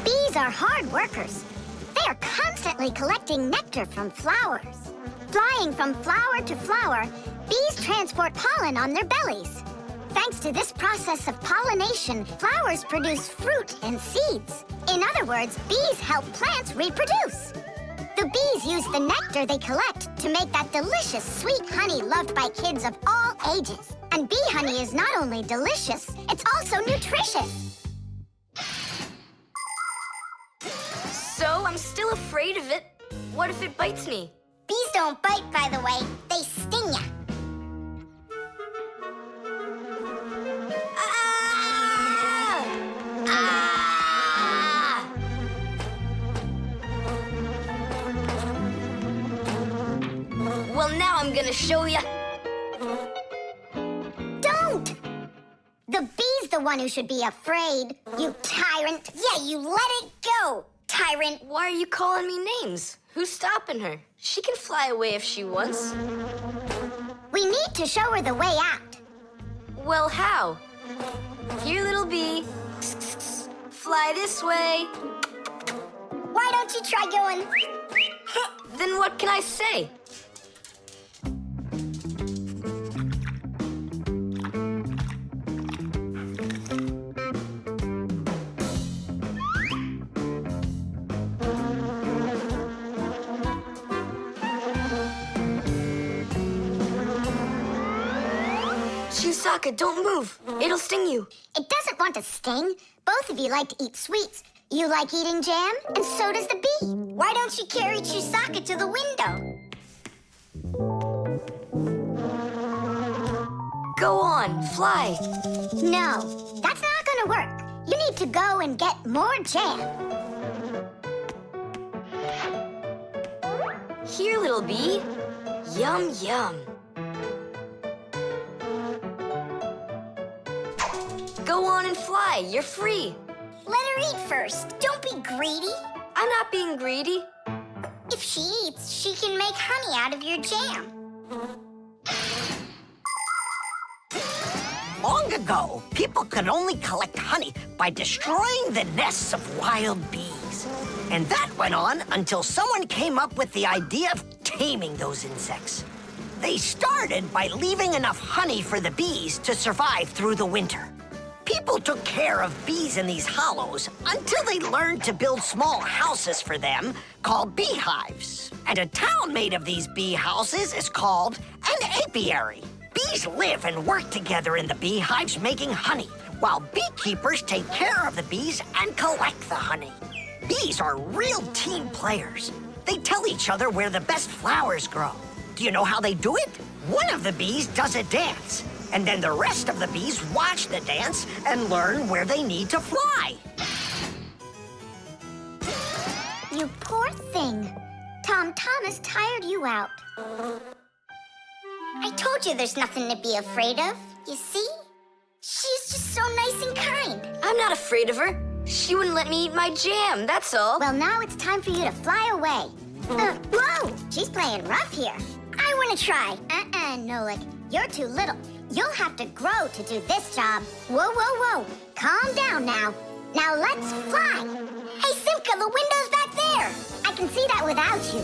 B: Bees are hard workers. They are constantly collecting nectar from flowers. Flying from flower to flower, bees transport pollen on their bellies. Thanks to this process of pollination, flowers produce fruit and seeds. In other words, bees help plants reproduce. The bees use the nectar they collect to make that delicious sweet honey loved by kids of all ages. And bee honey is not only delicious, it's also nutritious.
G: So I'm still afraid of it. What if it bites me?
B: Bees don't bite, by the way. They sting ya.
G: Well, now I'm gonna show ya.
B: Don't! The bee's the one who should be afraid, you tyrant. Yeah, you let it go.
L: tyrant!
G: Why are you calling me names? Who's stopping her? She can fly away if she wants.
L: We need to show her the way out.
G: Well, how? Here, little bee. Fly this way.
L: Why don't you try going?
G: Then what can I say? Chusaka, don't move. It'll sting you.
L: It doesn't want to sting. Both of you like to eat sweets. You like eating jam, and so does the bee. Why don't you carry Chusaka to the window?
G: Go on, fly.
L: No, that's not gonna work. You need to go and get more jam.
G: Here, little bee. Yum, yum. Go on and fly. You're free.
L: Let her eat first. Don't be greedy.
G: I'm not being greedy.
L: If she eats, she can make honey out of your jam.
F: Long ago, people could only collect honey by destroying the nests of wild bees. And that went on until someone came up with the idea of taming those insects. They started by leaving enough honey for the bees to survive through the winter. People took care of bees in these hollows until they learned to build small houses for them called beehives. And a town made of these bee houses is called an apiary. Bees live and work together in the beehives making honey, while beekeepers take care of the bees and collect the honey. Bees are real team players. They tell each other where the best flowers grow. Do you know how they do it? One of the bees does a dance, and then the rest of the bees watch the dance and learn where they need to fly.
L: You poor thing. Tom Thomas tired you out. I told you there's nothing to be afraid of. You see? She's just so nice and kind.
G: I'm not afraid of her. She wouldn't let me eat my jam, that's all.
L: Well, now it's time for you to fly away. Whoa! She's playing rough here. I want to try. Nolik. You're too little. You'll have to grow to do this job. Whoa, whoa, whoa. Calm down now. Now let's fly. Hey, Simka, the window's back there. I can see that without you.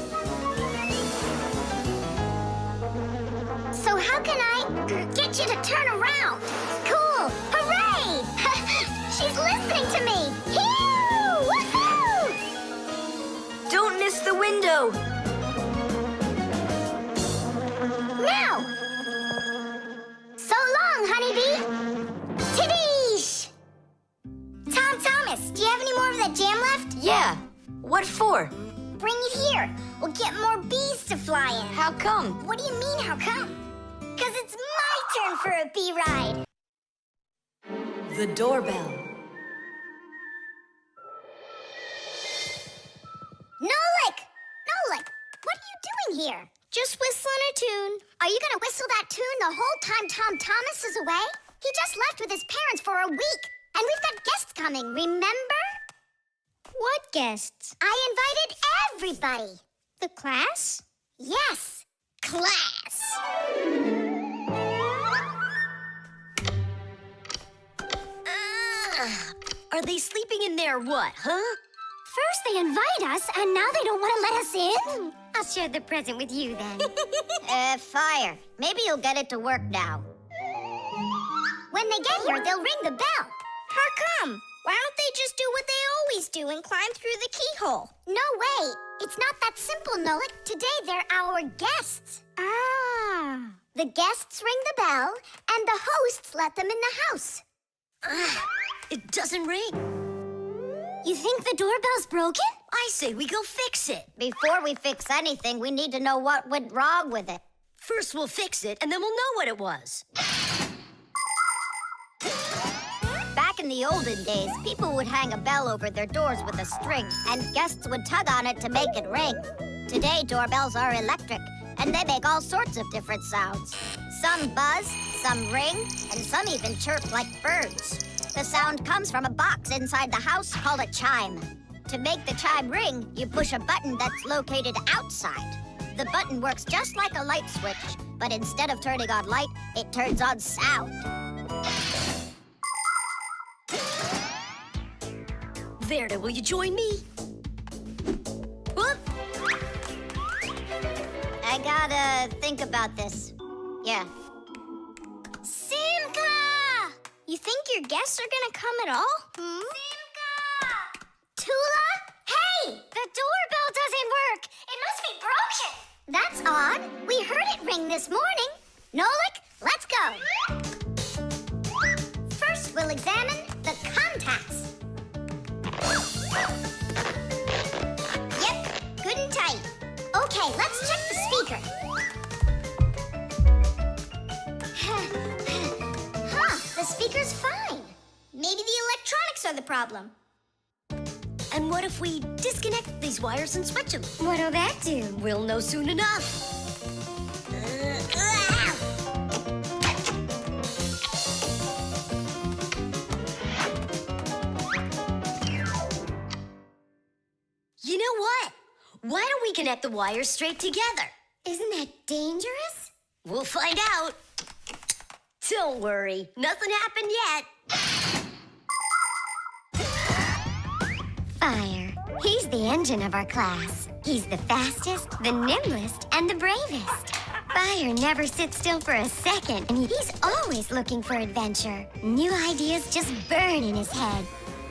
L: So how can I get you to turn around? Cool. Hooray! She's listening to me. Phew! Woohoo!
G: Don't miss the window.
L: Now! So long, honeybee! Tiddish! Tom Thomas, do you have any more of that jam left?
G: Yeah. What for?
L: Bring it here. We'll get more bees to fly in.
G: How come?
L: What do you mean, how come? Because it's my turn for a bee ride.
J: The doorbell.
L: Nolik! Nolik, what are you doing here? Just whistling a tune. Are you gonna whistle that tune the whole time Tom Thomas is away? He just left with his parents for a week, and we've got guests coming, remember? What guests? I invited everybody. The class? Yes, class.
C: Are they sleeping in there what, huh?
L: First they invite us, and now they don't want to let us in?
O: I'll share the present with you then.
D: Fire. Maybe you'll get it to work now.
L: When they get here, they'll ring the bell. How come? Why don't they just do what they always do and climb through the keyhole? No way. It's not that simple, Nolik. Today they're our guests. Ah. The guests ring the bell, and the hosts let them in the house.
C: It doesn't ring.
L: You think the doorbell's broken?
C: I say we go fix it.
D: Before we fix anything, we need to know what went wrong with it.
C: First we'll fix it, and then we'll know what it was.
D: Back in the olden days, people would hang a bell over their doors with a string, and guests would tug on it to make it ring. Today, doorbells are electric, and they make all sorts of different sounds. Some buzz, some ring, and some even chirp like birds. The sound comes from a box inside the house called a chime. To make the chime ring, you push a button that's located outside. The button works just like a light switch, but instead of turning on light, it turns on sound.
C: Verda, will you join me? Whoop!
D: I gotta think about this. Yeah.
B: Simka! You think your guests are gonna come at all? Simka! Toola? Hey! The doorbell doesn't work! It must be broken!
D: That's odd. We heard it ring this morning. Nolik, let's go. First, we'll examine the contacts. Yep, good and tight. Okay, let's check the speaker. The speaker's fine. Maybe the electronics are the problem.
C: And what if we disconnect these wires and switch them?
B: What'll that do?
C: We'll know soon enough. You know what? Why don't we connect the wires straight together?
B: Isn't that dangerous?
C: We'll find out. Don't worry, nothing happened yet.
O: Fire. He's the engine of our class. He's the fastest, the nimblest, and the bravest. Fire never sits still for a second, and he's always looking for adventure. New ideas just burn in his head.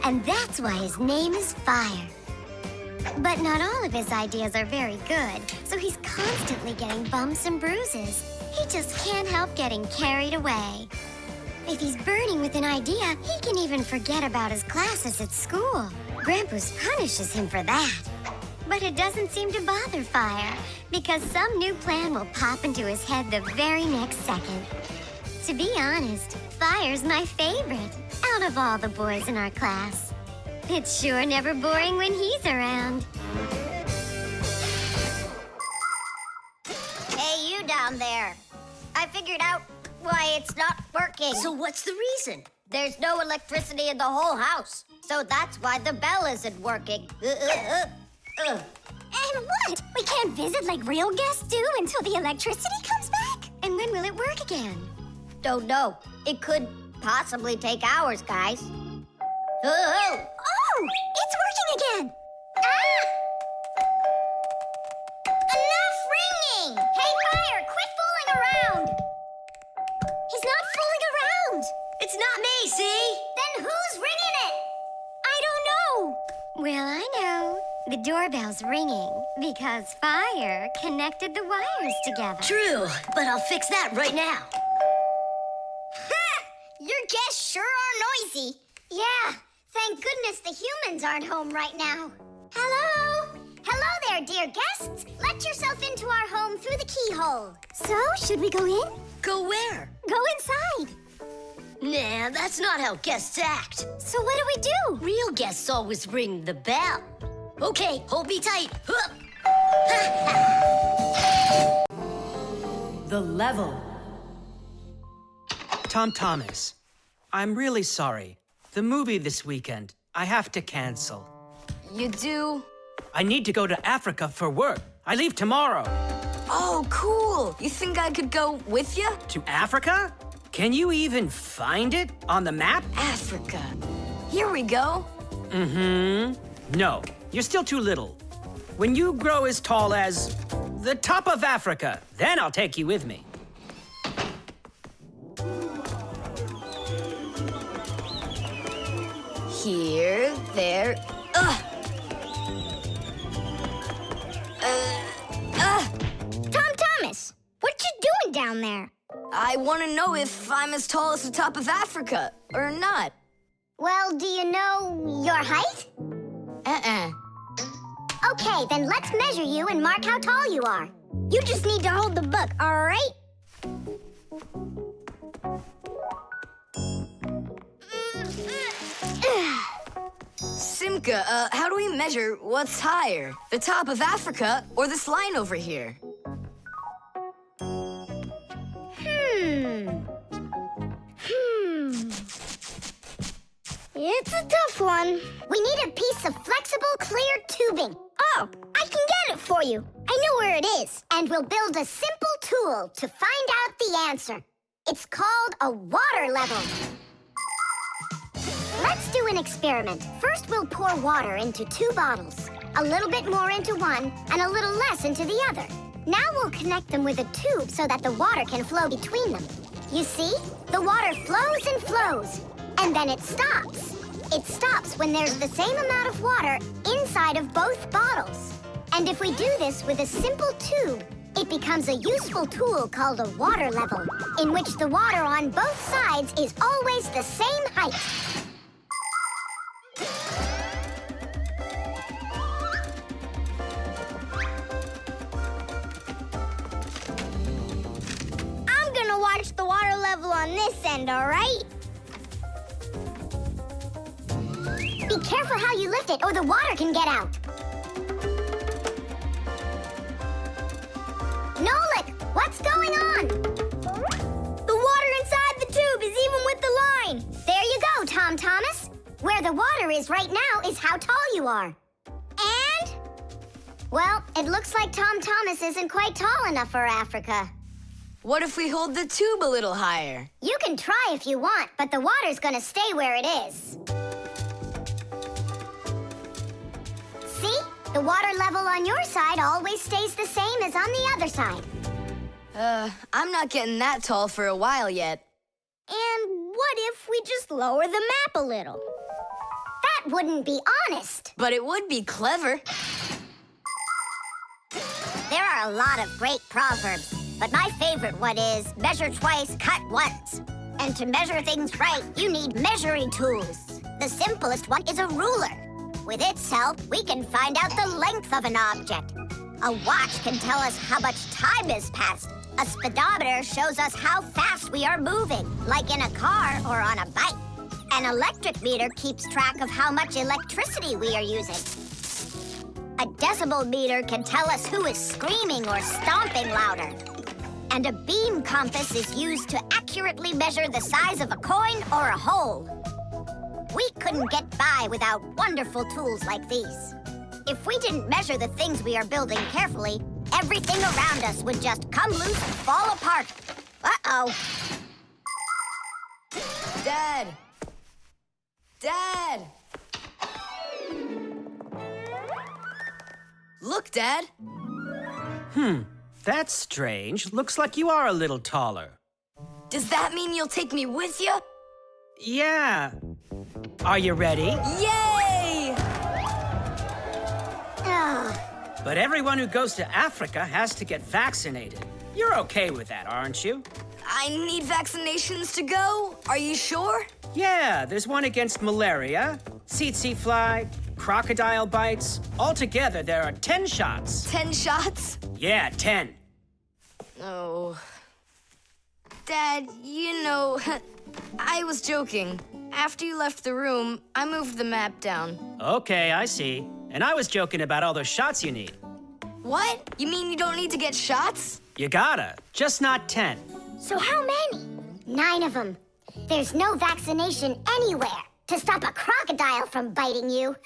O: And that's why his name is Fire. But not all of his ideas are very good, so he's constantly getting bumps and bruises. He just can't help getting carried away. If he's burning with an idea, he can even forget about his classes at school. Grampus punishes him for that. But it doesn't seem to bother Fire, because some new plan will pop into his head the very next second. To be honest, Fire's my favorite out of all the boys in our class. It's sure never boring when he's around.
D: Hey, you down there. I figured out why it's not working.
C: So what's the reason?
D: There's no electricity in the whole house. So that's why the bell isn't working.
B: And what? We can't visit like real guests do until the electricity comes back?
O: And when will it work again?
D: Don't know. It could possibly take hours, guys.
B: Oh, it's working again.
D: Ah! Enough ringing! Hey, Fire, quit fooling around!
B: He's not fooling around.
C: It's not me, see?
D: Then who's ringing it?
B: I don't know.
O: Well, I know. The doorbell's ringing because Fire connected the wires together.
C: True, but I'll fix that right now.
D: Ha! Your guests sure are noisy. Yeah, thank goodness the humans aren't home right now. Hello? Hello there, dear guests. Let yourself into our home through the keyhole.
B: So, should we go in?
C: Go where?
B: Go inside.
C: Nah, that's not how guests act.
B: So what do we do?
C: Real guests always ring the bell. Okay, hold me tight. Hup.
J: The level.
I: Tom Thomas, I'm really sorry. The movie this weekend, I have to cancel.
G: You do?
I: I need to go to Africa for work. I leave tomorrow.
G: Oh, cool. You think I could go with you?
I: To Africa? Can you even find it on the map?
G: Africa. Here we go.
I: No, you're still too little. When you grow as tall as the top of Africa, then I'll take you with me.
G: Here, there.
D: Tom Thomas, what you doing down there?
G: I want to know if I'm as tall as the top of Africa or not.
D: Well, do you know your height? Okay, then let's measure you and mark how tall you are. You just need to hold the book, all right?
G: Simka, how do we measure what's higher? The top of Africa or this line over here?
B: Yeah, It's a tough one. We need a piece of flexible, clear tubing. Oh, I can get it for you. I know where it is. And we'll build a simple tool to find out the answer. It's called a water level. Let's do an experiment. First, we'll pour water into 2 bottles. A little bit more into one, and a little less into the other. Now we'll connect them with a tube so that the water can flow between them. You see? The water flows and flows, and then it stops. It stops when there's the same amount of water inside of both bottles. And if we do this with a simple tube, it becomes a useful tool called a water level, in which the water on both sides is always the same height. I'm gonna watch the water level on this end, all right? Be careful how you lift it, or the water can get out. Nolik, what's going on? The water inside the tube is even with the line. There you go, Tom Thomas. Where the water is right now is how tall you are. And? Well, it looks like Tom Thomas isn't quite tall enough for Africa.
G: What if we hold the tube a little higher?
B: You can try if you want, but the water's gonna stay where it is. See? The water level on your side always stays the same as on the other side.
G: I'm not getting that tall for a while yet.
B: And what if we just lower the map a little? That wouldn't be honest.
G: But it would be clever.
D: There are a lot of great proverbs, but my favorite one is measure twice, cut once. And to measure things right, you need measuring tools. The simplest one is a ruler. With its help, we can find out the length of an object. A watch can tell us how much time has passed. A speedometer shows us how fast we are moving, like in a car or on a bike. An electric meter keeps track of how much electricity we are using. A decibel meter can tell us who is screaming or stomping louder. And a beam compass is used to accurately measure the size of a coin or a hole. We couldn't get by without wonderful tools like these. If we didn't measure the things we are building carefully, everything around us would just come loose and fall apart. Uh-oh.
G: Dad! Dad! Look, Dad.
I: That's strange. Looks like you are a little taller.
G: Does that mean you'll take me with you?
I: Yeah. Are you ready?
G: Yay!
I: But everyone who goes to Africa has to get vaccinated. You're okay with that, aren't you?
G: I need vaccinations to go. Are you sure?
I: Yeah, there's one against malaria, tsetse fly, crocodile bites. Altogether, there are 10 shots.
G: 10 shots?
I: Yeah, 10.
G: Oh. Dad, you know, I was joking. After you left the room, I moved the map down.
I: Okay, I see. And I was joking about all those shots you need.
G: What? You mean you don't need to get shots?
I: You gotta, just not 10.
B: So how many? 9 of them. There's no vaccination anywhere to stop a crocodile from biting you.